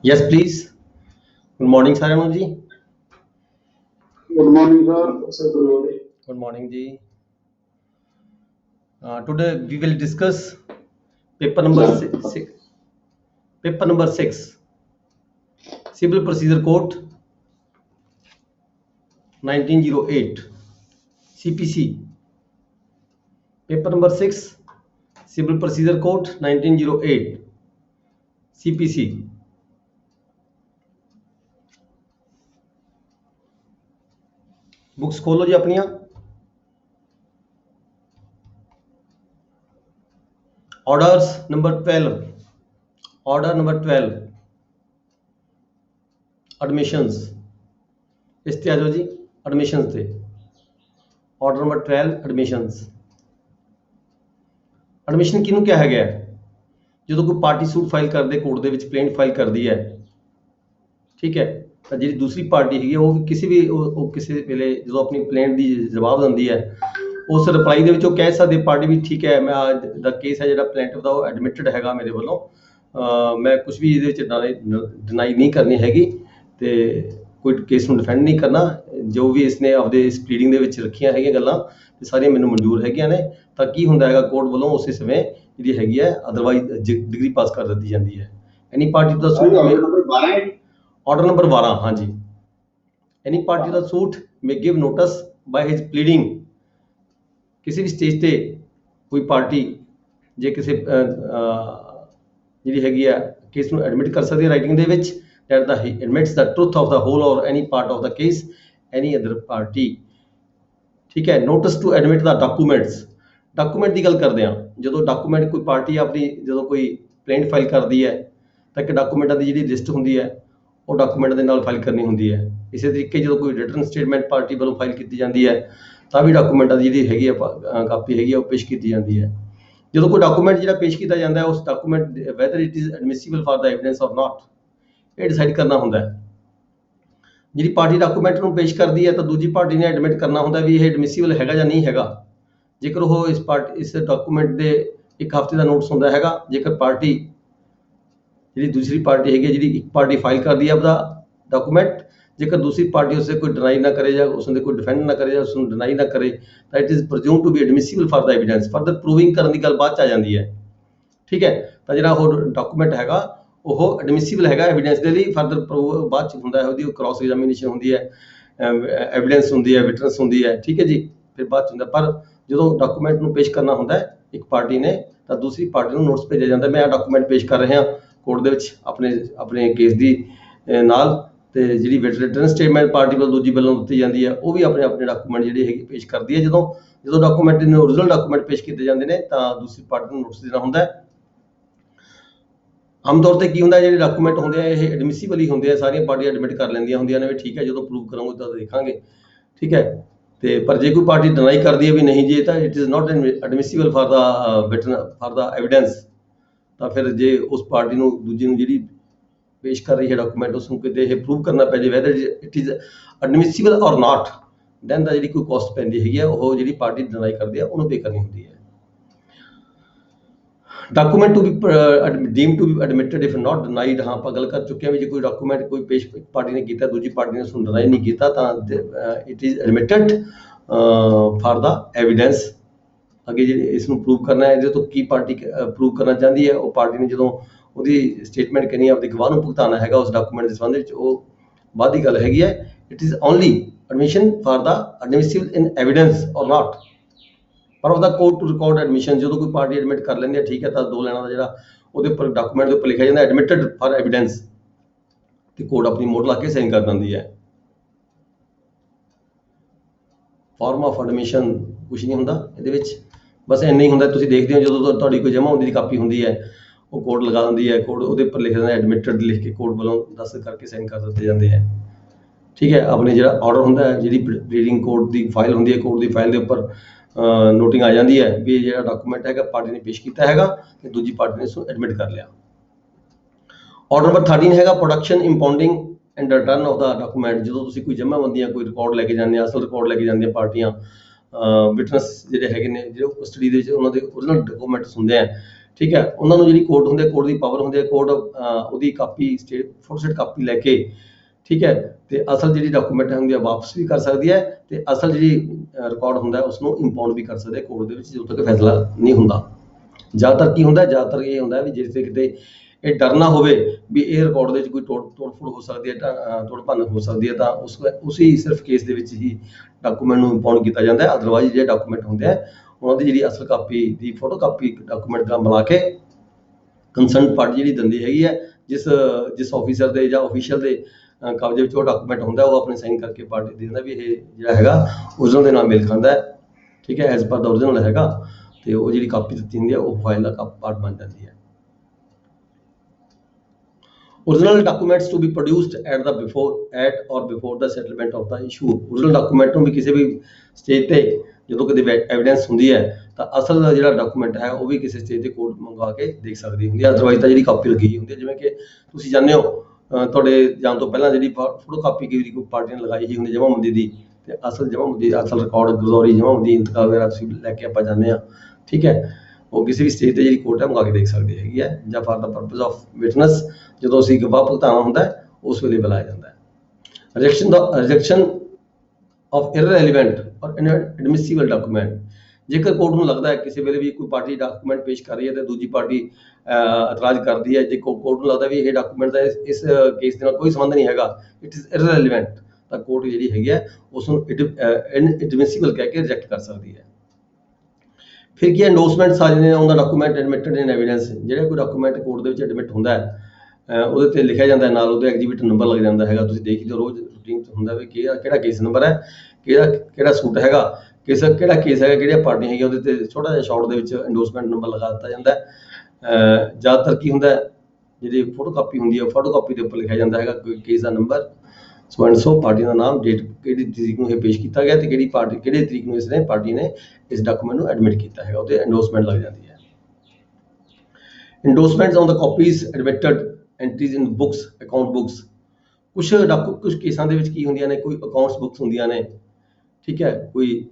Yes, please. Good morning, Saranam ji. Good morning, sir. Good morning, ji. Today we will discuss paper number six. Paper number 6, Civil Procedure Code 1908, CPC. Paper number 6, Civil Procedure Code 1908, CPC. Books खोलो जी अपनिया। Orders number 12, order number 12, admissions. इस ते आ जाओ जी, admissions थे। Order number 12, admissions. Admission किनू कहा गया है? जो कोई पार्टी सूट फाइल करते कोर्ट के कंप्लेंट फाइल करती है, ठीक है, तो जी दूसरी पार्टी है वो किसी भी किसी वेले जो अपनी कंप्लेंट की जवाब देती है, उस रिप्लाई के कह सकते पार्टी भी ठीक है, मैं द केस है जो प्लेंटिफ का एडमिटेड है मेरे वालों, मैं कुछ भी ये डिनाई नहीं करनी हैगी, तो कोई केस में डिफेंड नहीं करना, जो भी इसने आपके इस प्लीडिंग के रखिया है गल्लां सारिया मैनूं मंजूर हैगियां ने, तो की हुंदा हैगा कोर्ट वालों उस समय जी हैगी है अदरवाइज डिग्री पास कर दी जाती है। एनी पार्टी का सूट ऑर्डर नंबर 12, हाँ जी। एनी पार्टी का suit may give notice by his pleading. किसी भी स्टेज पे कोई पार्टी जे किसी जी हैगी है केस में एडमिट कर सकती है राइटिंग दे which that the he admits the truth of the whole or any part of the case any other party, ठीक है। Notice to admit the documents. Document की गल करते हैं, जो डॉक्यूमेंट कोई पार्टी अपनी जो कोई कंप्लेंट फाइल करती है तो एक डॉक्यूमेंटां की जी लिस्ट होंगी है वो डॉक्यूमेंट के नाल फाइल करनी होंगी है। इस तरीके जो कोई रिटन स्टेटमेंट पार्टी वालों फाइल की जाती है तो भी डॉक्यूमेंटां की जी हैगी है कापी हैगी है पेश की जाती है। जो कोई डॉक्यूमेंट जो पेश किया जाता है उस document weather it is admissible for the evidence of not, ये डिसाइड करना होंगे। जी पार्टी डॉक्यूमेंट में पेश करती है तो दूजी पार्टी ने एडमिट करना होंगे भी ये एडमिसिबल है या नहीं है। जेकर वो इस डॉक्यूमेंट के एक हफ्ते का नोटिस होंगे है, जेकर पार्टी जी दूसरी पार्टी हैगी जी एक पार्टी फाइल कर दी है अपना डॉक्यूमेंट, जेकर दूसरी पार्टी उससे कोई डिनाई ना करे या उसने कोई डिफेंड ना करे या उसने डिनाई ना करे तो it is presume to be admissible for the evidence. Further proving करने की गल बाद च आ जाती है, ठीक है। तो जो डॉक्यूमेंट है वो एडमिसिबल है एविडेंस के लिए, फर्दर प्रूव बाद होंगे है क्रॉस एग्जामिनेशन होंगी है, एविडेंस होंगी है, विटनेस होंगी है, ठीक है जी। फिर बाद होंगे पर जो डॉक्यूमेंट में पेश करना होंगे एक पार्टी ने तो दूसरी पार्टी को नोटिस भेजा जाता है मैं डॉक्यूमेंट पेश कर रहा कोर्ट के अपने अपने केस की नाल, तो जी रिटन स्टेटमेंट पार्टी वालों दूजी वालों दी जाती है वो भी अपने अपने डॉक्यूमेंट जी है पेश करती है। जो डॉक्यूमेंट ओरिजिनल डॉक्यूमेंट पेश किए जाते हैं तो दूसरी पार्टी को नोटिस देना होंगे। आम तौर पर की होंगे जो डॉक्यूमेंट होंगे ये एडमिसिबल ही होंगे, सारिया पार्टियां एडमिट कर लेंदियां होंदियां ने, ठीक है जो प्रूव करोगे तो देखांगे, ठीक है। तो पर जो कोई पार्टी डिनाई करती है भी नहीं जी तो it is not admissible for the for the evidence, तो फिर जे उस पार्टी को दूजी जी पेश कर रही है डॉक्यूमेंट उसको कितने प्रूव करना पै जाए वैदर इट इज़ एडमिसिबल और नॉट, दैन द जी कोई कॉस्ट पैंती हैगी वो जी पार्टी डिनाई करती है उन्होंने पे करनी होंगी है। Document to be deem to be admitted if not denied, हाँ आप गल कर चुके हैं भी जो कोई डॉक्यूमेंट कोई पेश पार्टी ने किया दूजी पार्टी ने उसको डिनाई नहीं किया तो it is admitted for the evidence. अगे जी इसमें प्रूव करना है जो तो की पार्टी प्रूव करना चाहती है वो पार्टी ने जो वो स्टेटमेंट करनी अपने गवाह को भुगताना है उस डॉक्यूमेंट के संबंध वो बाद की गल हैगी है। It is only admission for the admissible in evidence और नॉट पर उसका कोर्ट टू रिकॉर्ड एडमिशन जो कोई पार्टी एडमिट कर लेंदी है, ठीक है, तो 2 लाइनों का जो उपर डॉक्यूमेंट के उपर लिखा जाता है एडमिटेड फॉर एविडेंस तो कोर्ट अपनी मोहर ला के साइन कर देती है। फॉर्म ऑफ एडमिशन कुछ नहीं होंगे ये, बस इन्ना ही होंगे तुम देखते हो जो थोड़ी कोई जमा होने की कापी होंगी है वो कोर्ट लगा देती है, कोर्ट वो उपर लिख देना एडमिटेड लिख के कोर्ट वालों दस करके साइन कर दिए जाते हैं, ठीक है। अपने जो ऑर्डर होंगे जी प्लीडिंग कोर्ट की फाइल होंगी है कोर्ट की फाइल के उपर नोटिंग आ जाती है भी जो डॉक्यूमेंट है पार्टी ने पेश किया है तो दूजी पार्टी ने इसको एडमिट कर लिया। ऑर्डर नंबर 13 है production impounding and return of the document. जो कोई जमाबंदियां कोई रिकॉर्ड लैके जाते असल रिकॉर्ड लैके जाती पार्टियां विटनेस जोड़े है जो कस्टडी के उन्होंने ओरिजिनल डॉक्यूमेंट्स होंगे हैं, ਠੀਕ ਹੈ, ਉਹਨਾਂ ਨੂੰ ਜਿਹੜੀ ਕੋਰਟ ਹੁੰਦੇ, ਕੋਰਟ ਦੀ ਪਾਵਰ ਹੁੰਦੀ ਹੈ, ਕੋਰਟ ਉਹਦੀ ਕਾਪੀ ਫੋਟੋਸਟੇਟ ਕਾਪੀ ਲੈ ਕੇ, ਠੀਕ ਹੈ, ਤੇ ਅਸਲ ਜਿਹੜੀ ਡਾਕੂਮੈਂਟ ਹੁੰਦੀ ਹੈ ਵਾਪਸ ਵੀ ਕਰ ਸਕਦੀ ਹੈ, ਤੇ ਅਸਲ ਜਿਹੜੀ ਰਿਕਾਰਡ ਹੁੰਦਾ ਉਸ ਨੂੰ ਇੰਪਾਊਂਡ ਵੀ ਕਰ ਸਕਦੇ ਕੋਰਟ ਦੇ ਵਿੱਚ ਜਦੋਂ ਤੱਕ ਫੈਸਲਾ ਨਹੀਂ ਹੁੰਦਾ। ਜ਼ਿਆਦਾਤਰ ਕੀ ਹੁੰਦਾ, ਜ਼ਿਆਦਾਤਰ ਇਹ ਹੁੰਦਾ ਵੀ ਜਿਸ ਤੇ ਕਿਤੇ ਇਹ ਡਰ ਨਾ ਹੋਵੇ ਵੀ ਇਹ ਰਿਕਾਰਡ ਦੇ ਵਿੱਚ ਕੋਈ ਤੋੜ ਫੋੜ ਹੋ ਸਕਦੀ ਹੈ, ਤੋੜ ਭੰਨ ਹੋ ਸਕਦੀ ਹੈ, ਤਾਂ ਉਸੇ ਸਿਰਫ ਕੇਸ ਦੇ ਵਿੱਚ ਹੀ ਡਾਕੂਮੈਂਟ ਨੂੰ ਇੰਪਾਊਂਡ ਕੀਤਾ ਜਾਂਦਾ ਹੈ। ਅਦਰਵਾਈਜ਼ ਜਿਹੜੇ ਡਾਕੂਮੈਂਟ ਹੁੰਦੇ ਆ ਉਹਨਾਂ ਦੀ ਜਿਹੜੀ ਅਸਲ ਕਾਪੀ ਦੀ ਫੋਟੋ ਕਾਪੀ ਡਾਕੂਮੈਂਟ ਨਾਲ ਮਿਲਾ ਕੇ ਕੰਸਰਨ ਪਾਰਟੀ ਜਿਹੜੀ ਦਿੰਦੀ ਹੈਗੀ ਹੈ, ਜਿਸ ਆਫੀਸਰ ਦੇ ਜਾਂ ਆਫੀਸ਼ੀਅਲ ਦੇ ਕਬਜ਼ੇ ਵਿੱਚ ਉਹ ਡਾਕੂਮੈਂਟ ਹੁੰਦਾ, ਉਹ ਆਪਣੇ ਸਾਈਨ ਕਰਕੇ ਪਾਰਟੀ ਦੇ ਦਿੰਦਾ ਵੀ ਇਹ ਜਿਹੜਾ ਹੈਗਾ ਓਰੀਜਨਲ ਦੇ ਨਾਲ ਮੇਲ ਖਾਂਦਾ ਹੈ, ਠੀਕ ਹੈ, ਐਜ਼ ਪਰ ਦਾ ਓਰੀਜਨਲ ਹੈਗਾ, ਤੇ ਉਹ ਜਿਹੜੀ ਕਾਪੀ ਦਿੱਤੀ ਹੁੰਦੀ ਹੈ ਉਹ ਫਾਈਲ ਦਾ ਪਾਰਟ ਬਣ ਜਾਂਦੀ ਹੈ। Original documents to be produced at or before the settlement of the issue। Original document ਨੂੰ ਵੀ ਕਿਸੇ ਵੀ ਸਟੇਜ ਤੇ ਜਦੋਂ ਕਦੇ ਐਵੀਡੈਂਸ ਹੁੰਦੀ ਹੈ ਤਾਂ ਅਸਲ ਦਾ ਜਿਹੜਾ ਡਾਕੂਮੈਂਟ ਹੈ ਉਹ ਵੀ ਕਿਸੇ ਸਟੇਜ ਤੇ ਕੋਰਟ ਮੰਗਵਾ ਕੇ ਦੇਖ ਸਕਦੀ ਹੁੰਦੀ ਹੈ। ਅਦਰਵਾਈਜ਼ ਤਾਂ ਜਿਹੜੀ ਕਾਪੀ ਲੱਗੀ ਹੁੰਦੀ ਹੈ, ਜਿਵੇਂ ਕਿ ਤੁਸੀਂ ਜਾਣਦੇ ਹੋ ਤੁਹਾਡੇ ਜਾਣ ਤੋਂ ਪਹਿਲਾਂ ਜਿਹੜੀ ਫੋਟੋ ਕਾਪੀ ਕੋਈ ਪਾਰਟੀ ਨੇ ਲਗਾਈ ਹੀ ਹੁੰਦੀ ਜਮਾਬੰਦੀ ਦੀ, ਤੇ ਅਸਲ ਜਮਾਬੰਦੀ ਅਸਲ ਰਿਕਾਰਡ ਗਰਦੌਰੀ ਜਮਾਬੰਦੀ ਇੰਤਕਾਲ ਵਗੈਰਾ ਤੁਸੀਂ ਲੈ ਕੇ ਆਪਾਂ ਜਾਂਦੇ ਹਾਂ, ਠੀਕ ਹੈ, ਉਹ ਕਿਸੇ ਵੀ ਸਟੇਜ ਤੇ ਜਿਹੜੀ ਕੋਰਟ ਹੈ ਮੰਗਾ ਕੇ ਦੇਖ ਸਕਦੀ ਹੈਗੀ ਹੈ, ਜਾਂ for the purpose of witness ਜਦੋਂ ਅਸੀਂ ਗਵਾਹ ਭੁਗਤਾਉਣਾ ਹੁੰਦਾ ਹੈ ਉਸ ਵੇਲੇ ਬੁਲਾਇਆ ਜਾਂਦਾ ਹੈ। ਰਿਜੈਕਸ਼ਨ ਆਫ ਇਰਰੈਲੇਵੈਂਟ ਔਰ ਇਨਐਡਮਿਸਿਬਲ ਡਾਕੂਮੈਂਟ। ਜੇਕਰ ਕੋਰਟ ਨੂੰ ਲੱਗਦਾ ਹੈ ਕਿਸੇ ਵੇਲੇ ਵੀ ਕੋਈ ਪਾਰਟੀ ਡਾਕੂਮੈਂਟ ਪੇਸ਼ ਕਰ ਰਹੀ ਹੈ ਤੇ ਦੂਜੀ ਪਾਰਟੀ ਇਤਰਾਜ਼ ਕਰਦੀ ਹੈ, ਜੇ ਕੋਰਟ ਨੂੰ ਲੱਗਦਾ ਵੀ ਇਹ ਡਾਕੂਮੈਂਟ ਦਾ ਇਸ ਕੇਸ ਦੇ ਨਾਲ ਕੋਈ ਸੰਬੰਧ ਨਹੀਂ ਹੈਗਾ, ਇਟ ਇਜ਼ ਇਰਰੈਲੇਵੈਂਟ, ਤਾਂ ਕੋਰਟ ਜਿਹੜੀ ਹੈਗੀ ਹੈ ਉਸ ਨੂੰ ਇਨਐਡਮਿਸਿਬਲ ਕਹਿ ਕੇ ਰਿਜੈਕਟ ਕਰ ਸਕਦੀ ਹੈ। ਫਿਰ ਕੀ ਐਂਡੋਸਮੈਂਟਸ ਆ ਜਾਂਦੇ ਨੇ, ਉਹਦਾ ਡਾਕੂਮੈਂਟ ਐਡਮਿਟਡ ਇਨ ਐਵੀਡੈਂਸ। ਜਿਹੜਾ ਕੋਈ ਡਾਕੂਮੈਂਟ ਕੋਰਟ ਦੇ ਵਿੱਚ ਐਡਮਿਟ ਹੁੰਦਾ ਹੈ ਉਹਦੇ ਤੇ ਲਿਖਿਆ ਜਾਂਦਾ ਨਾਲ ਉਹਦੇ ਐਗਜ਼ੀਬਿਟ ਨੰਬਰ ਲੱਗ ਜਾਂਦਾ ਹੈਗਾ, ਤੁਸੀਂ ਦੇਖ ਲਿਓ ਰੋਜ਼ ਰੂਟੀਨ ਹੁੰਦਾ ਵੀ ਕਿਹੜਾ ਕੇਸ ਨੰਬਰ ਹੈ, ਕਿਹੜਾ ਸੂਟ ਹੈਗਾ, ਕਿਹੜਾ ਕੇਸ ਹੈਗਾ, ਕਿਹੜੀਆਂ ਪਾਰਟੀਆਂ ਹੈਗੀਆਂ, ਉਹਦੇ ਤੇ ਛੋਟਾ ਜਿਹਾ ਸ਼ਾਰਟ ਦੇ ਵਿੱਚ ਐਂਡੋਸਮੈਂਟ ਨੰਬਰ ਲਗਾ ਦਿੱਤਾ ਜਾਂਦਾ ਹੈ। ਜ਼ਿਆਦਾਤਰ ਕੀ ਹੁੰਦਾ ਜਿਹੜੀ ਫੋਟੋ ਕਾਪੀ ਹੁੰਦੀ ਹੈ ਫੋਟੋ ਕਾਪੀ ਦੇ ਉੱਪਰ ਲਿਖਿਆ ਜਾਂਦਾ ਹੈਗਾ ਕੋਈ ਕੇਸ ਦਾ number, so and so, party ਦਾ ਨਾਮ, ਡੇਟ, ਕਿਹੜੀ ਤਰੀਕ ਨੂੰ ਇਹ ਪੇਸ਼ ਕੀਤਾ ਗਿਆ ਤੇ ਕਿਹੜੀ ਤਰੀਕ ਨੂੰ ਇਸ ਨੇ ਪਾਰਟੀ ਨੇ ਇਸ ਡਾਕੂਮੈਂਟ ਨੂੰ ਐਡਮਿਟ ਕੀਤਾ ਹੈਗਾ, ਉਹਦੇ ਐਂਡੋਸਮੈਂਟ ਲੱਗ ਜਾਂਦੀ ਹੈ। Endorsements on the copies admitted entries in books, account books. ਕੁਝ ਕੇਸਾਂ ਦੇ ਵਿੱਚ ਕੀ ਹੁੰਦੀਆਂ ਨੇ, ਕੋਈ ਅਕਾਊਂਟਸ ਬੁੱਕਸ ਹੁੰਦੀਆਂ ਨੇ, ਠੀਕ ਹੈ, ਕੋਈ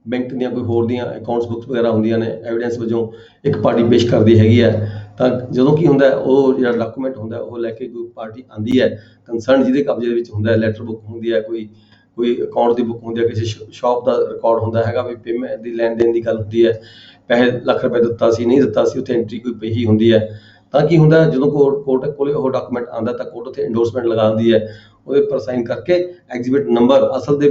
ਬੈਂਕ ਦੀਆਂ ਕੋਈ ਹੋਰ ਦੀਆਂ ਅਕਾਊਂਟਸ ਬੁੱਕਸ ਵਗੈਰਾ ਹੁੰਦੀਆਂ ਨੇ, ਐਵੀਡੈਂਸ ਵਜੋਂ ਇੱਕ ਪਾਰਟੀ ਪੇਸ਼ ਕਰਦੀ ਹੈਗੀ ਹੈ, ਤਾਂ ਜਦੋਂ ਕੀ ਹੁੰਦਾ ਉਹ ਜਿਹੜਾ ਡਾਕੂਮੈਂਟ ਹੁੰਦਾ ਉਹ ਲੈ ਕੇ ਕੋਈ ਪਾਰਟੀ ਆਉਂਦੀ ਹੈ ਕੰਸਰਨ ਜਿਹਦੇ ਕਬਜ਼ੇ ਦੇ ਵਿੱਚ ਹੁੰਦਾ, ਲੈਟਰ ਬੁੱਕ ਹੁੰਦੀ ਹੈ, ਕੋਈ ਅਕਾਊਂਟ ਦੀ ਬੁੱਕ ਹੁੰਦੀ ਹੈ, ਕਿਸੇ ਸ਼ਾਪ ਦਾ ਰਿਕਾਰਡ ਹੁੰਦਾ ਹੈਗਾ ਵੀ ਪੇਮੈਂਟ ਦੀ ਲੈਣ ਦੇਣ ਦੀ ਗੱਲ ਹੁੰਦੀ ਹੈ, ਪੈਸੇ ਲੱਖ ਰੁਪਏ ਦਿੱਤਾ ਸੀ ਨਹੀਂ ਦਿੱਤਾ ਸੀ, ਉੱਥੇ ਐਂਟਰੀ ਕੋਈ ਪਈ ਹੁੰਦੀ ਹੈ, ਤਾਂ ਕੀ ਹੁੰਦਾ ਜਦੋਂ ਕੋਰਟ ਕੋਲੇ ਉਹ ਡਾਕੂਮੈਂਟ ਆਉਂਦਾ ਤਾਂ ਕੋਰਟ ਉੱਥੇ ਇੰਡੋਸਮੈਂਟ ਲਗਾ ਦਿੰਦੀ ਹੈ, ਉਹਦੇ ਉੱਪਰ ਸਾਈਨ ਕਰਕੇ ਐਗਜ਼ੀਬਿਟ ਨੰਬਰ ਅਸਲ ਦੇ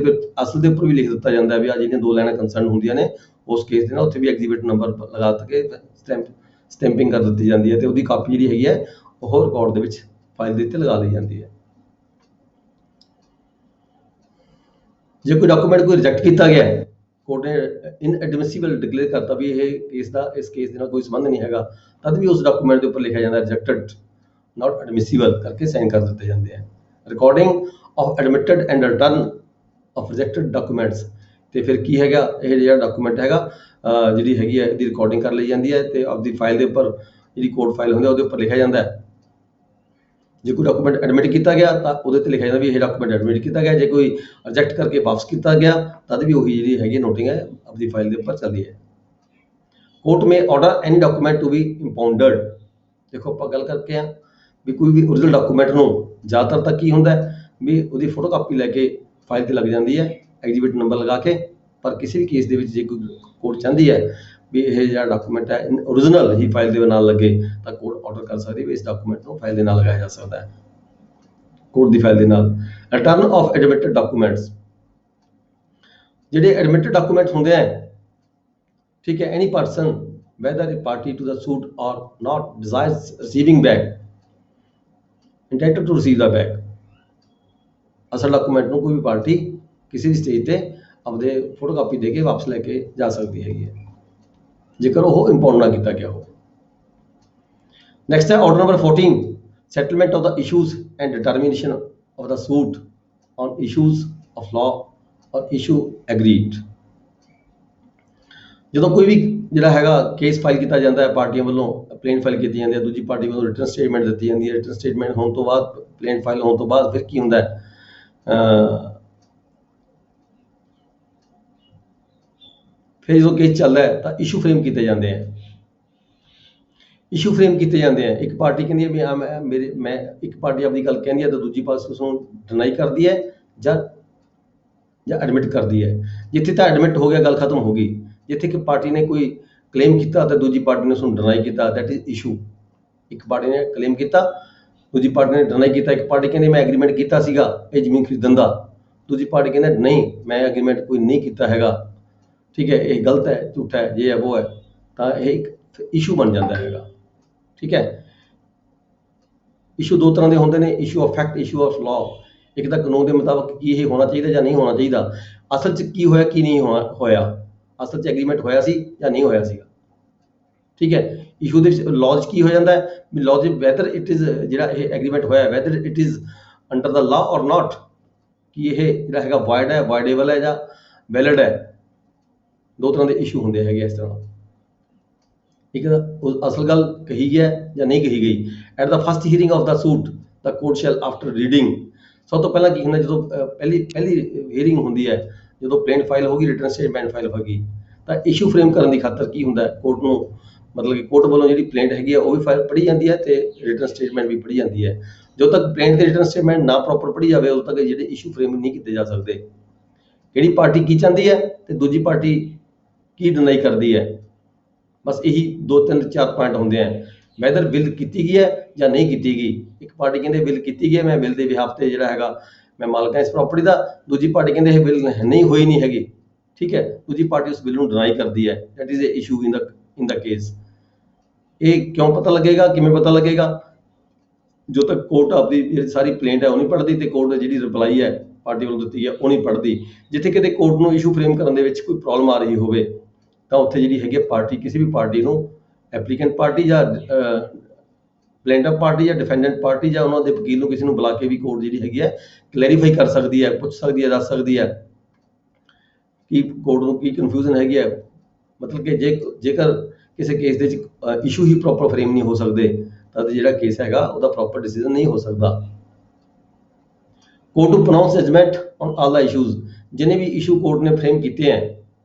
ਉੱਪਰ ਵੀ ਲਿਖ ਦਿੱਤਾ ਜਾਂਦਾ ਵੀ ਆ ਜਿਹੜੀਆਂ ਦੋ ਲਾਈਨਾਂ ਕੰਸਰਨ ਹੁੰਦੀਆਂ ਨੇ ਉਸ ਕੇਸ ਦੇ ਨਾਲ ਉੱਥੇ ਵੀ ਐਗਜ਼ੀਬਿਟ ਨੰਬਰ ਲਗਾ ਕੇ ਸਟੈਂਪਿੰਗ ਕਰ ਦਿੱਤੀ ਜਾਂਦੀ ਹੈ, ਤੇ ਉਹਦੀ ਕਾਪੀ ਜਿਹੜੀ ਹੈਗੀ ਹੈ ਉਹ ਰਿਕਾਰਡ ਦੇ ਵਿੱਚ ਫਾਈਲ ਦੇ ਉੱਤੇ ਲਗਾ ਲਈ ਜਾਂਦੀ ਹੈ। ਜੇ ਕੋਈ ਡਾਕੂਮੈਂਟ ਕੋਈ ਰਿਜੈਕਟ ਕੀਤਾ ਗਿਆ ਕੋਰਟ ਨੇ ਇਨਐਡਮਿਸਿਬਲ ਡਿਕਲੇਅਰ ਕਰਤਾ ਵੀ ਇਹ ਇਸ ਕੇਸ ਦੇ ਨਾਲ ਕੋਈ ਸੰਬੰਧ ਨਹੀਂ ਹੈਗਾ, ਤਦ ਵੀ ਉਸ ਡਾਕੂਮੈਂਟ ਦੇ ਉੱਪਰ ਲਿਖਿਆ ਜਾਂਦਾ ਰਿਜੈਕਟਡ ਨਾਟ ਐਡਮਿਸਿਬਲ ਕਰਕੇ ਸਾਈਨ ਕਰ ਦਿੱਤੇ ਜਾਂਦੇ ਆ। Recording of admitted and return of rejected documents, ਤੇ ਫਿਰ ਕੀ ਹੈਗਾ ਇਹ ਜਿਹੜਾ ਡਾਕੂਮੈਂਟ ਹੈਗਾ ਜਿਹੜੀ ਹੈਗੀ ਹੈ ਇਹਦੀ ਰਿਕਾਰਡਿੰਗ ਕਰ ਲਈ ਜਾਂਦੀ ਹੈ ਤੇ ਆਪਦੀ ਫਾਈਲ ਦੇ ਉੱਪਰ ਜਿਹੜੀ ਕੋਰਟ ਫਾਈਲ ਹੁੰਦੀ ਹੈ ਉਹਦੇ ਉੱਪਰ ਲਿਖਿਆ ਜਾਂਦਾ ਹੈ। ਜੇ ਕੋਈ ਡਾਕੂਮੈਂਟ ਐਡਮਿਟ ਕੀਤਾ ਗਿਆ ਤਾਂ ਉਹਦੇ ਤੇ ਲਿਖਿਆ ਜਾਂਦਾ ਵੀ ਇਹ ਡਾਕੂਮੈਂਟ ਐਡਮਿਟ ਕੀਤਾ ਗਿਆ, ਜੇ ਕੋਈ ਰਿਜੈਕਟ ਕਰਕੇ ਵਾਪਸ ਕੀਤਾ ਗਿਆ ਤਦ ਵੀ ਉਹੀ ਜਿਹੜੀ ਹੈਗੀ ਨੋਟਿੰਗ ਹੈ ਆਪਦੀ ਫਾਈਲ ਦੇ ਉੱਪਰ ਚੱਲਦੀ ਹੈ। Court may order any document to be impounded. ਦੇਖੋ ਆਪਾਂ ਗੱਲ ਕਰਕੇ ਆ ਵੀ ਕੋਈ ਵੀ ਓਰੀਜਨਲ ਡਾਕੂਮੈਂਟ ਨੂੰ ਜ਼ਿਆਦਾਤਰ ਤਾਂ ਕੀ ਹੁੰਦਾ ਵੀ ਉਹਦੀ ਫੋਟੋ ਕਾਪੀ ਲੈ ਕੇ ਫਾਈਲ ਤੇ ਲੱਗ ਜਾਂਦੀ ਹੈ ਐਗਜ਼ੀਬਿਟ ਨੰਬਰ ਲਗਾ ਕੇ, ਪਰ ਕਿਸੇ ਵੀ ਕੇਸ ਦੇ ਵਿੱਚ ਜੇ ਕੋਈ ਕੋਰਟ ਚਾਹੁੰਦੀ ਹੈ ਵੀ ਇਹ ਜਿਹੜਾ ਡਾਕੂਮੈਂਟ ਹੈ ਓਰੀਜਨਲ ਹੀ ਫਾਈਲ ਦੇ ਨਾਲ ਲੱਗੇ ਤਾਂ ਕੋਰਟ ਆਰਡਰ ਕਰ ਸਕਦੀ ਵੀ ਇਸ ਡਾਕੂਮੈਂਟ ਨੂੰ ਫਾਈਲ ਦੇ ਨਾਲ ਲਗਾਇਆ ਜਾ ਸਕਦਾ ਹੈ ਕੋਰਟ ਦੀ ਫਾਈਲ ਦੇ ਨਾਲ। ਰਿਟਰਨ ਆਫ ਐਡਮਿਟਡ ਡਾਕੂਮੈਂਟਸ, ਜਿਹੜੇ ਐਡਮਿਟਡ ਡਾਕੂਮੈਂਟਸ ਹੁੰਦੇ ਆ, ਠੀਕ ਹੈ, ਐਨੀ person whether a party to the suit or not desires receiving back entitled to receive the back। ਅਸਲ ਡਾਕੂਮੈਂਟ ਨੂੰ ਕੋਈ ਵੀ ਪਾਰਟੀ ਕਿਸੇ ਵੀ ਸਟੇਜ ਤੇ ਆਪਦੇ ਫੋਟੋ ਕਾਪੀ ਦੇ ਕੇ ਵਾਪਸ ਲੈ ਕੇ ਜਾ ਸਕਦੀ ਹੈਗੀ ਹੈ ਜੇਕਰ ਉਹ ਇੰਪਾਊਂਡ ਨਾ ਕੀਤਾ ਗਿਆ ਹੋਵੇ। ਨੈਕਸਟ ਹੈ order number 14, settlement of the issues and determination of the suit on issues of law or issue agreed। ਜਦੋਂ ਕੋਈ ਵੀ ਜਿਹੜਾ ਹੈਗਾ ਕੇਸ ਫਾਈਲ ਕੀਤਾ ਜਾਂਦਾ ਹੈ ਪਾਰਟੀਆਂ ਵੱਲੋਂ ਪਲੇਨ ਫਾਈਲ ਕੀਤੀ ਜਾਂਦੀ ਹੈ, ਦੂਜੀ ਪਾਰਟੀ ਵੱਲੋਂ ਰਿਟਨ ਸਟੇਟਮੈਂਟ ਦਿੱਤੀ ਜਾਂਦੀ ਹੈ, ਰਿਟਨ ਸਟੇਟਮੈਂਟ ਹੋਣ ਤੋਂ ਬਾਅਦ ਪਲੇਨ ਫਾਈਲ ਹੋਣ ਤੋਂ ਬਾਅਦ ਫਿਰ ਕੀ ਹੁੰਦਾ ਹੈ ਫਿਰ ਜਦੋਂ ਕੇਸ ਚੱਲਦਾ ਹੈ ਤਾਂ ਇਸ਼ੂ ਫਰੇਮ ਕੀਤੇ ਜਾਂਦੇ ਆ, ਇਸ਼ੂ ਫਰੇਮ ਕੀਤੇ ਜਾਂਦੇ ਆ। ਇੱਕ ਪਾਰਟੀ ਕਹਿੰਦੀ ਹੈ ਵੀ ਮੈਂ ਇੱਕ ਪਾਰਟੀ ਆਪਣੀ ਗੱਲ ਕਹਿੰਦੀ ਹੈ ਤਾਂ ਦੂਜੀ ਪਾਰਟੀ ਉਸ ਨੂੰ ਡਿਨਾਈ ਕਰਦੀ ਹੈ ਜਾਂ ਐਡਮਿਟ ਕਰਦੀ ਹੈ। ਜਿੱਥੇ ਤਾਂ ਐਡਮਿਟ ਹੋ ਗਿਆ ਗੱਲ ਖਤਮ ਹੋ ਗਈ। ਜਿੱਥੇ ਕਿ ਪਾਰਟੀ ਨੇ ਕੋਈ ਕਲੇਮ ਕੀਤਾ ਤੇ ਦੂਜੀ ਪਾਰਟੀ ਨੇ ਉਸ ਨੂੰ ਡਿਨਾਈ ਕੀਤਾ, ਦੈਟ ਇਜ਼ ਇਸ਼ੂ। ਇੱਕ ਪਾਰਟੀ ਨੇ ਕਲੇਮ ਕੀਤਾ, ਦੂਜੀ ਪਾਰਟੀ ਨੇ ਡਿਨਾਈ ਕੀਤਾ। ਇੱਕ ਪਾਰਟੀ ਕਹਿੰਦੀ ਮੈਂ ਐਗਰੀਮੈਂਟ ਕੀਤਾ ਸੀਗਾ ਇਹ ਜ਼ਮੀਨ ਖਰੀਦਣ ਦਾ, ਦੂਜੀ ਪਾਰਟੀ ਕਹਿੰਦਾ ਨਹੀਂ ਮੈਂ ਐਗਰੀਮੈਂਟ ਕੋਈ ਨਹੀਂ ਕੀਤਾ ਹੈਗਾ, ਠੀਕ ਹੈ, ਇਹ ਗਲਤ ਹੈ, ਝੂਠਾ ਹੈ, ਜੇ ਹੈ ਉਹ ਹੈ, ਤਾਂ ਇਹ ਇੱਕ ਇਸ਼ੂ ਬਣ ਜਾਂਦਾ ਹੈਗਾ। ਠੀਕ ਹੈ, ਇਸ਼ੂ ਦੋ ਤਰ੍ਹਾਂ ਦੇ ਹੁੰਦੇ ਨੇ, issue of fact, issue of law. ਇੱਕ ਤਾਂ ਕਾਨੂੰਨ ਦੇ ਮੁਤਾਬਕ ਕੀ ਇਹ ਹੋਣਾ ਚਾਹੀਦਾ ਜਾਂ ਨਹੀਂ ਹੋਣਾ ਚਾਹੀਦਾ, ਅਸਲ 'ਚ ਕੀ ਹੋਇਆ ਕੀ ਨਹੀਂ ਹੋਇਆ, ਅਸਲ 'ਚ ਐਗਰੀਮੈਂਟ ਹੋਇਆ ਸੀ ਜਾਂ ਨਹੀਂ ਹੋਇਆ ਸੀਗਾ। ਠੀਕ ਹੈ, ਇਸ਼ੂ ਦੇ ਵਿੱਚ ਲਾਅ 'ਚ ਕੀ ਹੋ ਜਾਂਦਾ ਹੈ ਵੀ ਲਾਅ 'ਚ ਵੈਦਰ ਇਟ ਇਜ਼ ਜਿਹੜਾ ਇਹ ਐਗਰੀਮੈਂਟ ਹੋਇਆ whether it is under the law ਔਰ ਨਾਟ, ਕਿ ਇਹ ਜਿਹੜਾ ਹੈਗਾ ਵਾਇਡ ਹੈ, ਵਾਇਡੇਬਲ ਹੈ ਜਾਂ ਵੈਲਿਡ ਹੈ। ਦੋ ਤਰ੍ਹਾਂ ਦੇ ਇਸ਼ੂ ਹੁੰਦੇ ਹੈਗੇ ਇਸ ਤਰ੍ਹਾਂ। ਇੱਕ ਅਸਲ ਗੱਲ ਕਹੀ ਹੈ ਜਾਂ ਨਹੀਂ ਕਹੀ ਗਈ। At the first hearing of the suit the court shell after reading, ਸਭ ਤੋਂ ਪਹਿਲਾਂ ਕੀ ਹੁੰਦਾ ਜਦੋਂ ਪਹਿਲੀ ਹੀਅਰਿੰਗ ਹੁੰਦੀ ਹੈ, ਜਦੋਂ ਪਲੇਨ ਫਾਈਲ ਹੋਗੀ, ਰਿਟਨ ਸਟੇਟਮੈਂਟ ਫਾਈਲ ਹੋਗੀ, ਤਾਂ ਇਸ਼ੂ ਫਰੇਮ ਕਰਨ ਦੀ ਖਾਤਰ ਕੀ ਹੁੰਦਾ ਕੋਰਟ ਨੂੰ, ਮਤਲਬ ਕਿ ਕੋਰਟ ਵੱਲੋਂ ਜਿਹੜੀ ਪਲੇਂਟ ਹੈਗੀ ਹੈ ਉਹ ਵੀ ਫਾਈਲ ਪੜ੍ਹੀ ਜਾਂਦੀ ਹੈ ਤੇ ਰਿਟਨ ਸਟੇਟਮੈਂਟ ਵੀ ਪੜ੍ਹੀ ਜਾਂਦੀ ਹੈ। ਜਦੋਂ ਤੱਕ ਪਲੇਂਟ ਤੇ ਰਿਟਨ ਸਟੇਟਮੈਂਟ ਨਾ ਪ੍ਰੋਪਰ ਪੜ੍ਹੀ ਜਾਵੇ ਉਦੋਂ ਤੱਕ ਜਿਹੜੇ ਇਸ਼ੂ ਫਰੇਮ ਨਹੀਂ ਕੀਤੇ ਜਾ ਸਕਦੇ। ਕਿਹੜੀ ਪਾਰਟੀ ਕੀ ਚਾਹੁੰਦੀ ਹੈ ਤੇ ਦੂਜੀ ਪਾਰਟੀ ਕੀ ਡਿਨਾਈ ਕਰਦੀ ਹੈ, ਬਸ ਇਹੀ 2-3-4 ਪੁਆਇੰਟ ਹੁੰਦੇ ਆ। ਵੈਦਰ ਬਿੱਲ ਕੀਤੀ ਗਈ ਹੈ ਜਾਂ ਨਹੀਂ ਕੀਤੀ ਗਈ। ਇੱਕ ਪਾਰਟੀ ਕਹਿੰਦੇ ਬਿੱਲ ਕੀਤੀ ਗਈ ਹੈ, ਮੈਂ ਬਿੱਲ ਦੇ ਬਿਹਾਫ ਤੇ ਜਿਹੜਾ ਹੈਗਾ ਮੈਂ ਮਾਲਕ ਹਾਂ ਇਸ ਪ੍ਰਾਪਰਟੀ ਦਾ। ਦੂਜੀ ਪਾਰਟੀ ਕਹਿੰਦੇ ਇਹ ਬਿੱਲ ਨਹੀਂ ਹੋਈ ਨਹੀਂ ਹੈਗੀ। ਠੀਕ ਹੈ, ਦੂਜੀ ਪਾਰਟੀ ਉਸ ਬਿੱਲ ਨੂੰ ਡਿਨਾਈ ਕਰਦੀ ਹੈ। That is a issue in the case. ਇਹ ਕਿਉਂ ਪਤਾ ਲੱਗੇਗਾ, ਕਿਵੇਂ ਪਤਾ ਲੱਗੇਗਾ, ਜਦੋਂ ਤੱਕ ਕੋਰਟ ਆਪਦੀ ਜਿਹੜੀ ਸਾਰੀ ਪਲੇਂਟ ਹੈ ਉਹ ਨਹੀਂ ਪੜ੍ਹਦੀ ਤੇ ਕੋਰਟ ਜਿਹੜੀ ਰਿਪਲਾਈ ਹੈ ਪਾਰਟੀ ਵੱਲੋਂ ਦਿੱਤੀ ਹੈ ਉਹ ਨਹੀਂ ਪੜ੍ਹਦੀ। ਜਿੱਥੇ ਕਿਤੇ ਕੋਰਟ ਨੂੰ ਇਸ਼ੂ ਫਰੇਮ ਕਰਨ ਦੇ ਵਿੱਚ ਕੋਈ ਪ੍ਰੋਬਲਮ ਆ ਰਹੀ ਹੋਵੇ ਤਾਂ ਉੱਥੇ ਜਿਹੜੀ ਹੈਗੀ ਪਾਰਟੀ, ਕਿਸੇ ਵੀ ਪਾਰਟੀ ਨੂੰ, ਐਪਲੀਕੈਂਟ ਪਾਰਟੀ ਜਾਂ ਪਲੇਂਟਿਫ ਪਾਰਟੀ ਜਾਂ ਡਿਫੈਂਡੈਂਟ ਪਾਰਟੀ ਜਾਂ ਉਹਨਾਂ ਦੇ ਵਕੀਲ ਨੂੰ, ਕਿਸੇ ਨੂੰ ਬੁਲਾ ਕੇ ਵੀ ਕੋਰਟ ਜਿਹੜੀ ਹੈਗੀ ਹੈ ਕਲੈਰੀਫਾਈ ਕਰ ਸਕਦੀ ਹੈ, ਪੁੱਛ ਸਕਦੀ ਹੈ, ਦੱਸ ਸਕਦੀ ਹੈ ਕਿ ਕੋਰਟ ਨੂੰ ਕੀ ਕਨਫਿਊਜ਼ਨ ਹੈਗੀ ਹੈ। ਮਤਲਬ ਕਿ ਜੇਕਰ ਕਿਸੇ ਕੇਸ ਦੇ ਵਿੱਚ ਇਸ਼ੂ ਹੀ ਪ੍ਰੋਪਰ ਫਰੇਮ ਨਹੀਂ ਹੋ ਸਕਦੇ ਤਾਂ ਜਿਹੜਾ ਕੇਸ ਹੈਗਾ ਉਹਦਾ ਪ੍ਰੋਪਰ ਡਿਸੀਜਨ ਨਹੀਂ ਹੋ ਸਕਦਾ। Court to pronounce judgement on all the issues, ਜਿੰਨੇ ਵੀ ਇਸ਼ੂ ਕੋਰਟ ਨੇ ਫਰੇਮ ਕੀਤੇ ਹੈ,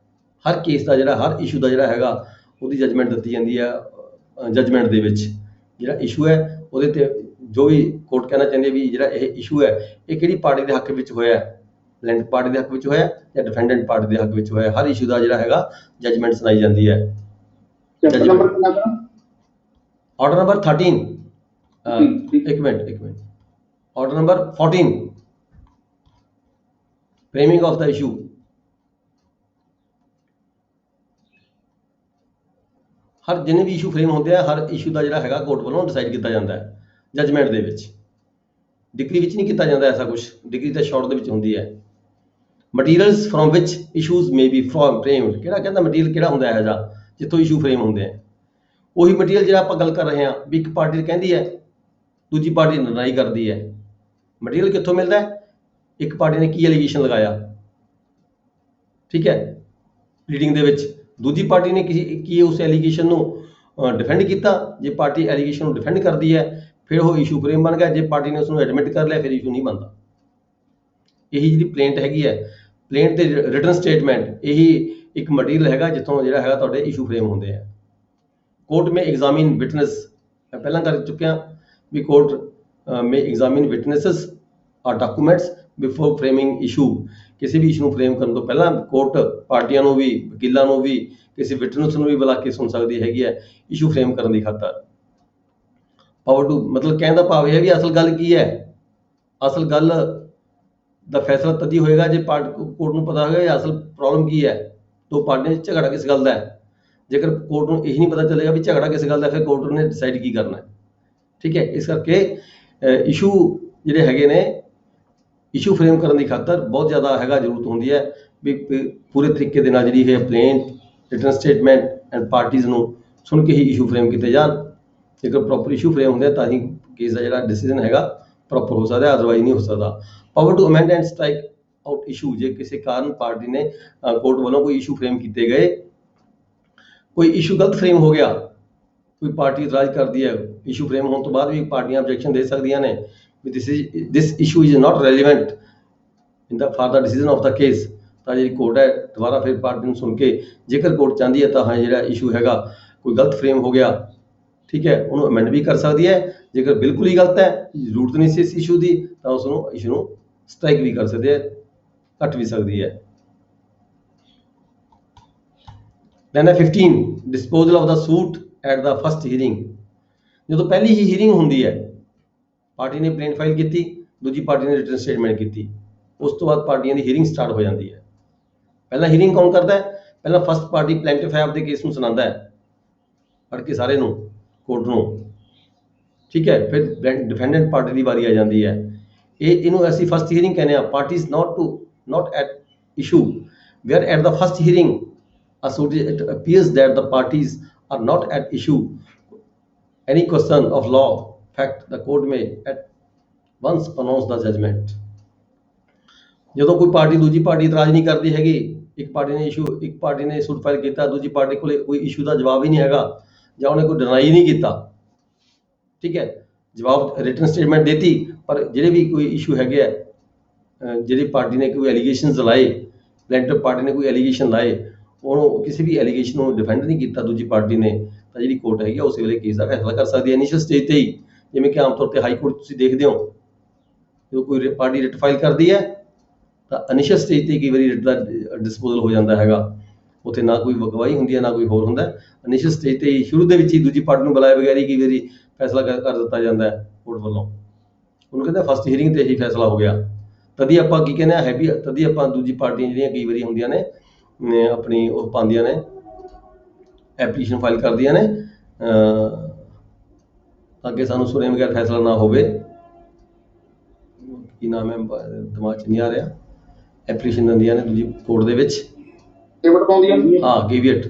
ਹਰ ਕੇਸ ਦਾ ਜਿਹੜਾ, ਹਰ ਇਸ਼ੂ ਦਾ ਜਿਹੜਾ ਹੈਗਾ ਉਹਦੀ ਜਜਮੈਂਟ ਦਿੱਤੀ ਜਾਂਦੀ ਹੈ। ਜਜਮੈਂਟ ਦੇ ਵਿੱਚ ਜਿਹੜਾ ਇਸ਼ੂ ਹੈ ਉਹਦੇ ਤੇ ਜੋ ਵੀ ਕੋਰਟ ਕਹਿਣਾ ਚਾਹੁੰਦੀ ਹੈ ਵੀ ਜਿਹੜਾ ਇਹ ਇਸ਼ੂ ਹੈ ਇਹ ਕਿਹੜੀ ਪਾਰਟੀ ਦੇ ਹੱਕ ਵਿੱਚ ਹੋਇਆ, ਪਲੇਂਟ ਪਾਰਟੀ ਦੇ ਹੱਕ ਵਿੱਚ ਹੋਇਆ ਜਾਂ ਡਿਫੈਂਡੈਂਟ ਪਾਰਟੀ ਦੇ ਹੱਕ ਵਿੱਚ ਹੋਇਆ, ਹਰ ਇਸ਼ੂ ਦਾ ਜਿਹੜਾ ਹੈਗਾ ਜਜਮੈਂਟ ਸੁਣਾਈ ਜਾਂਦੀ ਹੈ। ਚੈਪਟਰ ਨੰਬਰ ਕਿੰਨਾ ਦਾ? ਆਰਡਰ ਨੰਬਰ 13, ਇੱਕ minute, order number 14, framing of the issue. ਹਰ ਜਿੰਨੇ ਵੀ ਇਸ਼ੂ ਫਰੇਮ ਹੁੰਦੇ ਆ, ਹਰ ਇਸ਼ੂ ਦਾ ਜਿਹੜਾ ਹੈਗਾ ਕੋਰਟ ਵੱਲੋਂ ਡਿਸਾਈਡ ਕੀਤਾ ਜਾਂਦਾ ਹੈ ਜਜਮੈਂਟ ਦੇ ਵਿੱਚ। ਡਿਗਰੀ ਵਿੱਚ ਨਹੀਂ ਕੀਤਾ ਜਾਂਦਾ ਐਸਾ ਕੁਝ, ਡਿਗਰੀ ਤਾਂ ਸ਼ਾਰਟ ਦੇ ਵਿੱਚ ਹੁੰਦੀ ਹੈ। Materials from which issues may be framed, ਕਿਹੜਾ ਕਹਿੰਦਾ ਮਟੀਰੀਅਲ ਕਿਹੜਾ ਹੁੰਦਾ ਹੈ ਇਹਦਾ ਜਿੱਥੋਂ ਇਸ਼ੂ ਫਰੇਮ ਹੁੰਦੇ ਆ। ਉਹੀ ਮਟੀਰੀਅਲ ਜਿਹੜਾ ਆਪਾਂ ਗੱਲ ਕਰ ਰਹੇ ਹਾਂ ਵੀ ਇੱਕ ਪਾਰਟੀ ਕਹਿੰਦੀ ਹੈ ਦੂਜੀ ਪਾਰਟੀ ਡਿਨਾਈ ਕਰਦੀ ਹੈ। ਮਟੀਰੀਅਲ ਕਿੱਥੋਂ ਮਿਲਦਾ ਹੈ, ਇੱਕ ਪਾਰਟੀ ਨੇ ਕੀ ਐਲੀਗੇਸ਼ਨ ਲਗਾਇਆ, ਠੀਕ ਹੈ, ਪਲੀਡਿੰਗ ਦੇ ਵਿੱਚ, ਦੂਜੀ ਪਾਰਟੀ ਨੇ ਕੀ ਉਸ ਐਲੀਗੇਸ਼ਨ ਨੂੰ ਡਿਫੈਂਡ ਕੀਤਾ। ਜੇ ਪਾਰਟੀ ਐਲੀਗੇਸ਼ਨ ਨੂੰ ਡਿਫੈਂਡ ਕਰਦੀ ਹੈ ਫਿਰ ਉਹ ਇਸ਼ੂ ਫਰੇਮ ਬਣ ਗਿਆ। ਜੇ ਪਾਰਟੀ ਨੇ ਉਸ ਨੂੰ ਐਡਮਿਟ ਕਰ ਲਿਆ ਫਿਰ ਇਸ਼ੂ ਨਹੀਂ ਬਣਦਾ। ਇਹੀ ਜਿਹੜੀ ਪਲੇਂਟ ਹੈਗੀ ਹੈ, ਪਲੇਂਟ ਤੇ ਰਿਟਨ ਸਟੇਟਮੈਂਟ, ਇਹੀ ਇੱਕ ਮਟੀਰੀਅਲ ਹੈਗਾ ਜਿੱਥੋਂ ਜਿਹੜਾ ਹੈਗਾ ਤੁਹਾਡੇ ਇਸ਼ੂ ਫਰੇਮ ਹੁੰਦੇ ਆ। ਕੋਰਟ ਮੇ ਐਗਜ਼ਾਮਿਨ ਵਿਟਨੈਸ, ਮੈਂ ਪਹਿਲਾਂ ਕਰ ਚੁੱਕਿਆ ਵੀ ਕੋਰਟ ਮੇ ਐਗਜ਼ਾਮਿਨ ਵਿਟਨੈਸਸ ਔਰ ਡਾਕੂਮੈਂਟਸ ਬਿਫੋਰ ਫਰੇਮਿੰਗ ਇਸ਼ੂ। ਕਿਸੇ ਵੀ ਇਸ਼ੂ ਨੂੰ ਫਰੇਮ ਕਰਨ ਤੋਂ ਪਹਿਲਾਂ ਕੋਰਟ ਪਾਰਟੀਆਂ ਨੂੰ ਵੀ, ਵਕੀਲਾਂ ਨੂੰ ਵੀ, ਕਿਸੇ ਵਿਟਨੈਸ ਨੂੰ ਵੀ ਬੁਲਾ ਕੇ ਸੁਣ ਸਕਦੀ ਹੈਗੀ ਹੈ ਇਸ਼ੂ ਫਰੇਮ ਕਰਨ ਦੀ ਖਾਤਰ। ਪਾਵਰ ਟੂ, ਮਤਲਬ ਕਹਿਣ ਦਾ ਭਾਵ ਇਹ ਹੈ ਵੀ ਅਸਲ ਗੱਲ ਕੀ ਹੈ, ਅਸਲ ਗੱਲ ਦਾ ਫੈਸਲਾ ਤਦ ਹੀ ਹੋਏਗਾ ਜੇ ਕੋਰਟ ਨੂੰ ਪਤਾ ਹੋਵੇਗਾ ਅਸਲ ਪ੍ਰੋਬਲਮ ਕੀ ਹੈ, ਦੋ ਪਾਰਟੀਆਂ 'ਚ ਝਗੜਾ ਕਿਸ ਗੱਲ ਦਾ ਹੈ। ਜੇਕਰ ਕੋਰਟ ਨੂੰ ਇਹੀ ਨਹੀਂ ਪਤਾ ਚੱਲੇਗਾ ਵੀ ਝਗੜਾ ਕਿਸ ਗੱਲ ਦਾ, ਫਿਰ ਕੋਰਟ ਨੇ ਡਿਸਾਈਡ ਕੀ ਕਰਨਾ ਹੈ। ਠੀਕ ਹੈ, ਇਸ ਕਰਕੇ ਇਸ਼ੂ ਜਿਹੜੇ ਹੈਗੇ ਨੇ, ਇਸ਼ੂ ਫਰੇਮ ਕਰਨ ਦੀ ਖਾਤਰ ਬਹੁਤ ਜ਼ਿਆਦਾ ਹੈਗਾ ਜ਼ਰੂਰਤ ਹੁੰਦੀ ਹੈ ਵੀ ਪੂਰੇ ਤਰੀਕੇ ਦੇ ਨਾਲ ਜਿਹੜੀ ਇਹ ਪਲੇਂਟ, ਰਿਟਨ ਸਟੇਟਮੈਂਟ ਐਂਡ ਪਾਰਟੀਜ਼ ਨੂੰ ਸੁਣ ਕੇ ਹੀ ਇਸ਼ੂ ਫਰੇਮ ਕੀਤੇ ਜਾਣ। ਜੇਕਰ ਪ੍ਰੋਪਰ ਇਸ਼ੂ ਫਰੇਮ ਹੁੰਦੇ ਤਾਂ ਹੀ ਕੇਸ ਦਾ ਜਿਹੜਾ ਡਿਸੀਜਨ ਹੈਗਾ ਪ੍ਰੋਪਰ ਹੋ ਸਕਦਾ, ਅਦਰਵਾਈਜ਼ ਨਹੀਂ ਹੋ ਸਕਦਾ। Power to amend and strike out issue, ਜੇ ਕਿਸੇ ਕਾਰਨ ਪਾਰਟੀ ਨੇ ਕੋਰਟ ਵੱਲੋਂ ਕੋਈ ਇਸ਼ੂ ਫਰੇਮ ਕੀਤੇ ਗਏ, ਕੋਈ ਇਸ਼ੂ ਗਲਤ ਫਰੇਮ ਹੋ ਗਿਆ, ਕੋਈ ਪਾਰਟੀ ਇਤਰਾਜ਼ ਕਰਦੀ ਹੈ, ਇਸ਼ੂ ਫਰੇਮ ਹੋਣ ਤੋਂ ਬਾਅਦ ਵੀ ਪਾਰਟੀਆਂ ਆਬਜੈਕਸ਼ਨ ਦੇ ਸਕਦੀਆਂ ਨੇ ਵੀ this issue is not relevant for the decision of the case, ਤਾਂ ਜਿਹੜੀ ਕੋਰਟ ਹੈ ਦੁਬਾਰਾ ਫਿਰ ਪਾਰਟੀ ਨੂੰ ਸੁਣ ਕੇ, ਜੇਕਰ ਕੋਰਟ ਚਾਹੁੰਦੀ ਹੈ ਤਾਂ ਹਾਂ ਜਿਹੜਾ ਇਸ਼ੂ ਹੈਗਾ ਕੋਈ ਗਲਤ ਫਰੇਮ ਹੋ ਗਿਆ ठीक है, ਉਹਨੂੰ ਅਮੈਂਡ ਵੀ ਕਰ ਸਕਦੀ ਹੈ। ਜੇਕਰ ਬਿਲਕੁਲ ਹੀ ਗਲਤ ਹੈ, ਜ਼ਰੂਰਤ ਨਹੀਂ ਸੀ ਇਸ ਇਸ਼ੂ ਦੀ, ਤਾਂ ਉਸ ਨੂੰ ਇਸ਼ੂ ਨੂੰ ਸਟ੍ਰਾਈਕ ਵੀ ਕਰ ਸਕਦੇ ਹੈ, ਕੱਟ ਵੀ ਸਕਦੀ ਹੈ। Then 15 disposal of the suit at the first hearing। ਜਦੋਂ ਪਹਿਲੀ ਹੀ ਹੀਅਰਿੰਗ ਹੁੰਦੀ ਹੈ, ਪਾਰਟੀ ਨੇ ਪਲੇਨ ਫਾਈਲ ਕੀਤੀ, ਦੂਜੀ ਪਾਰਟੀ ਨੇ ਰਿਟਨ ਸਟੇਟਮੈਂਟ ਕੀਤੀ, ਉਸ ਤੋਂ ਬਾਅਦ ਪਾਰਟੀਆਂ ਦੀ ਹੀਅਰਿੰਗ ਸਟਾਰਟ ਹੋ ਜਾਂਦੀ ਹੈ। ਪਹਿਲਾਂ ਹੀਅਰਿੰਗ ਕੌਣ ਕਰਦਾ ਹੈ? ਪਹਿਲਾਂ ਫਸਟ ਪਾਰਟੀ ਪਲੈਂਟਿਫ ਹੈ ਆਪਦੇ ਕੇਸ ਨੂੰ ਸੁਣਾਉਂਦਾ ਹੈ, ਪੜ੍ਹ ਕੇ ਸਾਰੇ ਨੂੰ, ਕੋਰਟ ਨੂੰ, ਠੀਕ ਹੈ। ਫਿਰ ਡਿਫੈਂਡੈਂਟ ਪਾਰਟੀ ਦੀ ਵਾਰੀ ਆ ਜਾਂਦੀ ਹੈ। ਇਹਨੂੰ ਅਸੀਂ ਫਸਟ ਹੀਅਰਿੰਗ ਕਹਿੰਦੇ ਆ। Parties not at issue, where at the first hearing it appears that the parties are not at issue any question of law fact, the court may at once pronounce the judgment। ਜਦੋਂ ਕੋਈ party ਦੂਜੀ party ਇਤਰਾਜ਼ ਨਹੀਂ ਕਰਦੀ ਹੈਗੀ, ਇੱਕ party ਨੇ suit file ਕੀਤਾ, ਦੂਜੀ ਪਾਰਟੀ ਕੋਲੇ ਕੋਈ ਇਸ਼ੂ ਦਾ ਜਵਾਬ ਹੀ ਨਹੀਂ ਹੈਗਾ, ਜਾਂ ਉਹਨੇ ਕੋਈ ਡਿਨਾਈ ਨਹੀਂ ਕੀਤਾ, ਠੀਕ ਹੈ, ਜਵਾਬ ਰਿਟਨ ਸਟੇਟਮੈਂਟ ਦੇਤੀ, ਪਰ ਜਿਹੜੇ ਵੀ ਕੋਈ ਇਸ਼ੂ ਹੈਗੇ ਆ, ਜਿਹੜੀ ਪਾਰਟੀ ਨੇ ਕੋਈ ਐਲੀਗੇਸ਼ਨਸ ਲਾਏ, ਪਲੈਂਟਿਫ ਪਾਰਟੀ ਨੇ ਕੋਈ ਐਲੀਗੇਸ਼ਨ ਲਾਏ, ਉਹਨੂੰ ਕਿਸੇ ਵੀ ਐਲੀਗੇਸ਼ਨ ਨੂੰ ਡਿਫੈਂਡ ਨਹੀਂ ਕੀਤਾ ਦੂਜੀ ਪਾਰਟੀ ਨੇ, ਤਾਂ ਜਿਹੜੀ ਕੋਰਟ ਹੈਗੀ ਆ ਉਸ ਵੇਲੇ ਕੇਸ ਦਾ ਫੈਸਲਾ ਕਰ ਸਕਦੀ ਹੈ ਇਨੀਸ਼ੀਅਲ ਸਟੇਜ ਤੇ ਹੀ। ਜਿਵੇਂ ਕਿ ਆਮ ਤੌਰ ਤੇ ਹਾਈ ਕੋਰਟ ਤੁਸੀਂ ਦੇਖਦੇ ਹੋ, ਜਦੋਂ ਕੋਈ ਪਾਰਟੀ ਰਿਟ ਫਾਈਲ ਕਰਦੀ ਹੈ ਤਾਂ ਇਨੀਸ਼ੀਅਲ ਸਟੇਜ ਤੇ ਕਈ ਵਾਰੀ ਰਿਟ ਦਾ ਡਿਸਪੋਜ਼ਲ ਹੋ ਜਾਂਦਾ ਹੈਗਾ, ਉੱਥੇ ਨਾ ਕੋਈ ਗਵਾਹੀ ਹੁੰਦੀ ਹੈ ਨਾ ਕੋਈ ਹੋਰ ਹੁੰਦਾ। ਇਨੀਸ਼ੀਅਲ ਸਟੇਜ ਤੇ ਹੀ ਸ਼ੁਰੂ ਦੇ ਵਿੱਚ ਹੀ ਦੂਜੀ ਪਾਰਟੀ ਨੂੰ ਬੁਲਾਏ ਬਗੈਰ ਹੀ ਕਈ ਵਾਰੀ ਫੈਸਲਾ ਕਰ ਦਿੱਤਾ ਜਾਂਦਾ ਹੈ ਕੋਰਟ ਵੱਲੋਂ, ਉਹਨੂੰ ਕਹਿੰਦੇ ਫਸਟ ਹੀਅਰਿੰਗ ਤੇ ਹੀ ਫੈਸਲਾ ਹੋ ਗਿਆ। ਤਦੀ ਆਪਾਂ ਕੀ ਕਹਿੰਦੇ ਆ, ਤਦੀ ਆਪਾਂ ਦੂਜੀ ਪਾਰਟੀਆਂ ਜਿਹੜੀਆਂ ਕਈ ਵਾਰੀ ਹੁੰਦੀਆਂ ਨੇ ਆਪਣੀ ਉਹ ਪਾਉਂਦੀਆਂ ਨੇ, ਐਪਲੀਕੇਸ਼ਨ ਫਾਈਲ ਕਰਦੀਆਂ ਨੇ ਅੱਗੇ ਸਾਨੂੰ ਸੁਣੇ ਬਗੈਰ ਫੈਸਲਾ ਨਾ ਹੋਵੇ, ਕੀ ਨਾਮ ਹੈ ਦਿਮਾਗ 'ਚ ਨਹੀਂ ਆ ਰਿਹਾ, ਐਪਲੀਕੇਸ਼ਨ ਦਿੰਦੀਆਂ ਨੇ ਦੂਜੀ ਕੋਰਟ ਦੇ ਵਿੱਚ, ਕੇਵਟ ਪਾਉਂਦੀਆਂ ਨੇ। ਹਾਂ, ਕੇਵੀਅਟ।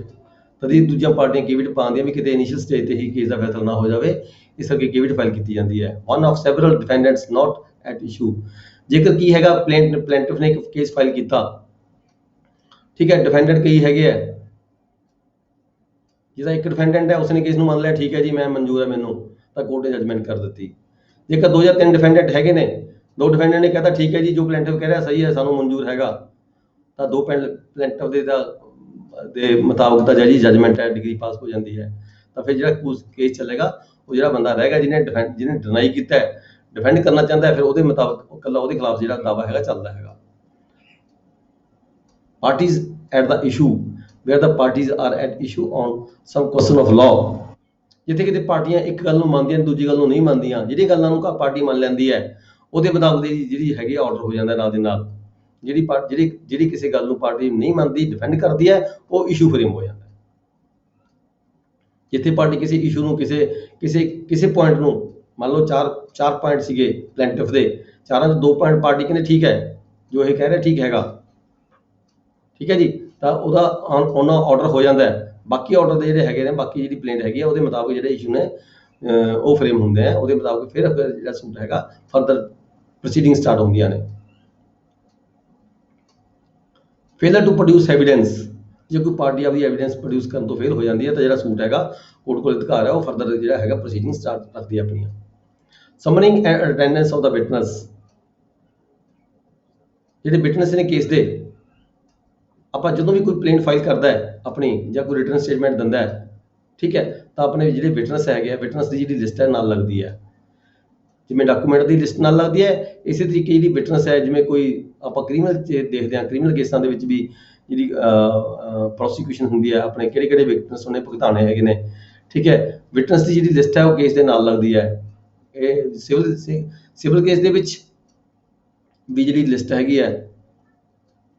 ਤਦੀ ਦੂਜੀਆਂ ਪਾਰਟੀਆਂ ਕੇਵੀਅਟ ਪਾਉਂਦੀਆਂ ਵੀ ਕਿਤੇ ਇਨੀਸ਼ੀਅਲ ਸਟੇਜ ਤੇ ਹੀ ਕੇਸ ਦਾ ਫੈਸਲਾ ਨਾ ਹੋ ਜਾਵੇ, ਇਸ ਕਰਕੇ ਕੇਵੀਅਟ ਫਾਈਲ ਕੀਤੀ ਜਾਂਦੀ ਹੈ। One of several defendants not at issue. ਜੇਕਰ ਕੀ ਹੈਗਾ, ਪਲੈਂਟਿਫ ਨੇ ਇੱਕ ਕੇਸ ਫਾਈਲ ਕੀਤਾ, ਠੀਕ ਹੈ, ਡਿਫੈਂਡੈਂਟ ਕਈ ਹੈਗੇ ਆ, ਜਿਹਦਾ ਇੱਕ ਡਿਫੈਂਡੈਂਟ ਹੈ ਉਸਨੇ ਕੇਸ ਨੂੰ ਮੰਨ ਲਿਆ, ਠੀਕ ਹੈ ਜੀ ਮੈਂ ਮਨਜ਼ੂਰ ਹੈ ਮੈਨੂੰ, ਤਾਂ ਕੋਰਟ ਨੇ ਜਜਮੈਂਟ ਕਰ ਦਿੱਤੀ। ਜੇਕਰ 2 ਜਾਂ 3 ਡਿਫੈਂਡੈਂਟ ਹੈਗੇ ਨੇ, 2 ਡਿਫੈਂਡੈਂਟ ਨੇ ਕਹਿਤਾ ਠੀਕ ਹੈ ਜੀ ਜੋ ਪਲੈਂਟਿਫ ਕਹਿ ਰਿਹਾ ਸਹੀ ਹੈ, ਸਾਨੂੰ ਮਨਜ਼ੂਰ ਹੈਗਾ, ਤਾਂ 2 ਪਲੈਂਟਿਫ ਦੇ ਮੁਤਾਬਕ ਤਾਂ ਜੀ ਜਜਮੈਂਟ ਹੈ, ਡਿਗਰੀ ਪਾਸ ਹੋ ਜਾਂਦੀ ਹੈ। ਤਾਂ ਫਿਰ ਜਿਹੜਾ ਕੇਸ ਚੱਲੇਗਾ, ਉਹ ਜਿਹੜਾ ਬੰਦਾ ਰਹੇਗਾ ਜਿਹਨੇ ਡਿਨਾਈ ਕੀਤਾ ਹੈ, ਡਿਫੈਂਡ ਕਰਨਾ ਚਾਹੁੰਦਾ ਹੈ, ਫਿਰ ਉਹਦੇ ਮੁਤਾਬਕ ਇਕੱਲਾ ਉਹਦੇ ਖਿਲਾਫ ਜਿਹੜਾ ਦਾਵਾ ਹੈਗਾ ਚੱਲਦਾ ਹੈਗਾ। Parties at the issue, where the parties are at issue on some question of law। ਜਿੱਥੇ ਕਿਤੇ ਪਾਰਟੀਆਂ ਇੱਕ ਗੱਲ ਨੂੰ ਮੰਨਦੀਆਂ ਨੇ, ਦੂਜੀ ਗੱਲ ਨੂੰ ਨਹੀਂ ਮੰਨਦੀਆਂ, ਜਿਹੜੀ ਗੱਲਾਂ ਨੂੰ ਪਾਰਟੀ ਮੰਨ ਲੈਂਦੀ ਹੈ ਉਹਦੇ ਮੁਤਾਬਕ ਜਿਹੜੀ ਹੈਗੀ ਆਰਡਰ ਹੋ ਜਾਂਦਾ ਨਾਲ ਦੇ ਨਾਲ। ਜਿਹੜੀ ਕਿਸੇ ਗੱਲ ਨੂੰ ਪਾਰਟੀ ਨਹੀਂ ਮੰਨਦੀ, ਡਿਫੈਂਡ ਕਰਦੀ ਹੈ, ਉਹ ਇਸ਼ੂ ਫਰੇਮ ਹੋ ਜਾਂਦਾ। ਜਿੱਥੇ ਪਾਰਟੀ ਕਿਸੇ ਇਸ਼ੂ ਨੂੰ ਕਿਸੇ ਪੁਆਇੰਟ ਨੂੰ, ਮੰਨ ਲਓ 4 ਪੁਆਇੰਟ ਸੀਗੇ ਪਲੈਂਟਿਫ ਦੇ, 4 'ਚ 2 ਪੁਆਇੰਟ ਪਾਰਟੀ ਕਹਿੰਦੇ ਠੀਕ ਹੈ, ਜੋ ਇਹ ਕਹਿ ਰਿਹਾ ਠੀਕ ਹੈਗਾ, ਠੀਕ ਹੈ ਜੀ, ਤਾਂ ਉਹਦਾ ਉਹਨਾਂ ਆਰਡਰ ਹੋ ਜਾਂਦਾ ਹੈ। ਬਾਕੀ ਆਰਡਰ ਦੇ ਜਿਹੜੇ ਹੈਗੇ ਨੇ, ਬਾਕੀ ਜਿਹੜੀ ਪਲੇਂਟ ਹੈਗੀ ਆ ਉਹਦੇ ਮੁਤਾਬਕ ਜਿਹੜੇ ਇਸ਼ੂ ਨੇ ਉਹ ਫਰੇਮ ਹੁੰਦੇ ਆ, ਉਹਦੇ ਮੁਤਾਬਕ ਫਿਰ ਜਿਹੜਾ ਸੂਟ ਹੈਗਾ ਫਰਦਰ ਪ੍ਰੋਸੀਡਿੰਗ ਸਟਾਰਟ ਹੁੰਦੀਆਂ ਨੇ। Failure to produce evidence. ਜੇ ਕੋਈ ਪਾਰਟੀ ਆਪਣੀ ਐਵੀਡੈਂਸ ਪ੍ਰੋਡਿਊਸ ਕਰਨ ਤੋਂ ਫੇਲ ਹੋ ਜਾਂਦੀ ਹੈ ਤਾਂ ਜਿਹੜਾ ਸੂਟ ਹੈਗਾ ਕੋਰਟ ਕੋਲ ਅਧਿਕਾਰ ਹੈ, ਉਹ ਫਰਦਰ ਜਿਹੜਾ ਹੈਗਾ ਪ੍ਰੋਸੀਡਿੰਗ ਸਟਾਰਟ ਕਰਦੀ ਹੈ ਆਪਣੀਆਂ। Summoning and attendance of the witness. ਜਿਹੜੇ ਵਿਟਨੈਸ ਨੇ ਕੇਸ ਦੇ, ਆਪਾਂ ਜਦੋਂ ਵੀ ਕੋਈ ਪਲੇਨ ਫਾਈਲ ਕਰਦਾ ਹੈ ਆਪਣੀ, ਜਾਂ ਕੋਈ ਰਿਟਨ ਸਟੇਟਮੈਂਟ ਦਿੰਦਾ ਹੈ, ਠੀਕ ਹੈ, ਤਾਂ ਆਪਣੇ ਜਿਹੜੇ ਵਿਟਨੈਸ ਹੈਗੇ ਆ, ਵਿਟਨੈਸ ਦੀ ਜਿਹੜੀ ਲਿਸਟ ਹੈ ਨਾਲ ਲੱਗਦੀ ਹੈ। ਜਿਵੇਂ ਡਾਕੂਮੈਂਟ ਦੀ ਲਿਸਟ ਨਾਲ ਲੱਗਦੀ ਹੈ, ਇਸੇ ਤਰੀਕੇ ਜਿਹੜੀ ਵਿਟਨੈਸ ਹੈ, ਜਿਵੇਂ ਕੋਈ ਆਪਾਂ ਕ੍ਰਿਮੀਨਲ 'ਚ ਦੇਖਦੇ ਹਾਂ, ਕ੍ਰਿਮੀਨਲ ਕੇਸਾਂ ਦੇ ਵਿੱਚ ਵੀ ਜਿਹੜੀ ਪ੍ਰੋਸੀਕਿਊਸ਼ਨ ਹੁੰਦੀ ਹੈ, ਆਪਣੇ ਕਿਹੜੇ ਵਿਟਨੈਸ ਉਹਨੇ ਭੁਗਤਾਣੇ ਹੈਗੇ ਨੇ, ਠੀਕ ਹੈ, ਵਿਟਨੈਸ ਦੀ ਜਿਹੜੀ ਲਿਸਟ ਹੈ ਉਹ ਕੇਸ ਦੇ ਨਾਲ ਲੱਗਦੀ ਹੈ। ਇਹ ਸਿਵਲ ਕੇਸ ਦੇ ਵਿੱਚ ਵੀ ਜਿਹੜੀ ਲਿਸਟ ਹੈਗੀ ਹੈ,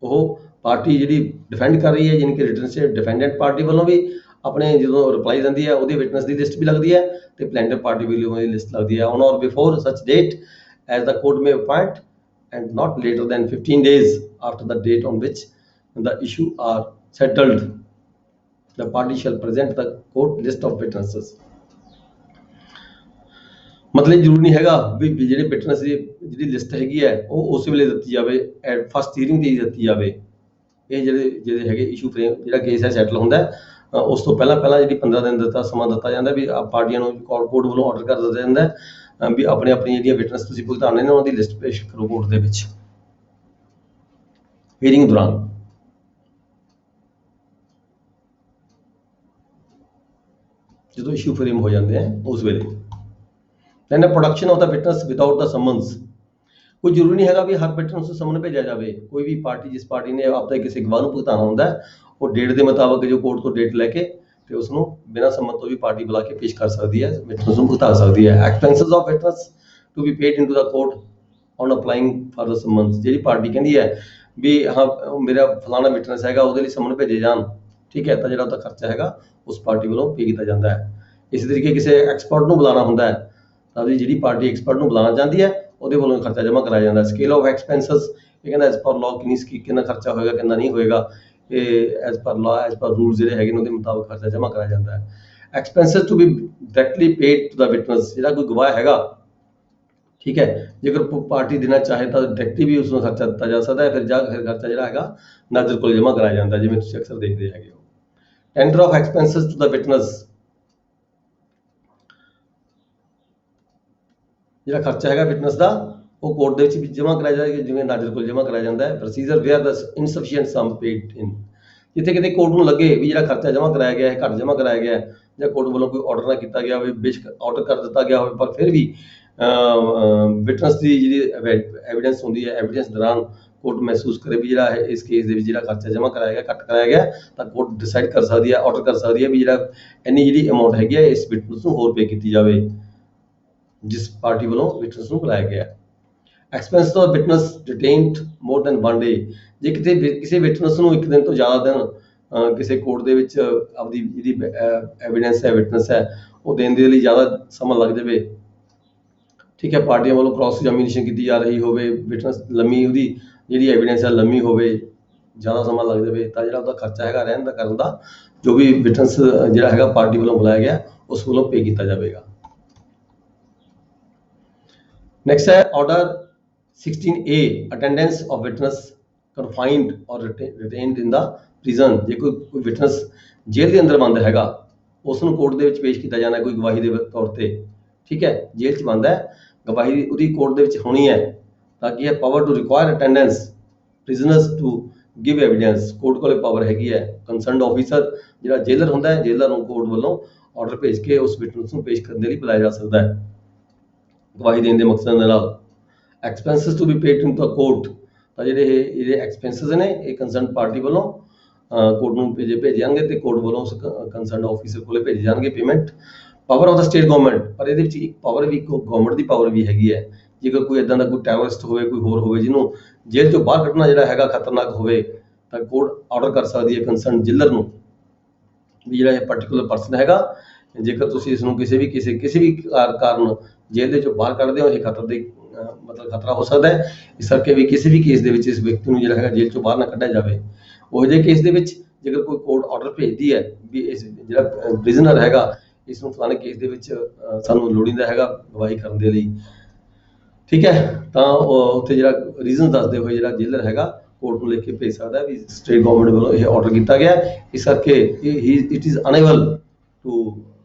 ਉਹ ਪਾਰਟੀ ਜਿਹੜੀ ਡਿਫੈਂਡ ਕਰ ਰਹੀ ਹੈ, ਯਾਨੀ ਕਿ ਰਿਟਨ ਸਟੇਟ ਡਿਫੈਂਡੈਂਟ ਪਾਰਟੀ ਵੱਲੋਂ ਵੀ ਆਪਣੇ ਜਦੋਂ ਰਿਪਲਾਈ ਦਿੰਦੀ ਹੈ ਉਹਦੇ ਵਿਟਨੈਸ ਦੀ ਲਿਸਟ ਵੀ ਲੱਗਦੀ ਹੈ, ਤੇ ਪਲੈਂਟਿਫ ਪਾਰਟੀ ਵੱਲੋਂ ਦੀ ਲਿਸਟ ਲੱਗਦੀ ਹੈ। On or before such date as the court may appoint and not later than 15 days after the date on which the issue are settled, the party shall present the court list of witnesses। ਮਤਲਬ ਜ਼ਰੂਰੀ ਨਹੀਂ ਹੈਗਾ ਵੀ ਜਿਹੜੇ witness ਦੀ ਜਿਹੜੀ list ਹੈਗੀ ਹੈ ਉਹ ਉਸ ਵੇਲੇ ਦਿੱਤੀ ਜਾਵੇ, ਫਸਟ ਹੀਅਰਿੰਗ ਤੇ ਹੀ ਦਿੱਤੀ ਜਾਵੇ। ਇਹ ਜਿਹੜੇ ਹੈਗੇ ਇਸ਼ੂ ਫਰੇਮ, ਜਿਹੜਾ ਕੇਸ ਹੈ ਸੈਟਲ ਹੁੰਦਾ ਹੈ, ਉਸ ਤੋਂ ਪਹਿਲਾਂ ਜਿਹੜੀ 15 ਦਿਨ ਸਮਾਂ ਦਿੱਤਾ ਜਾਂਦਾ ਵੀ ਪਾਰਟੀਆਂ ਨੂੰ ਕੋਰਟ ਵੱਲੋਂ ਆਰਡਰ ਕਰ ਦਿੱਤਾ ਜਾਂਦਾ ਵੀ ਆਪਣੀ ਜਿਹੜੀਆਂ ਵਿਟਨੈਸ ਤੁਸੀਂ ਭੁਗਤਾਨੇ ਨੇ ਉਹਨਾਂ ਦੀ ਲਿਸਟ ਪੇਸ਼ ਕਰੋ ਕੋਰਟ ਦੇ ਵਿੱਚ ਹੀਅਰਿੰਗ ਦੌਰਾਨ। ਜਦੋਂ ਇਸ਼ੂ ਫਰੇਮ ਹੋ ਜਾਂਦੇ ਆ ਉਸ ਵੇਲੇ। Then production of the witness without the summons, ਕੋਈ ਜ਼ਰੂਰੀ ਨਹੀਂ ਹੈਗਾ ਵੀ ਹਰ ਵਿਟਨਸ ਨੂੰ ਸਮਨ ਭੇਜਿਆ ਜਾਵੇ। ਕੋਈ ਵੀ ਪਾਰਟੀ, ਜਿਸ ਪਾਰਟੀ ਨੇ ਆਪਦਾ ਕਿਸੇ ਗਵਾਹ ਨੂੰ ਭੁਗਤਾਨਾ ਹੁੰਦਾ ਹੈ, ਉਹ ਡੇਟ ਦੇ ਮੁਤਾਬਕ ਜੋ ਕੋਰਟ ਤੋਂ ਡੇਟ ਲੈ ਕੇ ਤੇ ਉਸ ਨੂੰ ਬਿਨਾਂ ਸੰਮਤ ਤੋਂ ਵੀ ਪਾਰਟੀ ਬੁਲਾ ਕੇ ਪੇਸ਼ ਕਰ ਸਕਦੀ ਹੈ, ਵਿਟਨਸ ਨੂੰ ਭੁਗਤਾ ਸਕਦੀ ਹੈ। Expenses of witness to be paid into the court on applying for the summons, ਜਿਹੜੀ ਪਾਰਟੀ ਕਹਿੰਦੀ ਹੈ ਵੀ ਹਾਂ ਮੇਰਾ ਫਲਾਣਾ ਵਿਟਨਸ ਹੈਗਾ, ਉਹਦੇ ਲਈ ਸਮਨ ਭੇਜੇ ਜਾਣ, ਠੀਕ ਹੈ, ਤਾਂ ਜਿਹੜਾ ਉਹਦਾ ਖਰਚਾ ਹੈਗਾ ਉਸ ਪਾਰਟੀ ਵੱਲੋਂ ਪੇ ਕੀਤਾ ਜਾਂਦਾ ਹੈ। ਇਸੇ ਤਰੀਕੇ ਕਿਸੇ ਐਕਸਪਰਟ ਨੂੰ ਬੁਲਾਉਣਾ ਹੁੰਦਾ ਹੈ ਤਾਂ ਉਹਦੀ ਜਿਹੜੀ ਪਾਰਟੀ ਐਕਸਪਰਟ ਨੂੰ ਬੁਲਾਉਣਾ ਚਾਹੁੰਦੀ ਹੈ ਉਹਦੇ ਵੱਲੋਂ ਖਰਚਾ ਜਮ੍ਹਾਂ ਕਰਾਇਆ ਜਾਂਦਾ। ਸਕੇਲ ਆਫ ਐਕਸਪੈਂਸਸ, ਇਹ ਕਹਿੰਦਾ ਐਜ਼ ਪਰ ਲਾਅ ਕਿੰਨਾ ਖਰਚਾ ਹੋਏਗਾ ਕਿੰਨਾ ਨਹੀਂ ਹੋਏਗਾ, ਇਹ as per law as per rules ਜਿਹੜੇ ਹੈਗੇ ਨੇ ਉਹਦੇ ਮੁਤਾਬਕ ਖਰਚਾ ਜਮ੍ਹਾਂ ਕਰਾਇਆ ਜਾਂਦਾ ਹੈ। Expenses to be directly paid to the witness, ਜਿਹੜਾ ਕੋਈ ਗਵਾਹ ਹੈਗਾ, ਠੀਕ ਹੈ, ਜੇਕਰ ਪਾਰਟੀ ਦੇਣਾ ਚਾਹੇ ਤਾਂ ਡਾਇਰੈਕਟਲੀ ਵੀ ਉਸ ਨੂੰ ਖਰਚਾ ਦਿੱਤਾ ਜਾ ਸਕਦਾ ਹੈ, ਫਿਰ ਖਰਚਾ ਜਿਹੜਾ ਹੈਗਾ ਨਾਜ਼ਰ ਕੋਲ ਜਮ੍ਹਾਂ ਕਰਾਇਆ ਜਾਂਦਾ, ਜਿਵੇਂ ਤੁਸੀਂ ਅਕਸਰ ਦੇਖਦੇ ਹੈਗੇ ਹੋ। Tender of expenses to the witness, ਜਿਹੜਾ ਖਰਚਾ ਹੈਗਾ ਵਿਟਨਸ ਦਾ ਉਹ ਕੋਰਟ ਦੇ ਵਿੱਚ ਵੀ ਜਮ੍ਹਾਂ ਕਰਾਇਆ ਜਾਏਗਾ, ਜਿਵੇਂ ਨਾਜ਼ਰ ਕੋਲ ਜਮ੍ਹਾਂ ਕਰਾਇਆ ਜਾਂਦਾ ਹੈ। ਪ੍ਰੋਸੀਜਰ ਵੇਅਰ ਦਾ ਇਨਸਫੀਸ਼ੀਐਂਟ ਸਮ ਪੇਡ ਇਨ, ਜਿੱਥੇ ਕਿਤੇ ਕੋਰਟ ਨੂੰ ਲੱਗੇ ਵੀ ਜਿਹੜਾ ਖਰਚਾ ਜਮ੍ਹਾਂ ਕਰਾਇਆ ਗਿਆ ਹੈ ਘੱਟ ਜਮ੍ਹਾਂ ਕਰਾਇਆ ਗਿਆ ਹੈ, ਜਾਂ ਕੋਰਟ ਵੱਲੋਂ ਕੋਈ ਆਰਡਰ ਨਾ ਕੀਤਾ ਗਿਆ ਹੋਵੇ, ਬੇਸ਼ੱਕ ਆਰਡਰ ਕਰ ਦਿੱਤਾ ਗਿਆ ਹੋਵੇ, ਪਰ ਫਿਰ ਵੀ ਵਿਟਨਸ ਦੀ ਜਿਹੜੀ ਐਵੀਡੈਂਸ ਹੁੰਦੀ ਹੈ, ਐਵੀਡੈਂਸ ਦੌਰਾਨ ਕੋਰਟ ਮਹਿਸੂਸ ਕਰੇ ਵੀ ਜਿਹੜਾ ਹੈ ਇਸ ਕੇਸ ਦੇ ਵਿੱਚ ਜਿਹੜਾ ਖਰਚਾ ਜਮ੍ਹਾਂ ਕਰਾਇਆ ਗਿਆ ਘੱਟ ਕਰਾਇਆ ਗਿਆ, ਤਾਂ ਕੋਰਟ ਡਿਸਾਈਡ ਕਰ ਸਕਦੀ ਹੈ, ਆਰਡਰ ਕਰ ਸਕਦੀ ਹੈ ਵੀ ਜਿਹੜਾ ਇੰਨੀ ਜਿਹੜੀ ਅਮਾਊਂਟ ਹੈਗੀ ਹੈ ਇਸ ਵਿਟਨਸ ਨੂੰ ਹੋਰ ਪੇ ਕੀਤੀ ਜਾਵੇ, ਜਿਸ ਪਾਰਟੀ ਵੱਲੋਂ ਵਿਟਨਸ ਨੂੰ ਬੁਲਾਇਆ ਗਿਆ। ਐਕਸਪੈਂਸ ਦਾ ਵਿਟਨਸ ਡਿਟੇਨਡ ਮੋਰ ਦੈਨ 1 ਡੇ, ਜੇ ਕਿਤੇ ਕਿਸੇ ਵਿਟਨਸ ਨੂੰ ਇੱਕ ਦਿਨ ਤੋਂ ਜ਼ਿਆਦਾ ਦਿਨ ਕਿਸੇ ਕੋਰਟ ਦੇ ਵਿੱਚ ਆਪਦੀ ਜਿਹੜੀ ਐਵੀਡੈਂਸ ਹੈ, ਵਿਟਨਸ ਹੈ, ਉਹ ਦੇਣ ਦੇ ਲਈ ਜ਼ਿਆਦਾ ਸਮਾਂ ਲੱਗ ਜਾਵੇ, ਠੀਕ ਹੈ, ਪਾਰਟੀਆਂ ਵੱਲੋਂ ਕ੍ਰਾਸ ਐਗਜ਼ਾਮੀਨੇਸ਼ਨ ਕੀਤੀ ਜਾ ਰਹੀ ਹੋਵੇ, ਵਿਟਨਸ ਲੰਮੀ ਉਹਦੀ ਜਿਹੜੀ ਐਵੀਡੈਂਸ ਹੈ ਲੰਮੀ ਹੋਵੇ, ਜ਼ਿਆਦਾ ਸਮਾਂ ਲੱਗ ਜਾਵੇ, ਤਾਂ ਜਿਹੜਾ ਉਹਦਾ ਖਰਚਾ ਹੈਗਾ ਰਹਿਣ ਦਾ ਕਰਨ ਦਾ, ਜੋ ਵੀ ਵਿਟਨਸ ਜਿਹੜਾ ਹੈਗਾ ਪਾਰਟੀ ਵੱਲੋਂ ਬੁਲਾਇਆ ਗਿਆ ਉਸ ਵੱਲੋਂ ਪੇ ਕੀਤਾ ਜਾਵੇਗਾ। ਨੈਕਸਟ ਹੈ order 16A, attendance of witness confined or retained in the prison, ਜੇ ਕੋਈ ਵਿਟਨਸ ਜੇਲ੍ਹ ਦੇ ਅੰਦਰ ਬੰਦ ਹੈਗਾ ਉਸ ਨੂੰ ਕੋਰਟ ਦੇ ਵਿੱਚ ਪੇਸ਼ ਕੀਤਾ ਜਾਣਾ ਕੋਈ ਗਵਾਹੀ ਦੇ ਤੌਰ ਤੇ, ਠੀਕ ਹੈ, ਜੇਲ੍ਹ 'ਚ ਬੰਦ ਹੈ, ਗਵਾਹੀ ਉਹਦੀ ਕੋਰਟ ਦੇ ਵਿੱਚ ਹੋਣੀ ਹੈ, ਤਾਂ ਕਿ ਇਹ power to require attendance prisoners to give evidence, court ਕੋਲੇ ਪਾਵਰ ਹੈਗੀ ਹੈ। ਕੰਸਰਨਡ ਆਫੀਸਰ ਜਿਹੜਾ ਜੇਲਰ ਹੁੰਦਾ ਹੈ, ਜੇਲਰ ਨੂੰ ਕੋਰਟ ਵੱਲੋਂ ਆਰਡਰ ਭੇਜ ਕੇ ਉਸ ਵਿਟਨਸ ਨੂੰ ਪੇਸ਼ ਕਰਨ ਦੇ ਲਈ ਬੁਲਾਇਆ ਜਾ ਸਕਦਾ ਹੈ ਗਵਾਹੀ ਦੇਣ ਦੇ ਮਕਸਦ ਦੇ ਨਾਲ। Expenses to be paid in the court, ਤਾਂ ਜਿਹੜੇ ਐਕਸਪੈਂਸਸ ਨੇ ਇਹ ਕੰਸਰਨਡ ਪਾਰਟੀ ਵੱਲੋਂ ਕੋਰਟ ਨੂੰ ਭੇਜੇ ਜਾਣਗੇ ਤੇ ਕੋਰਟ ਵੱਲੋਂ ਉਸ ਕੰਸਰਨਡ ਆਫੀਸਰ ਕੋਲੇ ਭੇਜੇ ਜਾਣਗੇ payment. Power of the state government, ਪਰ ਇਹਦੇ ਵਿੱਚ ਇੱਕ ਪਾਵਰ ਵੀ ਗਵਰਨਮੈਂਟ ਦੀ ਪਾਵਰ ਵੀ ਹੈਗੀ ਹੈ, ਜੇਕਰ ਕੋਈ ਇਦਾਂ ਦਾ ਕੋਈ ਟੈਰਰਿਸਟ ਹੋਵੇ, ਕੋਈ ਹੋਰ ਹੋਵੇ ਜਿਹਨੂੰ ਜੇਲ੍ਹ ਚੋਂ ਬਾਹਰ ਕੱਢਣਾ ਜਿਹੜਾ ਹੈਗਾ ਖਤਰਨਾਕ ਹੋਵੇ, ਤਾਂ ਕੋਰਟ ਆਰਡਰ ਕਰ ਸਕਦੀ ਹੈ ਕੰਸਰਨਡ ਜੇਲਰ ਨੂੰ ਵੀ ਜਿਹੜਾ ਇਹ ਪਾਰਟੀਕੂਲਰ ਪਰਸਨ ਹੈਗਾ, ਜੇਕਰ ਤੁਸੀਂ ਇਸ ਨੂੰ ਕਿਸੇ ਵੀ ਕਾਰਨ ਜੇਲ੍ਹ ਦੇ ਚੋਂ ਬਾਹਰ ਕੱਢਦੇ ਹੋ, ਇਹ ਮਤਲਬ ਖਤਰਾ ਹੋ ਸਕਦਾ ਹੈ, ਇਸ ਕਰਕੇ ਵੀ ਕਿਸੇ ਵੀ ਕੇਸ ਦੇ ਵਿੱਚ ਇਸ ਵਿਅਕਤੀ ਨੂੰ ਜਿਹੜਾ ਹੈਗਾ ਜੇਲ੍ਹ ਚੋਂ ਬਾਹਰ ਨਾ ਕੱਢਿਆ ਜਾਵੇ। ਉਹ ਜਿਹੇ ਕੇਸ ਦੇ ਵਿੱਚ ਜੇਕਰ ਕੋਈ ਕੋਰਟ ਆਰਡਰ ਭੇਜਦੀ ਹੈ ਵੀ ਇਸ ਜਿਹੜਾ ਪ੍ਰਿਜ਼ਨਰ ਹੈਗਾ ਇਸ ਨੂੰ ਫਲਾਣੇ ਕੇਸ ਦੇ ਵਿੱਚ ਸਾਨੂੰ ਲੋੜੀਂਦਾ ਹੈਗਾ ਗਵਾਹੀ ਕਰਨ ਦੇ ਲਈ, ਠੀਕ ਹੈ, ਤਾਂ ਉੱਥੇ ਜਿਹੜਾ ਰੀਜ਼ਨ ਦੱਸਦੇ ਹੋਏ ਜਿਹੜਾ ਜੇਲਰ ਹੈਗਾ ਕੋਰਟ ਨੂੰ ਲਿਖ ਕੇ ਭੇਜ ਸਕਦਾ ਵੀ ਸਟੇਟ ਗਵਰਨਮੈਂਟ ਵੱਲੋਂ ਇਹ ਆਰਡਰ ਕੀਤਾ ਗਿਆ, ਇਸ ਕਰਕੇ it is unable to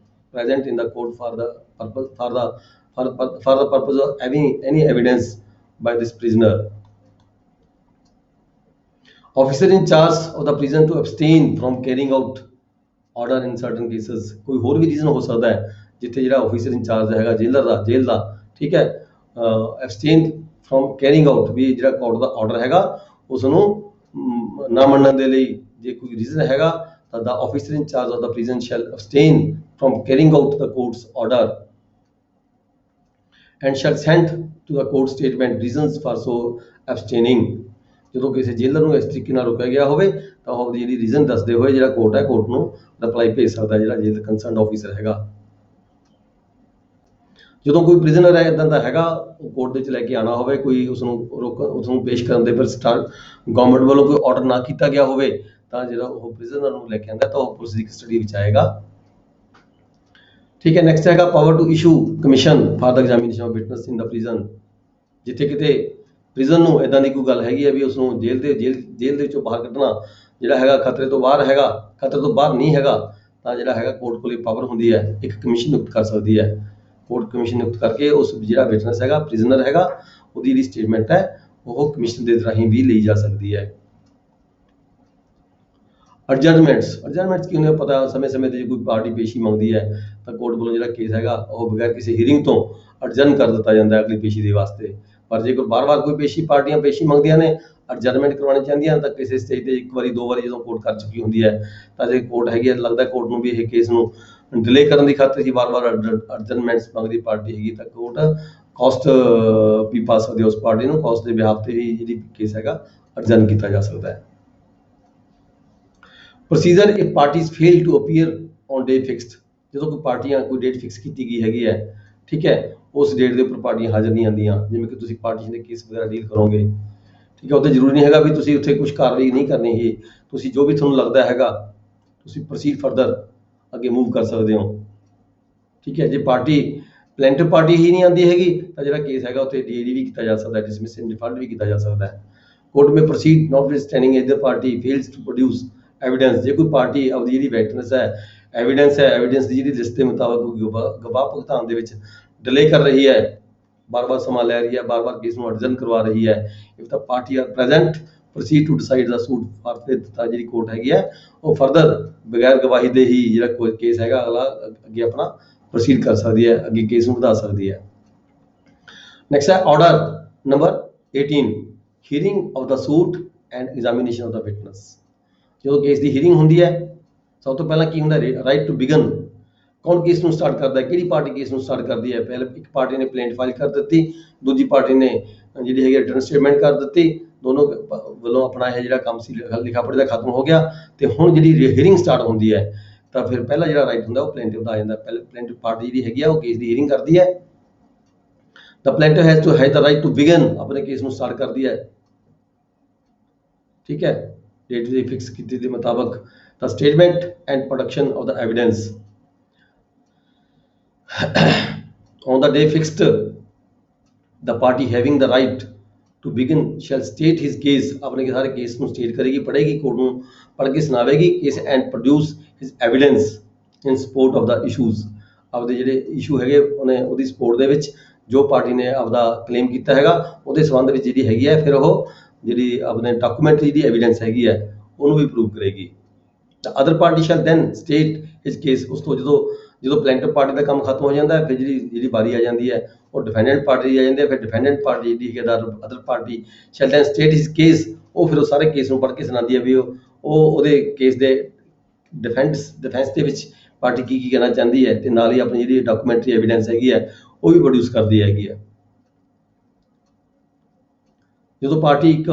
present in the court for the purpose of having any evidence by this prisoner. Officer in charge of the prison to abstain from carrying out order in certain cases, ਕੋਈ ਹੋਰ ਵੀ reason ਹੋ ਸਕਦਾ ਹੈ ਜਿੱਥੇ ਜਿਹੜਾ officer incharge ਹੈਗਾ ਜੇਲ੍ਹ ਦਾ, ਠੀਕ ਹੈ, abstain from carrying out ਵੀ ਜਿਹੜਾ ਕੋਰਟ ਦਾ ਆਰਡਰ ਹੈਗਾ ਉਸ ਨੂੰ ਨਾ ਮੰਨਣ ਦੇ ਲਈ ਜੇ ਕੋਈ ਰੀਜ਼ਨ ਹੈਗਾ ਤਾਂ the officer in charge of the prison shall abstain from carrying out the court's order and shall send to the court statement reasons for so abstaining. ਜਦੋਂ ਕਿਸੇ ਜੇਲਰ ਨੂੰ ਇਸ ਤਰੀਕੇ ਨਾਲ ਰੋਕਿਆ ਗਿਆ ਹੋਵੇ ਤਾਂ ਉਹ ਜਿਹੜੀ ਰੀਜ਼ਨ ਦੱਸਦੇ ਹੋਏ ਜਿਹੜਾ ਕੋਰਟ ਹੈ ਕੋਰਟ ਨੂੰ ਰਿਪਲਾਈ ਭੇਜ ਸਕਦਾ ਜਿਹੜਾ ਜੇਲ੍ਹ ਕੰਸਰਨਡ ਆਫੀਸਰ ਹੈਗਾ। ਜਦੋਂ ਕੋਈ ਪ੍ਰਿਜ਼ਨਰ ਹੈ ਇਦਾਂ ਦਾ ਹੈਗਾ ਉਹ ਕੋਰਟ ਦੇ ਵਿੱਚ ਲੈ ਕੇ ਆਉਣਾ ਹੋਵੇ, ਕੋਈ ਉਸ ਨੂੰ ਪੇਸ਼ ਕਰਨ ਦੇ ਫਿਰ ਗਵਰਨਮੈਂਟ ਵੱਲੋਂ ਕੋਈ ਆਰਡਰ ਨਾ ਕੀਤਾ ਗਿਆ ਹੋਵੇ ਤਾਂ ਜਿਹੜਾ ਉਹ ਪ੍ਰਿਜ਼ਨਰ ਨੂੰ ਲੈ ਕੇ ਆਉਂਦਾ ਤਾਂ ਉਹ ਪੁਲਿਸ ਦੀ ਕਸਟਡੀ ਵਿੱਚ ਆਏਗਾ, ਠੀਕ ਹੈ। ਨੈਕਸਟ ਹੈਗਾ power to issue commission for the examination of witness in the prison, ਜਿੱਥੇ ਕਿਤੇ ਪ੍ਰਿਜ਼ਨ ਨੂੰ ਇਦਾਂ ਦੀ ਕੋਈ ਗੱਲ ਹੈਗੀ ਹੈ ਵੀ ਉਸ ਨੂੰ ਜੇਲ੍ਹ ਦੇ ਵਿੱਚੋਂ ਬਾਹਰ ਕੱਢਣਾ ਜਿਹੜਾ ਹੈਗਾ ਖਤਰੇ ਤੋਂ ਬਾਹਰ ਨਹੀਂ ਹੈਗਾ, ਤਾਂ ਜਿਹੜਾ ਹੈਗਾ ਕੋਰਟ ਕੋਲ ਪਾਵਰ ਹੁੰਦੀ ਹੈ ਇੱਕ ਕਮਿਸ਼ਨ ਨਿਯੁਕਤ ਕਰ ਸਕਦੀ ਹੈ। ਕੋਰਟ ਕਮਿਸ਼ਨ ਨਿਯੁਕਤ ਕਰਕੇ ਉਸ ਜਿਹੜਾ ਵਿਟਨਸ ਹੈਗਾ ਪ੍ਰਿਜ਼ਨਰ ਹੈਗਾ ਉਹਦੀ ਜਿਹੜੀ ਸਟੇਟਮੈਂਟ ਹੈ ਉਹ ਕਮਿਸ਼ਨ ਦੇ ਰਾਹੀਂ ਵੀ ਲਈ ਜਾ ਸਕਦੀ ਹੈ। ਅਡਜਰਨਮੈਂਟਸ ਕੀ ਹੁੰਦੇ ਪਤਾ ਸਮੇਂ-ਸਮੇਂ ਤੇ ਜੇ ਕੋਈ ਪਾਰਟੀ ਪੇਸ਼ੀ ਮੰਗਦੀ ਹੈ ਤਾਂ ਕੋਰਟ ਵੱਲੋਂ ਜਿਹੜਾ ਕੇਸ ਹੈਗਾ ਉਹ ਬਗੈਰ ਕਿਸੇ ਹੀਅਰਿੰਗ ਤੋਂ ਅਡਜਰਨ ਕਰ ਦਿੱਤਾ ਜਾਂਦਾ ਹੈ ਅਗਲੀ ਪੇਸ਼ੀ ਦੇ ਵਾਸਤੇ। ਪਰ ਜੇ ਕੋਈ ਬਾਰ-ਬਾਰ ਕੋਈ ਪਾਰਟੀਆਂ ਪੇਸ਼ੀ ਮੰਗਦੀਆਂ ਨੇ, ਅਡਜਰਨਮੈਂਟ ਕਰਵਾਉਣੀ ਚਾਹੁੰਦੀਆਂ ਤਾਂ ਕਿਸੇ ਸਟੇਜ ਤੇ ਇੱਕ ਵਾਰੀ ਦੋ ਵਾਰੀ ਜਦੋਂ ਕੋਰਟ ਕਰ ਚੁੱਕੀ ਹੁੰਦੀ ਹੈ ਤਾਂ ਜੇ ਕੋਰਟ ਹੈਗੀ ਹੈ, ਲੱਗਦਾ ਕੋਰਟ ਨੂੰ ਵੀ ਇਹ ਕੇਸ ਨੂੰ ਡਿਲੇ ਕਰਨ ਦੀ ਖਾਤਰ ਹੀ ਬਾਰ-ਬਾਰ ਅਡਜਰਨਮੈਂਟਸ ਮੰਗਦੀ ਪਾਰਟੀ ਹੈਗੀ ਤਾਂ ਕੋਰਟ ਕਾਸਟ ਵੀ ਪਾ ਸਕਦੀ ਹੈ ਉਸ ਪਾਰਟੀ ਨੂੰ, ਕਾਸਟ ਦੇ ਬਿਹਾਫ ਤੇ ਵੀ ਜਿਹੜੀ ਕੇਸ ਹੈਗਾ ਅਡਜਰਨ ਕੀਤਾ ਜਾ ਸਕਦਾ ਹੈ। Procedure if parties fail to appear on day fixed, ਜਦੋਂ ਕੋਈ ਪਾਰਟੀਆਂ ਕੋਈ ਡੇਟ ਫਿਕਸ ਕੀਤੀ ਗਈ ਹੈਗੀ ਹੈ, ਠੀਕ ਹੈ, ਉਸ ਡੇਟ ਦੇ ਉੱਪਰ ਪਾਰਟੀਆਂ ਹਾਜ਼ਰ ਨਹੀਂ ਆਉਂਦੀਆਂ, ਜਿਵੇਂ ਕਿ ਤੁਸੀਂ ਪਾਰਟੀਸ਼ਨ ਦੇ ਕੇਸ ਵਗੈਰਾ ਡੀਲ ਕਰੋਗੇ, ਠੀਕ ਹੈ, ਉੱਥੇ ਜ਼ਰੂਰੀ ਨਹੀਂ ਹੈਗਾ ਵੀ ਤੁਸੀਂ ਉੱਥੇ ਕੁਝ ਕਾਰਵਾਈ ਨਹੀਂ ਕਰਨੀ ਹੈ, ਤੁਸੀਂ ਜੋ ਵੀ ਤੁਹਾਨੂੰ ਲੱਗਦਾ ਹੈਗਾ ਤੁਸੀਂ ਪ੍ਰੋਸੀਡ ਫਰਦਰ ਅੱਗੇ ਮੂਵ ਕਰ ਸਕਦੇ ਹੋ, ਠੀਕ ਹੈ। ਜੇ ਪਲੈਂਟਿਵ ਪਾਰਟੀ ਹੀ ਨਹੀਂ ਆਉਂਦੀ ਹੈਗੀ ਤਾਂ ਜਿਹੜਾ ਕੇਸ ਹੈਗਾ ਉੱਥੇ ਡੀਏਡੀ ਵੀ ਕੀਤਾ ਜਾ ਸਕਦਾ ਹੈ, ਡਿਸਮਿਸ ਇਨ ਡਿਫਾਲਟ ਵੀ ਕੀਤਾ ਜਾ ਸਕਦਾ ਹੈ। Court may proceed notwithstanding if the party fails to produce evidence, ਜੇ ਕੋਈ ਪਾਰਟੀ ਆਪਦੀ ਜਿਹੜੀ ਵਿਟਨੈਸ ਹੈ, ਐਵੀਡੈਂਸ ਦੀ ਜਿਹੜੀ ਲਿਸਟ ਦੇ ਮੁਤਾਬਕ ਗਵਾਹ ਭੁਗਤਾਨ ਦੇ ਵਿੱਚ ਡਿਲੇ ਕਰ ਰਹੀ ਹੈ, ਬਾਰ-ਬਾਰ ਸਮਾਂ ਲੈ ਰਹੀ ਹੈ, ਬਾਰ-ਬਾਰ ਕੇਸ ਨੂੰ ਅਡਜਰਨ ਕਰਵਾ ਰਹੀ ਹੈ, if the party are present proceed to decide the suit forfeit, ਤਾਂ ਜਿਹੜੀ ਕੋਰਟ ਹੈਗੀ ਹੈ ਉਹ ਫਰਦਰ ਬਗੈਰ ਗਵਾਹੀ ਦੇ ਹੀ ਜਿਹੜਾ ਕੋਈ ਕੇਸ ਹੈਗਾ ਅਗਲਾ ਅੱਗੇ ਆਪਣਾ ਪ੍ਰੋਸੀਡ ਕਰ ਸਕਦੀ ਹੈ, ਅੱਗੇ ਕੇਸ ਨੂੰ ਵਧਾ ਸਕਦੀ ਹੈ। ਨੈਕਸਟ ਹੈ order number 18, hearing of the suit and examination of the witness. ਜਦੋਂ ਕੇਸ ਦੀ ਹੀਅਰਿੰਗ ਹੁੰਦੀ ਹੈ ਸਭ ਤੋਂ ਪਹਿਲਾਂ ਕੀ ਹੁੰਦਾ, ਰਾਈਟ ਟੂ ਬਿਗਨ, ਕੌਣ ਕੇਸ ਨੂੰ ਸਟਾਰਟ ਕਰਦਾ ਹੈ, ਕਿਹੜੀ ਪਾਰਟੀ ਕੇਸ ਨੂੰ ਸਟਾਰਟ ਕਰਦੀ ਹੈ। ਪਹਿਲੇ ਇੱਕ ਪਾਰਟੀ ਨੇ ਪਲੇਂਟ ਫਾਈਲ ਕਰ ਦਿੱਤੀ, ਦੂਜੀ ਪਾਰਟੀ ਨੇ ਜਿਹੜੀ ਹੈਗੀ ਰਿਟਰਨ ਸਟੇਟਮੈਂਟ ਕਰ ਦਿੱਤੀ, ਦੋਨੋਂ ਵੱਲੋਂ ਆਪਣਾ ਇਹ ਜਿਹੜਾ ਕੰਮ ਸੀ ਲਿਖਾ ਪੜ੍ਹੀ ਦਾ ਖਤਮ ਹੋ ਗਿਆ ਤੇ ਹੁਣ ਜਿਹੜੀ ਹੀਅਰਿੰਗ ਸਟਾਰਟ ਹੁੰਦੀ ਹੈ ਤਾਂ ਫਿਰ ਪਹਿਲਾ ਜਿਹੜਾ ਰਾਈਟ ਹੁੰਦਾ ਉਹ ਪਲੇਂਟਿਵ ਦਾ ਆ ਜਾਂਦਾ। ਪਹਿਲੇ ਪਲੇਂਟਿਵ ਪਾਰਟੀ ਜਿਹੜੀ ਹੈਗੀ ਆ ਉਹ ਕੇਸ ਦੀ ਹੀਅਰਿੰਗ ਕਰਦੀ ਹੈ, ਤਾਂ plaintiff has the right to begin, ਆਪਣੇ ਕੇਸ ਨੂੰ ਸਟਾਰਟ ਕਰਦੀ ਹੈ, ਠੀਕ ਹੈ, ਡੇਟ ਦੀ ਫਿਕਸ ਕੀਤੀ ਦੇ ਮੁਤਾਬਕ। ਤਾਂ statement and production of the evidence on the day fixed, the party having the right to begin shall state his case, अपने के सारे केस ਨੂੰ state ਕਰੇਗੀ, ਪੜ੍ਹੇਗੀ, ਕੋਰਟ ਨੂੰ ਪੜ੍ਹ ਕੇ ਸੁਣਾਵੇਗੀ case and produce his evidence in support of the issues, ਆਪਦੇ ਜਿਹੜੇ issue ਹੈਗੇ ਉਹਦੀ ਸਪੋਰਟ ਦੇ ਵਿੱਚ ਜੋ ਪਾਰਟੀ ਨੇ ਆਪਦਾ ਕਲੇਮ ਕੀਤਾ ਹੈਗਾ ਉਹਦੇ ਸੰਬੰਧ ਵਿੱਚ ਜਿਹੜੀ ਹੈਗੀ ਹੈ ਫਿਰ ਉਹ ਜਿਹੜੀ ਆਪਣੇ ਡਾਕੂਮੈਂਟਰੀ ਦੀ ਐਵੀਡੈਂਸ ਹੈਗੀ ਹੈ ਉਹਨੂੰ ਵੀ ਪ੍ਰੂਵ ਕਰੇਗੀ। The other party shall then state his case, ਉਸ ਤੋਂ ਜਦੋਂ ਪਲੈਂਟਿਵ ਪਾਰਟੀ ਦਾ ਕੰਮ ਖਤਮ ਹੋ ਜਾਂਦਾ ਹੈ ਫਿਰ ਜਿਹੜੀ ਵਾਰੀ ਆ ਜਾਂਦੀ ਹੈ ਉਹ ਡਿਫੈਂਡੈਂਟ ਪਾਰਟੀ ਦੀ ਆ ਜਾਂਦੀ ਹੈ, ਫਿਰ ਡਿਫੈਂਡੈਂਟ ਪਾਰਟੀ ਜਿਹੜੀ ਹੈਗੀ other party shall then state his case, ਉਹ ਫਿਰ ਉਹ ਸਾਰੇ ਕੇਸ ਨੂੰ ਪੜ੍ਹ ਕੇ ਸੁਣਾਉਂਦੀ ਹੈ ਵੀ ਉਹਦੇ ਕੇਸ ਦੇ ਡਿਫੈਂਸ ਦੇ ਵਿੱਚ ਪਾਰਟੀ ਕੀ ਕਹਿਣਾ ਚਾਹੁੰਦੀ ਹੈ ਤੇ ਨਾਲ ਹੀ ਆਪਣੀ ਜਿਹੜੀ ਡਾਕੂਮੈਂਟਰੀ ਐਵੀਡੈਂਸ ਹੈਗੀ ਹੈ ਉਹ ਵੀ ਪ੍ਰੋਡਿਊਸ ਕਰਦੀ ਹੈਗੀ ਹੈ। ਜਦੋਂ ਪਾਰਟੀ ਇੱਕ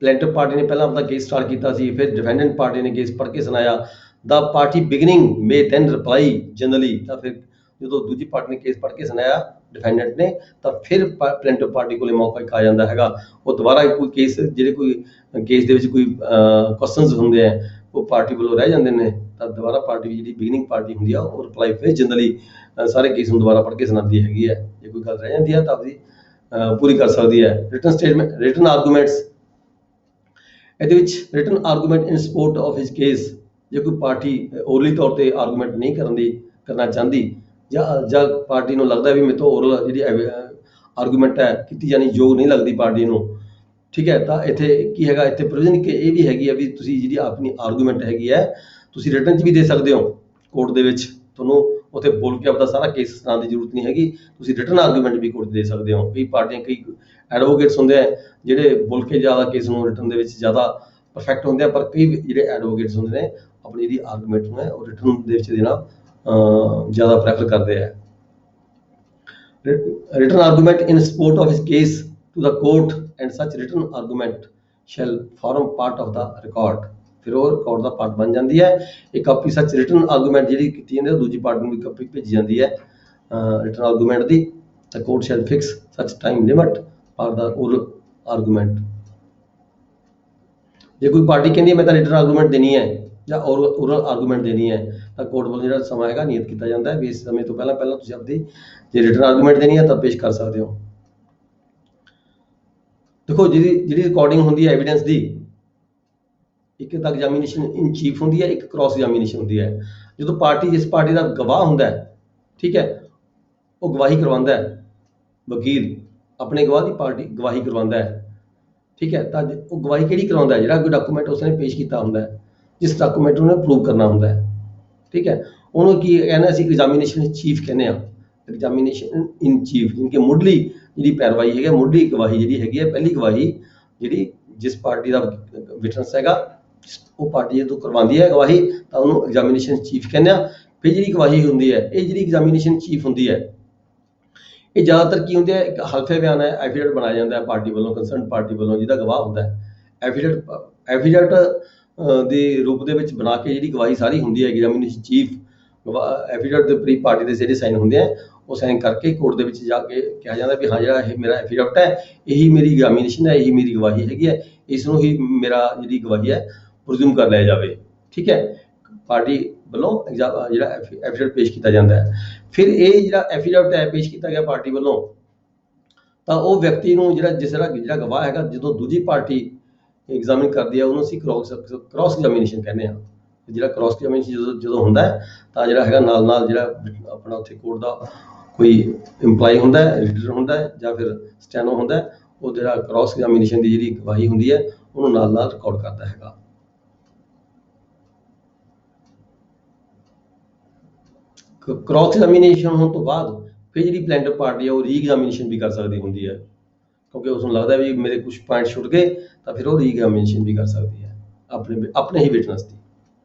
ਪਲੈਂਟਿਵ ਪਾਰਟੀ ਨੇ ਪਹਿਲਾਂ ਆਪਣਾ ਕੇਸ ਸਟਾਰਟ ਕੀਤਾ ਸੀ, ਫਿਰ ਡਿਫੈਂਡੈਂਟ ਪਾਰਟੀ ਨੇ ਕੇਸ ਪੜ੍ਹ ਕੇ ਸੁਣਾਇਆ, ਦਾ ਪਾਰਟੀ ਬਿਗਨਿੰਗ ਮੇ ਦੈਨ ਰਿਪਲਾਈ ਜਨਰਲੀ, ਤਾਂ ਫਿਰ ਜਦੋਂ ਦੂਜੀ ਪਾਰਟੀ ਨੇ ਕੇਸ ਪੜ੍ਹ ਕੇ ਸੁਣਾਇਆ ਡਿਫੈਂਡੈਂਟ ਨੇ ਤਾਂ ਫਿਰ ਪਲੈਂਟਿਵ ਪਾਰਟੀ ਕੋਲੇ ਮੌਕਾ ਇੱਕ ਆ ਜਾਂਦਾ ਹੈਗਾ, ਉਹ ਦੁਬਾਰਾ ਕੋਈ ਕੇਸ ਜਿਹੜੇ ਕੋਈ ਕੇਸ ਦੇ ਵਿੱਚ ਕੋਈ ਕੁਐਸਚਨਸ ਹੁੰਦੇ ਆ ਉਹ ਪਾਰਟੀ ਵੱਲੋਂ ਰਹਿ ਜਾਂਦੇ ਨੇ ਤਾਂ ਦੁਬਾਰਾ ਪਾਰਟੀ ਜਿਹੜੀ ਬਿਗਨਿੰਗ ਪਾਰਟੀ ਹੁੰਦੀ ਆ ਉਹ ਰਿਪਲਾਈ ਫਿਰ ਜਨਰਲੀ ਸਾਰੇ ਕੇਸ ਨੂੰ ਦੁਬਾਰਾ ਪੜ੍ਹ ਕੇ ਸੁਣਾਉਂਦੀ ਹੈਗੀ ਹੈ। ਜੇ ਕੋਈ ਗੱਲ ਰਹਿ ਜਾਂਦੀ ਹੈ ਤਾਂ ਆਪਦੀ ਪੂਰੀ ਕਰ ਸਕਦੀ ਹੈ। ਰਿਟਨ ਸਟੇਟਮੈਂਟ, ਰਿਟਨ ਆਰਗੂਮੈਂਟਸ, ਇਹਦੇ ਵਿੱਚ written argument in support of his case, ਜੇ ਕੋਈ ਪਾਰਟੀ ਓਰਲੀ ਤੌਰ ਤੇ ਆਰਗੂਮੈਂਟ ਨਹੀਂ ਕਰਨਾ ਚਾਹੁੰਦੀ ਜਾਂ ਪਾਰਟੀ ਨੂੰ ਲੱਗਦਾ ਵੀ ਮੇਰੇ ਤੋਂ ਓਰਲ ਜਿਹੜੀ ਆਰਗੂਮੈਂਟ ਹੈ ਕੀਤੀ ਜਾਣੀ ਯੋਗ ਨਹੀਂ ਲੱਗਦੀ ਪਾਰਟੀ ਨੂੰ, ਠੀਕ ਹੈ, ਤਾਂ ਇੱਥੇ ਕੀ ਹੈਗਾ, ਇੱਥੇ ਪ੍ਰੋਵੀਜ਼ਨ ਇਹ ਵੀ ਹੈਗੀ ਹੈ ਵੀ ਤੁਸੀਂ ਜਿਹੜੀ ਆਪਣੀ ਆਰਗੂਮੈਂਟ ਹੈਗੀ ਹੈ ਤੁਸੀਂ ਰਿਟਨ 'ਚ ਵੀ ਦੇ ਸਕਦੇ ਹੋ ਕੋਰਟ ਦੇ ਵਿੱਚ, ਤੁਹਾਨੂੰ ਉੱਥੇ ਬੋਲ ਕੇ ਆਪਦਾ ਸਾਰਾ ਕੇਸ ਸੁਣਾਉਣ ਦੀ ਜ਼ਰੂਰਤ ਨਹੀਂ ਹੈਗੀ, ਤੁਸੀਂ ਰਿਟਨ ਆਰਗੂਮੈਂਟ ਵੀ ਕੋਰਟ 'ਚ ਦੇ ਸਕਦੇ ਹੋ। ਕਈ ਪਾਰਟੀਆਂ ਕਈ ਐਡਵੋਕੇਟਸ ਹੁੰਦੇ ਆ ਜਿਹੜੇ ਬੋਲ ਕੇ ਜ਼ਿਆਦਾ ਕੇਸ ਨੂੰ ਰਿਟਨ ਦੇ ਵਿੱਚ ਜ਼ਿਆਦਾ ਪਰਫੈਕਟ ਹੁੰਦੇ ਆ, ਪਰ ਕਈ ਜਿਹੜੇ ਐਡਵੋਕੇਟਸ ਹੁੰਦੇ ਨੇ ਆਪਣੀ ਜਿਹੜੀ ਆਰਗੂਮੈਂਟ ਨੂੰ ਹੈ ਉਹ ਰਿਟਨ ਦੇ ਵਿੱਚ ਦੇਣਾ ਜ਼ਿਆਦਾ ਪ੍ਰੈਫਰ ਕਰਦੇ ਆ। Written argument in support of his case to the court and such written argument shall form part of the record, ਫਿਰ ਉਹ ਰਿਕਾਰਡ ਦਾ ਪਾਰਟ ਬਣ ਜਾਂਦੀ ਹੈ। ਇੱਕ ਕਾਪੀ ਸੱਚ ਰਿਟਨ ਆਰਗੂਮੈਂਟ ਜਿਹੜੀ ਕੀਤੀ ਜਾਂਦੀ ਹੈ ਦੂਜੀ ਪਾਰਟੀ ਨੂੰ ਵੀ ਕਾਪੀ ਭੇਜੀ ਜਾਂਦੀ ਹੈ ਰਿਟਨ ਆਰਗੂਮੈਂਟ ਦੀ, ਤਾਂ ਕੋਰਟ ਸ਼ੈਲ ਫਿਕਸ ਸੱਚ time limit for the oral argument. ਜੇ ਕੋਈ ਪਾਰਟੀ ਕਹਿੰਦੀ ਮੈਂ ਤਾਂ ਰਿਟਨ ਆਰਗੂਮੈਂਟ ਦੇਣੀ ਹੈ ਜਾਂ ਓਰਲ ਆਰਗੂਮੈਂਟ ਦੇਣੀ ਹੈ ਤਾਂ ਕੋਰਟ ਵੱਲੋਂ ਜਿਹੜਾ ਸਮਾਂ ਹੈਗਾ ਨਿਯਤ ਕੀਤਾ ਜਾਂਦਾ ਹੈ ਵੀ ਇਸ ਸਮੇਂ ਤੋਂ ਪਹਿਲਾਂ ਤੁਸੀਂ ਆਪਦੀ ਜੇ ਰਿਟਨ ਆਰਗੂਮੈਂਟ ਦੇਣੀ ਹੈ ਤਾਂ ਪੇਸ਼ ਕਰ ਸਕਦੇ ਹੋ। ਦੇਖੋ ਜਿਹੜੀ ਰਿਕਾਰਡਿੰਗ ਹੁੰਦੀ ਹੈ ਐਵੀਡੈਂਸ ਦੀ, ਇੱਕ ਤਾਂ ਐਗਜ਼ਾਮੀਨੇਸ਼ਨ ਇਨ ਚੀਫ ਹੁੰਦੀ ਹੈ, ਇੱਕ ਕ੍ਰਾਸ ਐਗਜ਼ਾਮੀਨੇਸ਼ਨ ਹੁੰਦੀ ਹੈ। ਜਦੋਂ ਜਿਸ ਪਾਰਟੀ ਦਾ ਗਵਾਹ ਹੁੰਦਾ ਹੈ, ਠੀਕ ਹੈ, ਉਹ ਗਵਾਹੀ ਕਰਵਾਉਂਦਾ ਹੈ, ਵਕੀਲ ਆਪਣੇ ਗਵਾਹ ਦੀ ਗਵਾਹੀ ਕਰਵਾਉਂਦਾ ਹੈ, ਠੀਕ ਹੈ, ਤਾਂ ਉਹ ਗਵਾਹੀ ਕਿਹੜੀ ਕਰਵਾਉਂਦਾ ਹੈ, ਜਿਹੜਾ ਕੋਈ ਡਾਕੂਮੈਂਟ ਉਸਨੇ ਪੇਸ਼ ਕੀਤਾ ਹੁੰਦਾ ਹੈ। ਜਿਸ ਡਾਕੂਮੈਂਟ ਨੂੰ ਪ੍ਰੂਵ ਕਰਨਾ ਹੁੰਦਾ ਹੈ। ਠੀਕ ਹੈ, ਉਹਨੂੰ ਕੀ ਕਹਿੰਦੇ ਅਸੀਂ ਐਗਜ਼ਾਮੀਨੇਸ਼ਨ ਚੀਫ ਕਹਿੰਦੇ ਆ, ਐਗਜ਼ਾਮੀਨੇਸ਼ਨ ਇਨ ਚੀਫ, ਜਿਨਕੇ ਮੁੱਢਲੀ ਜਿਹੜੀ ਪੈਰਵਾਈ ਹੈਗੀ, ਮੁੱਢਲੀ ਗਵਾਹੀ ਜਿਹੜੀ ਹੈਗੀ ਹੈ, ਪਹਿਲੀ ਗਵਾਹੀ ਜਿਹੜੀ ਜਿਸ ਪਾਰਟੀ ਦਾ ਵਿਟਨੈਸ ਹੈਗਾ, ਉਹ ਪਾਰਟੀ ਜਦੋਂ ਕਰਵਾਉਂਦੀ ਹੈ ਗਵਾਹੀ ਤਾਂ ਉਹਨੂੰ ਐਗਜ਼ਾਮੀਨੇਸ਼ਨ ਚੀਫ ਕਹਿੰਦੇ ਆ। ਫਿਰ ਜਿਹੜੀ ਗਵਾਹੀ ਹੁੰਦੀ ਹੈ, ਇਹ ਜਿਹੜੀ ਐਗਜ਼ਾਮੀਨੇਸ਼ਨ ਚੀਫ ਹੁੰਦੀ ਹੈ, ਇਹ ਜ਼ਿਆਦਾਤਰ ਕੀ ਹੁੰਦੀ ਹੈ, ਇੱਕ ਹਲਫੇ ਬਿਆਨ ਹੈ, ਐਫੀਡੇਵਿਟ ਬਣਾਇਆ ਜਾਂਦਾ ਹੈ ਪਾਰਟੀ ਵੱਲੋਂ, ਕੰਸਰਨ ਪਾਰਟੀ ਵੱਲੋਂ, ਜਿਹਦਾ ਗਵਾਹ ਹੁੰਦਾ ਹੈ। ਐਫੀਡੇਵਿਟ ਦੇ ਰੂਪ ਦੇ ਵਿੱਚ ਬਣਾ ਕੇ ਜਿਹੜੀ ਗਵਾਹੀ ਸਾਰੀ ਹੁੰਦੀ ਹੈ, ਐਗਜ਼ਾਮੀਨੇਸ਼ਨ ਚੀਫ ਐਫੀਡੇਵਿਟ ਦੇ ਉੱਪਰ ਪਾਰਟੀ ਦੇ ਜਿਹੜੇ ਸਾਈਨ ਹੁੰਦੇ ਆ, ਉਹ ਸਾਈਨ ਕਰਕੇ ਕੋਰਟ ਦੇ ਵਿੱਚ ਜਾ ਕੇ ਕਿਹਾ ਜਾਂਦਾ ਵੀ ਹਾਂ ਜਿਹੜਾ ਇਹ ਮੇਰਾ ਐਫੀਡੇਵਿਟ ਹੈ, ਇਹੀ ਮੇਰੀ ਐਗਜ਼ਾਮੀਨੇਸ਼ਨ ਹੈ, ਇਹੀ ਮੇਰੀ ਗਵਾਹੀ ਹੈਗੀ ਹੈ, ਇਸ ਨੂੰ ਹੀ ਮੇਰਾ ਜਿਹੜੀ ਗਵਾਹੀ ਹੈ ਪ੍ਰਜ਼ੂਮ ਕਰ ਲਿਆ ਜਾਵੇ। ਠੀਕ ਹੈ, ਪਾਰਟੀ ਵੱਲੋਂ ਜਿਹੜਾ ਐਫੀਡੇਵਿਟ ਪੇਸ਼ ਕੀਤਾ ਜਾਂਦਾ ਹੈ। ਫਿਰ ਇਹ ਜਿਹੜਾ ਐਫੀਡੇਵਿਟ ਹੈ ਪੇਸ਼ ਕੀਤਾ ਗਿਆ ਪਾਰਟੀ ਵੱਲੋਂ, ਤਾਂ ਉਹ ਵਿਅਕਤੀ ਨੂੰ ਜਿਹੜਾ ਗਵਾਹ ਹੈਗਾ, ਜਦੋਂ ਦੂਜੀ ਪਾਰਟੀ ਐਗਜ਼ਾਮਿਨ ਕਰਦੀ ਹੈ, ਉਹਨੂੰ ਅਸੀਂ ਕ੍ਰਾਸ ਐਗਜ਼ਾਮੀਨੇਸ਼ਨ ਕਹਿੰਦੇ ਹਾਂ। ਜਿਹੜਾ ਕ੍ਰਾਸ ਐਗਜ਼ਾਮੀਨੇਸ਼ਨ ਜਦੋਂ ਹੁੰਦਾ ਹੈ, ਤਾਂ ਜਿਹੜਾ ਹੈਗਾ ਨਾਲ ਜਿਹੜਾ ਆਪਣਾ ਉੱਥੇ ਕੋਰਟ ਦਾ ਕੋਈ ਇੰਪਲਾਈ ਹੁੰਦਾ ਹੈ, ਰੀਡਰ ਹੁੰਦਾ ਹੈ, ਜਾਂ ਫਿਰ ਸਟੈਨੋ ਹੁੰਦਾ ਹੈ, ਉਹ ਜਿਹੜਾ ਕ੍ਰਾਸ ਐਗਜ਼ਾਮੀਨੇਸ਼ਨ ਦੀ ਜਿਹੜੀ ਗਵਾਹੀ ਹੁੰਦੀ ਹੈ, ਉਹਨੂੰ ਨਾਲ ਰਿਕਾਰਡ ਕਰਦਾ ਹੈਗਾ। ਕ੍ਰਾਸ ਐਗਜ਼ਾਮੀਨੇਸ਼ਨ ਹੋਣ ਤੋਂ ਬਾਅਦ ਫਿਰ ਜਿਹੜੀ ਪਲੈਂਟਿਵ ਪਾਰਟੀ ਹੈ, ਉਹ ਰੀ ਐਗਜ਼ਾਮੀਨੇਸ਼ਨ ਵੀ ਕਰ ਸਕਦੀ ਹੁੰਦੀ ਹੈ, ਕਿਉਂਕਿ ਉਸ ਨੂੰ ਲੱਗਦਾ ਵੀ ਮੇਰੇ ਕੁਝ ਪੁਆਇੰਟ ਛੁੱਟ ਗਏ, ਤਾਂ ਫਿਰ ਉਹ ਰੀ ਐਗਜ਼ਾਮੀਨੇਸ਼ਨ ਵੀ ਕਰ ਸਕਦੀ ਹੈ ਆਪਣੇ ਹੀ ਵਿਟਨੈਸ ਦੀ।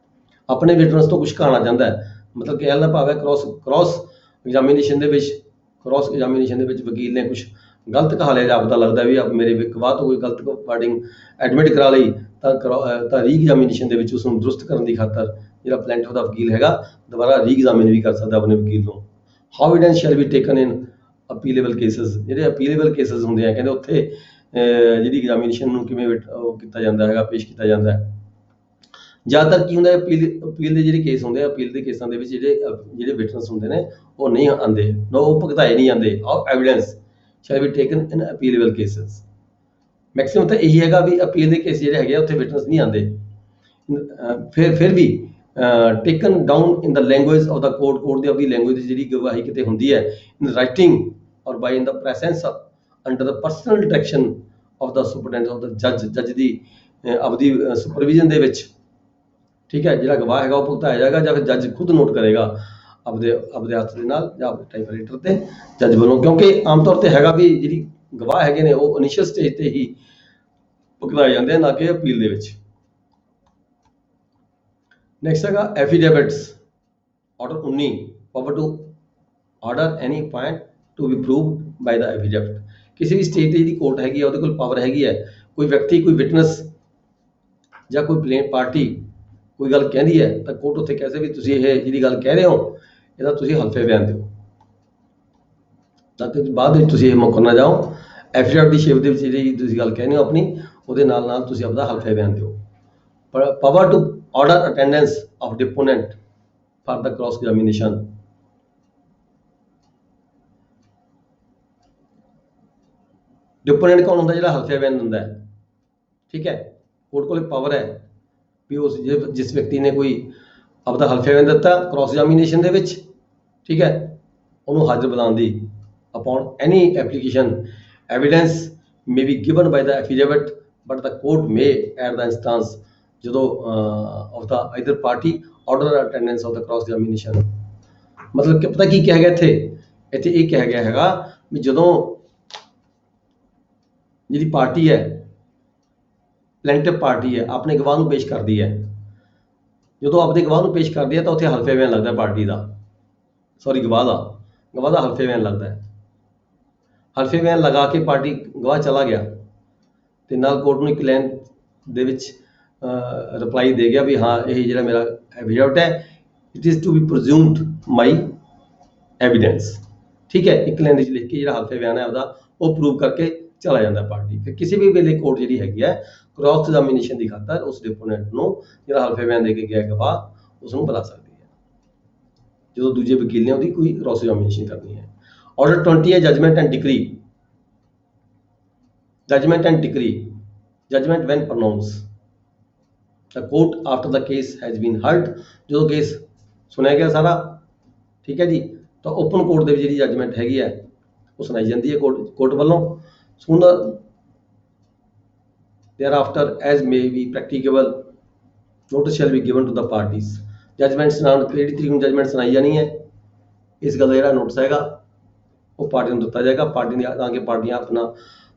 ਆਪਣੇ ਵਿਟਨੈਸ ਤੋਂ ਕੁਝ ਕਹਾਉਣਾ ਚਾਹੁੰਦਾ ਹੈ, ਮਤਲਬ ਕਹਿਣ ਦਾ ਭਾਵ ਹੈ ਕ੍ਰਾਸ ਐਗਜ਼ਾਮੀਨੇਸ਼ਨ ਦੇ ਵਿੱਚ ਵਕੀਲ ਨੇ ਕੁਝ ਗਲਤ ਕਹਾ ਲਿਆ, ਜਾਂ ਪਤਾ ਲੱਗਦਾ ਵੀ ਮੇਰੇ ਗਵਾਹ ਤੋਂ ਕੋਈ ਗਲਤ ਵਰਡਿੰਗ ਐਡਮਿਟ ਕਰਾ ਲਈ, ਤਾਂ ਰੀ ਐਗਜ਼ਾਮੀਨੇਸ਼ਨ ਦੇ ਵਿੱਚ ਉਸ ਨੂੰ ਦਰੁਸਤ ਕਰਨ ਦੀ ਖਾਤਰ ਜਿਹੜਾ ਪਲੈਂਟਿਵ ਦਾ ਵਕੀਲ ਹੈਗਾ, ਦੁਬਾਰਾ ਰੀ ਐਗਜ਼ਾਮਿਨ ਵੀ ਕਰ ਸਕਦਾ ਆਪਣੇ ਵਕੀਲ ਨੂੰ। How evidence shall be taken in appealable cases, ਜਿਹੜੇ ਅਪੀਲੇਬਲ ਕੇਸਿਸ ਹੁੰਦੇ ਆ, ਕਹਿੰਦੇ ਉੱਥੇ ਜਿਹੜੀ ਐਗਜ਼ਾਮੀਨੇਸ਼ਨ ਨੂੰ ਕਿਵੇਂ ਕੀਤਾ ਜਾਂਦਾ ਹੈਗਾ, ਪੇਸ਼ ਕੀਤਾ ਜਾਂਦਾ ਹੈ। ਜ਼ਿਆਦਾਤਰ ਕੀ ਹੁੰਦਾ ਹੈ, ਅਪੀਲ ਦੇ ਜਿਹੜੇ ਕੇਸ ਹੁੰਦੇ ਆ, ਅਪੀਲ ਦੇ ਕੇਸਾਂ ਦੇ ਵਿੱਚ ਜਿਹੜੇ ਵਿਟਨੈਸ ਹੁੰਦੇ ਨੇ, ਉਹ ਨਹੀਂ ਆਉਂਦੇ, ਉਹ ਭੁਗਤਾਏ ਨਹੀਂ ਜਾਂਦੇ। How evidence shall be taken in appealable cases, maximum ਤਾਂ ਇਹੀ ਹੈਗਾ ਵੀ ਅਪੀਲ ਦੇ ਕੇਸ ਜਿਹੜੇ ਹੈਗੇ ਆ, ਉੱਥੇ ਵਿਟਨੈਸ ਨਹੀਂ ਆਉਂਦੇ। ਫਿਰ ਵੀ taken down in the language of the court ਦੀ ਆਪਣੀ ਲੈਂਗੁਏਜ ਜਿਹੜੀ ਗਵਾਹੀ ਕਿਤੇ ਹੁੰਦੀ ਹੈ, in writing or by in the presence under the personal direction of the superintendent of the ਜੱਜ ਦੀ ਆਪਦੀ ਸੁਪਰਵਿਜ਼ਨ ਦੇ ਵਿੱਚ। ਠੀਕ ਹੈ, ਜਿਹੜਾ ਗਵਾਹ ਹੈਗਾ ਉਹ ਭੁਗਤਾਇਆ ਜਾਏਗਾ, ਜਾਂ ਫਿਰ ਜੱਜ ਖੁਦ ਨੋਟ ਕਰੇਗਾ ਆਪਦੇ ਹੱਥ ਦੇ ਨਾਲ, ਜਾਂ ਆਪਣੇ ਟਾਈਪਰਾਈਟਰ ਤੇ ਜੱਜ ਵੱਲੋਂ, ਕਿਉਂਕਿ ਆਮ ਤੌਰ ਤੇ ਹੈਗਾ ਵੀ ਜਿਹੜੀ ਗਵਾਹ ਹੈਗੇ ਨੇ, ਉਹ ਇਨੀਸ਼ੀਅਲ ਸਟੇਜ ਤੇ ਹੀ ਭੁਗਤਾਏ ਜਾਂਦੇ ਆ, ਨਾ ਕਿ ਅਪੀਲ ਦੇ ਵਿੱਚ। ਨੈਕਸਟ ਹੈਗਾ affidavits, order 19, power to order any point to be proved by the affidavit. ਕਿਸੇ ਵੀ ਸਟੇਜ ਤੇ ਜਿਹੜੀ ਕੋਰਟ ਹੈਗੀ ਹੈ, ਉਹਦੇ ਕੋਲ ਪਾਵਰ ਹੈਗੀ ਹੈ, ਕੋਈ ਵਿਅਕਤੀ, ਕੋਈ ਵਿਟਨੈਸ ਜਾਂ ਕੋਈ ਪਲੇਨ ਪਾਰਟੀ ਕੋਈ ਗੱਲ ਕਹਿੰਦੀ ਹੈ, ਤਾਂ ਕੋਰਟ ਉੱਥੇ ਕਹਿ ਸਕਦੀ ਵੀ ਤੁਸੀਂ ਇਹ ਜਿਹੜੀ ਗੱਲ ਕਹਿ ਰਹੇ ਹੋ, ਇਹਦਾ ਤੁਸੀਂ ਹਲਫੇ ਬਿਆਨ ਦਿਓ, ਤਾਂ ਕਿ ਬਾਅਦ ਵਿੱਚ ਤੁਸੀਂ ਇਹ ਮੁੱਕਰ ਨਾ ਜਾਓ। ਐਫੀਡੇਵਿਟ ਦੀ ਸ਼ੇਪ ਦੇ ਵਿੱਚ ਜਿਹੜੀ ਤੁਸੀਂ ਗੱਲ ਕਹਿੰਦੇ ਹੋ ਆਪਣੀ, ਉਹਦੇ ਨਾਲ ਤੁਸੀਂ ਆਪਦਾ ਹਲਫੇ ਬਿਆਨ ਦਿਓ। Power to order attendance of deponent for the cross examination. Deponent ਕੌਣ ਹੁੰਦਾ? ਜਿਹੜਾ ਹਲਫੇ ਬਿਆਨ ਦਿੰਦਾ ਹੈ। ਠੀਕ ਹੈ, ਕੋਰਟ ਕੋਲ ਪਾਵਰ ਹੈ ਵੀ ਜਿਸ ਵਿਅਕਤੀ ਨੇ ਕੋਈ ਆਪਦਾ ਹਲਫੇ ਬਿਆਨ ਦਿੱਤਾ ਕ੍ਰਾਸ ਐਗਜ਼ਾਮੀਨੇਸ਼ਨ ਦੇ ਵਿੱਚ, ਠੀਕ ਹੈ, ਉਹਨੂੰ ਹਾਜ਼ਰ ਬੁਲਾਉਣ ਦੀ। Upon any application evidence may be given by the affidavit, but the court may at the instance ਜਦੋਂ of the either party order attendance of the cross examination। ਮਤਲਬ ਕਿ ਪਤਾ ਕੀ ਕਿਹਾ ਗਿਆ ਇੱਥੇ ਇਹ ਕਿਹਾ ਗਿਆ ਹੈਗਾ ਵੀ ਜਦੋਂ ਜਿਹੜੀ ਪਾਰਟੀ ਹੈ, ਪਲੈਂਟਿਵ ਪਾਰਟੀ ਹੈ, ਆਪਣੇ ਗਵਾਹ ਨੂੰ ਪੇਸ਼ ਕਰਦੀ ਹੈ, ਜਦੋਂ ਆਪਣੇ ਗਵਾਹ ਨੂੰ ਪੇਸ਼ ਕਰਦੀ ਹੈ ਤਾਂ ਉੱਥੇ ਹਲਫੇ ਬਿਆਨ ਲੱਗਦਾ ਪਾਰਟੀ ਦਾ, ਗਵਾਹ ਦਾ ਹਲਫੇ ਬਿਆਨ ਲੱਗਦਾ ਹੈ। ਹਲਫੇ ਬਿਆਨ ਲਗਾ ਕੇ ਪਾਰਟੀ ਗਵਾਹ ਚਲਾ ਗਿਆ ਤੇ ਨਾਲ ਕੋਰਟ ਨੂੰ ਇੱਕ ਲਾਈਨ ਦੇ ਵਿੱਚ ਰਿਪਲਾਈ ਦੇ ਗਿਆ ਵੀ ਹਾਂ ਇਹ ਜਿਹੜਾ ਮੇਰਾ ਐਫੀਡੇਵਿਟ ਹੈ, it is to be presumed my evidence. ਠੀਕ ਹੈ, ਇੱਕ ਲਾਈਨ ਵਿੱਚ ਲਿਖ ਕੇ ਜਿਹੜਾ ਹਲਫੇ ਬਿਆਨ ਹੈ ਉਹਦਾ ਉਹ ਪ੍ਰੂਵ ਕਰਕੇ ਚਲਾ ਜਾਂਦਾ ਪਾਰਟੀ। ਫਿਰ ਕਿਸੇ ਵੀ ਵੇਲੇ ਕੋਰਟ ਜਿਹੜੀ ਹੈਗੀ ਹੈ ਕ੍ਰਾਸ ਐਗਜ਼ਾਮੀਨੇਸ਼ਨ ਦੀ ਖਾਤਰ ਉਸ ਡਿਪੋਨੈਂਟ ਨੂੰ ਜਿਹੜਾ ਹਲਫੇ ਬਿਆਨ ਦੇ ਕੇ ਗਿਆ ਗਵਾਹ ਉਸ ਨੂੰ ਬੁਲਾ ਸਕਦੀ ਹੈ, ਜਦੋਂ ਦੂਜੇ ਵਕੀਲ ਨੇ ਉਹਦੀ ਕੋਈ ਕ੍ਰਾਸ ਐਗਜ਼ਾਮੀਨੇਸ਼ਨ ਕਰਨੀ ਹੈ। Order 20 ਹੈ judgment and decree। Judgment and decree, judgment when pronounced, the court after the case has been heard, ਜਦੋਂ ਕੇਸ ਸੁਣਿਆ ਗਿਆ ਸਾਰਾ, ਠੀਕ ਹੈ ਜੀ, ਤਾਂ ਓਪਨ ਕੋਰਟ ਦੇ ਵਿੱਚ ਜਿਹੜੀ ਜੱਜਮੈਂਟ ਹੈਗੀ ਹੈ ਉਹ ਸੁਣਾਈ ਜਾਂਦੀ ਹੈ ਕੋਰਟ ਵੱਲੋਂ। sooner thereafter as may be practicable, notice shall be given to the parties. Judgment ਸੁਣਾਉਣ ਕਿਹੜੀ ਤਰੀਕ ਨੂੰ ਜਜਮੈਂਟ ਸੁਣਾਈ ਜਾਣੀ ਹੈ, ਇਸ ਗੱਲ ਦਾ ਜਿਹੜਾ ਨੋਟਿਸ ਹੈਗਾ ਉਹ ਪਾਰਟੀ ਨੂੰ ਦਿੱਤਾ ਜਾਏਗਾ। ਪਾਰਟੀ ਨੇ ਤਾਂ ਕਿ ਪਾਰਟੀਆਂ ਆਪਣਾ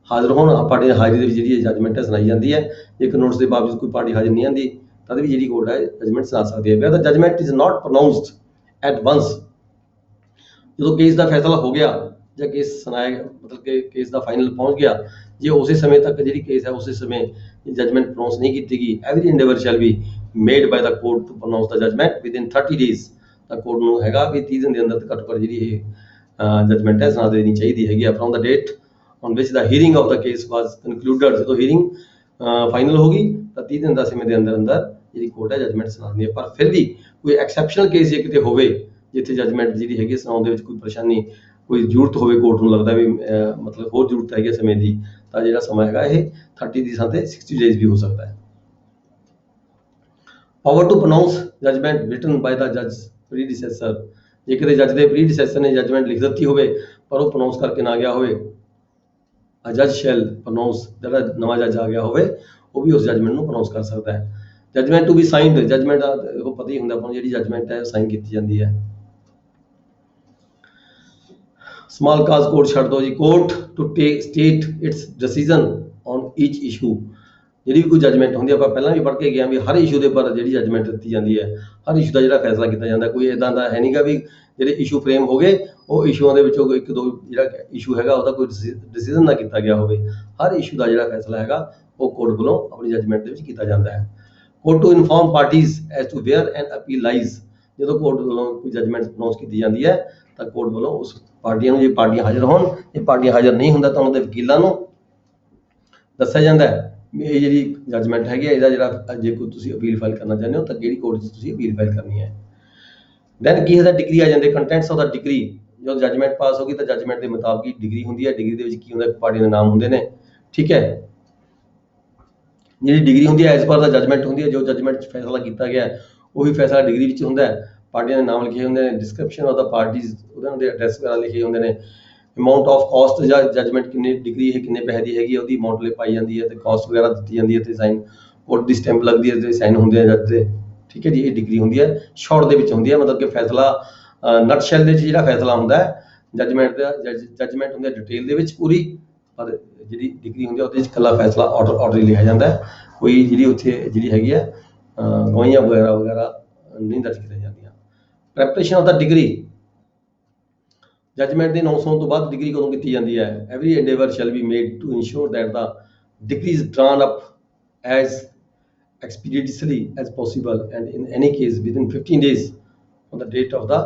ਹਾਜ਼ਰ ਹੋਣ। ਪਾਰਟੀ ਦੀ ਹਾਜ਼ਰੀ ਦੇ ਵਿੱਚ ਜਿਹੜੀ ਜਜਮੈਂਟ ਹੈ ਸੁਣਾਈ ਜਾਂਦੀ ਹੈ। ਜੇਕਰ ਨੋਟਿਸ ਦੇ ਬਾਵਜੂਦ ਕੋਈ ਪਾਰਟੀ ਹਾਜ਼ਰ ਨਹੀਂ ਆਉਂਦੀ ਤਦ ਵੀ ਜਿਹੜੀ ਕੋਰਟ ਹੈ ਜਜਮੈਂਟ ਸੁਣਾ ਸਕਦੀ ਹੈ। Where the judgment is not pronounced at once, ਜਦੋਂ ਕੇਸ ਦਾ ਫੈਸਲਾ ਹੋ ਗਿਆ ਜਾਂ ਕੇਸ ਸੁਣਾਇਆ ਮਤਲਬ ਕਿ ਕੇਸ ਦਾ ਫਾਈਨਲ ਪਹੁੰਚ ਗਿਆ, ਜੇ ਉਸੇ ਸਮੇਂ ਤੱਕ ਜਿਹੜੀ ਕੇਸ ਹੈ ਉਸੇ ਸਮੇਂ ਜਜਮੈਂਟ ਪ੍ਰੋਨਾਉਂਸ ਨਹੀਂ ਕੀਤੀ ਗਈ, every endeavour shall be made by the court to pronounce the judgment within 30 days. ਤਾਂ ਕੋਰਟ ਨੂੰ ਹੈਗਾ ਵੀ 30 ਦਿਨ ਦੇ ਅੰਦਰ ਘੱਟੋ ਘੱਟ ਜਿਹੜੀ ਇਹ ਜਜਮੈਂਟ ਹੈ ਸੁਣਾ ਦੇਣੀ ਚਾਹੀਦੀ ਹੈਗੀ ਆ from the date on which the hearing of the case was concluded. ਜਦੋਂ ਹੀਅਰਿੰਗ ਫਾਈਨਲ ਹੋ ਗਈ ਤਾਂ 30 ਦਿਨ ਦਾ ਸਮੇਂ ਦੇ ਅੰਦਰ ਅੰਦਰ ਜਿਹੜੀ ਕੋਰਟ ਹੈ ਜਜਮੈਂਟ ਸੁਣਾਉਂਦੀ ਹੈ। ਪਰ ਫਿਰ ਵੀ ਕੋਈ ਐਕਸੈਪਸ਼ਨਲ ਕੇਸ ਜੇ ਕਿਤੇ ਹੋਵੇ ਜਿੱਥੇ ਜਜਮੈਂਟ ਜਿਹੜੀ ਹੈਗੀ ਸੁਣਾਉਣ ਦੇ ਵਿੱਚ ਕੋਈ ਪਰੇਸ਼ਾਨੀ, ਕੋਈ ਜ਼ਰੂਰਤ ਹੋਵੇ, ਕੋਰਟ ਨੂੰ ਲੱਗਦਾ ਵੀ ਮਤਲਬ ਹੋਰ ਜ਼ਰੂਰਤ ਹੈਗੀ ਸਮੇਂ ਦੀ, ਤਾਂ ਜਿਹੜਾ ਸਮਾਂ ਹੈਗਾ ਇਹ 30 ਦੀ ਥਾਂ ਤੇ 60 ਡੇਜ਼ ਵੀ ਹੋ ਸਕਦਾ ਹੈ। Power to pronounce judgment written by the ਜੱਜ ਪ੍ਰੀਡਿਸੈਸਰ। ਜੇ ਕਿਤੇ ਜੱਜ ਦੇ ਪ੍ਰੀਡਿਸੈਸਰ ਨੇ ਜਜਮੈਂਟ ਲਿਖ ਦਿੱਤੀ ਹੋਵੇ ਪਰ ਉਹ ਪ੍ਰੋਨਾਉਂਸ ਕਰਕੇ ਨਾ ਗਿਆ ਹੋਵੇ, ਅ ਜੱਜ ਸ਼ੈਲ ਪ੍ਰੋਨਾਉਂਸ, ਜਿਹੜਾ ਨਵਾਂ ਜੱਜ ਆ ਗਿਆ ਹੋਵੇ ਉਹ ਵੀ ਉਸ ਜਜਮੈਂਟ ਨੂੰ ਪ੍ਰੋਨਾਉਂਸ ਕਰ ਸਕਦਾ ਹੈ। Judgment to be signed, judgment ਦਾ ਉਹ ਪਤਾ ਹੀ ਹੁੰਦਾ ਆਪਾਂ ਨੂੰ, ਜਿਹੜੀ ਜਜਮੈਂਟ ਹੈ ਸਾਈਨ ਕੀਤੀ ਜਾਂਦੀ ਹੈ। ਸਮਾਲ ਕਾਜ਼ ਕੋਰਟ ਛੱਡ ਦੋ ਜੀ, court to state its decision on each issue. ਜਿਹੜੀ ਵੀ ਕੋਈ ਜਜਮੈਂਟ ਹੁੰਦੀ ਹੈ, ਆਪਾਂ ਪਹਿਲਾਂ ਵੀ ਪੜ੍ਹ ਕੇ ਗਏ ਹਾਂ ਵੀ ਹਰ ਇਸ਼ੂ ਦੇ ਉੱਪਰ ਜਿਹੜੀ ਜਜਮੈਂਟ ਦਿੱਤੀ ਜਾਂਦੀ ਹੈ, ਹਰ ਇਸ਼ੂ ਦਾ ਜਿਹੜਾ ਫੈਸਲਾ ਕੀਤਾ ਜਾਂਦਾ। ਕੋਈ ਇਦਾਂ ਦਾ ਹੈ ਨਹੀਂਗਾ ਵੀ ਜਿਹੜੇ ਇਸ਼ੂ ਫਰੇਮ ਹੋ ਗਏ ਉਹ ਇਸ਼ੂਆਂ ਦੇ ਵਿੱਚੋਂ ਇੱਕ ਦੋ ਜਿਹੜਾ ਇਸ਼ੂ ਹੈਗਾ ਉਹਦਾ ਕੋਈ ਡਿਸੀਜਨ ਨਾ ਕੀਤਾ ਗਿਆ ਹੋਵੇ। ਹਰ ਇਸ਼ੂ ਦਾ ਜਿਹੜਾ ਫੈਸਲਾ ਹੈਗਾ ਉਹ ਕੋਰਟ ਵੱਲੋਂ ਆਪਣੀ ਜਜਮੈਂਟ ਦੇ ਵਿੱਚ ਕੀਤਾ ਜਾਂਦਾ ਹੈ। Court to inform parties as to where an appeal lies. ਜਦੋਂ ਕੋਰਟ ਵੱਲੋਂ ਕੋਈ ਜਜਮੈਂਟ ਪ੍ਰੋਨਾਉਂਸ ਕੀਤੀ ਜਾਂਦੀ ਹੈ ਤਾਂ ਕੋਰਟ ਵੱਲੋਂ ਉਸ ਪਾਰਟੀਆਂ ਨੂੰ, ਜੇ ਪਾਰਟੀਆਂ ਹਾਜ਼ਰ ਹੋਣ, ਜੇ ਪਾਰਟੀਆਂ ਹਾਜ਼ਰ ਨਹੀਂ ਹੁੰਦਾ ਤਾਂ ਉਹਨਾਂ ਦੇ ਵਕੀਲਾਂ ਨੂੰ ਦੱਸਿਆ ਜਾਂਦਾ ਹੈ ਵੀ ਇਹ ਜਿਹੜੀ ਜਜਮੈਂਟ ਹੈਗੀ ਹੈ ਇਹਦਾ ਜਿਹੜਾ ਜੇ ਕੋਈ ਤੁਸੀਂ ਅਪੀਲ ਫਾਈਲ ਕਰਨਾ ਚਾਹੁੰਦੇ ਹੋ ਤਾਂ ਕਿਹੜੀ ਕੋਰਟ 'ਚ ਤੁਸੀਂ ਅਪੀਲ ਫਾਈਲ ਕਰਨੀ ਹੈ। ਦੈਨ ਕੀ ਹੈ ਦਾ ਡਿਗਰੀ ਆ ਜਾਂਦੇ, ਕੰਟੈਂਟਸ ਆਫ ਦਾ ਡਿਗਰੀ। ਜਦੋਂ ਜਜਮੈਂਟ ਪਾਸ ਹੋ ਗਈ ਤਾਂ ਜਜਮੈਂਟ ਦੇ ਮੁਤਾਬਕ ਹੀ ਡਿਗਰੀ ਹੁੰਦੀ ਹੈ। ਡਿਗਰੀ ਦੇ ਵਿੱਚ ਕੀ ਹੁੰਦਾ, ਪਾਰਟੀ ਦੇ ਨਾਮ ਹੁੰਦੇ ਨੇ, ਠੀਕ ਹੈ। ਜਿਹੜੀ ਡਿਗਰੀ ਹੁੰਦੀ ਹੈ ਐਜ਼ ਪਰ ਦਾ ਜਜਮੈਂਟ ਹੁੰਦੀ ਹੈ। ਜੋ ਜਜਮੈਂਟ 'ਚ ਫੈਸਲਾ ਕੀਤਾ ਗਿਆ ਉਹੀ ਫੈਸਲਾ ਡਿਗਰੀ ਵਿੱਚ ਹੁੰਦਾ ਹੈ। ਪਾਰਟੀਆਂ ਦੇ ਨਾਮ ਲਿਖੇ ਹੁੰਦੇ ਨੇ, ਡਿਸਕ੍ਰਿਪਸ਼ਨ ਆਫ ਦਾ ਪਾਰਟੀਜ਼, ਉਹਨਾਂ ਦੇ ਐਡਰੈਸ ਵਗੈਰਾ ਲਿਖੇ ਹੁੰਦੇ ਨੇ, ਅਮਾਊਂਟ ਆਫ ਕਾਸਟ ਜਾਂ ਜਜਮੈਂਟ ਕਿੰਨੀ ਡਿਗਰੀ ਹੈ, ਕਿੰਨੇ ਪੈਸੇ ਦੀ ਹੈਗੀ ਉਹਦੀ ਅਮਾਊਂਟ ਪਾਈ ਜਾਂਦੀ ਹੈ ਤੇ ਕਾਸਟ ਵਗੈਰਾ ਦਿੱਤੀ ਜਾਂਦੀ ਹੈ ਤੇ ਸਾਈਨ ਕੋਰਟ ਦੀ ਸਟੈਂਪ ਲੱਗਦੀ ਹੈ ਤੇ ਸਾਈਨ ਹੁੰਦੇ ਆ ਜੱਜ ਦੇ, ਠੀਕ ਹੈ ਜੀ। ਇਹ ਡਿਗਰੀ ਹੁੰਦੀ ਹੈ, ਸ਼ਾਰਟ ਦੇ ਵਿੱਚ ਹੁੰਦੀ ਹੈ, ਮਤਲਬ ਕਿ ਫੈਸਲਾ ਨਟ ਸ਼ੈਲ ਦੇ ਵਿੱਚ ਜਿਹੜਾ ਫੈਸਲਾ ਹੁੰਦਾ ਹੈ ਜਜਮੈਂਟ ਦਾ, ਜਜਮੈਂਟ ਹੁੰਦੀ ਹੈ ਡਿਟੇਲ ਦੇ ਵਿੱਚ ਪੂਰੀ, ਪਰ ਜਿਹੜੀ ਡਿਗਰੀ ਹੁੰਦੀ ਹੈ ਉਹਦੇ ਵਿੱਚ ਇਕੱਲਾ ਫੈਸਲਾ ਆਰਡਰ ਹੀ ਲਿਖਿਆ ਜਾਂਦਾ ਹੈ। ਕੋਈ ਜਿਹੜੀ ਉੱਥੇ ਜਿਹੜੀ ਹੈਗੀ ਹੈ ਗਵਾਹੀਆਂ ਵਗੈਰਾ ਨਹੀਂ ਦਰਜ ਕੀਤੀਆਂ ਜਾਂਦੀਆਂ। Preparation of the decree, judgment ਦੇ ਅਨਾਉਂਸ ਹੋਣ ਤੋਂ ਬਾਅਦ ਡਿਗਰੀ ਕਦੋਂ ਕੀਤੀ ਜਾਂਦੀ ਹੈ। Every endeavor shall be made to ensure that the degree is drawn up as expeditiously as possible and in any case within 15 days on the date of the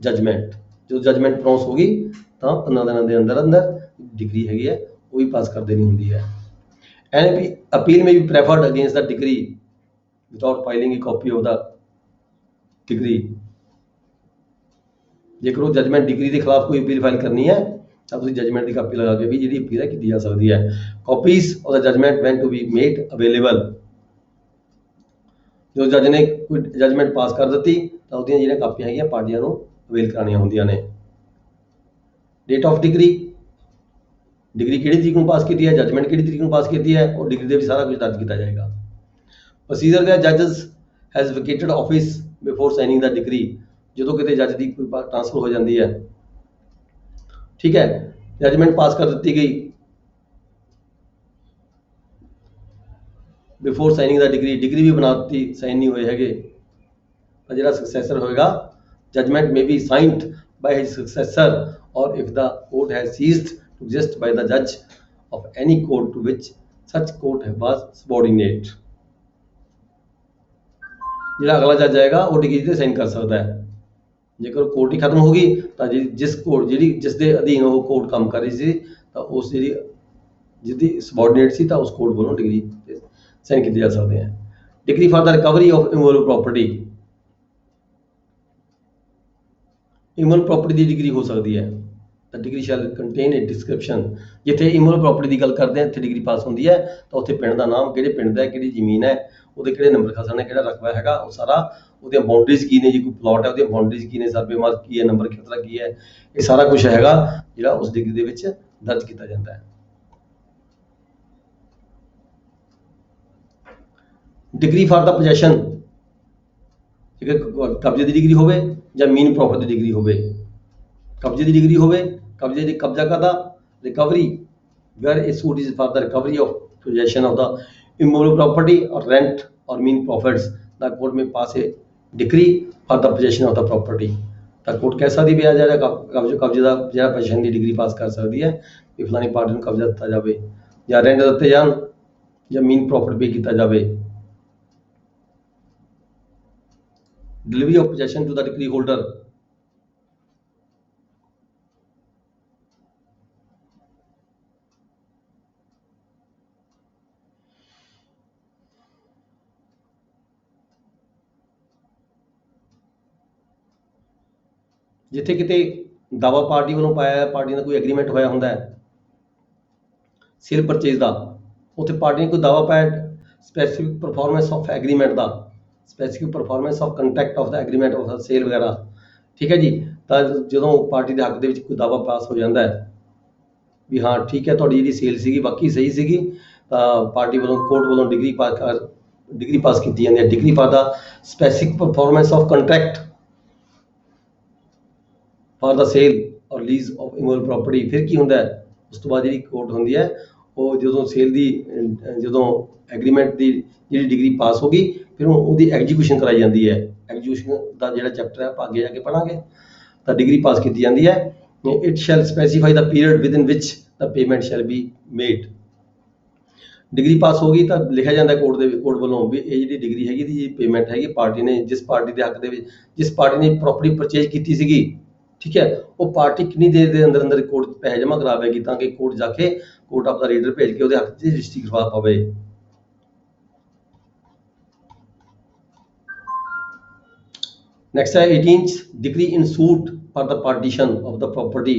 judgment। ਜਦੋਂ judgement pronounce ਹੋ ਗਈ ਤਾਂ 15 ਦਿਨਾਂ ਦੇ ਅੰਦਰ ਅੰਦਰ degree ਹੈਗੀ ਹੈ ਉਹ ਵੀ ਪਾਸ ਕਰ ਦੇਣੀ ਹੁੰਦੀ ਹੈ। ਐਨ appeal may be preferred against the degree without filing a copy of the degree। ਜੇਕਰ ਉਹ ਜਜਮੈਂਟ ਡਿਗਰੀ ਦੇ ਖਿਲਾਫ ਕੋਈ ਅਪੀਲ ਫਾਈਲ ਕਰਨੀ ਹੈ ਤਾਂ ਤੁਸੀਂ ਜਜਮੈਂਟ ਦੀ ਕਾਪੀ ਲਗਾ ਕੇ ਵੀ ਜਿਹੜੀ ਅਪੀਲ ਹੈ ਕੀਤੀ ਜਾ ਸਕਦੀ ਹੈ। Copies of the judgment when to be made available. ਜੋ ਜੱਜ ਨੇ ਕੋਈ ਜਜਮੈਂਟ ਪਾਸ ਕਰ ਦਿੱਤੀ ਤਾਂ ਉਹਦੀਆਂ ਜਿਹੜੀਆਂ ਕਾਪੀਆਂ ਹੈਗੀਆਂ ਪਾਰਟੀਆਂ ਨੂੰ ਅਵੇਲ ਕਰਾਉਣੀਆਂ ਹੁੰਦੀਆਂ ਨੇ। ਡੇਟ ਆਫ ਡਿਗਰੀ, ਡਿਗਰੀ ਕਿਹੜੀ ਤਰੀਕ ਨੂੰ ਪਾਸ ਕੀਤੀ ਹੈ, ਜਜਮੈਂਟ ਕਿਹੜੀ ਤਰੀਕ ਨੂੰ ਪਾਸ ਕੀਤੀ ਹੈ, ਉਹ ਡਿਗਰੀ ਦੇ ਵਿੱਚ ਸਾਰਾ ਕੁਝ ਦਰਜ ਕੀਤਾ ਜਾਏਗਾ। ਪ੍ਰੋਸੀਜਰ ਦਾ ਜੱਜਸ has vacated office before signing the decree. ਜਦੋਂ ਕਿਤੇ ਜੱਜ ਦੀ ਕੋਈ ਟ੍ਰਾਂਸਫਰ ਹੋ ਜਾਂਦੀ ਹੈ, ਠੀਕ ਹੈ, ਜਜਮੈਂਟ ਪਾਸ ਕਰ ਦਿੱਤੀ ਗਈ before signing the degree, degree ਵੀ ਬਣਾ ਦਿੱਤੀ, ਸਾਈਨ ਨਹੀਂ ਹੋਏ ਹੈਗੇ, ਤਾਂ ਜਿਹੜਾ ਸਕਸੈਸਰ ਹੋਏਗਾ judgment may be signed by his successor or if the court has ceased to exist by the ਜੱਜ of any court to which such court was subordinate. ਜਿਹੜਾ ਅਗਲਾ ਜੱਜ ਆਏਗਾ ਉਹ ਡਿਗਰੀ ਤੇ ਸਾਈਨ ਕਰ ਸਕਦਾ ਹੈ। ਜੇਕਰ ਕੋਰਟ ਹੀ ਖਤਮ ਹੋ ਗਈ ਤਾਂ ਜਿਸ ਦੇ ਅਧੀਨ ਉਹ ਕੋਰਟ ਕੰਮ ਕਰ ਰਹੀ ਸੀ ਤਾਂ ਉਸ ਜਿਹਦੀ ਸਬੋਰਡੀਨੇਟ ਸੀ ਤਾਂ ਉਸ ਕੋਰਟ ਵੱਲੋਂ ਡਿਗਰੀ ਤੇ ਸਾਈਨ ਕੀਤੇ ਜਾ ਸਕਦੇ ਆ। Degree for the recovery of immovable property, immovable property the degree ਹੋ ਸਕਦੀ ਹੈ। ਤਾਂ ਡਿਗਰੀ ਸ਼ੈਲ ਕੰਟੇਨ ਏ ਡਿਸਕ੍ਰਿਪਸ਼ਨ। ਜਿੱਥੇ ਇਮੂਵੇਬਲ ਪ੍ਰਾਪਰਟੀ ਦੀ ਗੱਲ ਕਰਦੇ ਆ ਇੱਥੇ ਡਿਗਰੀ ਪਾਸ ਹੁੰਦੀ ਹੈ ਤਾਂ ਉੱਥੇ ਪਿੰਡ ਦਾ ਨਾਮ, ਕਿਹੜੇ ਪਿੰਡ ਦਾ, ਕਿਹੜੀ ਜ਼ਮੀਨ ਹੈ, ਉਹਦੇ ਕਿਹੜੇ ਨੰਬਰ ਖਾਸਾ ਨੇ, ਕਿਹੜਾ ਰਕਬਾ ਹੈਗਾ, ਉਹ ਸਾਰਾ, ਉਹਦੀਆਂ ਬਾਉਂਡਰੀਜ਼ ਕੀ ਨੇ, ਜੇ ਕੋਈ ਪਲਾਟ ਹੈ ਉਹਦੀਆਂ ਬਾਉਂਡਰੀਜ਼ ਕੀ ਨੇ, ਸਰਵੇ ਮਾਰਕ ਕੀ ਹੈ, ਨੰਬਰ ਖੇਤਰਾ ਕੀ ਹੈ, ਇਹ ਸਾਰਾ ਕੁਝ ਹੈਗਾ ਜਿਹੜਾ ਉਸ ਡਿਗਰੀ ਦੇ ਵਿੱਚ ਦਰਜ ਕੀਤਾ ਜਾਂਦਾ ਹੈ। ਡਿਗਰੀ ਫਾਰ ਦਾ ਪੋਜੈਸ਼ਨ, ਠੀਕ ਹੈ, ਕਬਜ਼ੇ ਦੀ ਡਿਗਰੀ ਹੋਵੇ ਜਾਂ ਮੀਨ ਪ੍ਰੋਫਿਟ ਦੀ ਡਿਗਰੀ ਹੋਵੇ। ਕਬਜ਼ੇ ਦੀ ਡਿਗਰੀ ਹੋਵੇ, ਕਬਜ਼ੇ ਦੀ ਕਬਜ਼ਾ ਕਰਦਾ, recovery where a suit is for the recovery of possession of the immovable property or rent or mean profits, the court may pass a decree for the possession of the property। ਤਾਂ court ਕਹਿ ਸਕਦੀ ਵੀ ਆ ਜਿਹੜਾ ਕਬਜ਼ੇ ਦਾ ਜਿਹੜਾ position ਦੀ degree ਪਾਸ ਕਰ ਸਕਦੀ ਹੈ ਵੀ ਫਲਾਣੀ ਪਾਰਟੀ ਨੂੰ ਕਬਜ਼ਾ ਦਿੱਤਾ ਜਾਵੇ ਜਾਂ ਰੈਂਟ ਦਿੱਤੇ ਜਾਣ ਜਾਂ ਮੀਨ ਪ੍ਰੋਫਿਟ ਪੇ ਕੀਤਾ ਜਾਵੇ। Delivery of possession to the decree holder, ਜਿੱਥੇ ਕਿਤੇ ਦਾਵਾ ਪਾਰਟੀ ਵੱਲੋਂ ਪਾਇਆ, ਪਾਰਟੀ ਦਾ ਕੋਈ ਐਗਰੀਮੈਂਟ ਹੋਇਆ ਹੁੰਦਾ ਹੈ ਸੇਲ ਪਰਚੇਜ਼ ਦਾ, ਉੱਥੇ ਪਾਰਟੀ ਨੇ ਕੋਈ ਦਾਵਾ ਪਾਇਆ specific performance of agreement the, specific performance of contract of the agreement of sale ਵਗੈਰਾ, ਠੀਕ ਹੈ ਜੀ। ਤਾਂ ਜਦੋਂ ਪਾਰਟੀ ਦੇ ਹੱਕ ਦੇ ਵਿੱਚ ਕੋਈ ਦਾਵਾ ਪਾਸ ਹੋ ਜਾਂਦਾ ਹੈ ਵੀ ਹਾਂ ਠੀਕ ਹੈ ਤੁਹਾਡੀ ਜਿਹੜੀ ਸੇਲ ਸੀਗੀ ਬਾਕੀ ਸਹੀ ਸੀਗੀ, ਤਾਂ ਪਾਰਟੀ ਵੱਲੋਂ ਕੋਰਟ ਵੱਲੋਂ ਡਿਗਰੀ ਪਾਸ ਕੀਤੀ ਜਾਂਦੀ ਹੈ। Decree for the specific performance of contract for the sale ਔਰ ਲੀਜ਼ ਆਫ ਇਮੂਵੇਬਲ ਪ੍ਰੋਪਰਟੀ। ਫਿਰ ਕੀ ਹੁੰਦਾ ਹੈ ਉਸ ਤੋਂ ਬਾਅਦ ਜਿਹੜੀ ਕੋਰਟ ਹੁੰਦੀ ਹੈ ਉਹ ਜਦੋਂ ਸੇਲ ਦੀ ਜਦੋਂ ਐਗਰੀਮੈਂਟ ਦੀ ਜਿਹੜੀ ਡਿਗਰੀ ਪਾਸ ਹੋ ਗਈ ਫਿਰ ਉਹਦੀ ਐਗਜੀਕਿਊਸ਼ਨ ਕਰਾਈ ਜਾਂਦੀ ਹੈ। ਐਗਜੀਕਿਊਸ਼ਨ ਦਾ ਜਿਹੜਾ ਚੈਪਟਰ ਹੈ ਆਪਾਂ ਅੱਗੇ ਜਾ ਕੇ ਪੜ੍ਹਾਂਗੇ। ਤਾਂ ਡਿਗਰੀ ਪਾਸ ਕੀਤੀ ਜਾਂਦੀ ਹੈ। It shall specify the period within which the payment shall be made. Decree pass ਹੋ ਗਈ ਤਾਂ ਲਿਖਿਆ ਜਾਂਦਾ ਕੋਰਟ ਵੱਲੋਂ ਵੀ ਇਹ ਜਿਹੜੀ ਡਿਗਰੀ ਹੈਗੀ ਦੀ ਪੇਮੈਂਟ ਹੈਗੀ ਪਾਰਟੀ ਨੇ ਜਿਸ ਪਾਰਟੀ ਦੇ ਹੱਕ ਦੇ ਵਿੱਚ ਜਿਸ ਪਾਰਟੀ ਨੇ ਪ੍ਰੋਪਰਟੀ ਪਰਚੇਜ ਕੀਤੀ ਸੀਗੀ, ਠੀਕ ਹੈ, ਉਹ ਪਾਰਟੀ ਕਿੰਨੀ ਦੇਰ ਦੇ ਅੰਦਰ ਅੰਦਰ ਕੋਰਟ ਪੈਸੇ ਜਮ੍ਹਾਂ ਕਰਾਵੇਗੀ ਤਾਂ ਕਿ ਕੋਰਟ ਜਾ ਕੇ ਕੋਰਟ ਆਪਦਾ ਰੀਡਰ ਭੇਜ ਕੇ ਉਹਦੇ ਹੱਕ 'ਚ ਰਜਿਸਟਰੀ ਕਰਵਾ ਪਾਵੇ। ਨੈਕਸਟ ਹੈ 18th degree in suit for the partition of the property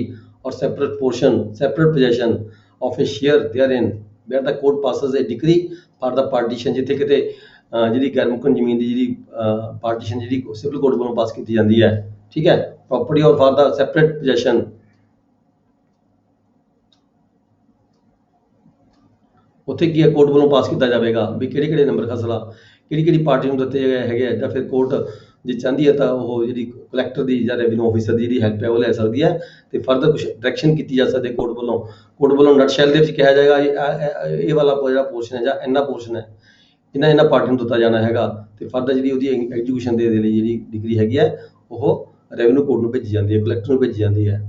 or separate possession of a share therein where the court passes a decree for the partition। ਜਿੱਥੇ ਕਿਤੇ ਜਿਹੜੀ ਗੈਰ ਮੁਕੰਨ ਜ਼ਮੀਨ ਦੀ ਜਿਹੜੀ ਪਾਰਟੀਸ਼ਨ ਜਿਹੜੀ ਸਿਵਲ ਕੋਰਟ ਵੱਲੋਂ ਪਾਸ ਕੀਤੀ ਜਾਂਦੀ ਹੈ, ਠੀਕ ਹੈ, ਪ੍ਰੋਪਰਟੀ ਔਰ ਫਾਰ ਦਾ ਸੈਪਰੇਟ ਪੋਜੈਸ਼ਨ, ਉੱਥੇ ਕੀ ਹੈ ਕੋਰਟ ਵੱਲੋਂ ਪਾਸ ਕੀਤਾ ਜਾਵੇਗਾ ਵੀ ਕਿਹੜੇ ਕਿਹੜੇ ਨੰਬਰ ਖਸਲਾ ਕਿਹੜੀ ਕਿਹੜੀ ਪਾਰਟੀ ਨੂੰ ਦਿੱਤੇ ਗਏ ਹੈਗੇ ਆ, ਜਾਂ ਫਿਰ ਕੋਰਟ ਜੇ ਚਾਹੁੰਦੀ ਹੈ ਤਾਂ ਉਹ ਜਿਹੜੀ ਕਲੈਕਟਰ ਦੀ ਜਾਂ ਰੈਵਨਿਊ ਆਫਿਸਰ ਦੀ ਜਿਹੜੀ ਹੈਲਪ ਹੈ ਉਹ ਲੈ ਸਕਦੀ ਹੈ ਤੇ ਫਰਦਰ ਕੁਝ ਡਾਇਰੈਕਸ਼ਨ ਕੀਤੀ ਜਾ ਸਕਦੀ ਹੈ ਕੋਰਟ ਵੱਲੋਂ ਨਟ ਸ਼ੈਲ ਦੇ ਵਿੱਚ ਕਿਹਾ ਜਾਏਗਾ ਇਹ ਵਾਲਾ ਜਿਹੜਾ ਪੋਰਸ਼ਨ ਹੈ ਜਾਂ ਇੰਨਾ ਪੋਰਸ਼ਨ ਹੈ ਇਹਨਾਂ ਪਾਰਟੀ ਨੂੰ ਦਿੱਤਾ ਜਾਣਾ ਹੈਗਾ ਤੇ ਫਰਦਰ ਜਿਹੜੀ ਉਹਦੀ ਐਗਜੀਕਿਊਸ਼ਨ ਦੇ ਲਈ ਜਿਹੜੀ ਡਿਗਰੀ ਹੈਗੀ ਹੈ ਉਹ ਰੈਵਨਿਊ ਕੋਰਟ ਨੂੰ ਭੇਜੀ ਜਾਂਦੀ ਹੈ, ਕਲੈਕਟਰ ਨੂੰ ਭੇਜੀ ਜਾਂਦੀ ਹੈ।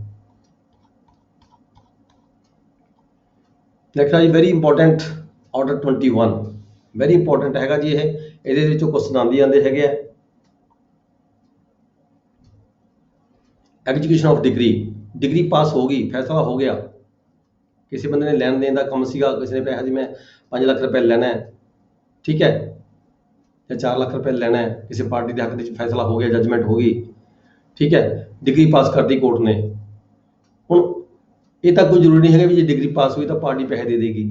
ਨੈਕਸਟ ਹੈ ਜੀ very important order 21, very important ਹੈਗਾ ਜੀ ਇਹ, ਇਹਦੇ ਵਿੱਚੋਂ ਕੁਐਸਚਨ ਆਉਂਦੇ ਜਾਂਦੇ ਹੈਗੇ ਆ। ਐਗਜੀਕਿਊਸ਼ਨ ਆਫ ਡਿਗਰੀ ਪਾਸ ਹੋ ਗਈ, ਫੈਸਲਾ ਹੋ ਗਿਆ, ਕਿਸੇ ਬੰਦੇ ਨੇ ਲੈਣ ਦੇਣ ਦਾ ਕੰਮ ਸੀਗਾ, ਕਿਸੇ ਨੇ ਪੈਸਾ ਜੀ ਮੈਂ 5 ਲੱਖ ਰੁਪਏ ਲੈਣਾ ਹੈ, ਠੀਕ ਹੈ, ਜਾਂ 4 ਲੱਖ ਰੁਪਏ ਲੈਣਾ ਹੈ, ਕਿਸੇ ਪਾਰਟੀ ਦੇ ਹੱਕ ਦੇ ਵਿੱਚ ਫੈਸਲਾ ਹੋ ਗਿਆ, ਜੱਜਮੈਂਟ ਹੋ ਗਈ, ਠੀਕ ਹੈ, ਡਿਗਰੀ ਪਾਸ ਕਰਦੀ ਕੋਰਟ ਨੇ। ਹੁਣ ਇਹ ਤਾਂ ਕੋਈ ਜ਼ਰੂਰੀ ਨਹੀਂ ਹੈਗਾ ਵੀ ਜੇ ਡਿਗਰੀ ਪਾਸ ਹੋਈ ਤਾਂ ਪਾਰਟੀ ਪੈਸੇ ਦੇ ਦੇਗੀ।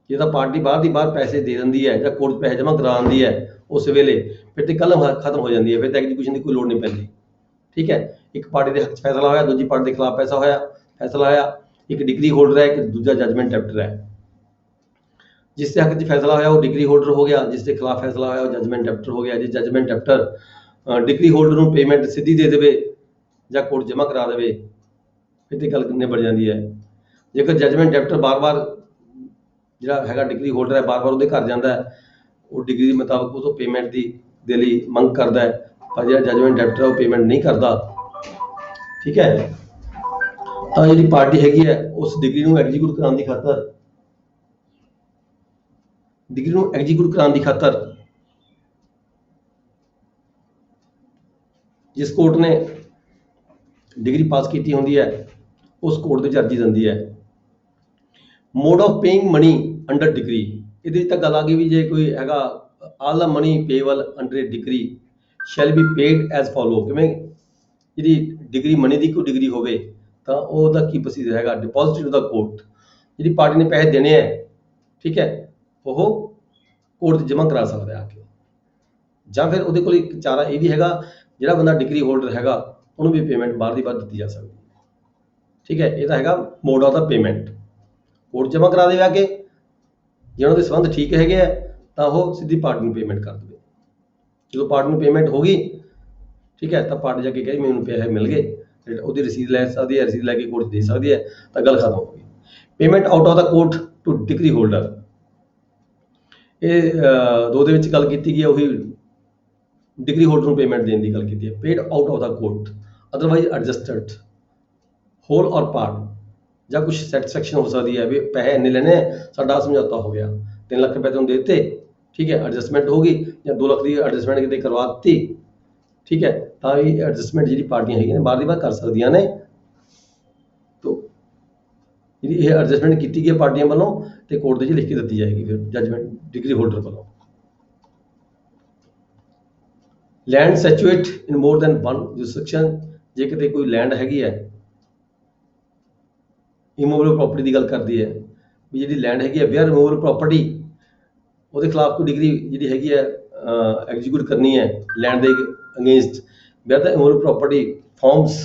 ਜੇ ਤਾਂ ਪਾਰਟੀ ਬਾਹਰ ਦੀ ਬਾਹਰ ਪੈਸੇ ਦੇ ਦਿੰਦੀ ਹੈ ਜਾਂ ਕੋਰਟ ਪੈਸੇ ਜਮ੍ਹਾਂ ਕਰਾ ਦਿੰਦੀ ਹੈ ਉਸ ਵੇਲੇ ਫਿਰ ਤੇ ਕਲਮ ਖਤਮ ਹੋ ਜਾਂਦੀ ਹੈ, ਫਿਰ ਤਾਂ ਐਗਜੀਕਿਊਸ਼ਨ ਦੀ ਕੋਈ ਲੋੜ ਨਹੀਂ ਪੈਂਦੀ, ਠੀਕ ਹੈ। ਇੱਕ ਪਾਰਟੀ ਦੇ ਹੱਕ 'ਚ ਫੈਸਲਾ ਹੋਇਆ, ਦੂਜੀ ਪਾਰਟੀ ਦੇ ਖਿਲਾਫ ਫੈਸਲਾ ਹੋਇਆ, ਇੱਕ ਡਿਗਰੀ ਹੋਲਡਰ ਹੈ, ਇੱਕ ਦੂਜਾ ਜੱਜਮੈਂਟ ਡੈਪਟਰ ਹੈ। ਜਿਸ ਦੇ ਹੱਕ 'ਚ ਫੈਸਲਾ ਹੋਇਆ ਉਹ ਡਿਗਰੀ ਹੋਲਡਰ ਹੋ ਗਿਆ, ਜਿਸ ਦੇ ਖਿਲਾਫ ਫੈਸਲਾ ਹੋਇਆ ਉਹ ਜੱਜਮੈਂਟ ਡੈਪਟਰ ਹੋ ਗਿਆ। ਜੇ ਜੱਜਮੈਂਟ ਡੈਪਟਰ ਡਿਗਰੀ ਹੋਲਡਰ ਨੂੰ ਪੇਮੈਂਟ ਸਿੱਧੀ ਦੇ ਦੇਵੇ ਜਾਂ ਕੋਰਟ ਜਮ੍ਹਾਂ ਕਰਾ ਦੇਵੇ ਫਿਰ ਤੇ ਗੱਲ ਨਿਬੜ ਜਾਂਦੀ ਹੈ। ਜੇਕਰ ਜੱਜਮੈਂਟ ਡੈਪਟਰ ਬਾਰ-ਬਾਰ ਜਿਹੜਾ ਹੈਗਾ ਡਿਗਰੀ ਹੋਲਡਰ ਹੈ ਬਾਰ-ਬਾਰ ਉਹਦੇ ਘਰ ਜਾਂਦਾ ਹੈ, ਉਹ ਡਿਗਰੀ ਦੇ ਮੁਤਾਬਕ ਉਹ ਤੋਂ ਪੇਮੈਂਟ ਦੇ ਲਈ ਮੰਗ ਕਰਦਾ ਹੈ, ਪਰ ਜਿਹੜਾ ਜੱਜਮੈਂਟ ਡੈਪਟਰ ਹੈ ਉਹ ਪੇਮੈਂਟ ਨਹੀਂ ਕਰਦਾ, ਠੀਕ ਹੈ। ਤਾਂ ਜਿਹੜੀ ਪਾਰਟੀ ਹੈਗੀ ਹੈ ਉਸ ਡਿਗਰੀ ਨੂੰ ਐਗਜੀਕਿਊਟ ਕਰਾਉਣ ਦੀ ਖਾਤਰ ਜਿਸ ਕੋਰਟ ਨੇ ਡਿਗਰੀ ਪਾਸ ਕੀਤੀ ਹੁੰਦੀ ਹੈ ਉਸ ਕੋਰਟ ਦੇ ਵਿੱਚ ਅਰਜ਼ੀ ਦਿੰਦੀ ਹੈ। Mode of paying money under decree, ਇਹਦੇ ਵਿੱਚ ਤਾਂ ਗੱਲ ਆ ਗਈ ਵੀ ਜੇ ਕੋਈ ਹੈਗਾ all the money payable under a decree shall be paid as follow. ਕਿਵੇਂ ਜਿਹੜੀ ਡਿਗਰੀ ਮਨੀ ਦੀ ਕੋਈ ਡਿਗਰੀ ਹੋਵੇ ਤਾਂ ਉਹਦਾ ਕੀ ਪ੍ਰੋਸੀਜਰ ਹੈਗਾ, ਡਿਪੋਜ਼ਿਟ ਟੂ ਦਾ ਕੋਰਟ, ਜਿਹੜੀ ਪਾਰਟੀ ਨੇ ਪੈਸੇ ਦੇਣੇ ਹੈ, ਠੀਕ ਹੈ, ਉਹ ਕੋਰਟ 'ਚ ਜਮ੍ਹਾਂ ਕਰਾ ਸਕਦਾ ਆ ਕੇ। ਜਾਂ ਫਿਰ ਉਹਦੇ ਕੋਲ ਇੱਕ ਚਾਰਾ ਇਹ ਵੀ ਹੈਗਾ ਜਿਹੜਾ ਬੰਦਾ ਡਿਗਰੀ ਹੋਲਡਰ ਹੈਗਾ ਉਹਨੂੰ ਵੀ ਪੇਮੈਂਟ ਬਾਹਰ ਦੀ ਬਾਹਰ ਦਿੱਤੀ ਜਾ ਸਕਦੀ ਹੈ, ਠੀਕ ਹੈ। ਇਹ ਤਾਂ ਹੈਗਾ mode of the payment, court ਜਮ੍ਹਾਂ ਕਰਾ ਦੇਵੇ ਆ ਕੇ। ਜੇ ਉਹਨਾਂ ਦੇ ਸੰਬੰਧ ਠੀਕ ਹੈਗੇ ਆ ਤਾਂ ਉਹ ਸਿੱਧੀ ਪਾਰਟੀ ਨੂੰ ਪੇਮੈਂਟ ਕਰ ਦੇਵੇ। ਜਦੋਂ ਪਾਰਟੀ ਨੂੰ ਪੇਮੈਂਟ ਹੋ ਗਈ, ਠੀਕ ਹੈ, ਤਾਂ ਪਾਰਟੀ ਜਾ ਕੇ ਕਹੇ ਮੈਨੂੰ ਪੈਸੇ ਮਿਲ ਗਏ, ਤੇ ਉਹਦੀ ਰਸੀਦ ਲੈ ਸਕਦੀ ਹੈ, ਰਸੀਦ ਲੈ ਕੇ ਕੋਰਟ ਦੇ ਸਕਦੀ ਹੈ, ਤਾਂ ਗੱਲ ਖਤਮ ਹੋ ਗਈ। Payment out of the court to decree holder, ਇਹ ਦੋ ਦੇ ਵਿੱਚ ਗੱਲ ਕੀਤੀ ਗਈ ਹੈ, ਉਹੀ ਡਿਗਰੀ ਹੋਲਡਰ ਨੂੰ ਪੇਮੈਂਟ ਦੇਣ ਦੀ ਗੱਲ ਕੀਤੀ ਹੈ। Paid out of the court otherwise adjusted whole or part, ਜਾਂ ਕੁਛ ਸੈਟਿਸਫੈਕਸ਼ਨ ਹੋ ਸਕਦੀ ਹੈ ਵੀ ਪੈਸੇ ਇੰਨੇ ਲੈਣੇ ਹੈ, ਸਾਡਾ ਸਮਝੌਤਾ ਹੋ ਗਿਆ, 3 ਲੱਖ ਰੁਪਏ ਤੁਹਾਨੂੰ ਦੇ ਦਿੱਤੇ, ਠੀਕ ਹੈ, ਐਡਜਸਟਮੈਂਟ ਹੋ ਗਈ, ਜਾਂ 2 ਲੱਖ ਦੀ ਐਡਜਸਟਮੈਂਟ ਕਿਤੇ ਕਰਵਾ ਦਿੱਤੀ, ਠੀਕ ਹੈ, ਤਾਂ ਵੀ ਐਡਜਸਟਮੈਂਟ ਜਿਹੜੀ ਪਾਰਟੀਆਂ ਹੈਗੀਆਂ ਨੇ ਬਾਹਰ ਦੀ ਬਾਹਰ ਕਰ ਸਕਦੀਆਂ ਨੇ। ਤੋ ਜਿਹੜੀ ਇਹ ਐਡਜਸਟਮੈਂਟ ਕੀਤੀ ਗਈ ਪਾਰਟੀਆਂ ਵੱਲੋਂ ਤੇ ਕੋਰਟ ਦੇ ਵਿੱਚ ਲਿਖ ਕੇ ਦਿੱਤੀ ਜਾਏਗੀ ਫਿਰ ਜੱਜਮੈਂਟ ਡਿਗਰੀ ਹੋਲਡਰ ਵੱਲੋਂ। ਲੈਂਡ ਸੈਚੁਏਟ ਇਨ ਮੋਰ ਦੈਨ ਵਨ ਜੁਰਿਸਡਿਕਸ਼ਨ, ਜੇ ਕਿਤੇ ਕੋਈ ਲੈਂਡ ਹੈਗੀ ਹੈ, ਇਮੂਵੇਬਲ ਪ੍ਰੋਪਰਟੀ ਦੀ ਗੱਲ ਕਰਦੀ ਹੈ ਵੀ ਜਿਹੜੀ ਲੈਂਡ ਹੈਗੀ ਹੈ ਵੇਅਰ ਇਮੂਵੇਬਲ ਪ੍ਰੋਪਰਟੀ, ਉਹਦੇ ਖਿਲਾਫ ਕੋਈ ਡਿਗਰੀ ਜਿਹੜੀ ਹੈਗੀ ਹੈ ਐਗਜ਼ੀਕਿਊਟ ਕਰਨੀ ਹੈ ਲੈਂਡ ਦੇ against, where the immovable property forms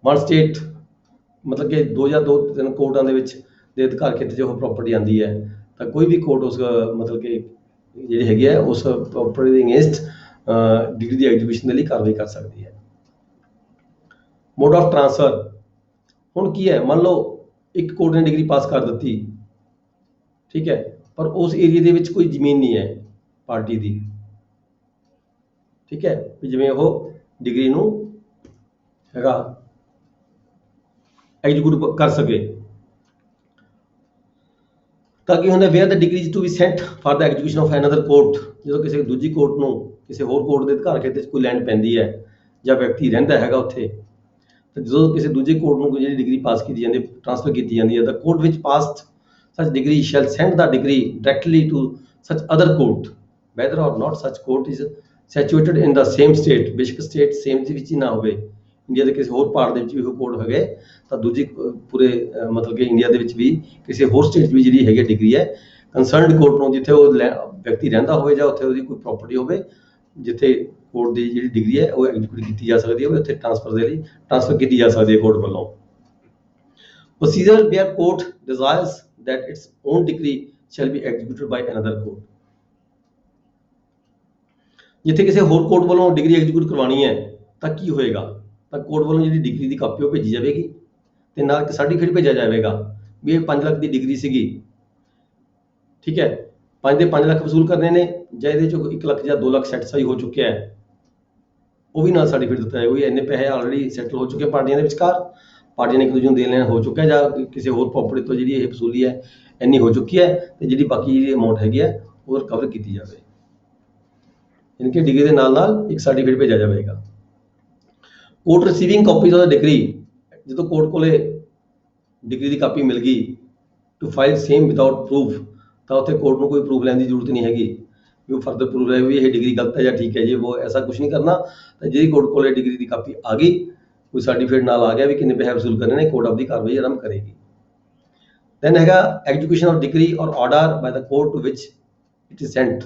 one state, ਮਤਲਬ ਕਿ 2 ਜਾਂ 2-3 ਕੋਰਟਾਂ ਦੇ ਵਿੱਚ ਦੇ ਅਧਿਕਾਰ ਖੇਤਰ 'ਚ ਉਹ ਪ੍ਰੋਪਰਟੀ ਆਉਂਦੀ ਹੈ, ਤਾਂ ਕੋਈ ਵੀ ਕੋਰਟ ਉਸ ਮਤਲਬ ਕਿ ਜਿਹੜੀ ਹੈਗੀ ਹੈ ਉਸ ਪ੍ਰੋਪਰਟੀ ਦੇ ਅਗੇਂਸਟ ਡਿਗਰੀ ਦੀ ਐਗਜ਼ੀਕਿਊਸ਼ਨ ਦੇ ਲਈ ਕਾਰਵਾਈ ਕਰ ਸਕਦੀ ਹੈ। ਮੋਡ ਆਫ ਟ੍ਰਾਂਸਫਰ, ਹੁਣ ਕੀ ਹੈ, ਮੰਨ ਲਓ ਇੱਕ ਕੋਰਟ ਨੇ ਡਿਗਰੀ ਪਾਸ ਕਰ ਦਿੱਤੀ, ਠੀਕ ਹੈ, ਪਰ ਉਸ ਏਰੀਆ ਦੇ ਵਿੱਚ ਕੋਈ ਜ਼ਮੀਨ ਨਹੀਂ ਹੈ ਪਾਰਟੀ ਦੀ, ਠੀਕ ਹੈ, ਵੀ ਜਿਵੇਂ ਉਹ ਡਿਗਰੀ ਨੂੰ ਹੈਗਾ ਐਗਜ਼ੀਕਿਊਟ ਕਰ ਸਕੇ, ਤਾਂ ਕੀ ਹੁੰਦਾ, where the decree to be sent for the execution of another court, ਜਦੋਂ ਕਿਸੇ ਦੂਜੀ ਕੋਰਟ ਨੂੰ ਕਿਸੇ ਹੋਰ ਕੋਰਟ ਦੇ ਅਧਿਕਾਰ ਖੇਤਰ 'ਚ ਕੋਈ ਲੈਂਡ ਪੈਂਦੀ ਹੈ ਜਾਂ ਵਿਅਕਤੀ ਰਹਿੰਦਾ ਹੈਗਾ ਉੱਥੇ, ਤਾਂ ਜਦੋਂ ਕਿਸੇ ਦੂਜੇ ਕੋਰਟ ਨੂੰ ਕੋਈ ਜਿਹੜੀ ਡਿਗਰੀ ਪਾਸ ਕੀਤੀ ਜਾਂਦੀ ਹੈ, ਟ੍ਰਾਂਸਫਰ ਕੀਤੀ ਜਾਂਦੀ ਹੈ, ਤਾਂ ਕੋਰਟ ਵਿੱਚ passed such degree shall send the degree directly to such other court whether or not such court is situated in the same state, ਬੇਸ਼ੱਕ ਸਟੇਟ ਸੇਮ ਦੇ ਵਿੱਚ ਹੀ ਨਾ ਹੋਵੇ, ਇੰਡੀਆ ਦੇ ਕਿਸੇ ਹੋਰ ਪਾਰਟ ਦੇ ਵਿੱਚ ਵੀ ਉਹ ਕੋਰਟ ਹੈਗੇ, ਤਾਂ ਦੂਜੀ ਪੂਰੇ ਮਤਲਬ ਕਿ ਇੰਡੀਆ ਦੇ ਵਿੱਚ ਵੀ ਕਿਸੇ ਹੋਰ ਸਟੇਟ ਵੀ ਜਿਹੜੀ ਹੈਗੀ ਡਿਗਰੀ ਹੈ ਕੰਸਰਨਡ ਕੋਰਟ ਨੂੰ, ਜਿੱਥੇ ਉਹ ਵਿਅਕਤੀ ਰਹਿੰਦਾ ਹੋਵੇ ਜਾਂ ਉੱਥੇ ਉਹਦੀ ਕੋਈ ਪ੍ਰਾਪਰਟੀ ਹੋਵੇ, ਜਿੱਥੇ ਕੋਰਟ ਦੀ ਜਿਹੜੀ ਡਿਗਰੀ ਹੈ ਉਹ ਐਗਜ਼ੀਕਿਊਟ ਕੀਤੀ ਜਾ ਸਕਦੀ ਹੈ, ਉੱਥੇ ਟ੍ਰਾਂਸਫਰ ਦੇ ਲਈ ਟ੍ਰਾਂਸਫਰ ਕੀਤੀ ਜਾ ਸਕਦੀ ਹੈ ਕੋਰਟ ਵੱਲੋਂ। Procedure where court desires that its own degree shall be executed by another court, ਜਿੱਥੇ ਕਿਸੇ ਹੋਰ ਕੋਰਟ ਵੱਲੋਂ ਡਿਗਰੀ ਐਗਜ਼ੀਕਿਊਟ ਕਰਵਾਉਣੀ ਹੈ ਤਾਂ ਕੀ ਹੋਏਗਾ, ਤਾਂ ਕੋਰਟ ਵੱਲੋਂ ਜਿਹੜੀ ਡਿਗਰੀ ਦੀ ਕਾਪੀ ਉਹ ਭੇਜੀ ਜਾਵੇਗੀ ਤੇ ਨਾਲ ਇੱਕ ਸਰਟੀਫਿਕੇਟ ਭੇਜਿਆ ਜਾਵੇਗਾ ਵੀ ਇਹ 5 ਲੱਖ ਦੀ ਡਿਗਰੀ ਸੀਗੀ, ਠੀਕ ਹੈ, 5 ਦੇ 5 ਲੱਖ ਵਸੂਲ ਕਰਨੇ ਨੇ, ਜਾਂ ਇਹਦੇ ਚੋਂ 1 ਲੱਖ ਜਾਂ 2 ਲੱਖ ਸੈਟੀਸਫਾਈ ਹੋ ਚੁੱਕਿਆ ਹੈ, ਉਹ ਵੀ ਨਾਲ ਸਰਟੀਫਿਕੇਟ ਦਿੱਤਾ ਜਾਏਗਾ, ਇੰਨੇ ਪੈਸੇ ਆਲਰੇਡੀ ਸੈਟਲ ਹੋ ਚੁੱਕੇ ਪਾਰਟੀਆਂ ਦੇ ਵਿਚਕਾਰ, ਪਾਰਟੀਆਂ ਨੇ ਇੱਕ ਦੂਜੇ ਨੂੰ ਦੇਣ ਲੈਣ ਹੋ ਚੁੱਕਿਆ, ਜਾਂ ਕਿਸੇ ਹੋਰ ਪ੍ਰੋਪਰਟੀ ਤੋਂ ਜਿਹੜੀ ਇਹ ਵਸੂਲੀ ਹੈ ਇੰਨੀ ਹੋ ਚੁੱਕੀ ਹੈ, ਤੇ ਜਿਹੜੀ ਬਾਕੀ ਜਿਹੜੀ ਅਮਾਊਂਟ ਹੈਗੀ ਹੈ ਉਹ ਰਿਕਵਰ ਕੀਤੀ ਜਾਵੇ, ਯਾਨੀ ਕਿ ਡਿਗਰੀ ਦੇ ਨਾਲ ਨਾਲ ਇੱਕ ਸਰਟੀਫਿਕੇਟ ਭੇਜਿਆ ਜਾਵੇਗਾ। Court receiving copies of the decree, ਜਦੋਂ ਕੋਰਟ ਕੋਲੇ ਡਿਗਰੀ ਦੀ ਕਾਪੀ ਮਿਲ ਗਈ, to file same without proof, ਤਾਂ ਉੱਥੇ ਕੋਰਟ ਨੂੰ ਕੋਈ ਪ੍ਰੂਫ ਲੈਣ ਦੀ ਜ਼ਰੂਰਤ ਨਹੀਂ ਹੈਗੀ ਵੀ ਉਹ ਫਰਦਰ ਪ੍ਰੂਫ ਲੈ ਵੀ ਇਹ ਡਿਗਰੀ ਗਲਤ ਹੈ ਜਾਂ ਠੀਕ ਹੈ ਜੀ, ਉਹ ਐਸਾ ਕੁਝ ਨਹੀਂ ਕਰਨਾ। ਤਾਂ ਜਿਹੜੀ ਕੋਰਟ ਕੋਲੇ ਡਿਗਰੀ ਦੀ ਕਾਪੀ ਆ ਗਈ, ਕੋਈ ਸਰਟੀਫਿਕੇਟ ਨਾਲ ਆ ਗਿਆ ਵੀ ਕਿੰਨੇ ਪੈਸੇ ਵਸੂਲ ਕਰਨੇ ਨੇ, ਕੋਰਟ ਆਪਦੀ ਕਾਰਵਾਈ ਆਰੰਭ ਕਰੇਗੀ। ਦੈਨ ਹੈਗਾ execution of decree or order by the court to which it is sent,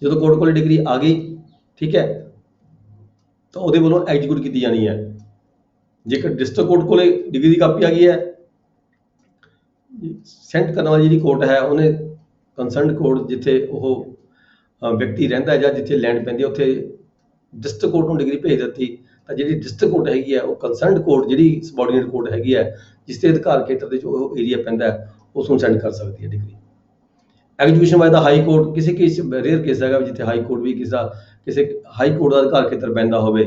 ਜਦੋਂ ਕੋਰਟ ਕੋਲ ਡਿਗਰੀ ਆ ਗਈ, ਠੀਕ ਹੈ, ਤਾਂ ਉਹਦੇ ਵੱਲੋਂ ਐਗਜ਼ੀਕਿਊਟ ਕੀਤੀ ਜਾਣੀ ਹੈ। ਜੇਕਰ ਡਿਸਟ੍ਰਿਕਟ ਕੋਰਟ ਕੋਲੇ ਡਿਗਰੀ ਦੀ ਕਾਪੀ ਆ ਗਈ ਹੈ, ਸੈਂਟ ਕਰਨ ਵਾਲੀ ਜਿਹੜੀ ਕੋਰਟ ਹੈ ਉਹਨੇ ਕੰਸਰਨਡ ਕੋਰਟ ਜਿੱਥੇ ਉਹ ਵਿਅਕਤੀ ਰਹਿੰਦਾ ਜਾਂ ਜਿੱਥੇ ਲੈਂਡ ਪੈਂਦੀ ਹੈ ਉੱਥੇ ਡਿਸਟ੍ਰਿਕਟ ਕੋਰਟ ਨੂੰ ਡਿਗਰੀ ਭੇਜ ਦਿੱਤੀ, ਤਾਂ ਜਿਹੜੀ ਡਿਸਟ੍ਰਿਕਟ ਕੋਰਟ ਹੈਗੀ ਹੈ ਉਹ ਕੰਸਰਨਡ ਕੋਰਟ ਜਿਹੜੀ ਸਬਆਰਡੀਨੇਟ ਕੋਰਟ ਹੈਗੀ ਹੈ ਜਿਸ ਦੇ ਅਧਿਕਾਰ ਖੇਤਰ ਦੇ ਵਿੱਚ ਉਹ ਏਰੀਆ ਪੈਂਦਾ ਹੈ ਉਸ ਨੂੰ ਸੈਂਡ ਕਰ ਸਕਦੀ ਹੈ degree. Execution by the high court, ਕਿਸੇ ਕੇਸ ਰੇਅਰ ਕੇਸ ਹੈਗਾ ਜਿੱਥੇ ਹਾਈ ਕੋਰਟ ਵੀ ਕਿਸੇ ਹਾਈ ਕੋਰਟ ਦਾ ਅਧਿਕਾਰ ਖੇਤਰ ਪੈਂਦਾ ਹੋਵੇ,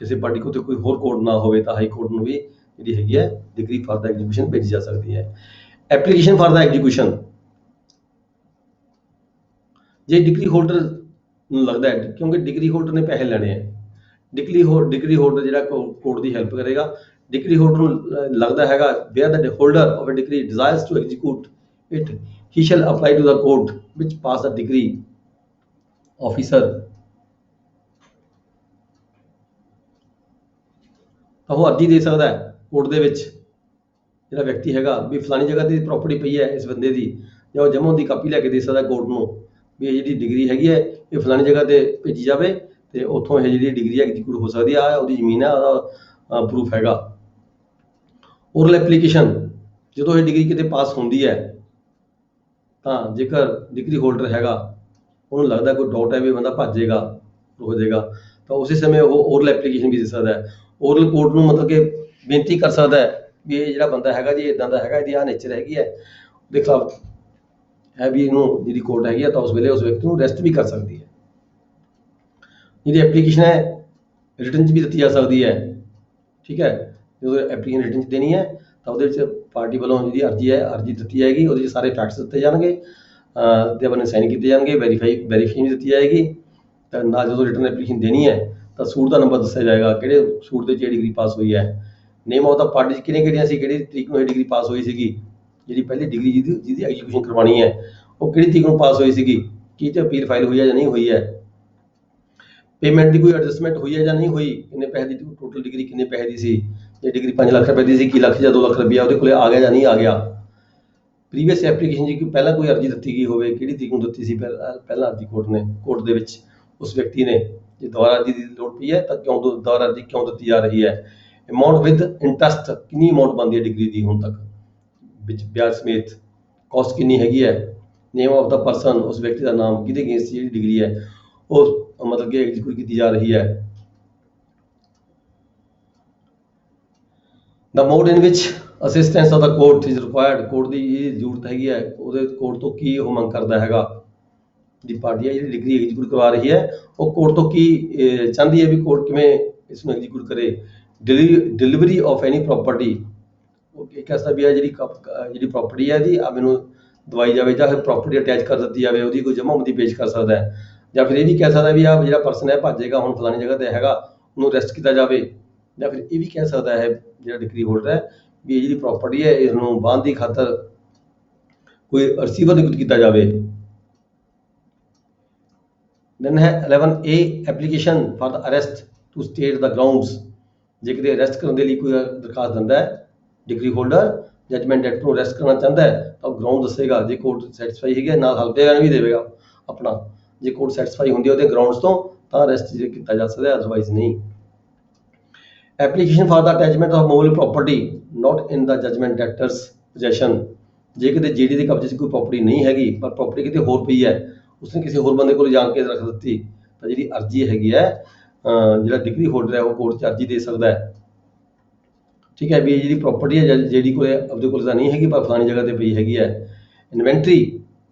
ਕਿਸੇ ਪਾਰਟੀ ਕੋਲ ਕੋਈ ਹੋਰ ਕੋਰਟ ਨਾ ਹੋਵੇ, ਤਾਂ ਹਾਈ ਕੋਰਟ ਨੂੰ ਵੀ ਜਿਹੜੀ ਹੈਗੀ ਹੈ ਡਿਗਰੀ ਫਾਰ ਦਾ ਐਗਜ਼ੀਕਿਊਸ਼ਨ ਭੇਜੀ ਜਾ ਸਕਦੀ ਹੈ। ਐਪਲੀਕੇਸ਼ਨ ਫਾਰ ਦਾ ਐਗਜ਼ੀਕਿਊਸ਼ਨ, ਜੇ ਡਿਗਰੀ ਹੋਲਡਰ ਨੂੰ ਲੱਗਦਾ ਹੈ ਕਿਉਂਕਿ ਡਿਗਰੀ ਹੋਲਡਰ ਨੇ ਪੈਸੇ ਲੈਣੇ ਹੈ, ਡਿਗਰੀ ਹੋਲਡਰ ਜਿਹੜਾ ਕੋਰਟ ਦੀ ਹੈਲਪ ਕਰੇਗਾ, ਡਿਗਰੀ ਹੋਲਡਰ ਨੂੰ ਲੱਗਦਾ ਹੈਗਾ where the holder of a decree desires to execute it he shall apply to the court which pass the degree officer, ਤਾਂ ਉਹ ਅਰਜ਼ੀ ਦੇ ਸਕਦਾ ਹੈ ਕੋਰਟ ਦੇ ਵਿੱਚ, ਜਿਹੜਾ ਵਿਅਕਤੀ ਹੈਗਾ ਵੀ ਫਲਾਣੀ ਜਗ੍ਹਾ ਤੇ ਪ੍ਰਾਪਰਟੀ ਪਈ ਹੈ ਇਸ ਬੰਦੇ ਦੀ, ਜਾਂ ਉਹ ਜਮ੍ਹਾਂ ਦੀ ਕਾਪੀ ਲੈ ਕੇ ਦੇ ਸਕਦਾ ਕੋਰਟ ਨੂੰ ਵੀ ਇਹ ਜਿਹੜੀ ਡਿਗਰੀ ਹੈਗੀ ਹੈ ਇਹ ਫਲਾਣੀ ਜਗ੍ਹਾ ਤੇ ਭੇਜੀ ਜਾਵੇ ਤੇ ਉੱਥੋਂ ਇਹ ਜਿਹੜੀ ਡਿਗਰੀ ਐਗਜ਼ੀਕਿਊਟ ਹੋ ਸਕਦੀ ਆ, ਉਹਦੀ ਜ਼ਮੀਨ ਹੈ, ਉਹਦਾ ਪ੍ਰੂਫ ਹੈਗਾ। ਓਰਲ ਐਪਲੀਕੇਸ਼ਨ, ਜਦੋਂ ਇਹ ਡਿਗਰੀ ਕਿਤੇ ਪਾਸ ਹੁੰਦੀ ਹੈ ਤਾਂ ਜੇਕਰ ਡਿਗਰੀ ਹੋਲਡਰ ਹੈਗਾ ਉਹਨੂੰ ਲੱਗਦਾ ਕੋਈ ਡਾਊਟ ਹੈ ਵੀ ਬੰਦਾ ਭੱਜੇਗਾ ਹੋ ਜਾਏਗਾ ਤਾਂ ਉਸੇ ਸਮੇਂ ਉਹ ਓਰਲ ਐਪਲੀਕੇਸ਼ਨ ਵੀ ਦੇ ਸਕਦਾ ਹੈ। ਓਰਲ ਕੋਰਟ ਨੂੰ ਮਤਲਬ ਕਿ ਬੇਨਤੀ ਕਰ ਸਕਦਾ ਹੈ ਵੀ ਇਹ ਜਿਹੜਾ ਬੰਦਾ ਹੈਗਾ ਜੀ ਇਦਾਂ ਦਾ ਹੈਗਾ, ਇਹਦੀ ਆਹ ਨੇਚਰ ਹੈਗੀ ਹੈ, ਉਹਦੇ ਖਿਲਾਫ ਹੈ ਵੀ ਇਹਨੂੰ ਜਿਹੜੀ ਕੋਰਟ ਹੈਗੀ ਹੈ ਤਾਂ ਉਸ ਵੇਲੇ ਉਸ ਵਿਅਕਤੀ ਨੂੰ ਅਰੈਸਟ ਵੀ ਕਰ ਸਕਦੀ ਹੈ। ਜਿਹੜੀ ਐਪਲੀਕੇਸ਼ਨ ਹੈ ਰਿਟਨ 'ਚ ਵੀ ਦਿੱਤੀ ਜਾ ਸਕਦੀ ਹੈ। ਠੀਕ ਹੈ, ਜਦੋਂ ਐਪਲੀਕੇਸ਼ਨ ਰਿਟਨ 'ਚ ਦੇਣੀ ਹੈ ਤਾਂ ਉਹਦੇ ਵਿੱਚ ਪਾਰਟੀ ਵੱਲੋਂ ਜਿਹੜੀ ਅਰਜੀ ਹੈ ਅਰਜੀ ਦਿੱਤੀ ਜਾਏਗੀ, ਉਹਦੇ 'ਚ ਸਾਰੇ ਫੈਕਟਸ ਦਿੱਤੇ ਜਾਣਗੇ ਤੇ ਆਪਣੇ ਸਾਈਨ ਕੀਤੇ ਜਾਣਗੇ, ਵੈਰੀਫਿਕੇਸ਼ਨ ਵੀ ਦਿੱਤੀ ਜਾਏਗੀ। ਤਾਂ ਨਾਲ ਜਦੋਂ ਰਿਟਨ ਐਪਲੀਕੇਸ਼ਨ ਦੇਣੀ ਹੈ ਤਾਂ ਸੂਟ ਦਾ ਨੰਬਰ ਦੱਸਿਆ ਜਾਏਗਾ, ਕਿਹੜੇ ਸੂਟ ਦੇ 'ਚ ਡਿਗਰੀ ਪਾਸ ਹੋਈ ਹੈ, ਨੇਮ ਆਫ ਦਾ ਪਾਰਟੀ ਕਿਹੜੀਆਂ ਸੀ, ਕਿਹੜੀ ਤਰੀਕ ਨੂੰ ਇਹ ਡਿਗਰੀ ਪਾਸ ਹੋਈ ਸੀਗੀ, ਜਿਹੜੀ ਪਹਿਲੀ ਡਿਗਰੀ ਜਿਹਦੀ ਐਗਜ਼ੀਕਿਊਸ਼ਨ ਕਰਵਾਉਣੀ ਹੈ ਉਹ ਕਿਹੜੀ ਤਰੀਕ ਨੂੰ ਪਾਸ ਹੋਈ ਸੀਗੀ, ਕੀ ਤੇ ਅਪੀਲ ਫਾਈਲ ਹੋਈ ਹੈ ਜਾਂ ਨਹੀਂ ਹੋਈ ਹੈ, ਪੇਮੈਂਟ ਦੀ ਕੋਈ ਐਡਜਸਟਮੈਂਟ ਹੋਈ ਹੈ ਜਾਂ ਨਹੀਂ ਹੋਈ, ਕਿੰਨੇ ਪੈਸੇ ਦੀ ਟੋਟਲ ਡਿਗਰੀ ਕਿੰਨੇ ਪੈਸੇ ਦੀ ਸੀ, ਜੇ ਡਿਗਰੀ 5 ਲੱਖ ਰੁਪਏ ਦੀ ਸੀ ਕੀ ਲੱਖ ਜਾਂ 2 ਲੱਖ ਰੁਪਇਆ ਉਹਦੇ ਕੋਲੇ ਆ ਗਿਆ ਜਾਂ ਨਹੀਂ ਆ ਗਿਆ। ਪ੍ਰੀਵੀਅਸ ਐਪਲੀਕੇਸ਼ਨ ਜੀ ਪਹਿਲਾਂ ਕੋਈ ਅਰਜੀ ਦਿੱਤੀ ਗਈ ਹੋਵੇ, ਕਿਹੜੀ ਤਰੀਕ ਨੂੰ ਦਿੱਤੀ ਸੀ ਪਹਿਲਾਂ ਅਰਜੀ ਕੋਰਟ ਦੇ ਵਿੱਚ ਉਸ ਵਿਅਕਤੀ ਨੇ, ਜੇ ਦੁਬਾਰਾ ਅਰਜੀ ਦੀ ਲੋੜ ਪਈ ਹੈ ਤਾਂ ਕਿਉਂ ਦੁਬਾਰਾ ਅਰਜੀ ਕਿਉਂ ਦਿੱਤੀ ਜਾ ਰਹੀ ਹੈ, ਅਮਾਊਂਟ ਵਿਦ ਇੰਟਰਸਟ ਕਿੰਨੀ ਅਮਾਊਂਟ ਬਣਦੀ ਹੈ ਡਿਗਰੀ ਦੀ ਹੁਣ ਤੱਕ ਵਿੱਚ ਵਿਆਜ ਸਮੇਤ, ਕਾਸਟ ਕਿੰਨੀ ਹੈਗੀ ਹੈ, ਨੇਮ ਆਫ ਦਾ ਪਰਸਨ ਉਸ ਵਿਅਕਤੀ ਦਾ ਨਾਮ ਕਿਹਦੇ ਅਗੇਂਸਟ ਜਿਹੜੀ ਡਿਗਰੀ ਹੈ ਉਹ ਮਤਲਬ ਕਿ ਐਗਜ਼ੀਕਿਊਟ ਕੀਤੀ ਜਾ ਰਹੀ ਹੈ। The mode in which assistance of the court is required, court ਦੀ ਇਹ ਜ਼ਰੂਰਤ ਹੈਗੀ ਹੈ, ਉਹਦੇ ਕੋਰਟ ਤੋਂ ਕੀ ਉਹ ਮੰਗ ਕਰਦਾ ਹੈਗਾ, ਦੀ ਪਾਰਟੀ ਹੈ ਜਿਹੜੀ ਡਿਗਰੀ ਐਗਜ਼ੀਕਿਊਟ ਕਰਵਾ ਰਹੀ ਹੈ ਉਹ ਕੋਰਟ ਤੋਂ ਕੀ ਚਾਹੁੰਦੀ ਹੈ ਵੀ ਕੋਰਟ ਕਿਵੇਂ ਇਸ ਨੂੰ ਐਗਜ਼ੀਕਿਊਟ ਕਰੇ। ਡਿਲੀਵਰੀ ਆਫ ਐਨੀ ਪ੍ਰੋਪਰਟੀ, ਉਹ ਇਹ ਕਹਿ ਸਕਦਾ ਵੀ ਹੈ ਜਿਹੜੀ ਪ੍ਰੋਪਰਟੀ ਹੈ ਇਹਦੀ ਆ ਮੈਨੂੰ ਦਵਾਈ ਜਾਵੇ ਜਾਂ ਫਿਰ ਪ੍ਰੋਪਰਟੀ ਅਟੈਚ ਕਰ ਦਿੱਤੀ ਜਾਵੇ, ਉਹਦੀ ਕੋਈ ਜਮ੍ਹਾਂਬੰਦੀ ਪੇਸ਼ ਕਰ ਸਕਦਾ ਹੈ, ਜਾਂ ਫਿਰ ਇਹ ਵੀ ਕਹਿ ਸਕਦਾ ਵੀ ਆ ਜਿਹੜਾ ਪਰਸਨ ਹੈ ਭੱਜੇਗਾ ਹੁਣ ਫਲਾਣੀ ਜਗ੍ਹਾ ਤੇ ਹੈਗਾ ਉਹਨੂੰ ਅਰੈਸਟ ਕੀਤਾ ਜਾਵੇ, ਜਾਂ ਫਿਰ ਇਹ ਵੀ ਕਹਿ ਸਕਦਾ ਹੈ ਜਿਹੜਾ ਡਿਗਰੀ ਹੋਲਡਰ ਹੈ ਵੀ ਇਹ ਜਿਹੜੀ ਪ੍ਰੋਪਰਟੀ ਹੈ ਇਹਨੂੰ ਬਾਂਧ ਦੀ ਖਾਤਰ ਕੋਈ ਰਿਸੀਵਰ ਨਿਯੁਕਤ ਕੀਤਾ ਜਾਵੇ। ਦੈਨ ਹੈ 11A application for the arrest to state the grounds, ਜੇ ਕਿਤੇ ਅਰੈਸਟ ਕਰਨ ਦੇ ਲਈ ਕੋਈ ਦਰਖਾਸਤ ਦਿੰਦਾ ਹੈ ਡਿਗਰੀ ਹੋਲਡਰ, ਜਜਮੈਂਟ ਡਾਇਰੈਕਟਰ ਨੂੰ ਅਰੈਸਟ ਕਰਨਾ ਚਾਹੁੰਦਾ ਹੈ ਤਾਂ ਉਹ ਗਰਾਊਂਡ ਦੱਸੇਗਾ, ਜੇ ਕੋਰਟ ਸੈਟੀਸਫਾਈ ਹੈਗੀ ਨਾਲ ਹਲਫੇ ਬਿਆਨ ਵੀ ਦੇਵੇਗਾ ਆਪਣਾ, ਜੇ ਕੋਰਟ ਸੈਟੀਸਫਾਈ ਹੁੰਦੀ ਹੈ ਉਹਦੇ ਗਰਾਊਂਡਸ ਤੋਂ ਤਾਂ ਅਰੈਸਟ ਕੀਤਾ ਜਾ ਸਕਦਾ, ਅਦਰਵਾਈਜ਼ ਨਹੀਂ। Application for the attachment of movable property not in the judgment directors possession, ਜੇ ਕਿਤੇ ਜੀਡੀ ਦੇ ਕਬਜ਼ੇ 'ਚ ਕੋਈ ਪ੍ਰੋਪਰਟੀ ਨਹੀਂ ਹੈਗੀ ਪਰ ਪ੍ਰੋਪਰਟੀ ਕਿਤੇ ਹੋਰ ਪਈ ਹੈ, ਉਸਨੇ ਕਿਸੇ ਹੋਰ ਬੰਦੇ ਕੋਲ ਜਾਣ ਕੇ ਰੱਖ ਦਿੱਤੀ, ਤਾਂ ਜਿਹੜੀ ਅਰਜੀ ਹੈਗੀ ਹੈ ਜਿਹੜਾ ਡਿਗਰੀ ਹੋਲਡਰ ਹੈ ਉਹ ਕੋਰਟ 'ਚ ਅਰਜੀ ਦੇ ਸਕਦਾ ਹੈ। ਠੀਕ ਹੈ ਵੀ ਇਹ ਜਿਹੜੀ ਪ੍ਰੋਪਰਟੀ ਹੈ ਜਿਹੜੀ ਕੋਲ ਆਪਦੇ ਕੋਲ ਤਾਂ ਨਹੀਂ ਹੈਗੀ ਪਰ ਫਲਾਣੀ ਜਗ੍ਹਾ ਤੇ ਪਈ ਹੈਗੀ ਹੈ। ਇਨਵੈਂਟਰੀ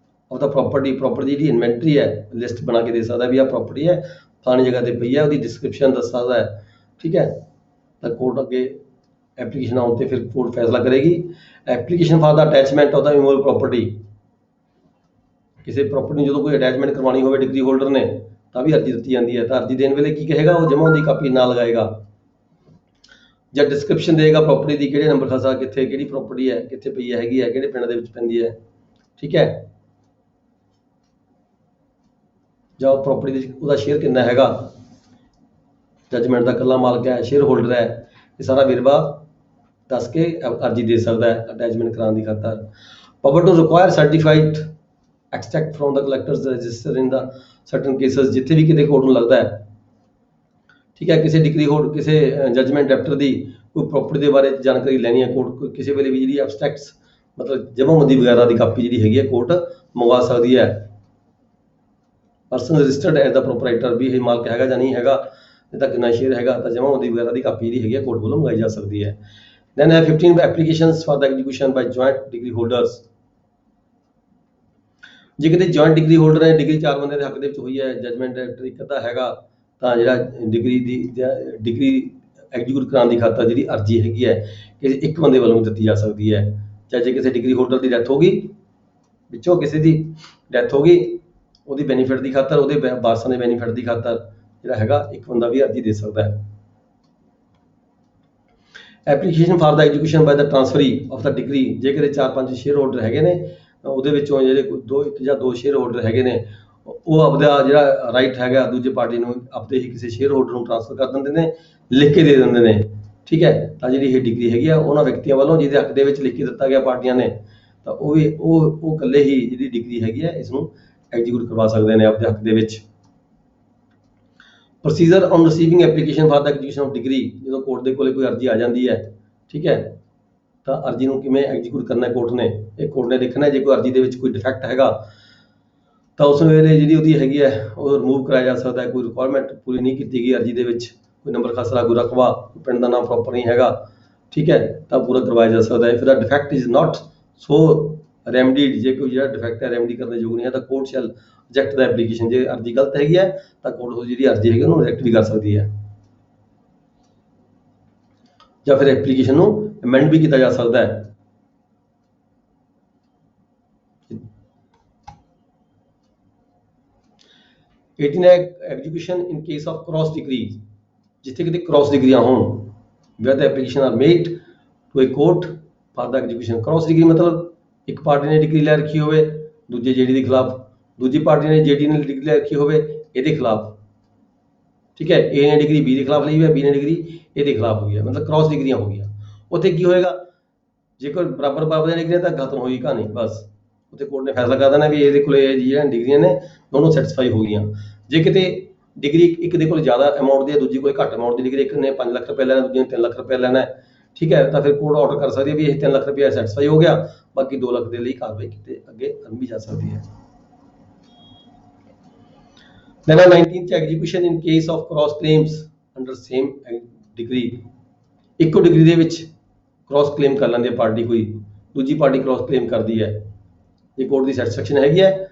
ਆਫ ਦਾ ਪ੍ਰੋਪਰਟੀ ਜਿਹੜੀ ਇਨਵੈਂਟਰੀ ਹੈ ਲਿਸਟ ਬਣਾ ਕੇ ਦੇ ਸਕਦਾ ਵੀ ਆਹ ਪ੍ਰੋਪਰਟੀ ਹੈ ਫਲਾਣੀ ਜਗ੍ਹਾ ਤੇ ਪਈ ਹੈ, ਉਹਦੀ ਡਿਸਕ੍ਰਿਪਸ਼ਨ ਦੱਸ ਸਕਦਾ ਹੈ। ਠੀਕ ਹੈ, ਤਾਂ ਕੋਰਟ ਅੱਗੇ ਐਪਲੀਕੇਸ਼ਨ ਆਉਣ ਤੇ ਫਿਰ ਕੋਰਟ ਫੈਸਲਾ ਕਰੇਗੀ। Application for the attachment of the immovable property, ਕਿਸੇ ਪ੍ਰੋਪਰਟੀ ਨੂੰ ਜਦੋਂ ਕੋਈ ਅਟੈਚਮੈਂਟ ਕਰਵਾਉਣੀ ਹੋਵੇ ਡਿਗਰੀ ਹੋਲਡਰ ਨੇ ਤਾਂ ਵੀ ਅਰਜੀ ਦਿੱਤੀ ਜਾਂਦੀ ਹੈ, ਤਾਂ ਅਰਜੀ ਦੇਣ ਵੇਲੇ ਕੀ ਕਹੇਗਾ ਉਹ ਜਮ੍ਹਾਂ ਦੀ ਕਾਪੀ ਨਾਲ ਲਗਾਏਗਾ ਜਾਂ ਡਿਸਕ੍ਰਿਪਸ਼ਨ ਦੇਗਾ ਪ੍ਰੋਪਰਟੀ ਦੀ, ਕਿਹੜੇ ਨੰਬਰ ਖਾਸਾ ਕਿੱਥੇ ਕਿਹੜੀ ਪ੍ਰੋਪਰਟੀ ਹੈ, ਕਿੱਥੇ ਪਈ ਹੈਗੀ ਹੈ, ਕਿਹੜੇ ਪਿੰਡ ਦੇ ਵਿੱਚ ਪੈਂਦੀ ਹੈ। ਠੀਕ ਹੈ, ਜਾਂ ਉਹ ਪ੍ਰੋਪਰਟੀ ਦੇ ਉਹਦਾ ਸ਼ੇਅਰ ਕਿੰਨਾ ਹੈਗਾ, ਜਜਮੈਂਟ ਦਾ ਇਕੱਲਾ ਮਾਲਕ ਹੈ, ਸ਼ੇਅਰ ਹੋਲਡਰ ਹੈ, ਇਹ ਸਾਰਾ ਵੇਰਵਾ ਦੱਸ ਕੇ ਅਰਜੀ ਦੇ ਸਕਦਾ ਹੈ ਅਟੈਚਮੈਂਟ ਕਰਾਉਣ ਦੀ ਖਾਤਰ। Power to require certified extract from the collector's register in the certain cases, ਜਿੱਥੇ ਵੀ ਕਿਤੇ ਕੋਰਟ ਨੂੰ ਲੱਗਦਾ ਹੈ। ਠੀਕ ਹੈ, ਕਿਸੇ ਡਿਗਰੀ ਹੋਲਡਰ ਕਿਸੇ ਜਜਮੈਂਟ ਡਾਇਰੈਕਟਰ ਦੀ ਕੋਈ ਪ੍ਰੋਪਰਟੀ ਦੇ ਬਾਰੇ ਜਾਣਕਾਰੀ ਲੈਣੀ ਹੈ, ਕੋਰਟ ਕਿਸੇ ਵੇਲੇ ਵੀ ਜਿਹੜੀ ਐਬਸਟ੍ਰੈਕਟਸ ਮਤਲਬ ਜਮ੍ਹਾਂਬੰਦੀ ਵਗੈਰਾ ਦੀ ਕਾਪੀ ਜਿਹੜੀ ਹੈਗੀ ਹੈ ਕੋਰਟ ਮੰਗਵਾ ਸਕਦੀ ਹੈ। Person registered as the proprietor, ਵੀ ਇਹ ਮਾਲਕ ਹੈਗਾ ਜਾਂ ਨਹੀਂ ਹੈਗਾ, ਇਹਦਾ ਕਿੰਨਾ ਸ਼ੇਅਰ ਹੈਗਾ, ਤਾਂ ਜਮ੍ਹਾਂਬੰਦੀ ਵਗੈਰਾ ਦੀ ਕਾਪੀ ਜਿਹੜੀ ਹੈਗੀ ਹੈ ਕੋਰਟ ਵੱਲੋਂ ਮੰਗਾਈ ਜਾ ਸਕਦੀ ਹੈ। ਦੈਨ ਹੈ 15 applications for the execution by joint decree holders, ਜੇ ਕਿਤੇ ਜੁਆਇੰਟ ਡਿਗਰੀ ਹੋਲਡਰ ਹੈ, ਡਿਗਰੀ 4 ਬੰਦੇ ਦੇ ਹੱਕ ਦੇ ਵਿੱਚ ਹੋਈ ਹੈ, ਜਜਮੈਂਟ ਡਾਇਰੈਕਟਰ ਇੱਕ ਅੱਧਾ ਹੈਗਾ, ਤਾਂ ਜਿਹੜਾ ਡਿਗਰੀ ਐਗਜ਼ੀਕਿਊਟ ਕਰਾਉਣ ਦੀ ਖਾਤਰ ਜਿਹੜੀ ਅਰਜੀ ਹੈਗੀ ਹੈ ਕਿਸੇ ਇੱਕ ਬੰਦੇ ਵੱਲੋਂ ਦਿੱਤੀ ਜਾ ਸਕਦੀ ਹੈ। ਚਾਹੇ ਜੇ ਕਿਸੇ ਡਿਗਰੀ ਹੋਲਡਰ ਦੀ ਡੈਥ ਹੋ ਗਈ, ਵਿੱਚੋਂ ਕਿਸੇ ਦੀ ਡੈਥ ਹੋ ਗਈ, ਉਹਦੀ ਬੈਨੀਫਿਟ ਦੀ ਖਾਤਰ, ਉਹਦੇ ਵਾਰਸਾਂ ਦੇ ਬੈਨੀਫਿਟ ਦੀ ਖਾਤਰ ਜਿਹੜਾ ਹੈਗਾ ਇੱਕ ਬੰਦਾ ਵੀ ਅਰਜੀ ਦੇ ਸਕਦਾ ਹੈ। Application for the execution by the transferee of the decree, ਜੇ ਕਿਤੇ 4-5 ਸ਼ੇਅਰ ਹੋਲਡਰ ਹੈਗੇ ਨੇ, ਉਹਦੇ ਵਿੱਚੋਂ ਜਿਹੜੇ ਇੱਕ ਜਾਂ ਦੋ ਸ਼ੇਅਰ ਹੋਲਡਰ ਹੈਗੇ ਨੇ ਉਹ ਆਪਦਾ ਜਿਹੜਾ ਰਾਈਟ ਹੈਗਾ ਦੂਜੇ ਪਾਰਟੀ ਨੂੰ ਆਪਦੇ ਹੀ ਕਿਸੇ ਸ਼ੇਅਰ ਹੋਲਡਰ ਨੂੰ ਟ੍ਰਾਂਸਫਰ ਕਰ ਦਿੰਦੇ ਨੇ, ਲਿਖ ਕੇ ਦੇ ਦਿੰਦੇ ਨੇ। ਠੀਕ ਹੈ, ਤਾਂ ਜਿਹੜੀ ਇਹ ਡਿਗਰੀ ਹੈਗੀ ਆ ਉਹਨਾਂ ਵਿਅਕਤੀਆਂ ਵੱਲੋਂ ਜਿਹਦੇ ਹੱਕ ਦੇ ਵਿੱਚ ਲਿਖ ਕੇ ਦਿੱਤਾ ਗਿਆ ਪਾਰਟੀਆਂ ਨੇ, ਤਾਂ ਉਹ ਇਕੱਲੇ ਹੀ ਜਿਹੜੀ ਡਿਗਰੀ ਹੈਗੀ ਹੈ ਇਸ ਨੂੰ ਐਗਜ਼ੀਕਿਊਟ ਕਰਵਾ ਸਕਦੇ ਨੇ ਆਪਦੇ ਹੱਕ ਦੇ ਵਿੱਚ। Procedure on receiving application for the execution of degree, ਜਦੋਂ ਕੋਰਟ ਦੇ ਕੋਲੇ ਕੋਈ ਅਰਜੀ ਆ ਜਾਂਦੀ ਹੈ, ਠੀਕ ਹੈ, ਤਾਂ ਅਰਜੀ ਨੂੰ ਕਿਵੇਂ ਐਗਜ਼ੀਕਿਊਟ ਕਰਨਾ ਕੋਰਟ ਨੇ, ਇਹ ਕੋਰਟ ਨੇ ਦੇਖਣਾ। ਜੇ ਕੋਈ ਅਰਜੀ ਦੇ ਵਿੱਚ ਕੋਈ ਡਿਫੈਕਟ ਹੈਗਾ ਤਾਂ ਉਸ ਵੇਲੇ ਜਿਹੜੀ ਉਹਦੀ ਹੈਗੀ ਹੈ ਉਹ ਰਿਮੂਵ ਕਰਾਇਆ ਜਾ ਸਕਦਾ ਹੈ। ਕੋਈ ਰਿਕੁਆਇਰਮੈਂਟ ਪੂਰੀ ਨਹੀਂ ਕੀਤੀ ਗਈ ਅਰਜੀ ਦੇ ਵਿੱਚ, ਕੋਈ ਨੰਬਰ ਖਸਰਾ, ਕੋਈ ਰਕਬਾ, ਪਿੰਡ ਦਾ ਨਾਮ ਪ੍ਰੋਪਰ ਨਹੀਂ ਹੈਗਾ, ਠੀਕ ਹੈ, ਤਾਂ ਪੂਰਾ ਕਰਵਾਇਆ ਜਾ ਸਕਦਾ ਹੈ। ਫਿਰ ਦਾ ਡਿਫੈਕਟ ਇਜ਼ ਨਾਟ ਸੋ ਰੈਮਡੀਡ, ਜੇ ਕੋਈ ਜਿਹੜਾ ਡਿਫੈਕਟ ਹੈ ਰੈਮਡੀ ਕਰਨ ਦੇ ਯੋਗ ਨਹੀਂ ਹੈ ਤਾਂ ਕੋਰਟ ਸ਼ੈਲ ਰਿਜੈਕਟ ਦਾ ਐਪਲੀਕੇਸ਼ਨ। ਜੇ ਅਰਜੀ ਗਲਤ ਹੈਗੀ ਹੈ ਤਾਂ ਕੋਰਟ ਉਹ ਜਿਹੜੀ ਅਰਜੀ ਹੈਗੀ ਉਹਨੂੰ ਰਿਜੈਕਟ ਵੀ ਕਰ ਸਕਦੀ ਹੈ, ਜਾਂ ਫਿਰ ਐਪਲੀਕੇਸ਼ਨ ਨੂੰ ਅਮੈਂਡ ਵੀ ਕੀਤਾ ਜਾ ਸਕਦਾ ਹੈ। Execution in case of cross decree, ਜਿੱਥੇ ਕਿਤੇ ਕ੍ਰਾਸ ਡਿਗਰੀਆਂ ਹੋਣ, where the application are made to a court for the execution. Cross decree ਮਤਲਬ ਇੱਕ ਪਾਰਟੀ ਨੇ ਡਿਗਰੀ ਲੈ ਰੱਖੀ ਹੋਵੇ ਦੂਜੇ ਜੇਡੀ ਦੇ ਖਿਲਾਫ, ਦੂਜੀ ਪਾਰਟੀ ਨੇ ਜੇਡੀ ਨੇ ਡਿਗਰੀ ਲੈ ਰੱਖੀ ਹੋਵੇ ਇਹਦੇ ਖਿਲਾਫ, ਠੀਕ ਹੈ, ਏ ਨੇ ਡਿਗਰੀ ਬੀ ਦੇ ਖਿਲਾਫ ਲਈ ਹੋਈ ਹੈ, ਬੀ ਨੇ ਡਿਗਰੀ ਏ ਦੇ ਖਿਲਾਫ ਹੋਈ ਹੈ, ਮਤਲਬ ਕ੍ਰਾਸ ਡਿਗਰੀਆਂ ਹੋ ਗਈਆਂ। ਉੱਥੇ ਕੀ ਹੋਏਗਾ, ਜੇਕਰ ਬਰਾਬਰ ਦੀਆਂ ਡਿਗਰੀਆਂ ਤਾਂ ਖਤਮ ਹੋਈ ਕਹਾਣੀ, ਬਸ ਉੱਥੇ ਕੋਰਟ ਨੇ ਫੈਸਲਾ ਕਰ ਦੇਣਾ ਵੀ ਇਹਦੇ ਕੋਲ ਜਿਹੜੀਆਂ ਡਿਗਰੀਆਂ ਨੇ ਦੋਨੋਂ ਸੈਟੀਸਫਾਈ ਹੋ ਗਈਆਂ। ਜੇ ਕਿਤੇ ਡਿਗਰੀ ਇੱਕ ਦੇ ਕੋਲ ਜ਼ਿਆਦਾ ਅਮਾਊਂਟ ਦੀ ਹੈ, ਦੂਜੀ ਕੋਲ ਘੱਟ ਅਮਾਊਂਟ ਦੀ ਡਿਗਰੀ, ਇੱਕ ਨੇ 5 ਲੱਖ ਰੁਪਏ ਲੈਣਾ, ਦੂਜੀ ਨੇ 3 ਲੱਖ ਰੁਪਏ ਲੈਣਾ, ਠੀਕ ਹੈ, ਤਾਂ ਫਿਰ ਕੋਰਟ ਆਰਡਰ ਕਰ ਸਕਦੀ ਹੈ ਵੀ ਇਹ 3 ਲੱਖ ਰੁਪਏ ਸੈਟੀਸਫਾਈ ਹੋ ਗਿਆ, ਬਾਕੀ 2 ਲੱਖ ਦੇ ਲਈ ਕਾਰਵਾਈ ਕਿਤੇ ਅੱਗੇ ਕਰਨੀ ਜਾ ਸਕਦੀ ਹੈ। Then 19th execution in case of cross claims under same degree, ਇੱਕੋ ਡਿਗਰੀ ਦੇ ਵਿੱਚ ਕ੍ਰਾਸ ਕਲੇਮ ਕਰ ਲੈਂਦੀ ਹੈ ਪਾਰਟੀ, ਕੋਈ ਦੂਜੀ ਪਾਰਟੀ ਕ੍ਰਾਸ ਕਲੇਮ ਕਰਦੀ ਹੈ, ਜੇ ਕੋਰਟ ਦੀ ਸੈਟੀਸਫੈਕਸ਼ਨ ਹੈਗੀ ਹੈ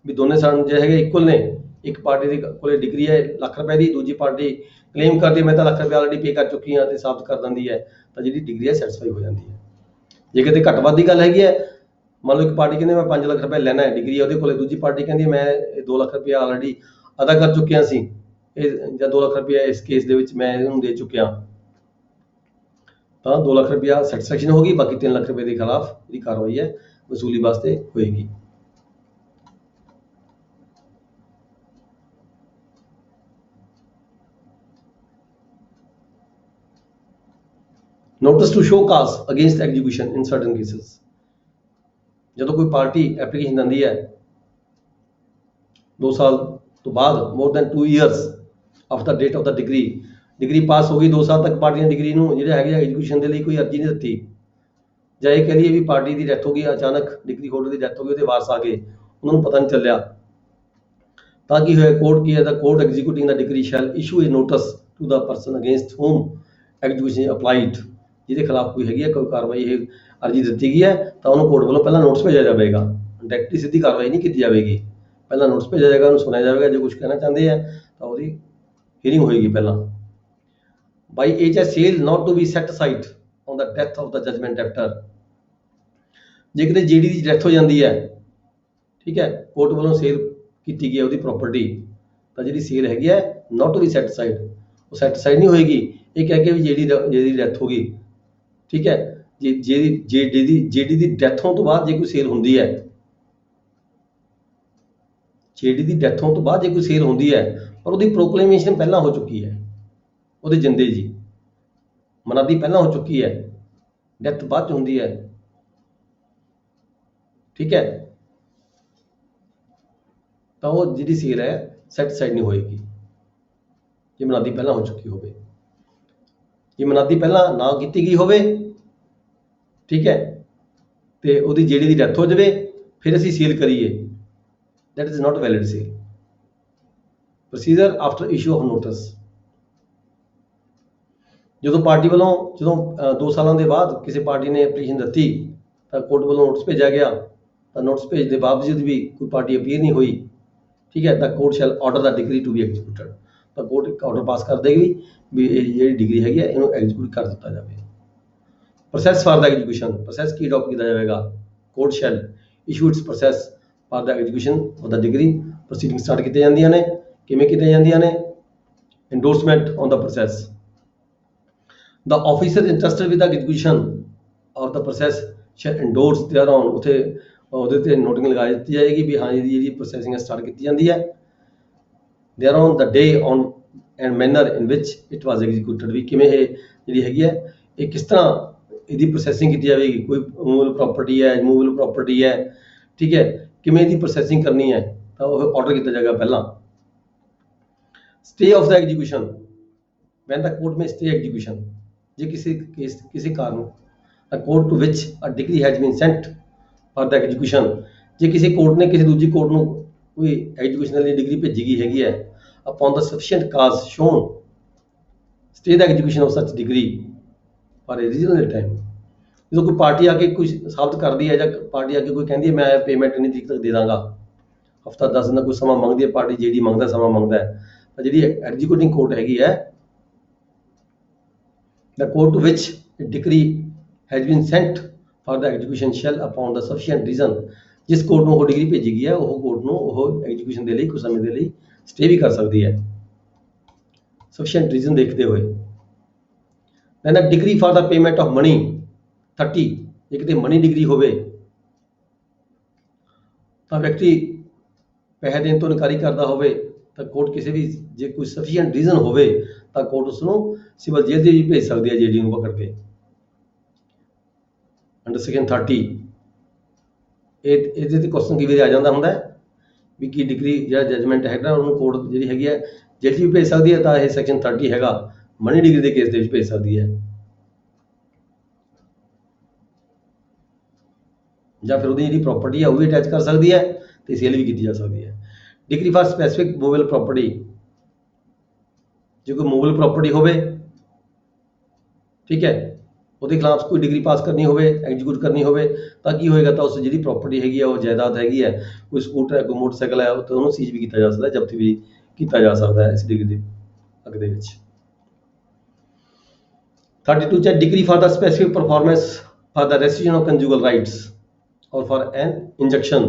ਵੀ ਦੋਨੇ ਸਾਨੂੰ ਜਿਹੜੇ ਹੈਗੇ ਇਕੁਅਲ ਨੇ, ਇੱਕ ਪਾਰਟੀ ਦੇ ਕੋਲੇ ਡਿਗਰੀ ਹੈ ਲੱਖ ਰੁਪਏ ਦੀ, ਦੂਜੀ ਪਾਰਟੀ ਕਲੇਮ ਕਰਦੀ ਮੈਂ ਤਾਂ ਲੱਖ ਰੁਪਏ ਆਲਰੇਡੀ ਪੇ ਕਰ ਚੁੱਕੀ ਹਾਂ ਤੇ ਸਾਬਤ ਕਰ ਦਿੰਦੀ ਹੈ, ਤਾਂ ਜਿਹੜੀ ਡਿਗਰੀ ਹੈ ਸੈਟੀਸਫਾਈ ਹੋ ਜਾਂਦੀ ਹੈ। ਜੇ ਕਿਤੇ ਘੱਟ ਵੱਧ ਦੀ ਗੱਲ ਹੈਗੀ ਹੈ, ਮੰਨ ਲਓ ਇੱਕ ਪਾਰਟੀ ਕਹਿੰਦੀ ਮੈਂ 5 ਲੱਖ ਰੁਪਏ ਲੈਣਾ ਹੈ, ਡਿਗਰੀ ਹੈ ਉਹਦੇ ਕੋਲੇ, ਦੂਜੀ ਪਾਰਟੀ ਕਹਿੰਦੀ ਮੈਂ 2 ਲੱਖ ਰੁਪਏ ਆਲਰੇਡੀ ਅਦਾ ਕਰ ਚੁੱਕਿਆ ਸੀ, ਇਹ ਜਾਂ 2 ਲੱਖ ਰੁਪਏ ਇਸ ਕੇਸ ਦੇ ਵਿੱਚ ਮੈਂ ਇਹਨੂੰ ਦੇ ਚੁੱਕਿਆ, ਤਾਂ 2 ਲੱਖ ਰੁਪਇਆ ਸੈਟੀਸਫੈਕਸ਼ਨ ਹੋਗੀ, ਬਾਕੀ 3 ਲੱਖ ਰੁਪਏ ਦੇ ਖਿਲਾਫ ਜਿਹੜੀ ਕਾਰਵਾਈ ਹੈ ਵਸੂਲੀ ਵਾਸਤੇ ਹੋਏਗੀ। Notice to show cause against execution in certain cases, ਜਦੋਂ ਕੋਈ ਪਾਰਟੀ ਐਪਲੀਕੇਸ਼ਨ ਦਿੰਦੀ ਹੈ 2 ਸਾਲ ਤੋਂ ਬਾਅਦ, more than 2 years after date of the decree pass ਹੋ ਗਈ, 2 ਸਾਲ ਤੱਕ ਪਾਰਟੀ ਨੇ ਡਿਗਰੀ ਨੂੰ ਜਿਹੜੇ ਹੈਗੇ ਐਗਜ਼ੀਕਿਊਸ਼ਨ ਦੇ ਲਈ ਕੋਈ ਅਰਜੀ ਨਹੀਂ ਦਿੱਤੀ, ਜਾਂ ਇਹ ਕਹਿ ਲਈਏ ਵੀ ਪਾਰਟੀ ਦੀ ਡੈਥ ਹੋ ਗਈ, ਅਚਾਨਕ ਡਿਗਰੀ ਹੋਲਡਰ ਦੀ ਡੈਥ ਹੋ ਗਈ, ਉਹਦੇ ਵਾਰਸ ਆ ਗਏ, ਉਹਨਾਂ ਨੂੰ ਪਤਾ ਨਹੀਂ ਚੱਲਿਆ, ਤਾਂ ਕੀ ਹੋਇਆ, ਕੋਰਟ ਕੀ ਹੈ, the court executing the decree shall issue a notice to the person against whom execution applied, ਜਿਹਦੇ ਖਿਲਾਫ ਕੋਈ ਹੈਗੀ ਹੈ ਕੋਈ ਕਾਰਵਾਈ ਇਹ ਅਰਜੀ ਦਿੱਤੀ ਗਈ ਹੈ, ਤਾਂ ਉਹਨੂੰ ਕੋਰਟ ਵੱਲੋਂ ਪਹਿਲਾਂ ਨੋਟਿਸ ਭੇਜਿਆ ਜਾਵੇਗਾ, ਡਾਇਰੈਕਟਲੀ ਸਿੱਧੀ ਕਾਰਵਾਈ ਨਹੀਂ ਕੀਤੀ ਜਾਵੇਗੀ, ਪਹਿਲਾਂ ਨੋਟਿਸ ਭੇਜਿਆ ਜਾਏਗਾ, ਉਹਨੂੰ ਸੁਣਿਆ ਜਾਵੇਗਾ, ਜੇ ਕੁਝ ਕਹਿਣਾ ਚਾਹੁੰਦੇ ਆ ਤਾਂ ਉਹਦੀ ਹੀਅਰਿੰਗ ਹੋਏਗੀ ਪਹਿਲਾਂ। By HA sale not to be set aside on the death of the judgment debtor, ਜੇ ਕਿਤੇ ਜਿਹੜੀ ਦੀ ਡੈਥ ਹੋ ਜਾਂਦੀ ਹੈ, ਠੀਕ ਹੈ, ਕੋਰਟ ਵੱਲੋਂ ਸੇਲ ਕੀਤੀ ਗਈ ਹੈ ਉਹਦੀ ਪ੍ਰਾਪਰਟੀ, ਤਾਂ ਜਿਹੜੀ ਸੇਲ ਹੈਗੀ ਹੈ ਨਾਟ ਟੂ ਬੀ ਸੈਟ ਅਸਾਈਡ, ਉਹ ਸੈਟ ਅਸਾਈਡ ਨਹੀਂ ਹੋਏਗੀ। ਇਹ ਕਹਿ ਕੇ ਵੀ ਜਿਹੜੀ ਡੈਥ ਹੋ ਗਈ, ਠੀਕ ਹੈ, ਜਿਹੜੀ ਦੀ ਡੈਥ ਹੋਣ ਤੋਂ ਬਾਅਦ ਜੇ ਕੋਈ ਸੇਲ ਹੁੰਦੀ ਹੈ, ਜਿਹੜੀ ਦੀ ਡੈਥ ਹੋਣ ਤੋਂ ਬਾਅਦ ਜੇ ਕੋਈ ਸੇਲ ਹੁੰਦੀ ਹੈ ਪਰ ਉਹਦੀ ਪ੍ਰੋਕਲੇਮੇਸ਼ਨ ਪਹਿਲਾਂ ਹੋ ਚੁੱਕੀ ਹੈ, ਉਹਦੇ ਜਿੰਦੇ ਜੀ ਮਨਾਦੀ ਪਹਿਲਾਂ ਹੋ ਚੁੱਕੀ ਹੈ, ਡੈਥ ਬਾਅਦ ਚ ਹੁੰਦੀ ਹੈ, ਠੀਕ ਹੈ, ਤਾਂ ਉਹ ਜਿਹੜੀ ਸੇਲ ਹੈ ਸੈਟੀਸਫਾਈਡ ਨਹੀਂ ਹੋਏਗੀ ਜੇ ਮਨਾਦੀ ਪਹਿਲਾਂ ਹੋ ਚੁੱਕੀ ਹੋਵੇ। ਜੇ ਮਨਾਦੀ ਪਹਿਲਾਂ ਨਾ ਕੀਤੀ ਗਈ ਹੋਵੇ, ਠੀਕ ਹੈ, ਤੇ ਉਹਦੀ ਜਿਹੜੀ ਦੀ ਡੈਥ ਹੋ ਜਾਵੇ ਫਿਰ ਅਸੀਂ ਸੇਲ ਕਰੀਏ, that is not valid sale. Procedure after issue of notice, ਜਦੋਂ ਪਾਰਟੀ ਵੱਲੋਂ 2 ਸਾਲਾਂ ਦੇ ਬਾਅਦ ਕਿਸੇ ਪਾਰਟੀ ਨੇ ਐਪਲੀਕੇਸ਼ਨ ਦਿੱਤੀ ਤਾਂ ਕੋਰਟ ਵੱਲੋਂ ਨੋਟਿਸ ਭੇਜਿਆ ਗਿਆ, ਤਾਂ ਨੋਟਿਸ ਭੇਜ ਦੇ ਬਾਵਜੂਦ ਵੀ ਕੋਈ ਪਾਰਟੀ ਅਪੀਅਰ ਨਹੀਂ ਹੋਈ, ਠੀਕ ਹੈ, ਤਾਂ court shall order the decree to be executed, ਤਾਂ ਕੋਰਟ ਇੱਕ ਆਰਡਰ ਪਾਸ ਕਰ ਦੇਗੀ ਵੀ ਇਹ ਜਿਹੜੀ ਡਿਗਰੀ ਹੈਗੀ ਹੈ ਇਹਨੂੰ ਐਗਜ਼ੀਕਿਊਟ ਕਰ ਦਿੱਤਾ ਜਾਵੇ। Process for the execution, process ਕੀ ਅਡਾਪਟ ਕੀਤਾ ਜਾਵੇਗਾ, court shall issue its process for the execution of the decree, proceeding start ਕੀਤੀਆਂ ਜਾਂਦੀਆਂ ਨੇ, ਕਿਵੇਂ ਕੀਤੀਆਂ ਜਾਂਦੀਆਂ ਨੇ, endorsement on the process, the officer interested with the execution of the process shall endorse thereon, ਉੱਥੇ ਉਹਦੇ ਤੇ ਨੋਟਿੰਗ ਲਗਾ ਦਿੱਤੀ ਜਾਏਗੀ ਵੀ ਹਾਂ ਜਿਹੜੀ ਪ੍ਰੋਸੈਸਿੰਗ ਸਟਾਰਟ ਕੀਤੀ ਜਾਂਦੀ ਹੈ, thereon the day on and manner in which it was executed, ਵੀ ਕਿਵੇਂ ਇਹ ਜਿਹੜੀ ਹੈਗੀ ਹੈ ਇਹ ਕਿਸ ਤਰ੍ਹਾਂ ਇਹਦੀ ਪ੍ਰੋਸੈਸਿੰਗ ਕੀਤੀ ਜਾਵੇਗੀ, ਕੋਈ ਮੂਵਲ ਪ੍ਰਾਪਰਟੀ ਹੈ, ਮੂਵਲ ਪ੍ਰਾਪਰਟੀ ਹੈ, ਠੀਕ ਹੈ, ਕਿਵੇਂ ਇਹਦੀ ਪ੍ਰੋਸੈਸਿੰਗ ਕਰਨੀ ਹੈ, ਤਾਂ ਉਹ ਆਰਡਰ ਕੀਤਾ ਜਾਏਗਾ ਪਹਿਲਾਂ। Stay of the execution, when the court may stay execution, ਜੇ ਕਿਸੇ ਕਾਰਨ the court to which a decree has been sent for the execution, जे किसी कोर्ट ने किसी दूजी कोर्ट ਨੂੰ ਕੋਈ ਐਜੂਕੇਸ਼ਨ ਦੀ ਡਿਗਰੀ ਭੇਜੀ ਗਈ ਹੈਗੀ ਹੈ, upon the sufficient cause shown stay the execution of such degree for a reasonable time। ਜਦੋਂ ਕੋਈ ਪਾਰਟੀ ਆ ਕੇ ਕੁਝ ਸਾਬਤ ਕਰਦੀ ਹੈ ਜਾਂ ਪਾਰਟੀ ਆ ਕੇ ਕੋਈ ਕਹਿੰਦੀ ਹੈ ਮੈਂ ਪੇਮੈਂਟ ਇੰਨੀ ਤਰੀਕ ਤੱਕ ਦੇ ਦਾਂਗਾ, ਹਫਤਾ 10 ਦਿਨ ਦਾ ਕੋਈ ਸਮਾਂ ਮੰਗਦੀ ਹੈ ਪਾਰਟੀ, ਜਿਹੜੀ ਮੰਗਦਾ ਸਮਾਂ ਮੰਗਦਾ ਹੈ, ਤਾਂ ਜਿਹੜੀ ਐਗਜ਼ੀਕਿਊਟਿੰਗ ਕੋਰਟ ਹੈਗੀ ਹੈ, the court to which a decree has been sent for the execution shall upon the sufficient reason, ਜਿਸ ਕੋਰਟ ਨੂੰ ਉਹ ਡਿਗਰੀ ਭੇਜੀ ਗਈ ਹੈ ਉਹ ਕੋਰਟ ਨੂੰ ਉਹ ਐਗਜ਼ੀਕਿਊਸ਼ਨ ਦੇ ਲਈ ਕੁਝ ਸਮੇਂ ਦੇ ਲਈ ਸਟੇ ਵੀ ਕਰ ਸਕਦੀ ਹੈ, sufficient reason ਦੇਖਦੇ ਹੋਏ। then a degree for the payment of money 30, ਜੇ ਕਿਤੇ ਮਨੀ ਡਿਗਰੀ ਹੋਵੇ ਤਾਂ ਵਿਅਕਤੀ ਪੈਸੇ ਦੇਣ ਤੋਂ ਇਨਕਾਰੀ ਕਰਦਾ ਹੋਵੇ ਤਾਂ ਕੋਰਟ ਕਿਸੇ ਵੀ ਜੇ ਕੋਈ ਸਫੀਸ਼ੀਐਂਟ ਰੀਜ਼ਨ ਹੋਵੇ ਤਾਂ ਕੋਰਟ ਉਸ ਨੂੰ ਸਿਵਲ ਜੇਲ੍ਹ ਦੇ ਵੀ ਭੇਜ ਸਕਦੀ ਹੈ ਜੇਡੀ ਨੂੰ ਪਕੜ ਕੇ ਅੰਡਰ ਸੈਕਸ਼ਨ 30। ਇਹਦੇ ਤੇ ਕੁਐਸਚਨ ਕਈ ਵਾਰੀ ਆ ਜਾਂਦਾ ਹੁੰਦਾ ਵੀ ਕੀ ਡਿਗਰੀ ਜਿਹੜਾ ਜਜਮੈਂਟ ਹੈਗਾ ਉਹਨੂੰ ਕੋਰਟ ਜਿਹੜੀ ਹੈਗੀ ਹੈ ਜੇਲ੍ਹ 'ਚ ਵੀ ਭੇਜ ਸਕਦੀ ਹੈ, ਤਾਂ ਇਹ ਸੈਕਸ਼ਨ 30 ਹੈਗਾ ਮਨੀ ਡਿਗਰੀ ਦੇ ਕੇਸ ਦੇ ਵਿੱਚ ਭੇਜ ਸਕਦੀ ਹੈ, ਜਾਂ ਫਿਰ ਉਹਦੀ ਜਿਹੜੀ ਪ੍ਰਾਪਰਟੀ ਹੈ ਉਹ ਵੀ ਅਟੈਚ ਕਰ ਸਕਦੀ ਹੈ ਤੇ ਸੇਲ ਵੀ ਕੀਤੀ ਜਾ ਸਕਦੀ ਹੈ। Decree for specific movable property, ਜੇ ਕੋਈ ਮੂਵੇਬਲ ਪ੍ਰਾਪਰਟੀ ਹੋਵੇ, ਠੀਕ ਹੈ, ਉਹਦੇ ਖਿਲਾਫ ਕੋਈ ਡਿਗਰੀ ਪਾਸ ਕਰਨੀ ਹੋਵੇ, ਐਗਜ਼ੀਕਿਊਟ ਕਰਨੀ ਹੋਵੇ, ਤਾਂ ਕੀ ਹੋਏਗਾ, ਤਾਂ ਉਸ ਜਿਹੜੀ ਪ੍ਰਾਪਰਟੀ ਹੈਗੀ ਹੈ ਉਹ ਜਾਇਦਾਦ ਹੈਗੀ ਹੈ, ਕੋਈ ਸਕੂਟਰ ਹੈ, ਕੋਈ ਮੋਟਰਸਾਈਕਲ ਹੈ, ਤਾਂ ਉਹਨੂੰ ਸੀਜ਼ ਵੀ ਕੀਤਾ ਜਾ ਸਕਦਾ, ਜ਼ਬਤ ਵੀ ਕੀਤਾ ਜਾ ਸਕਦਾ ਹੈ ਇਸ ਡਿਗਰੀ ਦੇ ਹੱਕ ਦੇ ਵਿੱਚ। 32 ਚ decree for the specific performance for the restriction of conjugal rights or for an injunction.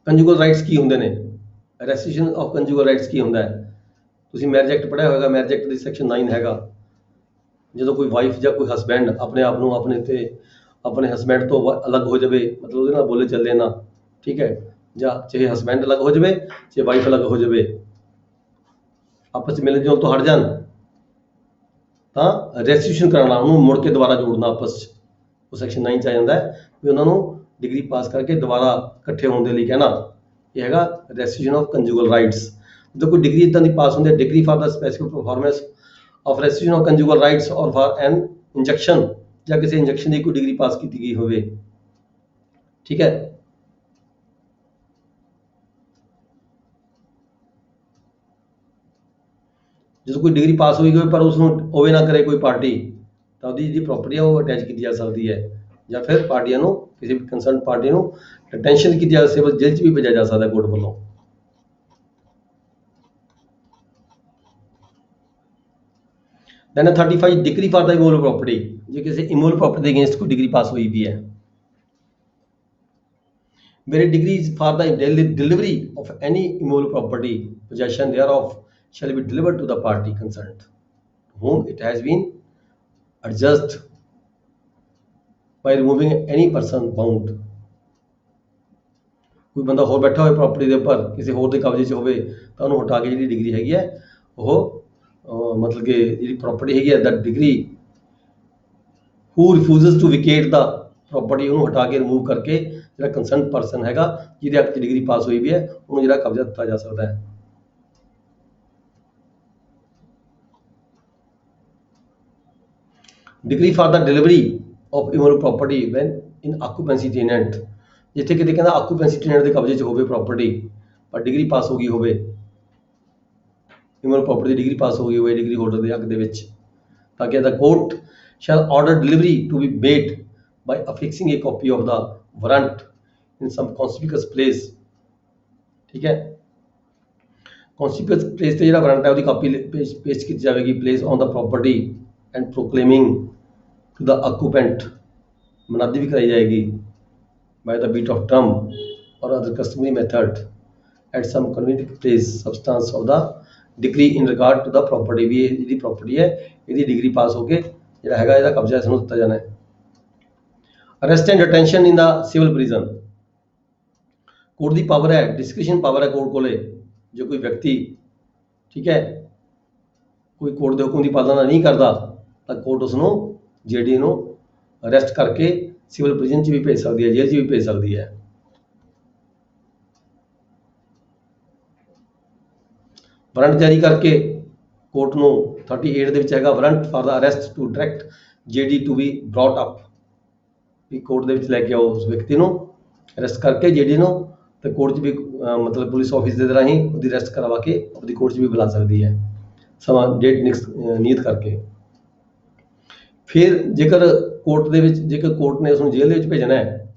Conjugal rights ਕੀ ਹੁੰਦੇ ਨੇ, ਰੈਸਟ੍ਰਿਕਸ਼ਨ ਆਫ ਕੰਜੂਗਲ ਰਾਈਟਸ ਕੀ ਹੁੰਦਾ ਹੈ, ਤੁਸੀਂ ਮੈਰਿਜ ਐਕਟ ਪੜ੍ਹਿਆ ਹੋਵੇਗਾ, ਮੈਰਿਜ ਐਕਟ ਦੀ ਸੈਕਸ਼ਨ 9 ਹੈਗਾ, ਜਦੋਂ ਕੋਈ ਵਾਈਫ ਜਾਂ ਕੋਈ ਹਸਬੈਂਡ ਆਪਣੇ ਆਪ ਨੂੰ ਆਪਣੇ ਹਸਬੈਂਡ ਤੋਂ ਅਲੱਗ ਹੋ ਜਾਵੇ, ਮਤਲਬ ਉਹਦੇ ਨਾਲ ਬੋਲੇ ਚੱਲੇ ਨਾ, ਠੀਕ ਹੈ, ਜਾਂ ਚਾਹੇ ਹਸਬੈਂਡ ਅਲੱਗ ਹੋ ਜਾਵੇ ਚਾਹੇ ਵਾਈਫ ਅਲੱਗ ਹੋ ਜਾਵੇ, ਆਪਸ 'ਚ ਮਿਲਣ ਜੁਲਣ ਤੋਂ ਹਟ ਜਾਣ, ਤਾਂ ਰੈਸਟੀਟਿਊਸ਼ਨ ਕਰਾਉਣਾ, ਉਹਨੂੰ ਮੁੜ ਕੇ ਦੁਬਾਰਾ ਜੋੜਨਾ ਆਪਸ 'ਚ, ਉਹ ਸੈਕਸ਼ਨ 9 'ਚ ਆ ਜਾਂਦਾ ਹੈ ਵੀ ਉਹਨਾਂ ਨੂੰ ਡਿਗਰੀ ਪਾਸ ਕਰਕੇ ਦੁਬਾਰਾ ਇਕੱਠੇ ਹੋਣ ਦੇ ਲਈ ਕਹਿਣਾ, ਇਹ ਹੈਗਾ ਰੈਸਟੀਟਿਊਸ਼ਨ ਆਫ ਕੰਜੂਗਲ ਰਾਈਟਸ। ਜਦੋਂ ਕੋਈ ਡਿਗਰੀ ਇੱਦਾਂ ਦੀ ਪਾਸ ਹੁੰਦੀ ਹੈ, decree for the specific performance of restitution of conjugal rights or for an injunction, ਜਾਂ ਕਿਸੇ ਇੰਜੈਕਸ਼ਨ ਦੀ ਕੋਈ ਡਿਗਰੀ ਪਾਸ ਕੀਤੀ ਗਈ ਹੋਵੇ, ਠੀਕ ਹੈ। ਜਦੋਂ ਕੋਈ ਡਿਗਰੀ ਪਾਸ ਹੋਈ ਹੋਵੇ ਪਰ ਉਸ ਨੂੰ ਓਵੇ ਨਾ ਕਰੇ ਕੋਈ ਪਾਰਟੀ, ਤਾਂ ਉਹਦੀ ਜਿਹੜੀ ਪ੍ਰਾਪਰਟੀ ਹੈ ਉਹ ਅਟੈਚ ਕੀਤੀ ਜਾ ਸਕਦੀ ਹੈ, ਜਾਂ ਫਿਰ ਪਾਰਟੀਆਂ ਨੂੰ ਕਿਸੇ ਵੀ ਕੰਸਰਨ ਪਾਰਟੀ ਨੂੰ ਡਿਟੈਂਸ਼ਨ ਕੀਤੀ ਜਾ ਸਿਵਲ ਜੇਲ੍ਹ 'ਚ ਵੀ ਭੇਜਿਆ ਜਾ ਸਕਦਾ ਕੋਰਟ ਵੱਲੋਂ। then 35 degree for the immovable property, ਜੇ ਕਿਸੇ ਇਮੂਵੇਬਲ ਪ੍ਰਾਪਰਟੀ ਦੇ ਅਗੇਂਸਟ ਕੋਈ ਡਿਗਰੀ ਪਾਸ ਹੋਈ ਵੀ ਹੈ, ਮੇਰੇ degree for the delivery of any immovable property possession thereof shall be delivered to the party concerned whom it has been adjudged by removing any person bound। ਕੋਈ ਬੰਦਾ ਹੋਰ ਬੈਠਾ ਹੋਵੇ ਪ੍ਰਾਪਰਟੀ ਦੇ ਉੱਪਰ, ਕਿਸੇ ਹੋਰ ਦੇ ਕਬਜ਼ੇ 'ਚ ਹੋਵੇ, ਤਾਂ ਉਹਨੂੰ ਹਟਾ ਕੇ ਜਿਹੜੀ ਡਿਗਰੀ ਹੈਗੀ ਹੈ ਉਹ ਮਤਲਬ ਕਿ ਜਿਹੜੀ ਪ੍ਰਾਪਰਟੀ ਹੈਗੀ ਹੈ ਦਾ degree who refuses to vacate the property, ਉਹਨੂੰ ਹਟਾ ਕੇ ਰਿਮੂਵ ਕਰਕੇ ਜਿਹੜਾ ਕੰਸਰਨ ਪਰਸਨ ਹੈਗਾ ਜਿਹਦੇ ਹੱਕ 'ਚ ਡਿਗਰੀ ਪਾਸ ਹੋਈ ਵੀ ਹੈ ਉਹਨੂੰ ਜਿਹੜਾ ਕਬਜ਼ਾ ਦਿੱਤਾ ਜਾ ਸਕਦਾ ਹੈ। Decree for the delivery of immovable property when in occupancy tenant, ਜਿੱਥੇ ਕਿਤੇ ਕਹਿੰਦਾ ਆਕੂਪੈਂਸੀ ਟੈਨੈਂਟ ਦੇ ਕਬਜ਼ੇ 'ਚ ਹੋਵੇ ਪ੍ਰਾਪਰਟੀ ਪਰ ਡਿਗਰੀ ਪਾਸ ਹੋ ਗਈ ਹੋਵੇ, ਇਮੂਵੇਬਲ ਪ੍ਰਾਪਰਟੀ ਦੀ ਡਿਗਰੀ ਪਾਸ ਹੋ ਗਈ ਹੋਵੇ ਡਿਗਰੀ ਹੋਲਡਰ ਦੇ ਹੱਕ ਦੇ ਵਿੱਚ, ਤਾਂ ਕਿ the court shall order delivery to be made by affixing a copy of the warrant in some conspicuous place, ਠੀਕ ਹੈ। conspicuous place ਤੇ ਜਿਹੜਾ ਵਾਰੰਟ ਹੈ ਉਹਦੀ ਕਾਪੀ ਪੇਸ਼ ਕੀਤੀ ਜਾਵੇਗੀ, place on the property and proclaiming to the occupant, ਮਨਾਦੀ ਵੀ ਕਰਾਈ ਜਾਏਗੀ by the beat of drum or other customary method at some convenient place substance of the degree in regard to the property, ਵੀ ਇਹ ਜਿਹੜੀ property ਹੈ ਇਹਦੀ degree pass ਹੋ ਕੇ ਜਿਹੜਾ ਹੈਗਾ ਇਹਦਾ ਕਬਜ਼ਾ ਇਸ ਨੂੰ ਦਿੱਤਾ ਜਾਣਾ ਹੈ। Arrest and detention in the civil prison, court the power ਹੈ, ਡਿਸਕ੍ਰਿਸ਼ਨ ਪਾਵਰ ਹੈ ਕੋਰਟ ਕੋਲੇ, ਜੇ ਕੋਈ ਵਿਅਕਤੀ, ਠੀਕ ਹੈ, ਕੋਈ ਕੋਰਟ ਦੇ ਹੁਕਮ ਦੀ ਪਾਲਣਾ ਨਹੀਂ ਕਰਦਾ ਤਾਂ ਕੋਰਟ ਉਸ ਨੂੰ ਜੇਡੀ ਨੂੰ ਅਰੈਸਟ ਕਰਕੇ ਸਿਵਲ ਪ੍ਰਿਜ਼ਨ 'ਚ ਵੀ ਭੇਜ ਸਕਦੀ ਹੈ, ਜੇਲ੍ਹ 'ਚ ਵੀ ਭੇਜ ਸਕਦੀ ਹੈ। ਵਾਰੰਟ ਜਾਰੀ ਕਰਕੇ ਕੋਰਟ ਨੂੰ 38 ਦੇ ਵਿੱਚ ਹੈਗਾ warrant for the arrest to direct JD to be brought up, भी कोर्ट ਦੇ ਵਿੱਚ ਲੈ ਕੇ ਆਓ ਉਸ ਵਿਅਕਤੀ ਨੂੰ, ਅਰੈਸਟ ਕਰਕੇ जेडी ਨੂੰ, ਤੇ ਕੋਰਟ 'ਚ ਵੀ ਮਤਲਬ ਪੁਲਿਸ ਆਫਿਸ ਦੇ ਰਾਹੀਂ ਉਹਦੀ ਅਰੈਸਟ ਕਰਵਾ ਕੇ ਆਪਣੀ ਕੋਰਟ 'ਚ ਵੀ ਬੁਲਾ ਸਕਦੀ ਹੈ ਸਮਾਂ ਡੇਟ ਨਿਯਤ ਕਰਕੇ। ਫਿਰ ਜੇਕਰ ਕੋਰਟ ਦੇ ਵਿੱਚ ਜੇਕਰ ਕੋਰਟ ਨੇ ਉਸ ਨੂੰ ਜੇਲ੍ਹ ਦੇ ਵਿੱਚ ਭੇਜਣਾ ਹੈ,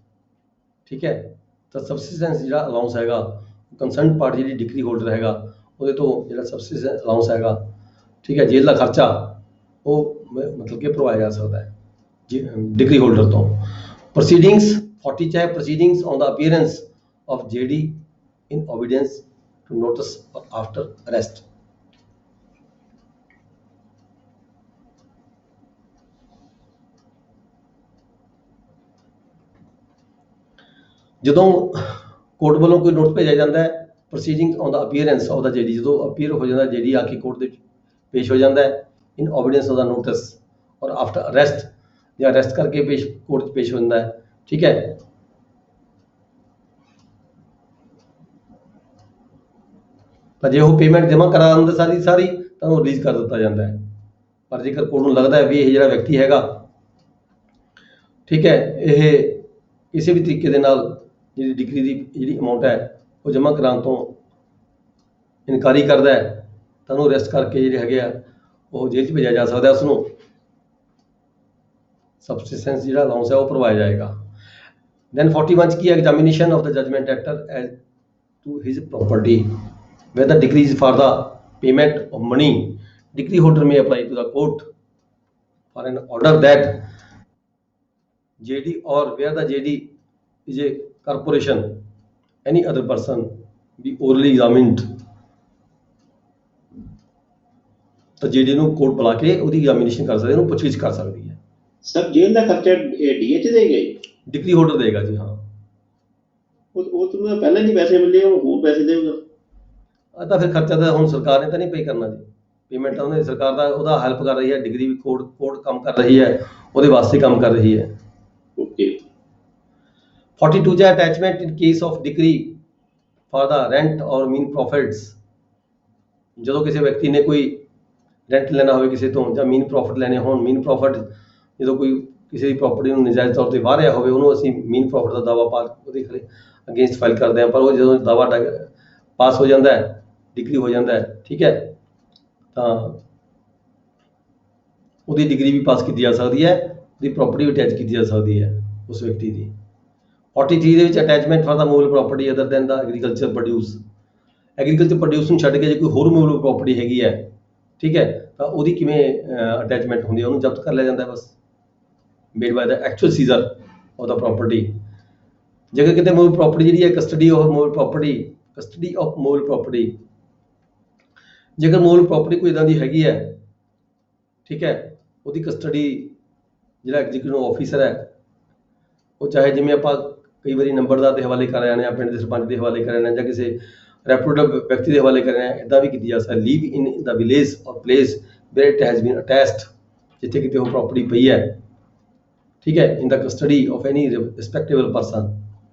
ਠੀਕ ਹੈ, ਤਾਂ ਸਬਸਿਸਟੈਂਸ ਜਿਹੜਾ ਅਲਾਊਂਸ ਹੈਗਾ ਕੰਸਰਨਡ ਪਾਰਟੀ ਜਿਹੜੀ ਡਿਗਰੀ ਹੋਲਡਰ ਹੈਗਾ ਉਹਦੇ ਤੋਂ ਜਿਹੜਾ ਸਬਸਿਸਟੈਂਸ ਅਲਾਊਂਸ ਹੈਗਾ, ਠੀਕ ਹੈ, ਜੇਲ੍ਹ ਦਾ ਖਰਚਾ ਉਹ ਮਤਲਬ ਕਿ ਭਰਵਾਇਆ ਜਾ ਸਕਦਾ ਹੈ ਡਿਗਰੀ ਹੋਲਡਰ ਤੋਂ। ਪ੍ਰੋਸੀਡਿੰਗਸ 40 ਚਾਹੇ proceedings on the appearance of JD in obedience to notice after arrest. ਜਦੋਂ ਕੋਰਟ ਵੱਲੋਂ ਕੋਈ ਨੋਟਿਸ ਭੇਜਿਆ ਜਾਂਦਾ ਹੈ, proceeding on the appearance of the JD, ਜਦੋਂ ਅਪੀਅਰ ਹੋ ਜਾਂਦਾ जेडी ਆ ਕੇ ਕੋਰਟ ਦੇ ਵਿੱਚ ਪੇਸ਼ ਹੋ ਜਾਂਦਾ ਹੈ ਇਨ ਓਬੀਡੀਐਂਸ ਆਫ ਦਾ ਨੋਟਿਸ, ਔਰ ਆਫਟਰ ਅਰੈਸਟ ਜਾਂ ਅਰੈਸਟ ਕਰਕੇ ਕੋਰਟ 'ਚ ਪੇਸ਼ ਹੋ ਜਾਂਦਾ ਹੈ, ਠੀਕ ਹੈ। ਤਾਂ ਜੇ ਉਹ ਪੇਮੈਂਟ ਜਮ੍ਹਾਂ ਕਰਾ ਦਿੰਦਾ ਸਾਰੀ ਤਾਂ ਉਹ ਰਿਲੀਜ਼ ਕਰ ਦਿੱਤਾ ਜਾਂਦਾ ਹੈ। ਪਰ ਜੇਕਰ ਕੋਰਟ ਨੂੰ ਲੱਗਦਾ ਹੈ ਵੀ ਇਹ ਜਿਹੜਾ ਵਿਅਕਤੀ ਹੈਗਾ, ਠੀਕ ਹੈ, ਇਹ ਕਿਸੇ ਵੀ ਤਰੀਕੇ ਦੇ ਨਾਲ ਜਿਹੜੀ ਡਿਗਰੀ ਦੀ ਜਿਹੜੀ ਅਮਾਊਂਟ ਹੈ ਉਹ ਜਮ੍ਹਾਂ ਕਰਾਉਣ ਤੋਂ ਇਨਕਾਰੀ ਕਰਦਾ ਹੈ, ਤਾਂ ਉਹਨੂੰ ਅਰੈਸਟ ਕਰਕੇ ਜਿਹੜੇ ਹੈਗੇ ਆ ਉਹ ਜੇਲ੍ਹ 'ਚ ਭੇਜਿਆ ਜਾ ਸਕਦਾ, ਉਸਨੂੰ ਸਬਸਿਸਟੈਂਸ ਜਿਹੜਾ ਅਲਾਊਂਸ ਹੈ ਉਹ ਭਰਵਾਇਆ ਜਾਏਗਾ। ਦੈਨ 41 'ਚ ਕੀ ਹੈ, examination of the judgment actor as to his property whether decree is for the payment of money, decree holder may apply to the court for an order that JD or where the JD is a corporation, any other person be orally examined, ਤਾਂ JD ਨੂੰ court ਬੁਲਾ ਕੇ ਉਹਦੀ examination ਕਰ ਸਕਦੇ, ਉਹਨੂੰ ਪੁੱਛਗਿੱਛ ਕਰ ਸਕਦੀ ਹੈ। ਸਰ ਜੇਲ੍ਹ ਦਾ ਖਰਚਾ ਡੀਏਚ ਦੇਗਾ ਜੀ? ਡਿਗਰੀ ਹੋਲਡਰ ਦੇਗਾ ਜੀ, ਹਾਂ। ਉਹ ਤੁਹਾਨੂੰ ਪਹਿਲਾਂ ਨਹੀਂ ਪੈਸੇ ਮਿਲੇ, ਉਹ ਹੋਰ ਪੈਸੇ ਦੇਊਗਾ? ਤਾਂ ਫਿਰ ਖਰਚਾ ਤਾਂ ਹੁਣ ਸਰਕਾਰ ਨੇ ਤਾਂ ਨਹੀਂ ਪੇ ਕਰਨਾ ਜੀ, ਪੇਮੈਂਟ ਤਾਂ ਉਹਨੇ ਸਰਕਾਰ ਦਾ ਉਹਦਾ ਹੈਲਪ ਕਰ ਰਹੀ ਹੈ, ਡਿਗਰੀ ਵੀ ਕੋਰਟ ਕੰਮ ਕਰ ਰਹੀ ਹੈ, ਉਹਦੇ ਵਾਸਤੇ ਕੰਮ ਕਰ ਰਹੀ ਹੈ। ਓਕੇ। 42 'ਚ attachment in case of degree for the rent ਔਰ ਮੀਨ ਪ੍ਰੋਫਿਟਸ, ਜਦੋਂ ਕਿਸੇ ਵਿਅਕਤੀ ਨੇ ਕੋਈ ਰੈਂਟ ਲੈਣਾ ਹੋਵੇ ਕਿਸੇ ਤੋਂ ਜਾਂ ਮੀਨ ਪ੍ਰੋਫਿਟ ਲੈਣੇ ਹੋਣ, ਮੀਨ ਪ੍ਰੋਫਿਟ ਜਦੋਂ ਕੋਈ ਕਿਸੇ ਦੀ ਪ੍ਰਾਪਰਟੀ ਨੂੰ ਨਜਾਇਜ਼ ਤੌਰ ਤੇ ਵਾਹ ਰਿਹਾ ਹੋਵੇ, ਉਹਨੂੰ ਅਸੀਂ ਮੀਨ ਪ੍ਰੋਫਿਟ ਦਾ ਦਾਵਾ ਪਾ ਉਹਦੇ ਅਗੇਂਸਟ ਫਾਈਲ ਕਰਦੇ ਹਾਂ। ਪਰ ਉਹ ਜਦੋਂ ਦਾਵਾ ਪਾਸ ਹੋ ਜਾਂਦਾ ਹੈ, ਡਿਗਰੀ ਹੋ ਜਾਂਦਾ ਹੈ, ਠੀਕ ਹੈ, ਤਾਂ ਉਹਦੀ ਡਿਗਰੀ ਵੀ ਪਾਸ ਕੀਤੀ ਜਾ ਸਕਦੀ ਹੈ, ਉਹਦੀ ਪ੍ਰਾਪਰਟੀ ਵੀ ਅਟੈਚ ਕੀਤੀ ਜਾ ਸਕਦੀ ਹੈ ਉਸ ਵਿਅਕਤੀ ਦੀ। 43 ਦੇ ਵਿੱਚ attachment for the movable property other than the agriculture produce, agriculture produce ਨੂੰ ਛੱਡ ਕੇ ਜੇ ਕੋਈ ਹੋਰ ਮੂਵਲ ਪ੍ਰਾਪਰਟੀ ਹੈਗੀ ਹੈ, ਠੀਕ ਹੈ, ਤਾਂ ਉਹਦੀ ਕਿਵੇਂ ਅਟੈਚਮੈਂਟ ਹੁੰਦੀ ਹੈ, ਉਹਨੂੰ ਜ਼ਬਤ ਕਰ ਲਿਆ ਜਾਂਦਾ ਬਸ, made by the actual seizure of the property. ਜੇਕਰ ਕਿਤੇ ਮੂਵਲ ਪ੍ਰਾਪਰਟੀ ਜਿਹੜੀ ਹੈ custody of movable property, custody of movable property, ਜੇਕਰ ਮੂਵਲ ਪ੍ਰਾਪਰਟੀ ਕੋਈ ਇਦਾਂ ਦੀ ਹੈਗੀ ਹੈ, ਠੀਕ ਹੈ, ਉਹਦੀ ਕਸਟਡੀ ਜਿਹੜਾ ਐਗਜ਼ੀਕਿਊਟਿਵ ਆਫੀਸਰ ਹੈ, ਉਹ ਚਾਹੇ ਜਿਵੇਂ ਆਪਾਂ ਕਈ ਵਾਰੀ ਨੰਬਰਦਾਰ ਦੇ ਹਵਾਲੇ ਕਰ ਰਹੇ ਹਾਂ, ਪਿੰਡ ਦੇ ਸਰਪੰਚ ਦੇ ਹਵਾਲੇ ਕਰ ਰਹੇ ਹਾਂ, ਜਾਂ ਕਿਸੇ ਰੈਪੂਟੇਡ ਵਿਅਕਤੀ ਦੇ ਹਵਾਲੇ ਕਰ ਰਹੇ ਹਾਂ, ਇੱਦਾਂ ਵੀ ਕੀਤੀ ਜਾ ਸਕਦੀ। Leave in the village or place where it has been attached, ਜਿੱਥੇ ਕਿਤੇ ਉਹ ਪ੍ਰਾਪਰਟੀ ਪਈ ਹੈ, ਠੀਕ ਹੈ, in the custody of any respectable person,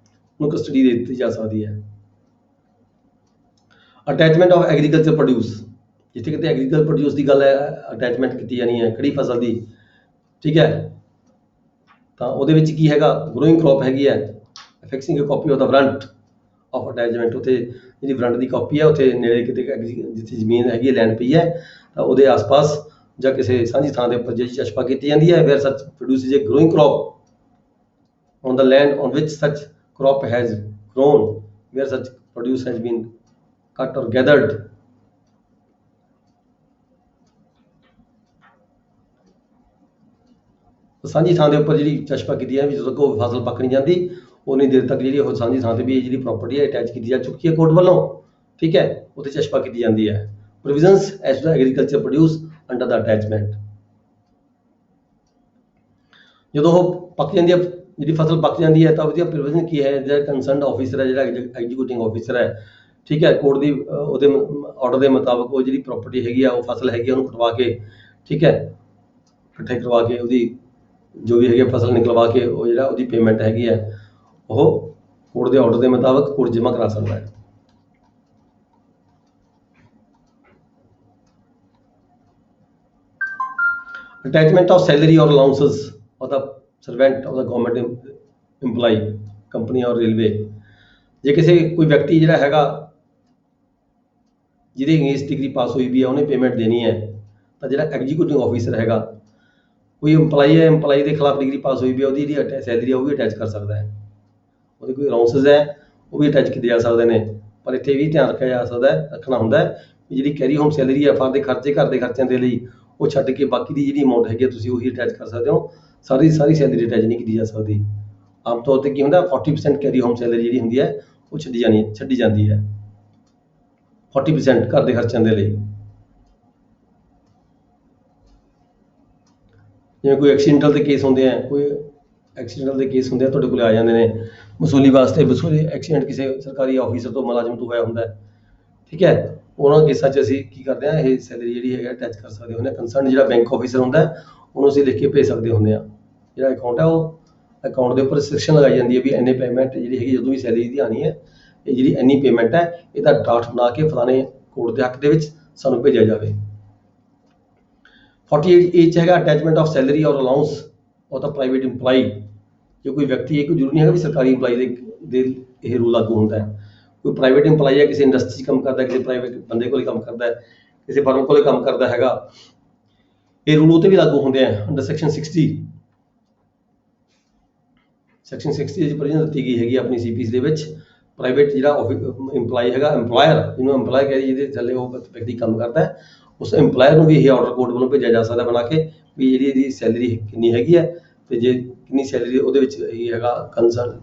ਨੂੰ ਕਸਟਡੀ ਦੇ ਦਿੱਤੀ ਜਾ ਸਕਦੀ ਹੈ। ਅਟੈਚਮੈਂਟ ਆਫ ਐਗਰੀਕਲਚਰ ਪ੍ਰੋਡਿਊਸ, ਜਿੱਥੇ ਕਿਤੇ ਐਗਰੀਕਲਚਰ ਪ੍ਰੋਡਿਊਸ ਦੀ ਗੱਲ ਹੈ, ਅਟੈਚਮੈਂਟ ਕੀਤੀ ਜਾਣੀ ਹੈ ਖੜੀ ਫਸਲ ਦੀ, ਠੀਕ ਹੈ, ਤਾਂ ਉਹਦੇ ਵਿੱਚ ਕੀ ਹੈਗਾ, ਗਰੋਇੰਗ ਕ੍ਰੌਪ ਹੈਗੀ ਹੈ, fixing a copy of the warrant of attachment, ਉੱਥੇ ਜਿਹੜੀ ਵਾਰੰਟ ਦੀ ਕਾਪੀ ਹੈ ਉੱਥੇ ਨੇੜੇ ਕਿਤੇ ਜਿੱਥੇ ਜ਼ਮੀਨ ਹੈਗੀ ਹੈ, ਲੈਂਡ ਪਈ ਹੈ, ਤਾਂ ਉਹਦੇ ਆਸ-ਪਾਸ ਜਾਂ ਕਿਸੇ ਸਾਂਝੀ ਥਾਂ ਦੇ ਉੱਪਰ ਜਿਹੜੀ ਚਸ਼ਪਾ ਕੀਤੀ ਜਾਂਦੀ ਹੈ, where such produces a growing crop on the land on which such crop has grown, where such produce has been cut or gathered. ਸਾਂਝੀ ਥਾਂ ਦੇ ਉੱਪਰ ਜਿਹੜੀ ਚਸ਼ਪਾ ਕੀਤੀ ਹੈ, ਜਦੋਂ ਤੱਕ ਉਹ ਫਸਲ ਪੱਕ ਨਹੀਂ ਜਾਂਦੀ ਉਨੀ ਦੇਰ ਤੱਕ ਜਿਹੜੀ ਉਹ ਸਾਂਝੀ ਥਾਂ ਤੇ ਵੀ ਜਿਹੜੀ ਪ੍ਰਾਪਰਟੀ ਹੈ ਅਟੈਚ ਕੀਤੀ ਜਾ ਚੁੱਕੀ ਹੈ ਕੋਰਟ ਵੱਲੋਂ, ਠੀਕ ਹੈ, ਉੱਥੇ ਚਸ਼ਪਾ ਕੀਤੀ ਜਾਂਦੀ ਹੈ। Provisions as to agriculture produce under the attachment, ਜਦੋਂ ਉਹ ਪੱਕ ਜਾਂਦੀ ਹੈ, ਜਿਹੜੀ ਫਸਲ ਪੱਕ ਜਾਂਦੀ ਹੈ, ਤਾਂ ਉਹਦੀ ਪ੍ਰੋਵੀਜ਼ਨ ਕੀ ਹੈ, ਜਿਹੜਾ ਕੰਸਰਨਡ ਆਫੀਸਰ ਹੈ, ਜਿਹੜਾ ਐਗਜ਼ੀਕਿਊਟਿੰਗ ਆਫੀਸਰ ਹੈ, ਠੀਕ ਹੈ, ਕੋਰਟ ਦੀ ਉਹਦੇ ਆਰਡਰ ਦੇ ਮੁਤਾਬਕ ਉਹ ਜਿਹੜੀ ਪ੍ਰਾਪਰਟੀ ਹੈਗੀ ਆ, ਉਹ ਫਸਲ ਹੈਗੀ ਆ, ਉਹਨੂੰ ਕਟਵਾ ਕੇ, ਠੀਕ ਹੈ, ਇਕੱਠੇ ਕਰਵਾ ਕੇ ਉਹਦੀ ਜੋ ਵੀ ਹੈਗੀ ਫਸਲ ਨਿਕਲਵਾ ਕੇ ਉਹ ਜਿਹੜਾ ਉਹਦੀ ਪੇਮੈਂਟ ਹੈਗੀ ਹੈ ਉਹ ਕੋਰਟ ਦੇ ਆਰਡਰ ਦੇ ਮੁਤਾਬਕ ਕੋਰਟ ਜਮ੍ਹਾਂ ਕਰਾ ਸਕਦਾ ਹੈ। ਅਟੈਚਮੈਂਟ ਆਫ ਸੈਲਰੀ ਔਰ allowances of the servant of the government employee company ਔਰ ਰੇਲਵੇ। ਜੇ ਕਿਸੇ ਕੋਈ ਵਿਅਕਤੀ ਜਿਹੜਾ ਹੈਗਾ ਜਿਹਦੇ ਅਗੇਂਸਟ ਡਿਗਰੀ ਪਾਸ ਹੋਈ ਵੀ ਹੈ ਉਹਨੇ ਪੇਮੈਂਟ ਦੇਣੀ ਹੈ, ਤਾਂ ਜਿਹੜਾ ਐਗਜ਼ੀਕਿਊਟਿਵ ਆਫਿਸਰ ਹੈਗਾ, ਕੋਈ ਇੰਪਲਾਈ ਹੈ, ਇੰਪਲਾਈ ਦੇ ਖਿਲਾਫ ਡਿਗਰੀ ਪਾਸ ਹੋਈ ਵੀ ਹੈ, ਉਹਦੀ ਜਿਹੜੀ ਸੈਲਰੀ ਹੈ ਉਹ ਵੀ ਅਟੈਚ ਕਰ ਸਕਦਾ ਹੈ। ਉਹਦੇ ਕੋਈ ਅਲਾਉਂਸਸ ਹੈ ਉਹ ਵੀ ਅਟੈਚ ਕੀਤੇ ਜਾ ਸਕਦੇ ਨੇ। ਪਰ ਇੱਥੇ ਵੀ ਧਿਆਨ ਰੱਖਣਾ ਹੁੰਦਾ ਹੈ ਵੀ ਜਿਹੜੀ ਕੈਰੀ ਹੋਮ ਸੈਲਰੀ ਹੈ ਫਰ ਦੇ ਖਰਚੇ, ਘਰ ਦੇ ਖਰਚਿਆਂ ਦੇ ਲਈ, ਉਹ ਛੱਡ ਕੇ ਬਾਕੀ ਦੀ ਜਿਹੜੀ ਅਮਾਊਂਟ ਹੈਗੀ ਤੁਸੀਂ ਉਹੀ ਅਟੈਚ ਕਰ ਸਕਦੇ ਹੋ। ਸਾਰੀ ਸੈਲਰੀ ਅਟੈਚ ਨਹੀਂ ਕੀਤੀ ਜਾ ਸਕਦੀ। ਆਮ ਤੌਰ ਤੇ ਕੀ ਹੁੰਦਾ, 40% ਕੈਰੀ ਹੋਮ ਸੈਲਰੀ ਜਿਹੜੀ ਹੁੰਦੀ ਹੈ ਉਹ ਛੱਡੀ ਜਾਂਦੀ ਹੈ, 40% ਘਰ ਦੇ ਖਰਚਿਆਂ ਦੇ ਲਈ। ਜਿਵੇਂ ਕੋਈ ਐਕਸੀਡੈਂਟਲ ਦੇ ਕੇਸ ਹੁੰਦੇ ਆ, ਤੁਹਾਡੇ ਕੋਲ ਆ ਜਾਂਦੇ ਨੇ ਵਸੂਲੀ ਵਾਸਤੇ, ਐਕਸੀਡੈਂਟ ਕਿਸੇ ਸਰਕਾਰੀ ਆਫਿਸਰ ਤੋਂ, ਮੁਲਾਜ਼ਮ ਤੋਂ ਹੋਇਆ ਹੁੰਦਾ, ਠੀਕ ਹੈ। ਉਹਨਾਂ ਕੇਸਾਂ 'ਚ ਅਸੀਂ ਕੀ ਕਰਦੇ ਹਾਂ, ਇਹ ਸੈਲਰੀ ਜਿਹੜੀ ਹੈਗਾ ਅਟੈਚ ਕਰ ਸਕਦੇ ਹੁੰਦੇ ਹਾਂ। ਕੰਸਰਨ ਜਿਹੜਾ ਬੈਂਕ ਆਫਿਸਰ ਹੁੰਦਾ ਉਹਨੂੰ ਅਸੀਂ ਲਿਖ ਕੇ ਭੇਜ ਸਕਦੇ ਹੁੰਦੇ ਹਾਂ। ਜਿਹੜਾ ਅਕਾਊਂਟ ਹੈ ਉਹ ਅਕਾਊਂਟ ਦੇ ਉੱਪਰ ਰਿਸਟ੍ਰਿਕਸ਼ਨ ਲਗਾਈ ਜਾਂਦੀ ਹੈ ਵੀ ਇੰਨੇ ਪੇਮੈਂਟ ਜਿਹੜੀ ਹੈਗੀ, ਜਦੋਂ ਵੀ ਸੈਲਰੀ ਦੀ ਆਉਣੀ ਹੈ, ਇਹ ਜਿਹੜੀ ਇੰਨੀ ਪੇਮੈਂਟ ਹੈ ਇਹਦਾ ਡਰਾਫਟ ਬਣਾ ਕੇ ਫਲਾਣੇ ਕੋਰਟ ਦੇ ਹੱਕ ਦੇ ਵਿੱਚ ਸਾਨੂੰ ਭੇਜਿਆ ਜਾਵੇ। 48A 'ਚ ਹੈਗਾ ਅਟੈਚਮੈਂਟ ਆਫ ਸੈਲਰੀ ਔਰ allowance of the private employee. ਜੇ ਕੋਈ ਵਿਅਕਤੀ ਹੈ, ਕੋਈ ਜ਼ਰੂਰੀ ਨਹੀਂ ਹੈਗਾ ਵੀ ਸਰਕਾਰੀ ਇੰਪਲਾਈ ਦੇ ਇਹ ਰੂਲ ਲਾਗੂ ਹੁੰਦਾ ਹੈ। ਕੋਈ ਪ੍ਰਾਈਵੇਟ ਇੰਪਲਾਈ ਹੈ, ਕਿਸੇ ਇੰਡਸਟਰੀ 'ਚ ਕੰਮ ਕਰਦਾ, ਕਿਸੇ ਪ੍ਰਾਈਵੇਟ ਬੰਦੇ ਕੋਲ ਕੰਮ ਕਰਦਾ, ਕਿਸੇ ਫਰਮ ਕੋਲ ਕੰਮ ਕਰਦਾ ਹੈਗਾ, ਇਹ ਰੂਲ ਉਹ 'ਤੇ ਵੀ ਲਾਗੂ ਹੁੰਦੇ ਆ ਅੰਡਰ ਸੈਕਸ਼ਨ 60। ਸੈਕਸ਼ਨ 60 ਦੀ ਪ੍ਰੋਵੀਜ਼ਨ ਦਿੱਤੀ ਗਈ ਹੈਗੀ ਆਪਣੀ CPC ਦੇ ਵਿੱਚ। ਪ੍ਰਾਈਵੇਟ ਜਿਹੜਾ ਇੰਪਲਾਈ ਹੈਗਾ, ਇੰਪਲਾਇਰ ਜਿਹਨੂੰ ਇੰਪਲਾਈ ਕਹਿੰਦੇ, ਜਿਹਦੇ ਥੱਲੇ ਉਹ ਵਿਅਕਤੀ ਕੰਮ ਕਰਦਾ ਹੈ, ਉਸ ਇੰਪਲਾਇਰ ਨੂੰ ਵੀ ਇਹ ਆਰਡਰ ਕੋਡ ਵੱਲੋਂ ਭੇਜਿਆ ਜਾ ਸਕਦਾ ਬਣਾ ਕੇ ਵੀ ਜਿਹੜੀ ਇਹਦੀ ਸੈਲਰੀ ਕਿੰਨੀ ਹੈਗੀ ਹੈ, ਤੇ ਜੇ ਕਿੰਨੀ ਸੈਲਰੀ ਉਹਦੇ ਵਿੱਚ ਇਹ ਹੈਗਾ ਕੰਸਰਨ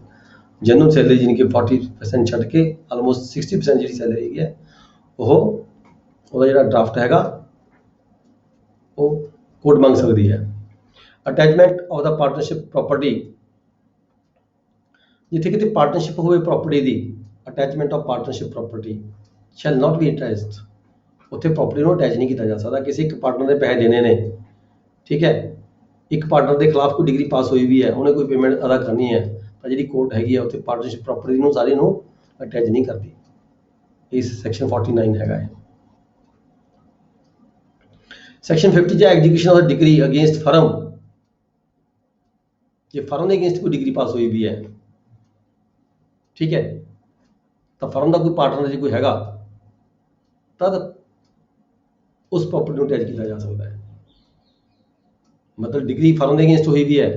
ਜਨਰਲ ਸੈਲਰੀ, ਜਿਹਨੀ ਕਿ 40% ਛੱਡ ਕੇ ਆਲਮੋਸਟ 60% ਜਿਹੜੀ ਸੈਲਰੀ ਹੈਗੀ ਹੈ, ਉਹਦਾ ਜਿਹੜਾ ਡਰਾਫਟ ਹੈਗਾ ਉਹ ਕੋਰਟ ਮੰਗ ਸਕਦੀ ਹੈ। Attachment of the partnership property. ਜਿੱਥੇ ਕਿਤੇ ਪਾਰਟਨਰਸ਼ਿਪ ਹੋਵੇ property the, attachment of partnership property shell not be attached. ਉੱਥੇ ਪ੍ਰਾਪਰਟੀ ਨੂੰ ਅਟੈਚ ਨਹੀਂ ਕੀਤਾ ਜਾ ਸਕਦਾ। ਕਿਸੇ ਇੱਕ ਪਾਰਟਨਰ ਦੇ ਪੈਸੇ ਦੇਣੇ ਨੇ, ਠੀਕ ਹੈ, ਇੱਕ ਪਾਰਟਨਰ ਦੇ ਖਿਲਾਫ ਕੋਈ ਡਿਗਰੀ ਪਾਸ ਹੋਈ ਵੀ ਹੈ, ਉਹਨੇ ਕੋਈ ਪੇਮੈਂਟ ਅਦਾ ਕਰਨੀ ਹੈ, ਤਾਂ ਜਿਹੜੀ ਕੋਰਟ ਹੈਗੀ ਹੈ ਉੱਥੇ ਪਾਰਟਨਰਸ਼ਿਪ ਪ੍ਰਾਪਰਟੀ ਨੂੰ ਸਾਰੀ ਨੂੰ ਅਟੈਚ ਨਹੀਂ ਕਰਦੀ। ਇਸ ਸੈਕਸ਼ਨ 49 ਹੈਗਾ ਹੈ। ਸੈਕਸ਼ਨ 50 'ਚ execution of decree against firm. ਜੇ ਫਰਮ ਦੇ ਅਗੇਂਸਟ ਕੋਈ ਡਿਗਰੀ ਪਾਸ ਹੋਈ ਵੀ ਹੈ, ਠੀਕ ਹੈ, ਤਾਂ ਫਰਮ ਦਾ ਕੋਈ ਪਾਰਟਨਰ ਜੇ ਕੋਈ ਹੈਗਾ ਤਾਂ ਉਸ ਪ੍ਰਾਪਰਟੀ ਨੂੰ ਅਟੈਚ ਕੀਤਾ ਜਾ ਸਕਦਾ ਹੈ। ਮਤਲਬ ਡਿਗਰੀ ਫਰਮ ਦੇ ਅਗੇਂਸਟ ਹੋਈ ਵੀ ਹੈ,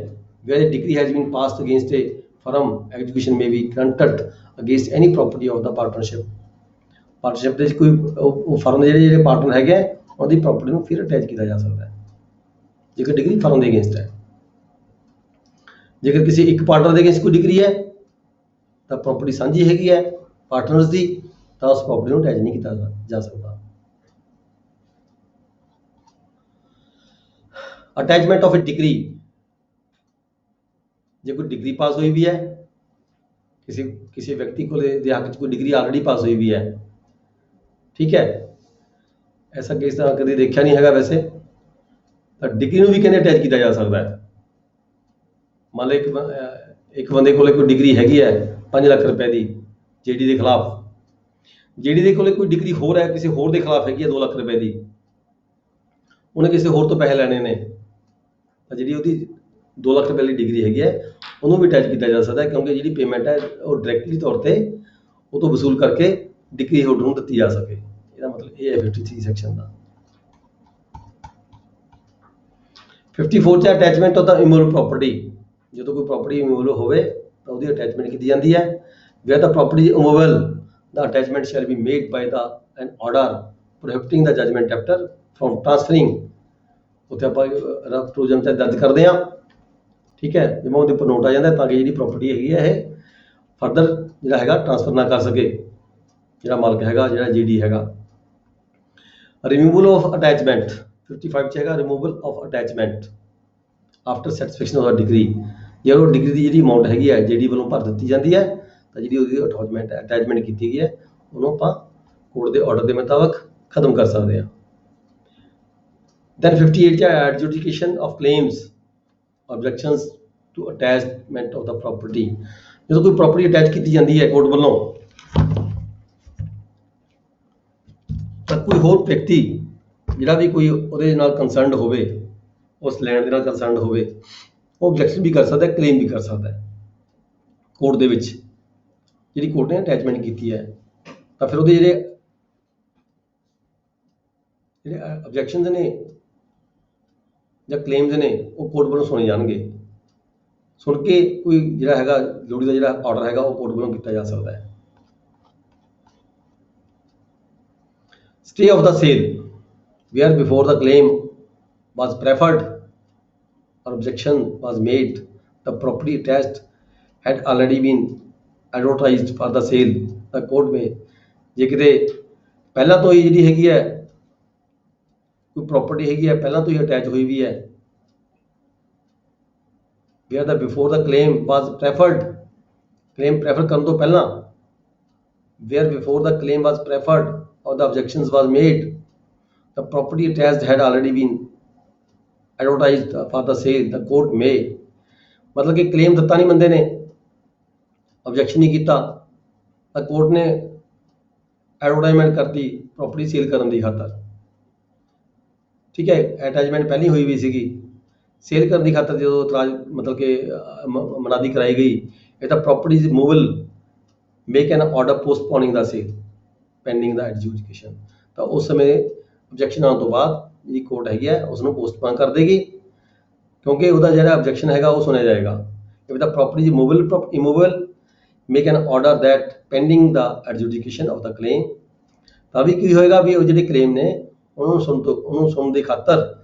where a degree has been passed against a firm, execution may be granted against any property of the partnership। Partnership ਦੇ ਵਿੱਚ ਕੋਈ ਉਹ ਫਰਮ ਦੇ ਜਿਹੜੇ ਪਾਰਟਨਰ ਹੈਗੇ ਉਹਦੀ ਪ੍ਰਾਪਰਟੀ ਨੂੰ ਫਿਰ ਅਟੈਚ ਕੀਤਾ ਜਾ ਸਕਦਾ ਹੈ ਜੇਕਰ ਡਿਗਰੀ ਫਰਮ ਦੇ ਅਗੇਂਸਟ ਹੈ। ਜੇਕਰ ਕਿਸੇ ਇੱਕ ਪਾਰਟਨਰ ਦੇ ਅਗੇਂਸਟ ਕੋਈ ਡਿਗਰੀ ਹੈ ਤਾਂ ਪ੍ਰਾਪਰਟੀ ਸਾਂਝੀ ਹੈਗੀ ਹੈ ਪਾਰਟਨਰਸ ਦੀ, ਤਾਂ ਉਸ ਪ੍ਰਾਪਰਟੀ ਨੂੰ ਅਟੈਚ ਨਹੀਂ ਕੀਤਾ ਜਾ ਸਕਦਾ। Attachment of a decree. ਜੇ ਕੋਈ ਡਿਗਰੀ ਪਾਸ ਹੋਈ ਵੀ ਹੈ, ਕਿਸੇ ਵਿਅਕਤੀ ਕੋਲ ਦੇ ਹੱਕ 'ਚ ਕੋਈ ਡਿਗਰੀ ਆਲਰੇਡੀ ਪਾਸ ਹੋਈ ਵੀ ਹੈ, ਠੀਕ ਹੈ, ਐਸਾ ਕੇਸ ਤਾਂ ਕਦੇ ਦੇਖਿਆ ਨਹੀਂ ਹੈਗਾ ਵੈਸੇ, ਤਾਂ ਡਿਗਰੀ ਨੂੰ ਵੀ ਕਹਿੰਦੇ ਅਟੈਚ ਕੀਤਾ ਜਾ ਸਕਦਾ ਹੈ। ਮੰਨ ਲਓ ਇੱਕ ਬੰਦੇ ਕੋਲ ਕੋਈ ਡਿਗਰੀ ਹੈਗੀ ਹੈ 5 ਲੱਖ ਰੁਪਏ ਦੀ JD ਦੇ ਖਿਲਾਫ, JD ਦੇ ਕੋਲ ਕੋਈ ਡਿਗਰੀ ਹੋਰ ਹੈ ਕਿਸੇ ਹੋਰ ਦੇ ਖਿਲਾਫ ਹੈਗੀ ਹੈ 2 ਲੱਖ ਰੁਪਏ ਦੀ, ਉਹਨੇ ਕਿਸੇ ਹੋਰ ਤੋਂ ਪੈਸੇ ਲੈਣੇ ਨੇ, ਤਾਂ ਜਿਹੜੀ ਉਹਦੀ 2 ਲੱਖ ਰੁਪਏ ਦੀ ਡਿਗਰੀ ਹੈਗੀ ਹੈ ਉਹਨੂੰ ਵੀ ਅਟੈਚ ਕੀਤਾ ਜਾ ਸਕਦਾ ਹੈ, ਕਿਉਂਕਿ ਜਿਹੜੀ ਪੇਮੈਂਟ ਹੈ ਉਹ ਡਾਇਰੈਕਟਲੀ ਤੌਰ ਤੇ ਉਹ ਤੋਂ ਵਸੂਲ ਕਰਕੇ ਡਿਗਰੀ ਹੋਲਡਰ ਨੂੰ ਦਿੱਤੀ ਜਾ ਸਕੇ। ਇਹਦਾ ਮਤਲਬ ਇਹ ਹੈ 53 ਸੈਕਸ਼ਨ ਦਾ। 54 'ਚ attachment of the immovable property. ਜਦੋਂ ਕੋਈ ਪ੍ਰਾਪਰਟੀ ਇਮੂਵੇਬਲ ਹੋਵੇ ਤਾਂ ਉਹਦੀ ਅਟੈਚਮੈਂਟ ਕੀਤੀ ਜਾਂਦੀ ਹੈ। where the property is immovable, the attachment shall be made by an order prohibiting the judgment debtor from transferring। ਉੱਥੇ ਆਪਾਂ ਪ੍ਰੋਵੀਜ਼ਨ ਤੇ ਦਰਜ ਕਰਦੇ ਹਾਂ, ਠੀਕ ਹੈ, ਜਿਵੇਂ ਉਹਦੇ ਉੱਪਰ ਨੋਟ ਆ ਜਾਂਦਾ ਤਾਂ ਕਿ ਜਿਹੜੀ ਪ੍ਰਾਪਰਟੀ ਹੈਗੀ ਹੈ ਇਹ ਫਰਦਰ ਜਿਹੜਾ ਹੈਗਾ ਟ੍ਰਾਂਸਫਰ ਨਾ ਕਰ ਸਕੇ ਜਿਹੜਾ ਮਾਲਕ ਹੈਗਾ, ਜਿਹੜਾ JD ਹੈਗਾ। ਰਿਮੂਵਲ ਆਫ ਅਟੈਚਮੈਂਟ 55 'ਚ ਹੈਗਾ removal of attachment after satisfaction of the decree. ਜੇ ਉਹ ਡਿਗਰੀ ਦੀ ਜਿਹੜੀ ਅਮਾਊਂਟ ਹੈਗੀ ਹੈ JD ਵੱਲੋਂ ਭਰ ਦਿੱਤੀ ਜਾਂਦੀ ਹੈ ਤਾਂ ਜਿਹੜੀ ਉਹਦੀ ਅਟੈਚਮੈਂਟ ਕੀਤੀ ਗਈ ਹੈ ਉਹਨੂੰ ਆਪਾਂ ਕੋਰਟ ਦੇ ਆਰਡਰ ਦੇ ਮੁਤਾਬਕ ਖਤਮ ਕਰ ਸਕਦੇ ਹਾਂ। Then 58 'ਚ adjudication of claims objections to attachment of the property. ਜਦੋਂ ਕੋਈ ਪ੍ਰਾਪਰਟੀ ਅਟੈਚ ਕੀਤੀ ਜਾਂਦੀ ਹੈ ਕੋਰਟ ਵੱਲੋਂ ਤਾਂ ਕੋਈ ਹੋਰ ਵਿਅਕਤੀ ਜਿਹੜਾ ਵੀ ਕੋਈ ਉਹਦੇ ਨਾਲ ਕੰਸਰਨਡ ਹੋਵੇ ਉਸ ਲੈਣ ਦੇ ਨਾਲ ਕੰਸਰਨਡ ਹੋਵੇ, ਉਹ ਆਬਜੈਕਸ਼ਨ ਵੀ ਕਰ ਸਕਦਾ ਹੈ, ਕਲੇਮ ਵੀ ਕਰ ਸਕਦਾ ਹੈ ਕੋਰਟ ਦੇ ਵਿੱਚ। ਜਿਹੜੀ ਕੋਰਟ ਨੇ ਅਟੈਚਮੈਂਟ ਕੀਤੀ ਹੈ ਤਾਂ ਫਿਰ ਉਹਦੇ ਜਿਹੜੇ ਆਬਜੈਕਸ਼ਨਸ ਨੇ ਜਾਂ ਕਲੇਮਸ ਨੇ ਉਹ ਕੋਰਟ ਵੱਲੋਂ ਸੁਣੇ ਜਾਣਗੇ। ਸੁਣ ਕੇ ਕੋਈ ਜਿਹੜਾ ਹੈਗਾ ਲੋੜੀ ਦਾ ਜਿਹੜਾ ਆਰਡਰ ਹੈਗਾ ਉਹ ਕੋਰਟ ਵੱਲੋਂ ਕੀਤਾ ਜਾ ਸਕਦਾ ਹੈ। Stay of the sale, where before the claim was preferred or objection was made, the property attached had already been advertised for the sale, the court में ਜੇ ਕਿਤੇ ਪਹਿਲਾਂ ਤੋਂ ਹੀ ਜਿਹੜੀ ਹੈਗੀ ਹੈ ਕੋਈ ਪ੍ਰਾਪਰਟੀ ਹੈਗੀ ਹੈ ਪਹਿਲਾਂ ਤੋਂ ਹੀ ਅਟੈਚ ਹੋਈ ਵੀ ਹੈ, where the before the claim was preferred, claim prefer ਕਰਨ ਤੋਂ ਪਹਿਲਾਂ, where before the claim was preferred or the objections was made, the property attached had already been advertised for the sale, the court may, ਮਤਲਬ ਕਿ claim ਦਿੱਤਾ ਨਹੀਂ ਬੰਦੇ ਨੇ, objection ਨਹੀਂ ਕੀਤਾ ਤਾਂ ਕੋਰਟ ਨੇ ਐਡਵਰਟਾਈਜ਼ਮੈਂਟ ਕਰਤੀ ਪ੍ਰੋਪਰਟੀ ਸੇਲ ਕਰਨ ਦੀ ਖਾਤਰ। ਠੀਕ ਹੈ, ਅਟੈਚਮੈਂਟ ਪਹਿਲੀ ਹੋਈ ਵੀ ਸੀਗੀ, ਸੇਲ ਕਰਨ ਦੀ ਖਾਤਰ ਜਦੋਂ ਇਤਰਾਜ਼ ਮਤਲਬ ਕਿ ਮਨਾਦੀ ਕਰਾਈ ਗਈ, ਇਹ ਤਾਂ property is movable make an order postponing the sale pending the adjudication, ਤਾਂ ਉਸ ਸਮੇਂ ਆਬਜੈਕਸ਼ਨ ਆਉਣ ਤੋਂ ਬਾਅਦ ਜਿਹੜੀ ਕੋਰਟ ਹੈਗੀ ਹੈ ਉਸ ਨੂੰ ਪੋਸਟਪੋਨ ਕਰ ਦੇਗੀ, ਕਿਉਂਕਿ ਉਹਦਾ ਜਿਹੜਾ ਆਬਜੈਕਸ਼ਨ ਹੈਗਾ ਉਹ ਸੁਣਿਆ ਜਾਏਗਾ। If the property is immovable make an order that pending the adjudication of the claim, ਤਾਂ ਵੀ ਕੀ ਹੋਏਗਾ ਵੀ ਉਹ ਜਿਹੜੇ ਕਲੇਮ ਨੇ ਉਹਨੂੰ ਸੁਣਨ ਦੀ ਖਾਤਰ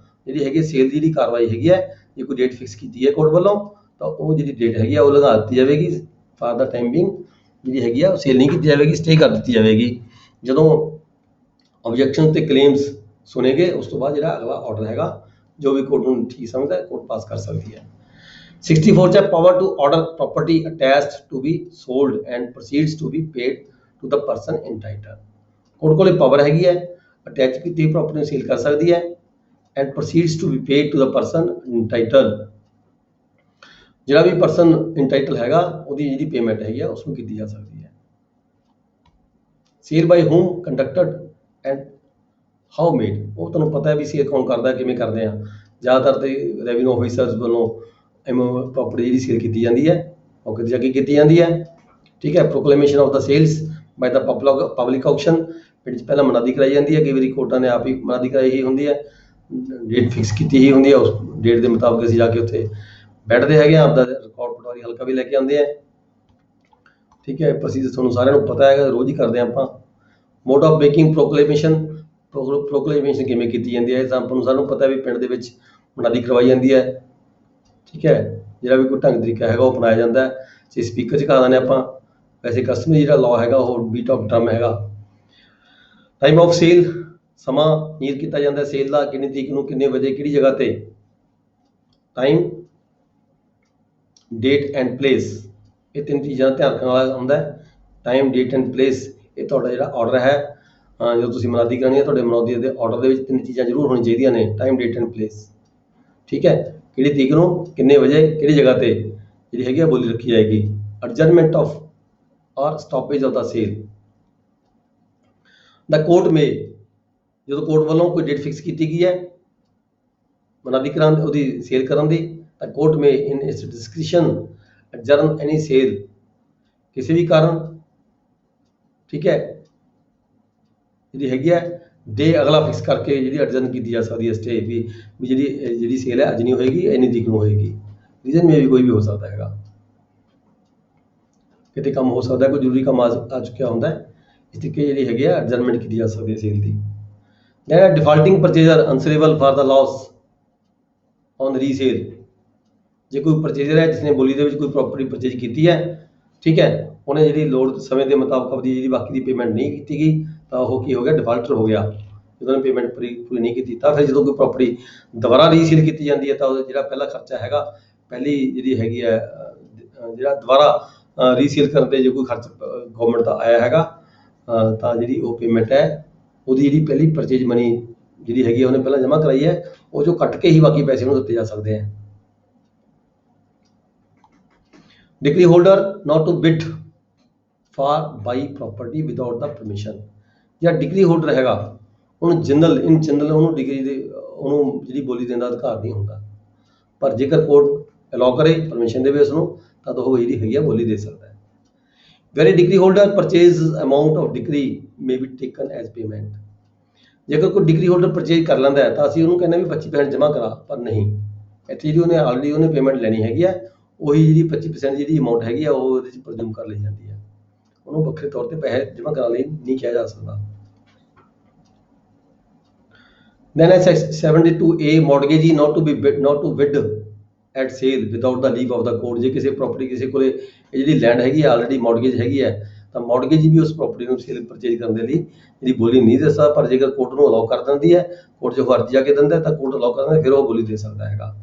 ਜਿਹੜੀ ਹੈਗੀ ਸੇਲ ਦੀ ਜਿਹੜੀ ਕਾਰਵਾਈ ਹੈਗੀ ਹੈ, ਜੇ ਕੋਈ ਡੇਟ ਫਿਕਸ ਕੀਤੀ ਹੈ ਕੋਰਟ ਵੱਲੋਂ ਤਾਂ ਉਹ ਜਿਹੜੀ ਡੇਟ ਹੈਗੀ ਆ ਉਹ ਲਗਾ ਦਿੱਤੀ ਜਾਵੇਗੀ ਫਾਰ ਦਾ ਟਾਈਮ ਬਿੰਗ, ਜਿਹੜੀ ਹੈਗੀ ਆ ਉਹ ਸੇਲ ਨਹੀਂ ਕੀਤੀ ਜਾਵੇਗੀ, ਸਟੇ ਕਰ ਦਿੱਤੀ ਜਾਵੇਗੀ। ਜਦੋਂ ਆਬਜੈਕਸ਼ਨ ਤੇ ਕਲੇਮਸ ਸੁਣੇ ਗਏ ਉਸ ਤੋਂ ਬਾਅਦ ਜਿਹੜਾ ਅਗਲਾ ਆਰਡਰ ਹੈਗਾ ਜੋ ਵੀ ਕੋਰਟ ਨੂੰ ਠੀਕ ਸਮਝਦਾ ਕੋਰਟ ਪਾਸ ਕਰ ਸਕਦੀ ਹੈ। 64 ਚ power to order property attached to be sold and proceeds to be paid to the person entitled, court ਕੋਲੇ ਪਾਵਰ ਹੈਗੀ ਹੈ ਅਟੈਚ ਕੀਤੀ ਪ੍ਰੋਪਰਟੀ ਨੂੰ ਸੇਲ ਕਰ ਸਕਦੀ ਹੈ and proceeds to be paid to the person entitled, ਜਿਹੜਾ ਵੀ ਪਰਸਨ ਇੰਟਾਈਟਲ ਹੈਗਾ ਉਹਦੀ ਜਿਹੜੀ ਪੇਮੈਂਟ ਹੈਗੀ ਆ ਉਸ ਨੂੰ ਕੀਤੀ ਜਾ ਸਕਦੀ ਹੈ। Sale by whom conducted and how made, ਉਹ ਤੁਹਾਨੂੰ ਪਤਾ ਹੈ ਵੀ ਸੇਲ ਕੌਣ ਕਰਦਾ ਕਿਵੇਂ ਕਰਦੇ ਆ, ਜ਼ਿਆਦਾਤਰ ਤੇ ਰੈਵਨਿਊ ਆਫਿਸਰਸ ਵੱਲੋਂ ਪ੍ਰੋਪਰਟੀ ਜਿਹੜੀ ਸੇਲ ਕੀਤੀ ਜਾਂਦੀ ਹੈ ਉਹ ਕਿਤੇ ਜਾ ਕੇ ਕੀਤੀ ਜਾਂਦੀ ਹੈ। ਠੀਕ ਹੈ, proclamation of the sales by the public auction, ਪਿੰਡ 'ਚ ਪਹਿਲਾਂ ਮਨਾਦੀ ਕਰਾਈ ਜਾਂਦੀ ਹੈ, ਕਈ ਵਾਰੀ ਕੋਰਟਾਂ ਨੇ ਆਪ ਹੀ ਮਨਾਦੀ ਕਰਾਈ ਹੀ ਹੁੰਦੀ ਹੈ, ਡੇਟ ਫਿਕਸ ਕੀਤੀ ਹੀ ਹੁੰਦੀ ਹੈ, ਉਸ ਡੇਟ ਦੇ ਮੁਤਾਬਕ ਅਸੀਂ ਜਾ ਕੇ ਉੱਥੇ ਬੈਠਦੇ ਹੈਗੇ ਆ, ਆਪਦਾ ਰਿਕਾਰਡ ਪਟਵਾਰੀ ਹਲਕਾ ਵੀ ਲੈ ਕੇ ਆਉਂਦੇ ਆ। ਠੀਕ ਹੈ, ਪ੍ਰੋਸੀਜਰ ਤੁਹਾਨੂੰ ਸਾਰਿਆਂ ਨੂੰ ਪਤਾ ਹੈਗਾ, ਰੋਜ਼ ਹੀ ਕਰਦੇ ਆਪਾਂ। ਮੋਡ ਆਫ ਮੇਕਿੰਗ ਪ੍ਰੋਕਲੇਮੇਸ਼ਨ, ਪ੍ਰੋਕਲੇਮੇਸ਼ਨ ਕਿਵੇਂ ਕੀਤੀ ਜਾਂਦੀ ਹੈ, ਤਾਂ ਆਪਾਂ ਨੂੰ ਸਾਰਿਆਂ ਨੂੰ ਪਤਾ ਵੀ ਪਿੰਡ ਦੇ ਵਿੱਚ ਮਨਾਦੀ ਕਰਵਾਈ ਜਾਂਦੀ ਹੈ। ਠੀਕ ਹੈ, ਜਿਹੜਾ ਵੀ ਕੋਈ ਢੰਗ ਤਰੀਕਾ ਹੈਗਾ ਉਹ ਅਪਣਾਇਆ ਜਾਂਦਾ ਹੈ, ਜੇ ਸਪੀਕਰ 'ਚ ਕਰਾ ਦਿੰਦੇ ਆਪਾਂ, ਵੈਸੇ ਕਸਟਮਰੀ ਜਿਹੜਾ ਲਾਅ ਹੈਗਾ ਉਹ ਬੀਟ ਆਫ ਡਰਮ ਹੈਗਾ। ਟਾਈਮ ਆਫ ਸੇਲ, ਸਮਾਂ ਨਿਯਤ ਕੀਤਾ ਜਾਂਦਾ ਸੇਲ ਦਾ, ਕਿੰਨੀ ਤਰੀਕ ਨੂੰ ਕਿੰਨੇ ਵਜੇ ਕਿਹੜੀ ਜਗ੍ਹਾ ਤੇ। ਟਾਈਮ, ਡੇਟ ਐਂਡ ਪਲੇਸ, ਇਹ ਤਿੰਨ ਚੀਜ਼ਾਂ ਦਾ ਧਿਆਨ ਰੱਖਣ ਵਾਲਾ ਹੁੰਦਾ ਹੈ। ਟਾਈਮ, ਡੇਟ ਐਂਡ ਪਲੇਸ, ਇਹ ਤੁਹਾਡਾ ਜਿਹੜਾ ਆਰਡਰ ਹੈ ਜਦੋਂ ਤੁਸੀਂ ਮਨਾਦੀ ਕਰਨੀ ਹੈ ਤੁਹਾਡੇ ਮਨਾਦੀ ਦੇ ਆਰਡਰ ਦੇ ਵਿੱਚ ਤਿੰਨ ਚੀਜ਼ਾਂ ਜ਼ਰੂਰ ਹੋਣੀਆਂ ਚਾਹੀਦੀਆਂ ਨੇ, ਟਾਈਮ, ਡੇਟ ਐਂਡ ਪਲੇਸ। ਠੀਕ ਹੈ, ਕਿਹੜੀ ਤਰੀਕ ਨੂੰ ਕਿੰਨੇ ਵਜੇ ਕਿਹੜੀ ਜਗ੍ਹਾ ਤੇ ਜਿਹੜੀ ਹੈਗੀ ਆ ਬੋਲੀ ਰੱਖੀ ਜਾਏਗੀ। Adjournment of or stoppage of the sale, the court may, ਜਦੋਂ ਕੋਰਟ ਵੱਲੋਂ ਕੋਈ ਡੇਟ ਫਿਕਸ ਕੀਤੀ ਗਈ ਹੈ ਮਨਾਦੀ ਕਰਾਉਣ ਉਹਦੀ ਸੇਲ ਕਰਨ ਦੀ, ਤਾਂ court may in its discretion adjourn any sale, ਕਿਸੇ ਵੀ ਕਾਰਨ। ਠੀਕ ਹੈ, ਜਿਹੜੀ ਹੈਗੀ ਹੈ ਡੇ ਅਗਲਾ ਫਿਕਸ ਕਰਕੇ ਜਿਹੜੀ ਅਡਜਰਨ ਕੀਤੀ ਜਾ ਸਕਦੀ ਹੈ, ਸਟੇ ਵੀ ਜਿਹੜੀ ਸੇਲ ਹੈ ਅੱਜ ਨਹੀਂ ਹੋਏਗੀ, ਇੰਨੀ ਤਰੀਕ ਨੂੰ ਹੋਏਗੀ। ਰੀਜ਼ਨ ਮੇ ਵੀ ਕੋਈ ਵੀ ਹੋ ਸਕਦਾ ਹੈਗਾ, ਕਿਤੇ ਕੰਮ ਹੋ ਸਕਦਾ, ਕੋਈ ਜ਼ਰੂਰੀ ਕੰਮ ਆ ਚੁੱਕਿਆ ਹੁੰਦਾ ਹੈ, ਇਸ ਤਰੀਕੇ ਜਿਹੜੀ ਹੈਗੀ ਆ ਅਡਜਰਨਮੈਂਟ ਕੀਤੀ ਜਾ ਸਕਦੀ ਹੈ ਸੇਲ ਦੀ। ਜਿਹੜਾ defaulting purchaser answerable for the loss on resale, ਜੇ ਕੋਈ ਪਰਚੇਜ਼ਰ ਹੈ ਜਿਸਨੇ ਬੋਲੀ ਦੇ ਵਿੱਚ ਕੋਈ ਪ੍ਰਾਪਰਟੀ ਪਰਚੇਜ ਕੀਤੀ ਹੈ, ਠੀਕ ਹੈ, ਉਹਨੇ ਜਿਹੜੀ ਲੋੜ ਸਮੇਂ ਦੇ ਮੁਤਾਬਕ ਆਪਣੀ ਜਿਹੜੀ ਬਾਕੀ ਦੀ ਪੇਮੈਂਟ ਨਹੀਂ ਕੀਤੀ ਗਈ ਤਾਂ ਉਹ ਕੀ ਹੋ ਗਿਆ, ਡਿਫਾਲਟਰ ਹੋ ਗਿਆ। ਜਦੋਂ ਉਹਨੇ ਪੇਮੈਂਟ ਪੂਰੀ ਨਹੀਂ ਕੀਤੀ ਤਾਂ ਫਿਰ ਜਦੋਂ ਕੋਈ ਪ੍ਰਾਪਰਟੀ ਦੁਬਾਰਾ ਰੀਸੇਲ ਕੀਤੀ ਜਾਂਦੀ ਹੈ ਤਾਂ ਉਹਦਾ ਜਿਹੜਾ ਪਹਿਲਾ ਖਰਚਾ ਹੈਗਾ, ਪਹਿਲੀ ਜਿਹੜੀ ਹੈਗੀ ਹੈ ਜਿਹੜਾ ਦੁਬਾਰਾ ਰੀਸੇਲ ਕਰਨ 'ਤੇ ਜੇ ਕੋਈ ਖਰਚ ਗਵਰਨਮੈਂਟ ਦਾ ਆਇਆ ਹੈਗਾ ਤਾਂ ਜਿਹੜੀ ਉਹ ਪੇਮੈਂਟ ਹੈ ਉਹਦੀ ਜਿਹੜੀ ਪਹਿਲੀ ਪਰਚੇਜ ਮਨੀ ਜਿਹੜੀ ਹੈਗੀ ਉਹਨੇ ਪਹਿਲਾਂ ਜਮ੍ਹਾਂ ਕਰਾਈ ਹੈ ਉਹ 'ਚੋਂ ਕੱਟ ਕੇ ਹੀ ਬਾਕੀ ਪੈਸੇ ਉਹਨੂੰ ਦਿੱਤੇ ਜਾ ਸਕਦੇ ਹੈ। Decree holder not to bid for buy property without the permission, ਜਾਂ ਡਿਗਰੀ ਹੋਲਡਰ ਹੈਗਾ ਉਹਨੂੰ ਇਨ ਜਨਰਲ ਉਹਨੂੰ ਡਿਗਰੀ ਦੇ ਉਹਨੂੰ ਜਿਹੜੀ ਬੋਲੀ ਦੇਣ ਦਾ ਅਧਿਕਾਰ ਨਹੀਂ ਹੁੰਦਾ। ਪਰ ਜੇਕਰ ਕੋਰਟ ਅਲਾਉ ਕਰੇ, ਪਰਮਿਸ਼ਨ ਦੇਵੇ ਉਸ ਨੂੰ, ਤਾਂ ਉਹ ਜਿਹੜੀ ਹੈਗੀ ਆ ਬੋਲੀ ਦੇ ਸਕਦਾ ਹੈ। Very decree holder purchase amount of decree may be taken as payment. ਜੇਕਰ ਕੋਈ ਡਿਗਰੀ ਹੋਲਡਰ ਪਰਚੇਜ਼ ਕਰ ਲੈਂਦਾ ਹੈ ਤਾਂ ਅਸੀਂ ਉਹਨੂੰ ਕਹਿੰਦੇ ਵੀ 25% ਜਮ੍ਹਾਂ ਕਰਾ, ਪਰ ਨਹੀਂ, ਇੱਥੇ ਜਿਹੜੀ ਉਹਨੇ ਆਲਰੇਡੀ ਉਹਨੇ ਪੇਮੈਂਟ ਲੈਣੀ ਹੈਗੀ ਆ, ਉਹੀ ਜਿਹੜੀ 25% ਜਿਹੜੀ ਅਮਾਊਂਟ ਹੈਗੀ ਆ ਉਹ ਉਹਦੇ 'ਚ ਪ੍ਰਜ਼ੂਮ ਕਰ ਲਈ ਜਾਂਦੀ ਹੈ। ਉਹਨੂੰ ਵੱਖਰੇ ਤੌਰ ਤੇ ਪੈਸੇ ਜਮ੍ਹਾਂ ਕਰਾਉਣ ਲਈ ਨਹੀਂ ਕਿਹਾ ਜਾ ਸਕਦਾ। Then section 72A mortgagee not to bid at sale without the leave of the court। ਜੇ ਕਿਸੇ ਪ੍ਰਾਪਰਟੀ ਕਿਸੇ ਕੋਲੇ ਇਹ ਜਿਹੜੀ ਲੈਂਡ ਹੈਗੀ ਹੈ ਆਲਰੇਡੀ ਮੌਰਗੇਜ ਹੈਗੀ ਹੈ, ਤਾਂ ਮੌਰਗੇਜੀ ਵੀ ਉਸ ਪ੍ਰਾਪਰਟੀ ਨੂੰ ਸੇਲ ਪਰਚੇਜ ਕਰਨ ਦੇ ਲਈ ਜਿਹੜੀ ਬੋਲੀ ਨਹੀਂ ਦੇ ਸਕਦਾ, ਪਰ ਜੇਕਰ ਕੋਰਟ ਨੂੰ ਅਲਾਉ ਕਰ ਦਿੰਦੀ ਹੈ, ਕੋਰਟ ਜੋ ਅਰਜ਼ੀ ਜਾ ਕੇ ਦਿੰਦਾ ਤਾਂ ਕੋਰਟ ਅਲਾਉ ਕਰ ਦਿੰਦਾ, ਫਿਰ ਉਹ ਬੋਲੀ ਦੇ ਸਕਦਾ ਹੈਗਾ।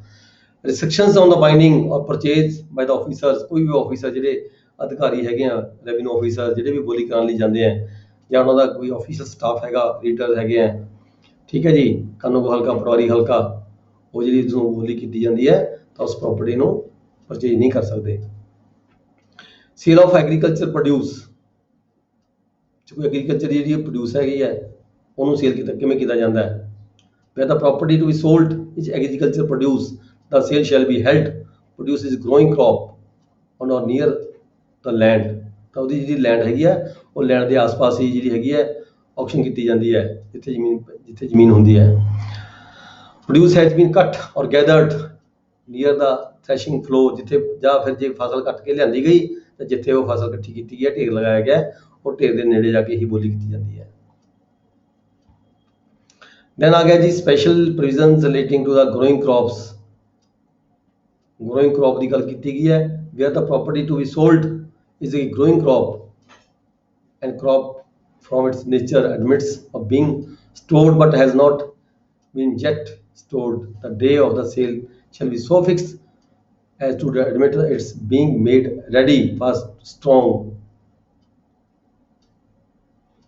ਰਿਸਟ੍ਰਿਕਸ਼ਨਸ ਔਨ ਦਾ ਬਾਈਂਡਿੰਗ ਔਰ ਪਰਚੇਜ ਬਾਈ ਦਾ ਆਫੀਸਰਸ। ਕੋਈ ਵੀ ਆਫੀਸਰ ਜਿਹੜੇ ਅਧਿਕਾਰੀ ਹੈਗੇ ਆ, ਰੈਵਨਿਊ ਆਫੀਸਰ ਜਿਹੜੇ ਵੀ ਬੋਲੀ ਕਰਾਉਣ ਲਈ ਜਾਂਦੇ ਆ, ਜਾਂ ਉਹਨਾਂ ਦਾ ਕੋਈ ਆਫੀਸ਼ੀਅਲ ਸਟਾਫ ਹੈਗਾ, ਰੀਡਰ ਹੈਗੇ ਆ, ਠੀਕ ਹੈ ਜੀ, ਕਾਨੂੰਗੋ ਹਲਕਾ, ਪਟਵਾਰੀ ਹਲਕਾ, ਉਹ ਜਿਹੜੀ ਜਦੋਂ ਬੋਲੀ ਕੀਤੀ ਜਾਂਦੀ ਹੈ ਤਾਂ ਉਸ ਪ੍ਰਾਪਰਟੀ ਨੂੰ ਪਰਚੇਜ ਨਹੀਂ ਕਰ ਸਕਦੇ। Sale of agriculture produce. ਕੋਈ ਐਗਰੀਕਲਚਰ ਦੀ ਜਿਹੜੀ ਪ੍ਰੋਡਿਊਸ ਹੈਗੀ ਹੈ ਉਹਨੂੰ ਸੇਲ ਕਿਵੇਂ ਕੀਤਾ ਜਾਂਦਾ ਹੈ? where the property to be sold is agriculture produce, the sale shall be held, produce is growing crop on or near the land। ਤਾਂ ਉਹਦੀ ਜਿਹੜੀ ਲੈਂਡ ਹੈਗੀ ਆ ਉਹ ਲੈਂਡ ਦੇ ਆਸ-ਪਾਸ ਹੀ ਜਿਹੜੀ ਹੈਗੀ ਹੈ ਆਕਸ਼ਨ ਕੀਤੀ ਜਾਂਦੀ ਹੈ, ਜਿੱਥੇ ਜ਼ਮੀਨ ਹੁੰਦੀ ਹੈ। produce has been cut or gathered near the threshing floor। ਜਿੱਥੇ ਜਾਂ ਫਿਰ ਜੇ ਫਸਲ ਕੱਟ ਕੇ ਲਿਆਂਦੀ ਗਈ ਤਾਂ ਜਿੱਥੇ ਉਹ ਫਸਲ ਇਕੱਠੀ ਕੀਤੀ ਗਈ ਹੈ, ਢੇਰ ਲਗਾਇਆ ਗਿਆ, ਉਹ ਢੇਰ ਦੇ ਨੇੜੇ ਜਾ ਕੇ ਹੀ ਬੋਲੀ ਕੀਤੀ ਜਾਂਦੀ ਹੈ। Then आ गया जी special provisions relating to the growing crops। growing crop ਦੀ ਗੱਲ ਕੀਤੀ ਗਈ ਹੈ, where the property to be sold is a growing crop and crop from its nature admits of being stored but has not been yet stored, the day of the sale shall be so fixed as to admit its being made ready for strong।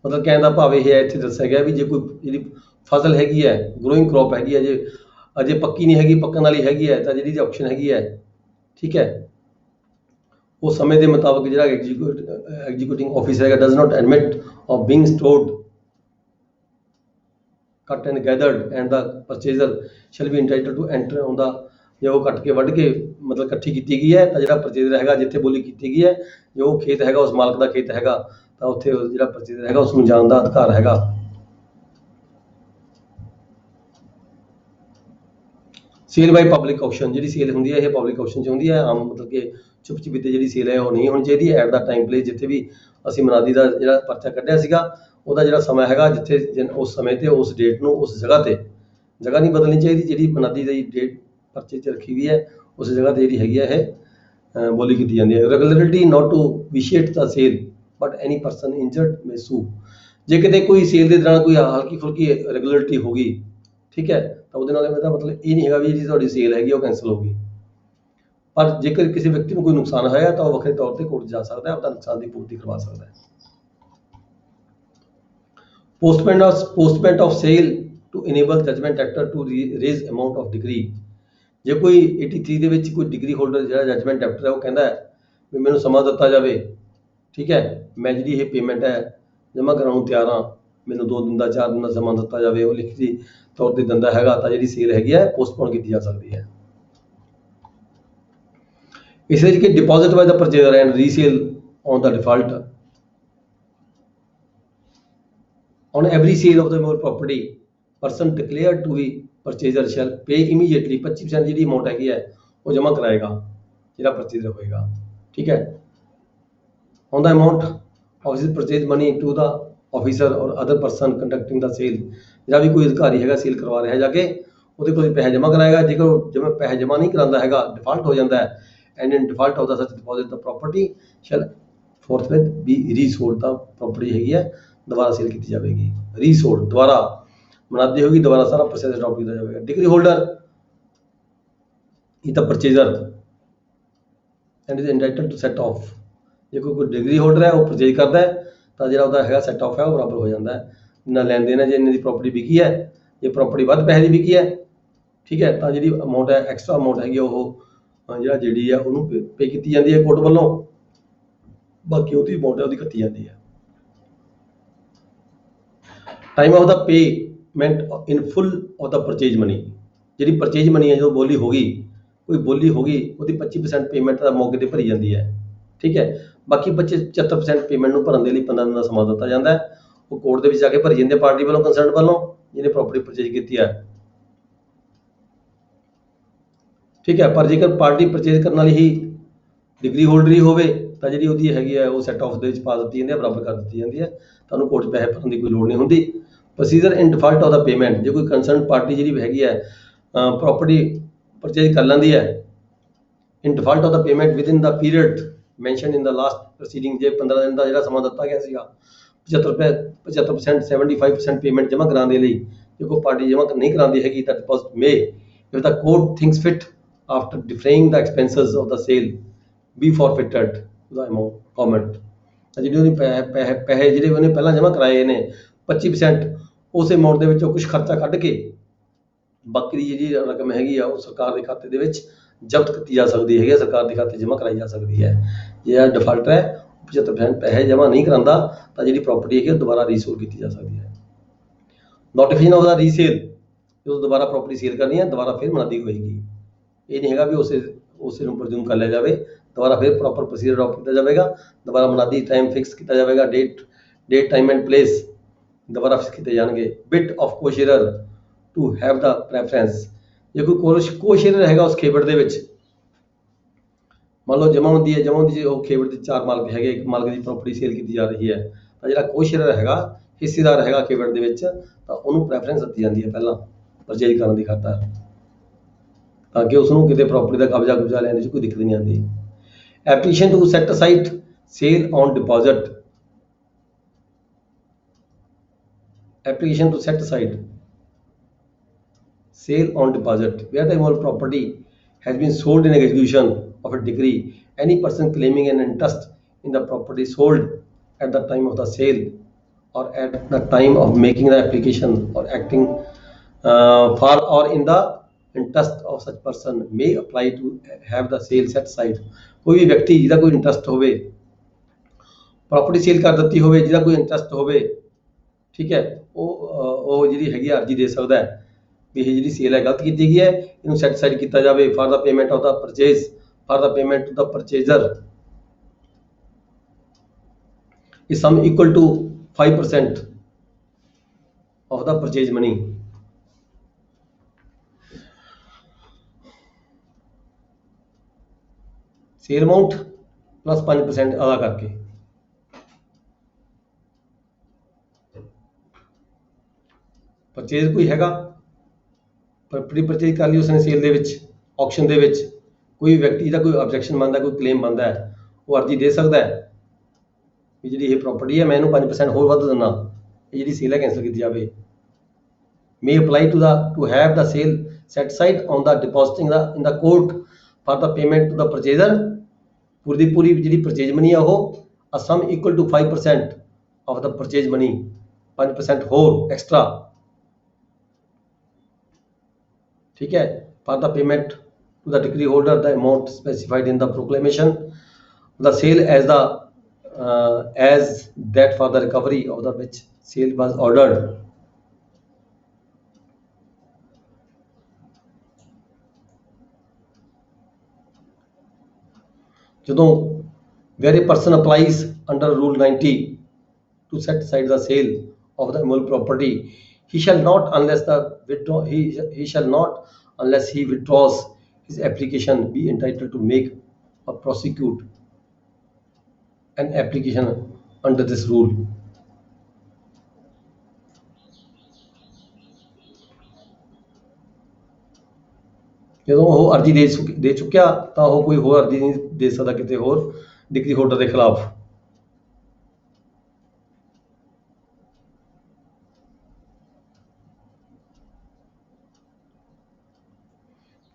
ਮਤਲਬ ਕਹਿਣ ਦਾ ਭਾਵ ਇਹ ਹੈ, ਇੱਥੇ ਦੱਸਿਆ ਗਿਆ ਵੀ ਜੇ ਕੋਈ ਜਿਹੜੀ ਫਸਲ ਹੈਗੀ ਹੈ, ਗਰੋਇੰਗ ਕ੍ਰੌਪ ਹੈਗੀ ਹੈ, ਜੇ ਅਜੇ ਪੱਕੀ ਨਹੀਂ ਹੈਗੀ, ਪੱਕਣ ਵਾਲੀ ਹੈਗੀ ਹੈ, ਤਾਂ ਜਿਹੜੀ ਆਪਸ਼ਨ ਹੈਗੀ ਹੈ, ਠੀਕ ਹੈ, ਉਹ ਸਮੇਂ ਦੇ ਮੁਤਾਬਕ ਜਿਹੜਾ ਐਗਜ਼ੀਕਿਊਟਿੰਗ ਆਫਿਸਰ ਹੈਗਾ does not admit of being stored cut and gathered and the purchaser shall be entitled to enter on the. ਜੇ ਉਹ ਕੱਟ ਕੇ ਵੱਢ ਕੇ ਮਤਲਬ ਇਕੱਠੀ ਕੀਤੀ ਗਈ ਹੈ ਤਾਂ ਜਿਹੜਾ ਪਰਚੇਜ਼ਰ ਹੈਗਾ ਜਿੱਥੇ ਬੋਲੀ ਕੀਤੀ ਗਈ ਹੈ, ਜੇ ਉਹ ਖੇਤ ਹੈਗਾ ਉਸ ਮਾਲਕ ਦਾ ਖੇਤ ਹੈਗਾ, ਤਾਂ ਉੱਥੇ ਜਿਹੜਾ ਪਰਚੇਜ਼ਰ ਹੈਗਾ ਉਸ ਨੂੰ ਜਾਣ ਦਾ ਅਧਿਕਾਰ ਹੈਗਾ। ਸੇਲ ਬਾਈ ਪਬਲਿਕ ਆਕਸ਼ਨ। ਜਿਹੜੀ ਸੇਲ ਹੁੰਦੀ ਹੈ ਇਹ ਪਬਲਿਕ ਆਕਸ਼ਨ 'ਚ ਹੁੰਦੀ ਹੈ, ਆਮ ਮਤਲਬ ਕਿ ਚੁੱਪ ਚਪੀਤੇ ਜਿਹੜੀ ਸੇਲ ਹੈ ਉਹ ਨਹੀਂ ਹੋਣੀ ਚਾਹੀਦੀ। ਐਟ ਦਾ ਟਾਈਮ ਪਲੇਸ, ਜਿੱਥੇ ਵੀ ਅਸੀਂ ਮਨਾਦੀ ਦਾ ਜਿਹੜਾ ਪਰਚਾ ਕੱਢਿਆ ਸੀਗਾ ਉਹਦਾ ਜਿਹੜਾ ਸਮਾਂ ਹੈਗਾ, ਜਿੱਥੇ ਉਸ ਸਮੇਂ ਤੇ ਉਸ ਡੇਟ ਨੂੰ ਉਸ ਜਗ੍ਹਾ ਤੇ, ਜਗ੍ਹਾ ਨਹੀਂ ਬਦਲਣੀ ਚਾਹੀਦੀ, ਜਿਹੜੀ ਮਨਾਦੀ ਦੀ ਡੇਟ ਪਰਚੇ 'ਚ ਰੱਖੀ ਹੋਈ ਹੈ ਉਸ ਜਗ੍ਹਾ ਤੇ ਜਿਹੜੀ ਹੈਗੀ ਹੈ ਇਹ ਬੋਲੀ ਕੀਤੀ ਜਾਂਦੀ ਹੈ। Regularity not to vitiate the sale but any person injured may sue. ਜੇ ਕਿਤੇ ਕੋਈ ਸੇਲ ਦੇ ਦੌਰਾਨ ਕੋਈ ਹਲਕੀ ਫੁਲਕੀ ਰੈਗੂਲਰਿਟੀ ਹੋ ਗਈ, ਠੀਕ ਹੈ, ਤਾਂ ਉਹਦੇ ਨਾਲ ਇਹਦਾ ਮਤਲਬ ਇਹ ਨਹੀਂ ਹੈਗਾ ਵੀ ਜਿਹੜੀ ਤੁਹਾਡੀ ਸੇਲ ਹੈਗੀ ਉਹ ਕੈਂਸਲ ਹੋ ਗਈ। ਪਰ ਜੇਕਰ ਕਿਸੇ ਵਿਅਕਤੀ ਨੂੰ ਕੋਈ ਨੁਕਸਾਨ ਹੋਇਆ ਤਾਂ ਉਹ ਵੱਖਰੇ ਤੌਰ ਤੇ ਕੋਰਟ ਜਾ ਸਕਦਾ ਹੈ, ਆਪਣਾ ਨੁਕਸਾਨ ਦੀ ਪੂਰਤੀ ਕਰਵਾ ਸਕਦਾ ਹੈ। Postponement of sale to enable judgment debtor to raise amount of decree. ਜੇ ਕੋਈ 83 ਦੇ ਵਿੱਚ ਕੋਈ ਡਿਗਰੀ ਹੋਲਡਰ ਜਿਹੜਾ ਜਜਮੈਂਟ ਐਕਟਰ ਹੈ ਉਹ ਕਹਿੰਦਾ ਹੈ ਵੀ ਮੈਨੂੰ ਸਮਾਂ ਦਿੱਤਾ ਜਾਵੇ, ਠੀਕ ਹੈ, ਮੈਂ ਜਿਹੜੀ ਇਹ ਪੇਮੈਂਟ ਹੈ ਜਮ੍ਹਾਂ ਕਰਾਉਣ ਨੂੰ ਤਿਆਰ ਹਾਂ, ਮੈਨੂੰ 2 ਦਿਨ ਦਾ 4 ਦਿਨ ਦਾ ਸਮਾਂ ਦਿੱਤਾ ਜਾਵੇ, ਉਹ ਲਿਖਤੀ ਤੌਰ ਤੇ ਦਿੰਦਾ ਹੈਗਾ, ਤਾਂ ਜਿਹੜੀ ਸੇਲ ਹੈਗੀ ਹੈ ਪੋਸਟਪੋਨ ਕੀਤੀ ਜਾ ਸਕਦੀ ਹੈ। ਇਸ ਵਿੱਚ ਕਿ deposit by the purchaser and resale on the default on every sale of the more property person declared to be purchaser shall pay immediately. 25% ਜਿਹੜੀ ਅਮਾਊਂਟ ਹੈਗੀ ਹੈ ਉਹ ਜਮ੍ਹਾਂ ਕਰਾਏਗਾ ਜਿਹੜਾ ਪਰਚੇਜ਼ਰ ਹੋਏਗਾ, ਠੀਕ ਹੈ। On the amount of his purchase money to the officer or other person conducting the sale. ਜਿਹੜਾ ਵੀ ਕੋਈ ਅਧਿਕਾਰੀ ਹੈਗਾ ਸੇਲ ਕਰਵਾ ਰਿਹਾ ਜਾ ਕੇ ਉਹਦੇ ਕੋਲ ਪੈਸੇ ਜਮ੍ਹਾਂ ਕਰਾਏਗਾ। ਜੇਕਰ ਉਹ ਜਿਵੇਂ ਪੈਸੇ ਜਮ੍ਹਾਂ ਨਹੀਂ ਕਰਾਉਂਦਾ ਹੈਗਾ, ਡਿਫਾਲਟ ਹੋ ਜਾਂਦਾ ਹੈ, and in default of the such deposit the property shall forthwith be resold. ਤਾਂ ਪ੍ਰਾਪਰਟੀ ਹੈਗੀ ਹੈ ਦੁਬਾਰਾ ਸੇਲ ਕੀਤੀ ਜਾਵੇਗੀ, ਰੀਸੋਲਡ ਦੁਬਾਰਾ ਮਨਾਦੀ ਹੋਗੀ, ਦੁਬਾਰਾ ਸਾਰਾ ਪ੍ਰੋਸੈਸ ਅਡਾਪਟ ਕੀਤਾ ਜਾਵੇਗਾ। Degree holder is the purchaser and is entitled to set off. ਜੇ ਕੋਈ ਡਿਗਰੀ ਹੋਲਡਰ ਹੈ ਉਹ ਪਰਚੇਜ ਕਰਦਾ ਹੈ ਤਾਂ ਜਿਹੜਾ ਉਹਦਾ ਹੈਗਾ ਸੈਟ ਆਫ ਹੈ ਉਹ ਬਰਾਬਰ ਹੋ ਜਾਂਦਾ ਹੈ। ਜਿੰਨਾ ਲੈਣ ਦੇਣ ਹੈ, ਜੇ ਇੰਨੇ ਦੀ ਪ੍ਰਾਪਰਟੀ ਵਿਕੀ ਹੈ, ਜੇ ਪ੍ਰਾਪਰਟੀ ਵੱਧ ਪੈਸੇ ਦੀ ਵਿਕੀ ਹੈ, ਠੀਕ ਹੈ, ਤਾਂ ਜਿਹੜੀ ਅਮਾਊਂਟ ਹੈ ਐਕਸਟਰਾ ਅਮਾਊਂਟ ਹੈਗੀ ਉਹ ਜਿਹੜਾ ਜਿਹੜੀ ਹੈ ਉਹਨੂੰ ਪੇ ਕੀਤੀ ਜਾਂਦੀ ਹੈ ਕੋਰਟ ਵੱਲੋਂ, ਬਾਕੀ ਉਹਦੀ ਅਮਾਊਂਟ ਹੈ ਉਹਦੀ ਕੱਟੀ ਜਾਂਦੀ ਹੈ। Time of the payment in full of the purchase money. ਜਿਹੜੀ ਪਰਚੇਜ ਮਨੀ ਹੈ ਜਦੋਂ ਬੋਲੀ ਹੋ ਗਈ ਕੋਈ ਬੋਲੀ ਹੋ ਗਈ ਉਹਦੀ 25% ਪੇਮੈਂਟ ਦਾ ਮੌਕੇ ਤੇ ਭਰੀ ਜਾਂਦੀ ਹੈ। ਠੀਕ ਹੈ, ਬਾਕੀ 75% ਪੇਮੈਂਟ ਨੂੰ ਭਰਨ ਦੇ ਲਈ 15 ਦਿਨ ਦਾ ਸਮਾਂ ਦਿੱਤਾ ਜਾਂਦਾ ਹੈ। ਉਹ ਕੋਰਟ ਦੇ ਵਿੱਚ ਜਾ ਕੇ ਭਰੀ ਜਾਂਦੀ ਹੈ ਪਾਰਟੀ ਵੱਲੋਂ, ਕੰਸਰਨ ਵੱਲੋਂ, ਜਿਹਨੇ ਪ੍ਰਾਪਰਟੀ ਪਰਚੇਜ ਕੀਤੀ ਹੈ। ਠੀਕ ਹੈ, ਪਰ ਜੇਕਰ ਪਾਰਟੀ ਪਰਚੇਜ ਕਰਨ ਵਾਲੀ ਹੀ ਡਿਗਰੀ ਹੋਲਡਰ ਹੀ ਹੋਵੇ ਤਾਂ ਜਿਹੜੀ ਉਹਦੀ ਹੈਗੀ ਹੈ ਉਹ ਸੈੱਟ ਆਫ ਦੇ ਵਿੱਚ ਪਾ ਦਿੱਤੀ ਜਾਂਦੀ ਹੈ, ਬਰਾਬਰ ਕਰ ਦਿੱਤੀ ਜਾਂਦੀ ਹੈ, ਤੁਹਾਨੂੰ ਕੋਰਟ 'ਚ ਪੈਸੇ ਭਰਨ ਦੀ ਕੋਈ ਲੋੜ ਨਹੀਂ ਹੁੰਦੀ। Procedure in default of the payment, ਜੇ ਕੋਈ ਕੰਸਰਨ ਪਾਰਟੀ ਜਿਹੜੀ ਹੈਗੀ ਹੈ ਪ੍ਰੋਪਰਟੀ ਪਰਚੇਜ ਕਰ ਲੈਂਦੀ ਹੈ in default of the payment within the period mention in the last proceeding, ਜੇ 15 ਦਿਨ ਦਾ ਜਿਹੜਾ ਸਮਾਂ ਦਿੱਤਾ ਗਿਆ ਸੀਗਾ 75% 75% ਪੇਮੈਂਟ ਜਮ੍ਹਾਂ ਕਰਾਉਣ ਦੇ ਲਈ, ਜੇ ਕੋਈ ਪਾਰਟੀ ਜਮ੍ਹਾਂ ਨਹੀਂ ਕਰਾਉਂਦੀ ਹੈਗੀ ਤਾਂ deposit may if the court thinks fit after defraying the expenses of the sale be forfeited to the amount government। ਜਿਹੜੇ ਉਹਨੇ ਪੈਸੇ ਜਿਹੜੇ ਉਹਨੇ ਪਹਿਲਾਂ ਜਮ੍ਹਾਂ ਕਰਾਏ ਨੇ 25%, ਉਸ ਅਮਾਊਂਟ ਦੇ ਵਿੱਚੋਂ ਕੁਝ ਖਰਚਾ ਕੱਢ ਕੇ ਬਾਕੀ ਦੀ ਜਿਹੜੀ ਰਕਮ ਹੈਗੀ ਆ ਉਹ ਸਰਕਾਰ ਦੇ ਖਾਤੇ ਦੇ ਵਿੱਚ ਜ਼ਬਤ ਕੀਤੀ ਜਾ ਸਕਦੀ ਹੈਗੀ, ਸਰਕਾਰ ਦੇ ਖਾਤੇ ਜਮ੍ਹਾਂ ਕਰਾਈ ਜਾ ਸਕਦੀ ਹੈ। ਜੇ ਡਿਫਾਲਟਰ ਹੈ 75% ਪੈਸੇ ਜਮ੍ਹਾਂ ਨਹੀਂ ਕਰਾਉਂਦਾ ਤਾਂ ਜਿਹੜੀ ਪ੍ਰਾਪਰਟੀ ਹੈਗੀ ਉਹ ਦੁਬਾਰਾ ਰੀਸੇਲ ਕੀਤੀ ਜਾ ਸਕਦੀ ਹੈ। ਨੋਟੀਫਿਕੇਸ਼ਨ ਆਫ ਦਾ ਰੀਸੇਲ, ਜਦੋਂ ਦੁਬਾਰਾ ਪ੍ਰਾਪਰਟੀ ਸੇਲ ਕਰਨੀ ਹੈ ਦੁਬਾਰਾ ਫਿਰ ਮਨਾਦੀ ਹੋਏਗੀ। ਇਹ ਨਹੀਂ ਹੈਗਾ ਵੀ ਉਸੇ ਨੂੰ ਪ੍ਰਜ਼ੂਮ ਕਰ ਲਿਆ ਜਾਵੇ, ਦੁਬਾਰਾ ਫਿਰ ਪ੍ਰੋਪਰ ਪ੍ਰੋਸੀਜਰ ਅਡਾਪਟ ਕੀਤਾ ਜਾਵੇਗਾ, ਦੁਬਾਰਾ ਮਨਾਦੀ ਟਾਈਮ ਫਿਕਸ ਕੀਤਾ ਜਾਵੇਗਾ, ਡੇਟ ਟਾਈਮ ਐਂਡ ਪਲੇਸ ਦੁਬਾਰਾ ਫਿਕਸ ਕੀਤੇ ਜਾਣਗੇ। Bid of co-sharer to have the preference, ਜੇ ਕੋਈ ਕੋਸ਼ੇਅਰਰ ਹੈਗਾ ਉਸ ਖੇਵੜ ਦੇ ਵਿੱਚ, ਮੰਨ ਲਓ ਜਮ੍ਹਾਂ ਹੁੰਦੀ ਹੈ, ਉਹ ਖੇਵੜ ਦੇ 4 ਮਾਲਕ ਹੈਗੇ, ਇੱਕ ਮਾਲਕ ਦੀ ਪ੍ਰਾਪਰਟੀ ਸੇਲ ਕੀਤੀ ਜਾ ਰਹੀ ਹੈ, ਤਾਂ ਜਿਹੜਾ ਕੋਸ਼ੇਅਰਰ ਹੈਗਾ ਹਿੱਸੇਦਾਰ ਹੈਗਾ ਖੇਵੜ ਦੇ ਵਿੱਚ, ਤਾਂ ਉਹਨੂੰ ਪ੍ਰੈਫਰੈਂਸ ਦਿੱਤੀ ਜਾਂਦੀ ਹੈ ਪਹਿਲਾਂ ਪਰਚੇਜ ਕਰਨ ਦੀ ਖਾਤਰ, ਤਾਂ ਕਿ ਉਸ ਨੂੰ ਕਿਤੇ ਪ੍ਰਾਪਰਟੀ ਦਾ ਕਬਜ਼ਾ ਲੈਣ 'ਚ ਕੋਈ ਦਿੱਕਤ ਨਹੀਂ ਆਉਂਦੀ। Application to set aside sale on deposit, application to set aside sale on deposit where the immovable property has been sold in execution of a decree, any person claiming an interest in the property sold at the time of the sale or at the time of making the application or acting for or in the interest of such person may apply to have the sale set aside। कोई भी व्यक्ति ਜਿਹਦਾ ਕੋਈ interest ਹੋਵੇ, property sale ਕਰ ਦਿੱਤੀ ਹੋਵੇ, ਜਿਹਦਾ ਕੋਈ ਇੰਟਰਸਟ ਹੋਵੇ, ਠੀਕ ਹੈ, ਉਹ ਜਿਹੜੀ ਹੈਗੀ ਅਰਜੀ ਦੇ ਸਕਦਾ ਹੈ ਵੀ ਇਹ ਜਿਹੜੀ ਸੇਲ ਹੈ ਗਲਤ ਕੀਤੀ ਗਈ ਹੈ, ਇਹਨੂੰ ਸੈਟ ਸਾਈਡ ਕੀਤਾ ਜਾਵੇ for the payment of the purchase, for the payment to the purchaser is sum equal to 5% of the purchase money। Sale amount plus 5% अदा करके परचेज कोई हैगा प्रॉपर्टी परचेज कर ली उसने सेल दे विच ऑक्शन दे विच, कोई व्यक्ति का कोई ऑब्जेक्शन बनता, कोई क्लेम बनता है, वो अर्जी दे सकता है कि जी ये प्रॉपर्टी है मैं इन्हू 5% होर वध दिना, ये जी सेल है कैंसल की जाए। May apply to have the sale set aside on the depositing in the court for the payment to the purchaser, पूरी दी पूरी जी परचेज मनी है वो a sum equal to 5% of the purchase money, 5% होर extra, ठीक है, for the payment to the decree holder the amount specified in the proclamation the sale as that for the recovery of the which sale was ordered। ਜਦੋਂ where a person applies under rule 90 to set aside the sale of the immovable property, he shall not unless he withdraws his application be entitled to make or prosecute an application under this rule। ਜਦੋਂ ਉਹ ਅਰਜੀ ਦੇ ਚੁੱਕਿਆ ਤਾਂ ਉਹ ਕੋਈ ਹੋਰ ਅਰਜੀ ਨਹੀਂ ਦੇ ਸਕਦਾ ਕਿਤੇ ਹੋਰ ਡਿਗਰੀ ਹੋਲਡਰ ਦੇ ਖਿਲਾਫ।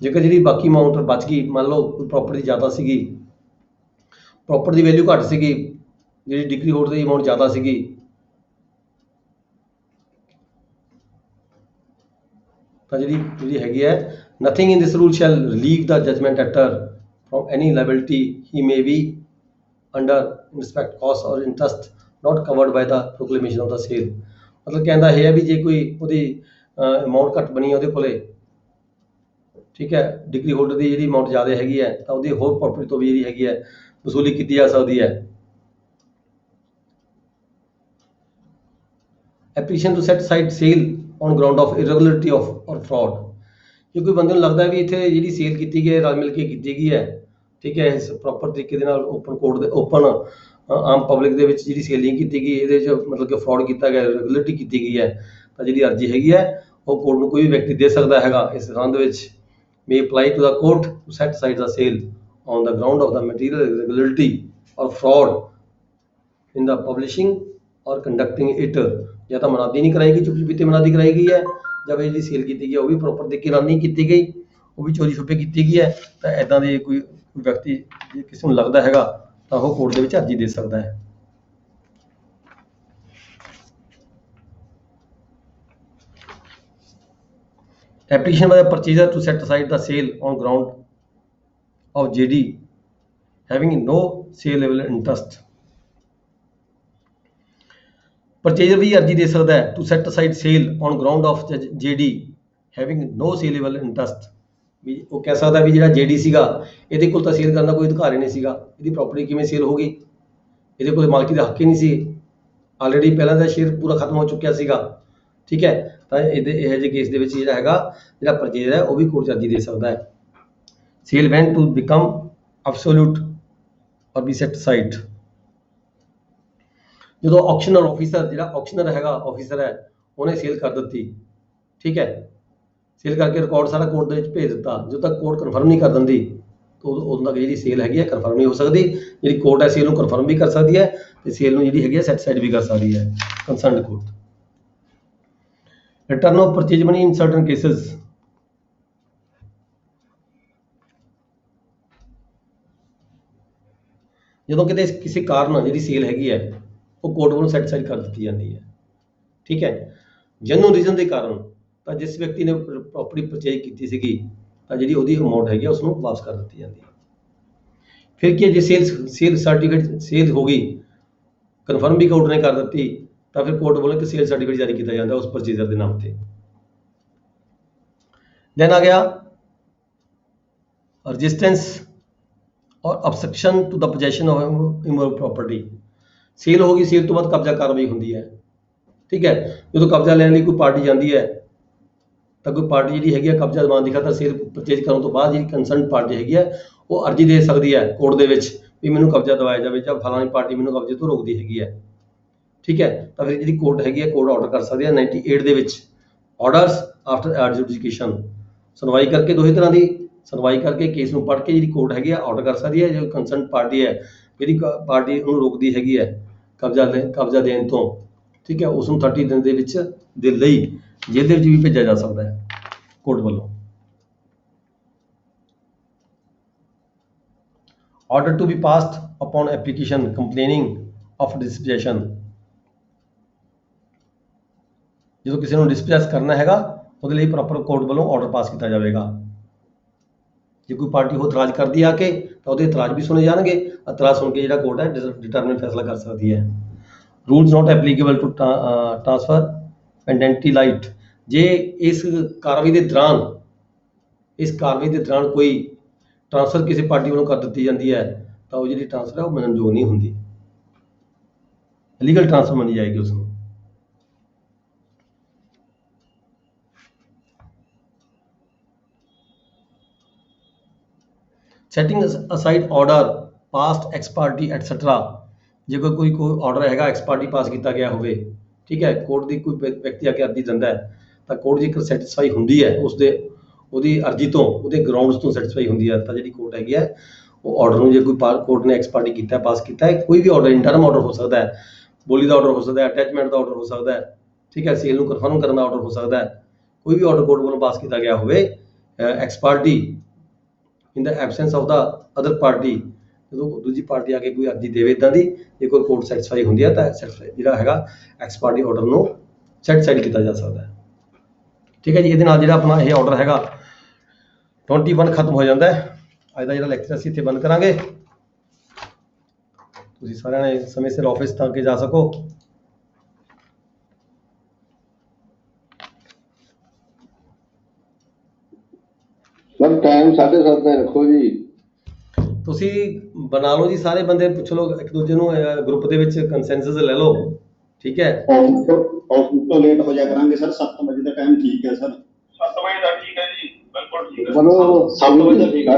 ਜੇਕਰ ਜਿਹੜੀ ਬਾਕੀ ਅਮਾਊਂਟ ਬਚ ਗਈ, ਮੰਨ ਲਓ ਕੋਈ ਪ੍ਰਾਪਰਟੀ ਜ਼ਿਆਦਾ ਸੀਗੀ, ਪ੍ਰਾਪਰਟੀ ਦੀ ਵੈਲਿਊ ਘੱਟ ਸੀਗੀ, ਜਿਹੜੀ ਡਿਗਰੀ ਹੋਲਡਰ ਦੀ ਅਮਾਊਂਟ ਜ਼ਿਆਦਾ ਸੀਗੀ, ਤਾਂ ਜਿਹੜੀ ਹੈਗੀ ਹੈ nothing in this rule shall relieve the judgment debtor from any liability he may be under in respect cost or interest not covered by the proclamation of the sale। ਮਤਲਬ ਕਹਿੰਦਾ ਇਹ ਹੈ ਵੀ ਜੇ ਕੋਈ ਉਹਦੀ ਅਮਾਊਂਟ ਘੱਟ ਬਣੀ ਉਹਦੇ ਕੋਲੇ ठीक है, डिग्री होल्डर की जी अमाउंट ज़्यादा हैगी है तो वो होर प्रॉपर्टी तो भी जी हैगी है वसूली की जा सकती है। Application to set side sale on ground of irregularity of or fraud, जो कोई बंदे ਨੂੰ ਲੱਗਦਾ ਵੀ ਇੱਥੇ ਜਿਹੜੀ ਸੇਲ ਕੀਤੀ ਗਈ ਹੈ ਰਲ ਮਿਲ ਕੇ ਕੀਤੀ ਗਈ ਹੈ, ਠੀਕ ਹੈ, ਇਸ ਪ੍ਰੋਪਰ ਤਰੀਕੇ ਦੇ ਨਾਲ ਓਪਨ ਕੋਰਟ ਦੇ ਓਪਨ ਆਮ ਪਬਲਿਕ ਦੇ ਵਿੱਚ ਜਿਹੜੀ ਸੇਲਿੰਗ ਕੀਤੀ ਗਈ ਇਹਦੇ 'ਚ ਮਤਲਬ ਕਿ ਫਰਾਡ ਕੀਤਾ ਗਿਆ, ਰੈਗੂਲਰਿਟੀ ਕੀਤੀ ਗਈ ਹੈ, ਤਾਂ ਜਿਹੜੀ ਅਰਜੀ ਹੈਗੀ ਹੈ ਉਹ ਕੋਰਟ ਨੂੰ ਕੋਈ ਵੀ ਵਿਅਕਤੀ ਦੇ ਸਕਦਾ ਹੈਗਾ। ਇਸ ਸੰਬੰਧ ਵਿੱਚ may apply to the court to set aside the sale on the ground of the material irregularity or fraud in the publishing or conducting it, ਜਾਂ ਤਾਂ ਮਨਾਦੀ ਨਹੀਂ ਕਰਾਈ ਗਈ, ਚੁੱਪ ਚੁਪੀਤੇ ਮਨਾਦੀ ਕਰਾਈ ਗਈ ਹੈ, ਜਦ ਇਹ ਜਿਹੜੀ ਸੇਲ ਕੀਤੀ ਗਈ ਉਹ ਵੀ ਪ੍ਰੋਪਰ ਤਰੀਕੇ ਨਾਲ ਨਹੀਂ ਕੀਤੀ ਗਈ, ਉਹ ਵੀ ਚੋਰੀ ਛੁਪੇ ਕੀਤੀ ਗਈ ਹੈ, ਤਾਂ ਇਦਾਂ ਦੇ ਕੋਈ ਵਿਅਕਤੀ ਜੇ ਕਿਸੇ ਨੂੰ ਲੱਗਦਾ ਹੈਗਾ ਤਾਂ ਉਹ ਕੋਰਟ ਦੇ ਵਿੱਚ ਅਰਜੀ ਦੇ ਸਕਦਾ ਹੈ। Application by the purchaser to set aside the sale on ground of JD having no saleable interest। Purchaser भी अर्जी दे सकता है to set aside sale on ground of JD having no saleable interest। ਵੀ ਉਹ ਕਹਿ ਸਕਦਾ ਵੀ ਜਿਹੜਾ JD ਸੀਗਾ ਇਹਦੇ ਕੋਲ ਤਾਂ ਸੇਲ ਕਰਨ ਦਾ ਕੋਈ ਅਧਿਕਾਰ ਹੀ ਨਹੀਂ ਸੀਗਾ, ਇਹਦੀ ਪ੍ਰਾਪਰਟੀ ਕਿਵੇਂ ਸੇਲ ਹੋ ਗਈ, ਇਹਦੇ ਕੋਲ ਮਾਲਕੀ ਦਾ ਹੱਕ ਹੀ ਨਹੀਂ ਸੀ, ਆਲਰੇਡੀ ਪਹਿਲਾਂ ਦਾ ਸ਼ੇਅਰ ਪੂਰਾ ਖਤਮ ਹੋ ਚੁੱਕਿਆ ਸੀਗਾ, ਠੀਕ ਹੈ, ਤਾਂ ਇਹਦੇ ਇਹੋ ਜਿਹੇ ਕੇਸ ਦੇ ਵਿੱਚ ਜਿਹੜਾ ਹੈਗਾ ਜਿਹੜਾ ਪਰਚੇਜ਼ਰ ਹੈ ਉਹ ਵੀ ਕੋਰਟ 'ਚ ਅਰਜੀ ਦੇ ਸਕਦਾ ਹੈ। Sale when to become absolute or be set side, ਜਦੋਂ ਆਕਸ਼ਨਰ ਆਫੀਸਰ ਜਿਹੜਾ ਆਕਸ਼ਨਰ ਹੈਗਾ ਆਫੀਸਰ ਹੈ ਉਹਨੇ ਸੇਲ ਕਰ ਦਿੱਤੀ, ਠੀਕ ਹੈ, ਸੇਲ ਕਰਕੇ ਰਿਕਾਰਡ ਸਾਰਾ ਕੋਰਟ ਦੇ ਵਿੱਚ ਭੇਜ ਦਿੱਤਾ, ਜਦੋਂ ਤੱਕ ਕੋਰਟ ਕਨਫਰਮ ਨਹੀਂ ਕਰ ਦਿੰਦੀ ਤਾਂ ਉਦੋਂ ਤੱਕ ਜਿਹੜੀ ਸੇਲ ਹੈਗੀ ਹੈ ਕਨਫਰਮ ਨਹੀਂ ਹੋ ਸਕਦੀ। ਜਿਹੜੀ ਕੋਰਟ ਹੈ ਸੇਲ ਨੂੰ ਕਨਫਰਮ ਵੀ ਕਰ ਸਕਦੀ ਹੈ ਤੇ ਸੇਲ ਨੂੰ ਜਿਹੜੀ ਹੈਗੀ ਹੈ ਸੈਟ ਸਾਈਡ ਵੀ ਕਰ ਸਕਦੀ ਹੈ concerned court. Return of purchase money in certain cases, ਜਦੋਂ ਕਿਤੇ ਕਿਸੇ ਕਾਰਨ ਜਿਹੜੀ ਸੇਲ ਹੈਗੀ ਹੈ ਉਹ ਕੋਰਟ ਵੱਲੋਂ ਸੈਟੀਸਫਾਈ ਕਰ ਦਿੱਤੀ ਜਾਂਦੀ ਹੈ, ਠੀਕ ਹੈ, ਜੈਨੂਇਨ ਰੀਜ਼ਨ ਦੇ ਕਾਰਨ, ਤਾਂ ਜਿਸ ਵਿਅਕਤੀ ਨੇ ਪ੍ਰੋਪਰਟੀ ਪਰਚੇਜ ਕੀਤੀ ਸੀਗੀ ਤਾਂ ਜਿਹੜੀ ਉਹਦੀ ਅਮਾਉਂਟ ਹੈਗੀ ਉਸ ਨੂੰ ਵਾਪਸ ਕਰ ਦਿੱਤੀ ਜਾਂਦੀ ਹੈ। ਫਿਰ ਕੀ ਜੇ ਸੇਲ ਸਰਟੀਫਿਕੇਟ ਸੇਲ ਹੋ ਗਈ ਕਨਫਰਮ ਵੀ ਕੋਰਟ ਨੇ ਕਰ ਦਿੱਤੀ ਤਾਂ ਫਿਰ ਕੋਰਟ ਵੱਲੋਂ ਇੱਕ ਸੇਲ ਸਰਟੀਫਿਕੇਟ ਜਾਰੀ ਕੀਤਾ ਜਾਂਦਾ ਉਸ ਪਰਚੇਜ਼ਰ ਦੇ ਨਾਮ ਤੇ। देन आ गया रजिस्टेंस और obstruction to the possession of immovable property। Sale ਹੋ ਗਈ, ਸੇਲ ਤੋਂ ਬਾਅਦ ਕਬਜ਼ਾ ਕਾਰਵਾਈ ਹੁੰਦੀ ਹੈ, ਠੀਕ ਹੈ, ਜਦੋਂ ਕਬਜ਼ਾ ਲੈਣ ਲਈ ਕੋਈ ਪਾਰਟੀ ਜਾਂਦੀ ਹੈ ਤਾਂ ਕੋਈ ਪਾਰਟੀ ਜਿਹੜੀ ਹੈਗੀ ਹੈ ਕਬਜ਼ਾ ਦਿਵਾਉਣ ਦੀ ਖਾਤਰ ਸੇਲ ਪਰਚੇਜ ਕਰਨ ਤੋਂ ਬਾਅਦ ਜਿਹੜੀ ਕੰਸਰਨਡ ਪਾਰਟੀ ਹੈਗੀ ਹੈ ਉਹ ਅਰਜੀ ਦੇ ਸਕਦੀ ਹੈ ਕੋਰਟ ਦੇ ਵਿੱਚ ਵੀ ਮੈਨੂੰ ਕਬਜ਼ਾ ਦਿਵਾਇਆ ਜਾਵੇ ਜਾਂ ਫਲਾਣੀ ਪਾਰਟੀ ਮੈਨੂੰ ਕਬਜ਼ੇ ਤੋਂ ਰੋਕਦੀ ਹੈਗੀ ਹੈ, ਠੀਕ ਹੈ, ਤਾਂ ਫਿਰ ਜਿਹੜੀ ਕੋਰਟ ਹੈਗੀ ਹੈ ਕੋਰਟ ਆਰਡਰ ਕਰ ਸਕਦੀ ਹੈ 98 ਦੇ ਵਿੱਚ ਆਰਡਰਸ ਆਫਟਰ ਐਡਜੁਡੀਕੇਸ਼ਨ, ਸੁਣਵਾਈ ਕਰਕੇ ਦੋਹੇ ਤਰ੍ਹਾਂ ਦੀ ਸੁਣਵਾਈ ਕਰਕੇ ਕੇਸ ਨੂੰ ਪੜ੍ਹ ਕੇ ਜਿਹੜੀ ਕੋਰਟ ਹੈਗੀ ਆ ਆਰਡਰ ਕਰ ਸਕਦੀ ਹੈ ਜੋ ਕੰਸਰਨਡ ਪਾਰਟੀ ਹੈ ਜਿਹੜੀ ਪਾਰਟੀ ਉਹਨੂੰ ਰੋਕਦੀ ਹੈਗੀ ਹੈ ਕਬਜ਼ਾ ਦੇਣ ਤੋਂ, ਠੀਕ ਹੈ, ਉਸ ਨੂੰ 30 ਦਿਨ ਦੇ ਵਿੱਚ ਦੇ ਲਈ ਜੇਲ੍ਹ ਦੇ ਵਿੱਚ ਵੀ ਭੇਜਿਆ ਜਾ ਸਕਦਾ ਹੈ ਕੋਰਟ ਵੱਲੋਂ। Order to be passed upon application complaining of dispossession, ਜਦੋਂ ਕਿਸੇ ਨੂੰ ਡਿਸਪੋਜੈਸ ਕਰਨਾ ਹੈਗਾ ਉਹਦੇ ਲਈ ਪ੍ਰੋਪਰ ਕੋਰਟ ਵੱਲੋਂ ਆਰਡਰ ਪਾਸ ਕੀਤਾ ਜਾਵੇਗਾ। ਜੇ ਕੋਈ ਪਾਰਟੀ ਉਹ ਇਤਰਾਜ਼ ਕਰਦੀ ਆ ਕੇ ਤਾਂ ਉਹਦੇ ਇਤਰਾਜ਼ ਵੀ ਸੁਣੇ ਜਾਣਗੇ, ਇਤਰਾਜ਼ ਸੁਣ ਕੇ ਜਿਹੜਾ ਕੋਰਟ ਹੈ ਡਿਟਰਮਿਨ ਫੈਸਲਾ ਕਰ ਸਕਦੀ ਹੈ। Rules not applicable to transfer pendente lite, ਜੇ ਇਸ ਕਾਰਵਾਈ ਦੇ ਦੌਰਾਨ ਕੋਈ ਟ੍ਰਾਂਸਫਰ ਕਿਸੇ ਪਾਰਟੀ ਵੱਲੋਂ ਕਰ ਦਿੱਤੀ ਜਾਂਦੀ ਹੈ ਤਾਂ ਉਹ ਜਿਹੜੀ ਟ੍ਰਾਂਸਫਰ ਹੈ ਉਹ ਮੰਨਣਯੋਗ ਨਹੀਂ ਹੁੰਦੀ, ਲੀਗਲ ਟ੍ਰਾਂਸਫਰ ਮੰਨੀ ਜਾਏਗੀ ਉਸ ਨੂੰ। Setting aside order passed ex party et cetera, ਜੇ ਕੋਈ ਆਰਡਰ ਹੈਗਾ ਐਕਸ ਪਾਰਟੀ ਪਾਸ ਕੀਤਾ ਗਿਆ ਹੋਵੇ, ਠੀਕ ਹੈ, ਕੋਰਟ ਦੀ ਕੋਈ ਵਿਅਕਤੀ ਆ ਕੇ ਅਰਜੀ ਦਿੰਦਾ ਹੈ ਤਾਂ ਕੋਰਟ ਜੇਕਰ ਸੈਟਿਸਫਾਈ ਹੁੰਦੀ ਹੈ ਉਹਦੀ ਅਰਜੀ ਤੋਂ ਉਹਦੇ ਗਰਾਊਂਡਸ ਤੋਂ ਸੈਟਿਸਫਾਈ ਹੁੰਦੀ ਹੈ ਤਾਂ ਜਿਹੜੀ ਕੋਰਟ ਹੈਗੀ ਹੈ ਉਹ ਆਰਡਰ ਨੂੰ, ਜੇ ਕੋਈ ਕੋਰਟ ਨੇ ਐਕਸ ਪਾਰਟੀ ਕੀਤਾ ਪਾਸ ਕੀਤਾ ਹੈ, ਕੋਈ ਵੀ ਆਰਡਰ ਇੰਟਰਮ ਆਰਡਰ ਹੋ ਸਕਦਾ ਹੈ, ਬੋਲੀ ਦਾ ਆਰਡਰ ਹੋ ਸਕਦਾ ਹੈ, ਅਟੈਚਮੈਂਟ ਦਾ ਆਰਡਰ ਹੋ ਸਕਦਾ ਹੈ, ਠੀਕ ਹੈ, ਸੇਲ ਨੂੰ ਕਨਫਰਮ ਕਰਨ ਦਾ ਆਰਡਰ ਹੋ ਸਕਦਾ ਹੈ, ਕੋਈ ਵੀ ਆਰਡਰ ਕੋਰਟ ਵੱਲੋਂ ਪਾਸ ਕੀਤਾ ਗਿਆ ਹੋਵੇ ex parte in the absence of the other party, ਜਦੋਂ ਦੂਜੀ ਪਾਰਟੀ ਆ ਕੇ ਕੋਈ ਅਰਜੀ ਦੇਵੇ ਇੱਦਾਂ ਦੀ, ਜੇ ਕੋਈ ਕੋਰਟ ਸੈਟਿਸਫਾਈ ਹੁੰਦੀ ਹੈ ਤਾਂ ਜਿਹੜਾ ਹੈਗਾ ਐਕਸ ਪਾਰਟੀ ਆਰਡਰ ਨੂੰ ਸੈਟਿਸਫਾਈਡ ਕੀਤਾ ਜਾ ਸਕਦਾ ਹੈ, ਠੀਕ ਹੈ ਜੀ। ਇਹਦੇ ਨਾਲ ਜਿਹੜਾ ਆਪਣਾ ਇਹ ਆਰਡਰ ਹੈਗਾ 21 ਖਤਮ ਹੋ ਜਾਂਦਾ ਹੈ। ਅੱਜ ਦਾ ਜਿਹੜਾ ਲੈਕਚਰ ਅਸੀਂ ਇੱਥੇ ਬੰਦ ਕਰਾਂਗੇ। ਤੁਸੀਂ ਸਾਰਿਆਂ ਨੇ ਸਮੇਂ ਸਿਰ ਆਫਿਸ ਤੱਕ ਜਾ ਸਕੋ। ਸਰ ਟਾਈਮ 7:30 ਤੇ ਰੱਖੋ ਜੀ। ਤੁਸੀਂ ਬਣਾ ਲਓ ਜੀ, ਸਾਰੇ ਬੰਦੇ ਪੁੱਛ ਲਓ ਇੱਕ ਦੂਜੇ ਨੂੰ, ਗਰੁੱਪ ਦੇ ਵਿੱਚ ਕੰਸੈਂਸਸ ਲੈ ਲਓ, ਠੀਕ ਹੈ। ਆਫਿਸ ਤੋਂ ਲੇਟ ਹੋ ਜਾ ਕਰਾਂਗੇ ਸਰ, 7 ਵਜੇ ਦਾ ਟਾਈਮ ਠੀਕ ਹੈ ਸਰ। 7 ਵਜੇ ਦਾ ਠੀਕ ਹੈ ਜੀ, ਬਿਲਕੁਲ ਠੀਕ ਹੈ। ਮਤਲਬ 7 ਵਜੇ ਦਾ ਠੀਕ ਹੈ।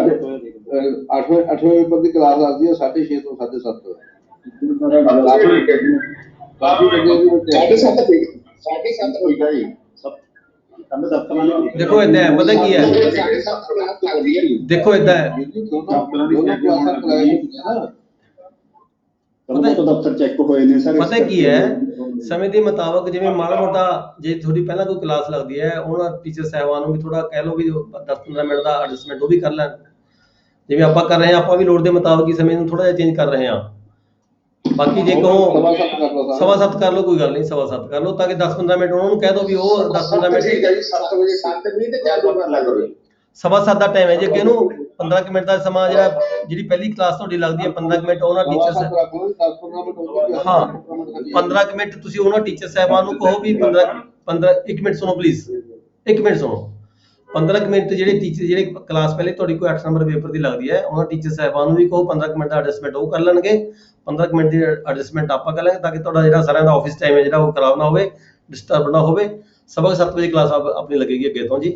8ਵੇਂ ਪੇਪਰ ਦੀ ਕਲਾਸ ਲੱਗਦੀ ਹੈ 6:30 ਤੋਂ 7:30। ਕਾਫੀ ਵਧੀਆ ਜੀ ਬੱਚੇ। 7:30 ਠੀਕ, 7:30 ਠੀਕ ਹੈ ਜੀ। ਸਾਨੂੰ ਦਫ਼ਤਰਾਂ ਨੇ ਦੇਖੋ ਏਦਾਂ ਹੈ, ਪਤਾ ਕੀ ਹੈ, 7:30 ਕਲਾਸ ਲੱਗਦੀ ਹੈ ਜੀ। ਦੇਖੋ ਏਦਾਂ ਹੈ, ਦੋਨੋਂ ਕਲਾਸਾਂ ਕਰਾਈ ਹੁੰਦੀਆਂ ਨਾ। ਤਾਂ ਦਫ਼ਤਰ ਚੈੱਕ ਹੋਏ ਨੇ ਸਰ। ਪਤਾ ਕੀ ਹੈ, ਸਮੇਂ ਦੇ ਮੁਤਾਬਕ ਜਿਵੇਂ ਮਾੜਾ ਮੋਟਾ ਜੇ ਤੁਹਾਡੀ ਪਹਿਲਾਂ ਕੋਈ ਕਲਾਸ ਲੱਗਦੀ ਹੈ, ਉਹਨਾਂ ਟੀਚਰ ਸਾਹਿਬਾਨ ਨੂੰ ਵੀ ਥੋੜਾ ਕਹਿ ਲਓ ਵੀ 10-15 ਮਿੰਟ ਦਾ ਐਡਜਸਟਮੈਂਟ ਉਹ ਵੀ ਕਰ ਲੈਣ। ਜਿਵੇਂ ਆਪਾਂ ਕਰ ਰਹੇ ਹਾਂ, ਆਪਾਂ ਵੀ ਲੋੜ ਦੇ ਮੁਤਾਬਕ ਹੀ ਸਮੇਂ ਨੂੰ ਥੋੜਾ ਜਿਹਾ ਚੇਂਜ ਕਰ ਰਹੇ ਹਾਂ। ਬਾਕੀ ਜੇ ਕਹੋ 7:15 ਕਰ ਲਓ, ਕੋਈ ਗੱਲ ਨਹੀਂ, 7:15 ਕਰ ਲਓ, ਤਾਂ ਕਿ 10-15 ਮਿੰਟ ਉਹਨਾਂ ਨੂੰ ਕਹਿ ਦਿਓ ਵੀ ਉਹ 10-15 ਮਿੰਟ। ਠੀਕ ਹੈ ਜੀ, 7 ਵਜੇ 7:20 ਤੇ ਚਾਲੂ ਕਰ ਲਿਆ ਕਰੋ ਜੀ। 7:15 ਦਾ ਟਾਈਮ ਹੈ ਜੀ, ਅੱਗੇ ਨੂੰ 15 ਕੁ ਮਿੰਟ ਦਾ ਸਮਾਂ, ਜਿਹੜੀ ਪਹਿਲੀ ਕਲਾਸ ਤੁਹਾਡੀ ਲੱਗਦੀ ਹੈ 15 ਕੁ ਮਿੰਟ, ਉਹਨਾਂ ਟੀਚਰ ਹਾਂ 15 ਕੁ ਮਿੰਟ ਤੁਸੀਂ ਉਹਨਾਂ ਟੀਚਰ ਸਾਹਿਬਾਨ ਨੂੰ ਕਹੋ ਵੀ 1 ਮਿੰਟ ਸੁਣੋ ਪਲੀਜ਼, 1 ਮਿੰਟ ਸੁਣੋ। 15 ਕੁ ਮਿੰਟ ਜਿਹੜੇ ਟੀਚਰ, ਜਿਹੜੇ ਕਲਾਸ ਪਹਿਲੇ ਤੁਹਾਡੀ ਕੋਈ 8 ਨੰਬਰ ਪੇਪਰ ਦੀ ਲੱਗਦੀ ਹੈ, ਉਹਨਾਂ ਟੀਚਰ ਸਾਹਿਬਾਨ ਨੂੰ ਵੀ ਕਹੋ 15 ਕੁ ਮਿੰਟ ਦਾ ਐਡਜਸਟਮੈਂਟ ਉਹ ਕਰ ਲੈਣਗੇ, 15 ਕੁ ਮਿੰਟ ਦੀ ਐਡਜਸਟਮੈਂਟ ਆਪਾਂ ਕਰ ਲਾਂਗੇ, ਤਾਂ ਕਿ ਤੁਹਾਡਾ ਜਿਹੜਾ ਸਾਰਿਆਂ ਦਾ ਆਫਿਸ ਟਾਈਮ ਹੈ ਜਿਹੜਾ ਉਹ ਖਰਾਬ ਨਾ ਹੋਵੇ, ਡਿਸਟਰਬ ਨਾ ਹੋਵੇ। 7:15 ਵਜੇ ਕਲਾਸ ਆਪਣੀ ਲੱਗੇਗੀ ਅੱਗੇ ਤੋਂ ਜੀ,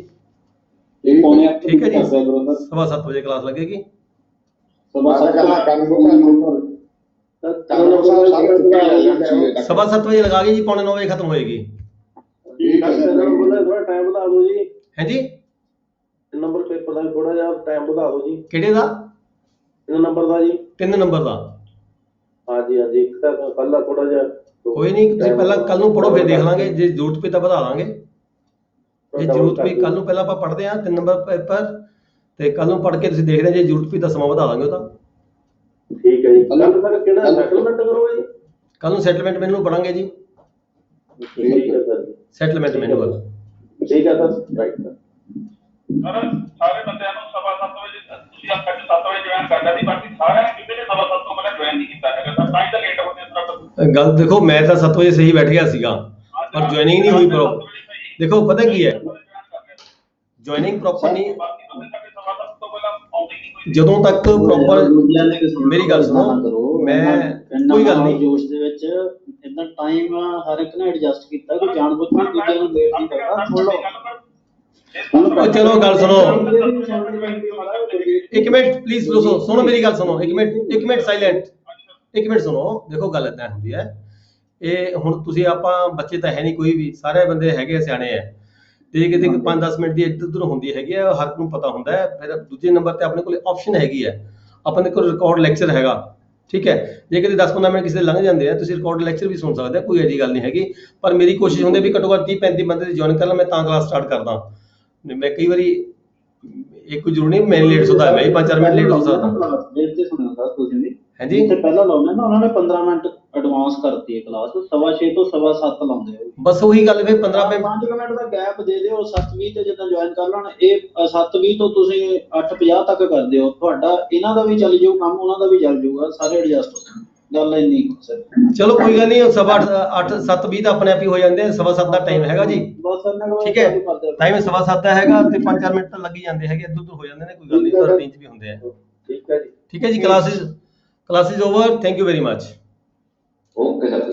ਠੀਕ ਹੈ ਜੀ। 7:15 ਵਜੇ ਕਲਾਸ ਲੱਗੇਗੀ। 7:15 ਵਜੇ ਲਗਾ ਕੇ ਜੀ 8:45 ਵਜੇ ਖਤਮ ਹੋਏਗੀ। ਟਾਈਮ ਵਧਾ ਦਿਓ ਜੀ। ਹੈ ਜੀ, ਨੰਬਰ ਪੇਪਰ ਦਾ ਥੋੜਾ ਜਿਹਾ ਟਾਈਮ ਵਧਾ ਦਿਓ ਜੀ। ਕਿਹੜੇ ਦਾ? 3 ਨੰਬਰ ਦਾ ਜੀ। 3 ਨੰਬਰ ਦਾ? ਹਾਂਜੀ ਹਾਂਜੀ, ਇੱਕ ਤਾਂ ਪਹਿਲਾਂ ਥੋੜਾ ਜਿਹਾ। ਕੋਈ ਨਹੀਂ, ਤੁਸੀਂ ਪਹਿਲਾਂ ਕੱਲ ਨੂੰ ਪੜ੍ਹੋ, ਫਿਰ ਦੇਖ ਲਾਂਗੇ, ਜੇ ਜ਼ਰੂਰਤ ਪਈ ਤਾਂ ਵਧਾ ਲਾਂਗੇ। ਜੇ ਜ਼ਰੂਰਤ ਪਈ ਕੱਲ ਨੂੰ, ਪਹਿਲਾਂ ਆਪਾਂ ਪੜ੍ਹਦੇ ਹਾਂ 3 ਨੰਬਰ ਪੇਪਰ, ਤੇ ਕੱਲ ਨੂੰ ਪੜ੍ਹ ਕੇ ਤੁਸੀਂ ਦੇਖਦੇ ਜੇ ਜ਼ਰੂਰਤ ਪਈ ਤਾਂ ਸਮਾਂ ਵਧਾ ਲਾਂਗੇ ਉਹਦਾ। ਠੀਕ ਹੈ ਜੀ। ਕੱਲ ਸਰ ਕਿਹੜਾ ਸੈਟਲਮੈਂਟ ਕਰੋਗੇ ਜੀ? ਕੱਲ ਨੂੰ ਸੈਟਲਮੈਂਟ ਮੈਨੂੰ ਪੜਾਂਗੇ ਜੀ, ਠੀਕ ਹੈ ਸਰ। ਸੈਟਲਮੈਂਟ ਮੈਨੂੰ ਵਾਲਾ। ਠੀਕ ਹੈ ਸਰ, ਰਾਈਟ ਸਰ। ਸਰ ਸਾਰੇ ਬੰਦਿਆਂ ਨੂੰ 7:15 ਵਜੇ, ਤੁਸੀਂ ਆਪਾਂ 7 ਵਜੇ ਜੁਆਇਨ ਕਰਨਾ ਸੀ, ਬਾਕੀ ਸਾਰਿਆਂ ਨੇ ਕਿਸੇ ਨੇ 7:15 ਤੋਂ ਪਹਿਲਾਂ ਜੁਆਇਨ ਨਹੀਂ ਕੀਤਾ ਹੈਗਾ ਸਰ, ਤਾਂ ਹੀ ਤਾਂ ਲੇਟ ਹੋ ਗਏ ਸਰ। ਗੱਲ ਦੇਖੋ, ਮੈਂ ਤਾਂ 7 ਵਜੇ ਸਹੀ ਬੈਠ ਗਿਆ ਸੀਗਾ, ਪਰ ਜੁਆਇਨਿੰਗ ਨਹੀਂ ਹੋਈ ਪ੍ਰੋਪਰ। ਦੇਖੋ ਪਤਾ ਕੀ ਹੈ, ਜੁਆਇਨਿੰਗ ਪ੍ਰੋਪਰ ਨਹੀਂ, ਜਦੋਂ ਤੱਕ ਪ੍ਰੋਪਰ, ਮੇਰੀ ਗੱਲ ਸੁਣੋ, ਮੈਂ ਕੋਈ ਗੱਲ ਨਹੀਂ, ਜੋਸ਼ ਦੇ ਵਿੱਚ ਇਦਾਂ ਟਾਈਮ ਹਰ ਇੱਕ ਨੇ ਐਡਜਸਟ ਕੀਤਾ, ਕੋਈ ਜਾਣਬੁੱਝ ਕੇ ਦੂਜਿਆਂ ਨੂੰ ਲੇਟ ਨਹੀਂ ਕਰਦਾ। ਸੁਣ ਲਓ, ਚਲੋ ਗੱਲ ਸੁਣੋ, 1 ਮਿੰਟ ਪਲੀਜ਼ ਸੁਣੋ ਮੇਰੀ ਗੱਲ ਸੁਣੋ, 1 ਮਿੰਟ ਸਾਇਲੈਂਟ, 1 ਮਿੰਟ ਸੁਣੋ। ਦੇਖੋ ਗੱਲ ਏਦਾਂ ਹੁੰਦੀ ਹੈ, ਇਹ ਹੁਣ ਤੁਸੀਂ ਆਪਾਂ ਬੱਚੇ ਤਾਂ ਹੈ ਨਹੀਂ ਕੋਈ ਵੀ, ਸਾਰੇ ਬੰਦੇ ਹੈਗੇ ਸਿਆਣੇ ਹੈ, ਤੇ ਕਿਤੇ 5-10 ਮਿੰਟ ਦੀ ਇੱਧਰ ਉੱਧਰ ਹੁੰਦੀ ਹੈਗੀ ਹੈ, ਹਰ ਨੂੰ ਪਤਾ ਹੁੰਦਾ ਹੈ। ਫਿਰ ਦੂਜੇ ਨੰਬਰ ਤੇ ਆਪਣੇ ਕੋਲ ਆਪਸ਼ਨ ਹੈਗੀ ਹੈ, ਆਪਣੇ ਕੋਲ ਰਿਕਾਰਡ ਲੈਕਚਰ ਹੈਗਾ, ਠੀਕ ਹੈ। ਜੇ ਕਿਤੇ 10-15 ਮਿੰਟ ਕਿਸੇ ਦੇ ਲੰਘ ਜਾਂਦੇ ਆ, ਤੁਸੀਂ ਰਿਕਾਰਡ ਲੈਕਚਰ ਵੀ ਸੁਣ ਸਕਦੇ ਹੋ, ਕੋਈ ਐਡੀ ਗੱਲ ਨਹੀਂ ਹੈਗੀ। ਪਰ ਮੇਰੀ ਕੋਸ਼ਿਸ਼ ਹੁੰਦੀ ਵੀ ਘੱਟੋ ਘੱਟ 30-35 ਬੰਦੇ ਦੀ ਜੁਆਇਨ ਕਰ ਲਾਂ, ਮੈਂ ਤਾਂ ਕਲਾਸ ਸਟਾਰਟ ਕਰਦਾ। ਮੈਂ ਕਈ ਵਾਰੀ ਇਹ ਕੋਈ ਜ਼ਰੂਰੀ ਨਹੀਂ ਮੈਂ ਲੇਟ ਹੁੰਦਾ, ਮੈਂ 5-4 ਮਿੰਟ ਲੇਟ ਹੋ ਸਕਦਾ। ਦੇਰ ਤੇ ਸੁਣਿਆ ਸਰ ਤੁਸੀਂ ਵੀ, ਹਾਂਜੀ, ਜਿੱਥੇ ਪਹਿਲਾਂ ਲਾਉਂਦੇ ਨਾ ਉਹਨਾਂ ਨੇ 15 ਮਿੰਟ ਐਡਵਾਂਸ ਕਰਤੀ ਹੈ ਕਲਾਸ, 6:15 ਤੋਂ 7:15 ਲਾਉਂਦੇ ਹੋ। ਬਸ ਉਹੀ ਗੱਲ ਫਿਰ 15 ਮਿੰਟ 5 ਮਿੰਟ ਦਾ ਗੈਪ ਦੇ ਦਿਓ, 7:20 ਤੇ ਜਦੋਂ ਜੁਆਇਨ ਕਰ ਲੈਣ। ਇਹ 7:20 ਤੋਂ ਤੁਸੀਂ 8:50 ਤੱਕ ਕਰ ਦਿਓ, ਤੁਹਾਡਾ ਇਹਨਾਂ ਦਾ ਵੀ ਚੱਲ ਜਾਊ ਕੰਮ, ਉਹਨਾਂ ਦਾ ਵੀ ਚੱਲ ਜਾਊਗਾ, ਸਾਰੇ ਐਡਜਸਟ ਹੋ ਜਾਣ। ਗੱਲ ਇੰਨੀ ਸਰ। ਚਲੋ ਕੋਈ ਗੱਲ ਨਹੀਂ, 8:30 7:20 ਤਾਂ ਆਪਣੇ ਆਪ ਹੀ ਹੋ ਜਾਂਦੇ ਆ, 7:15 ਦਾ ਟਾਈਮ ਹੈਗਾ ਜੀ, ਬਸ ਇਹਨਾਂ ਕੋਲ ਠੀਕ ਹੈ। ਟਾਈਮ 7:15 ਦਾ ਹੈਗਾ, ਤੇ 5-4 ਮਿੰਟ ਤਾਂ ਲੱਗ ਹੀ ਜਾਂਦੇ ਹੈਗੇ, ਇੱਧਰ ਉੱਧਰ ਹੋ ਜਾਂਦੇ ਨੇ, ਕੋਈ ਗੱਲ ਨਹੀਂ, ਰੂਟੀਨ 'ਚ ਵੀ ਹੁੰਦੇ ਆ। ਠੀਕ ਹੈ ਜੀ, ਠੀਕ ਹੈ ਜੀ, classes over, thank you very much. Okay sir.